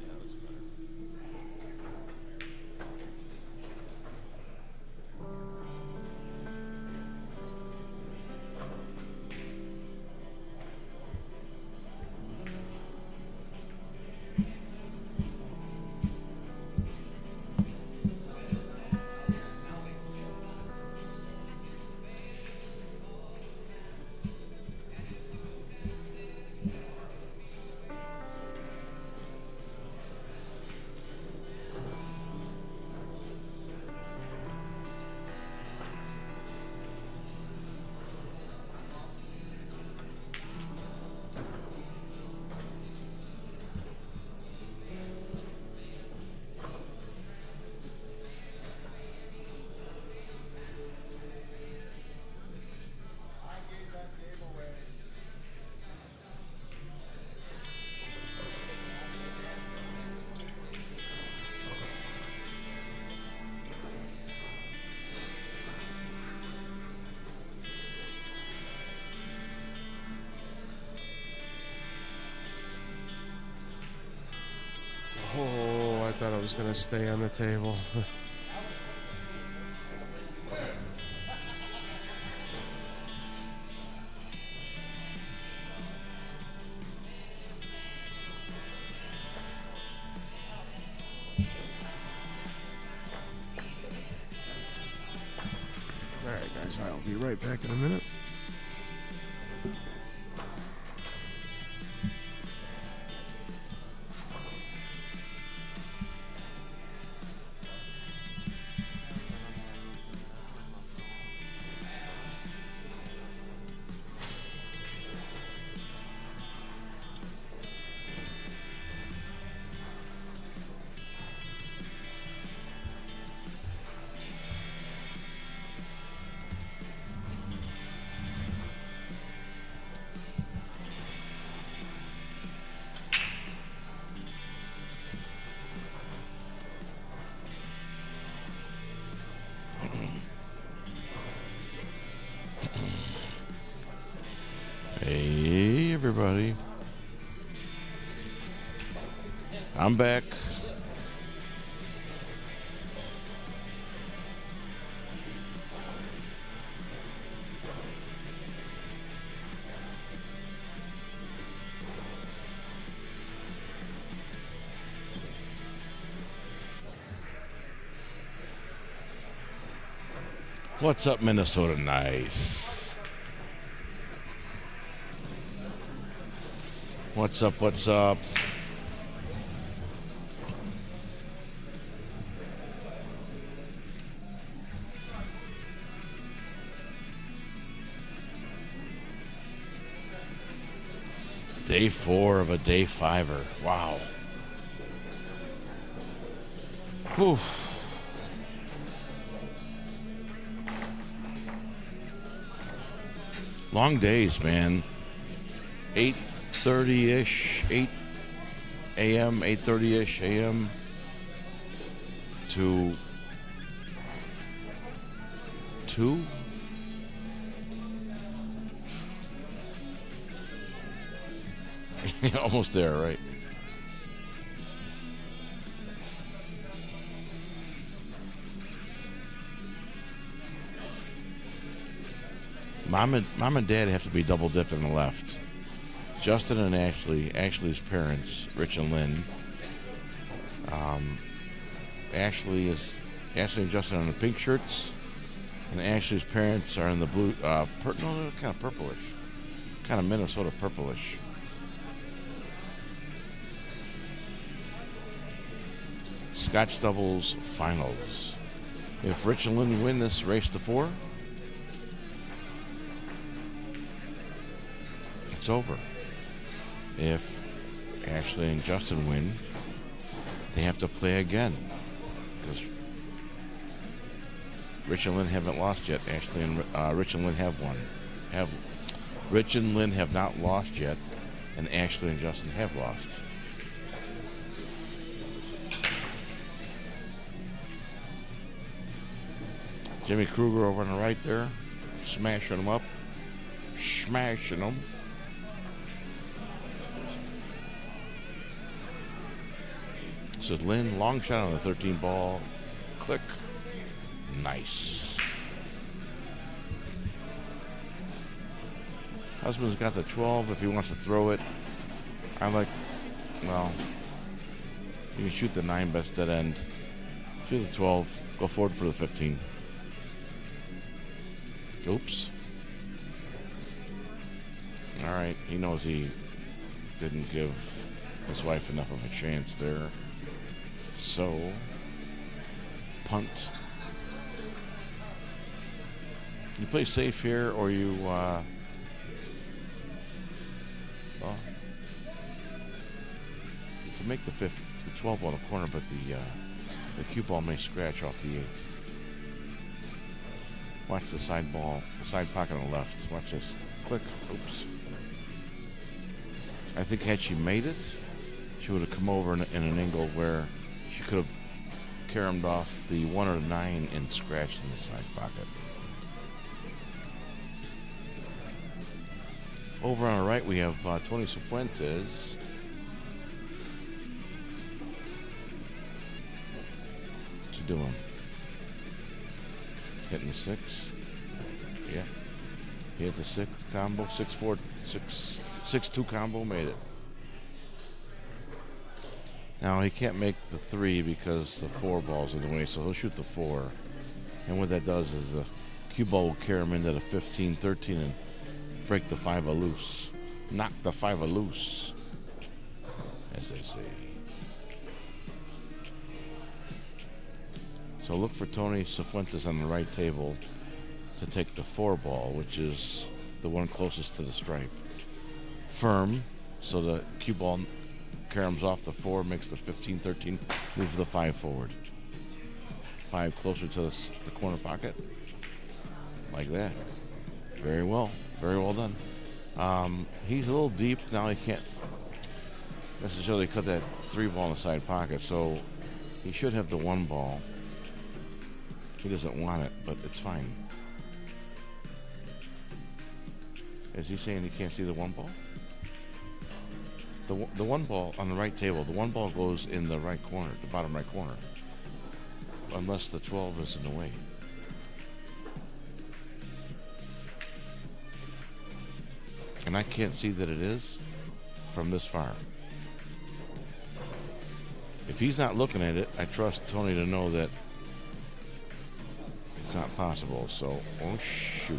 Yeah, that's better. Oh, I thought I was gonna stay on the table. All right, guys, I'll be right back in a minute. Hey, everybody. I'm back. What's up, Minnesota? Nice. What's up? What's up? Day 4 of a day 5er. Wow. Whew. Long days, man. 8:30-ish, 8 a.m., 8:30-ish a.m. to 2. Almost there, right? Mom and Dad have to be double dipped on the left. Justin and Ashley's parents, Rich and Lynn. Ashley and Justin are in the pink shirts, and Ashley's parents are in the blue. No, they're kind of purplish, kind of Minnesota purplish. Scotch doubles finals. If Rich and Lynn win this race to 4, it's over. If Ashley and Justin win, they have to play again. Because Rich and Lynn haven't lost yet. Ashley and Rich and Lynn have won. Rich and Lynn have not lost yet, and Ashley and Justin have lost. Jimmy Kruger over on the right there, smashing them up. Smashing them. This is Lynn, long shot on the 13 ball. Click. Nice. Husband's got the 12 if he wants to throw it. I'm like, well, you can shoot the 9 best dead end. Shoot the 12. Go forward for the 15. Oops. All right, he knows he didn't give his wife enough of a chance there. So, punt. You play safe here, or you, well, you can make the 12 on the corner, but the cue ball may scratch off the 8. Watch the side ball, the side pocket on the left. Watch this. Click. Oops. I think had she made it, she would have come over in an angle where she could have caromed off the 1 or the 9 and scratched in the side pocket. Over on the right, we have Tony Cifuentes. What you doing? Hitting the 6. Yeah. He hit the 6 combo, 6-4, 6-2 combo, made it. Now he can't make the 3 because the 4 ball's in the way, so he'll shoot the 4. And what that does is the cue ball will carry him into the 15, 13, and break the 5 loose. Knock the 5 loose, as they say. So look for Tony Cifuentes on the right table to take the 4 ball, which is the one closest to the stripe. Firm, so the cue ball caroms off the 4, makes the 15, 13, moves the 5 forward. 5 closer to the corner pocket, like that. Very well done. He's a little deep now. He can't necessarily cut that 3 ball in the side pocket, so he should have the 1 ball. He doesn't want it, but it's fine. Is he saying he can't see the 1 ball? The 1 ball on the right table, the 1 ball goes in the right corner, the bottom right corner, unless the 12 is in the way. And I can't see that it is from this far. If he's not looking at it, I trust Tony to know that it's not possible. So, oh shoot.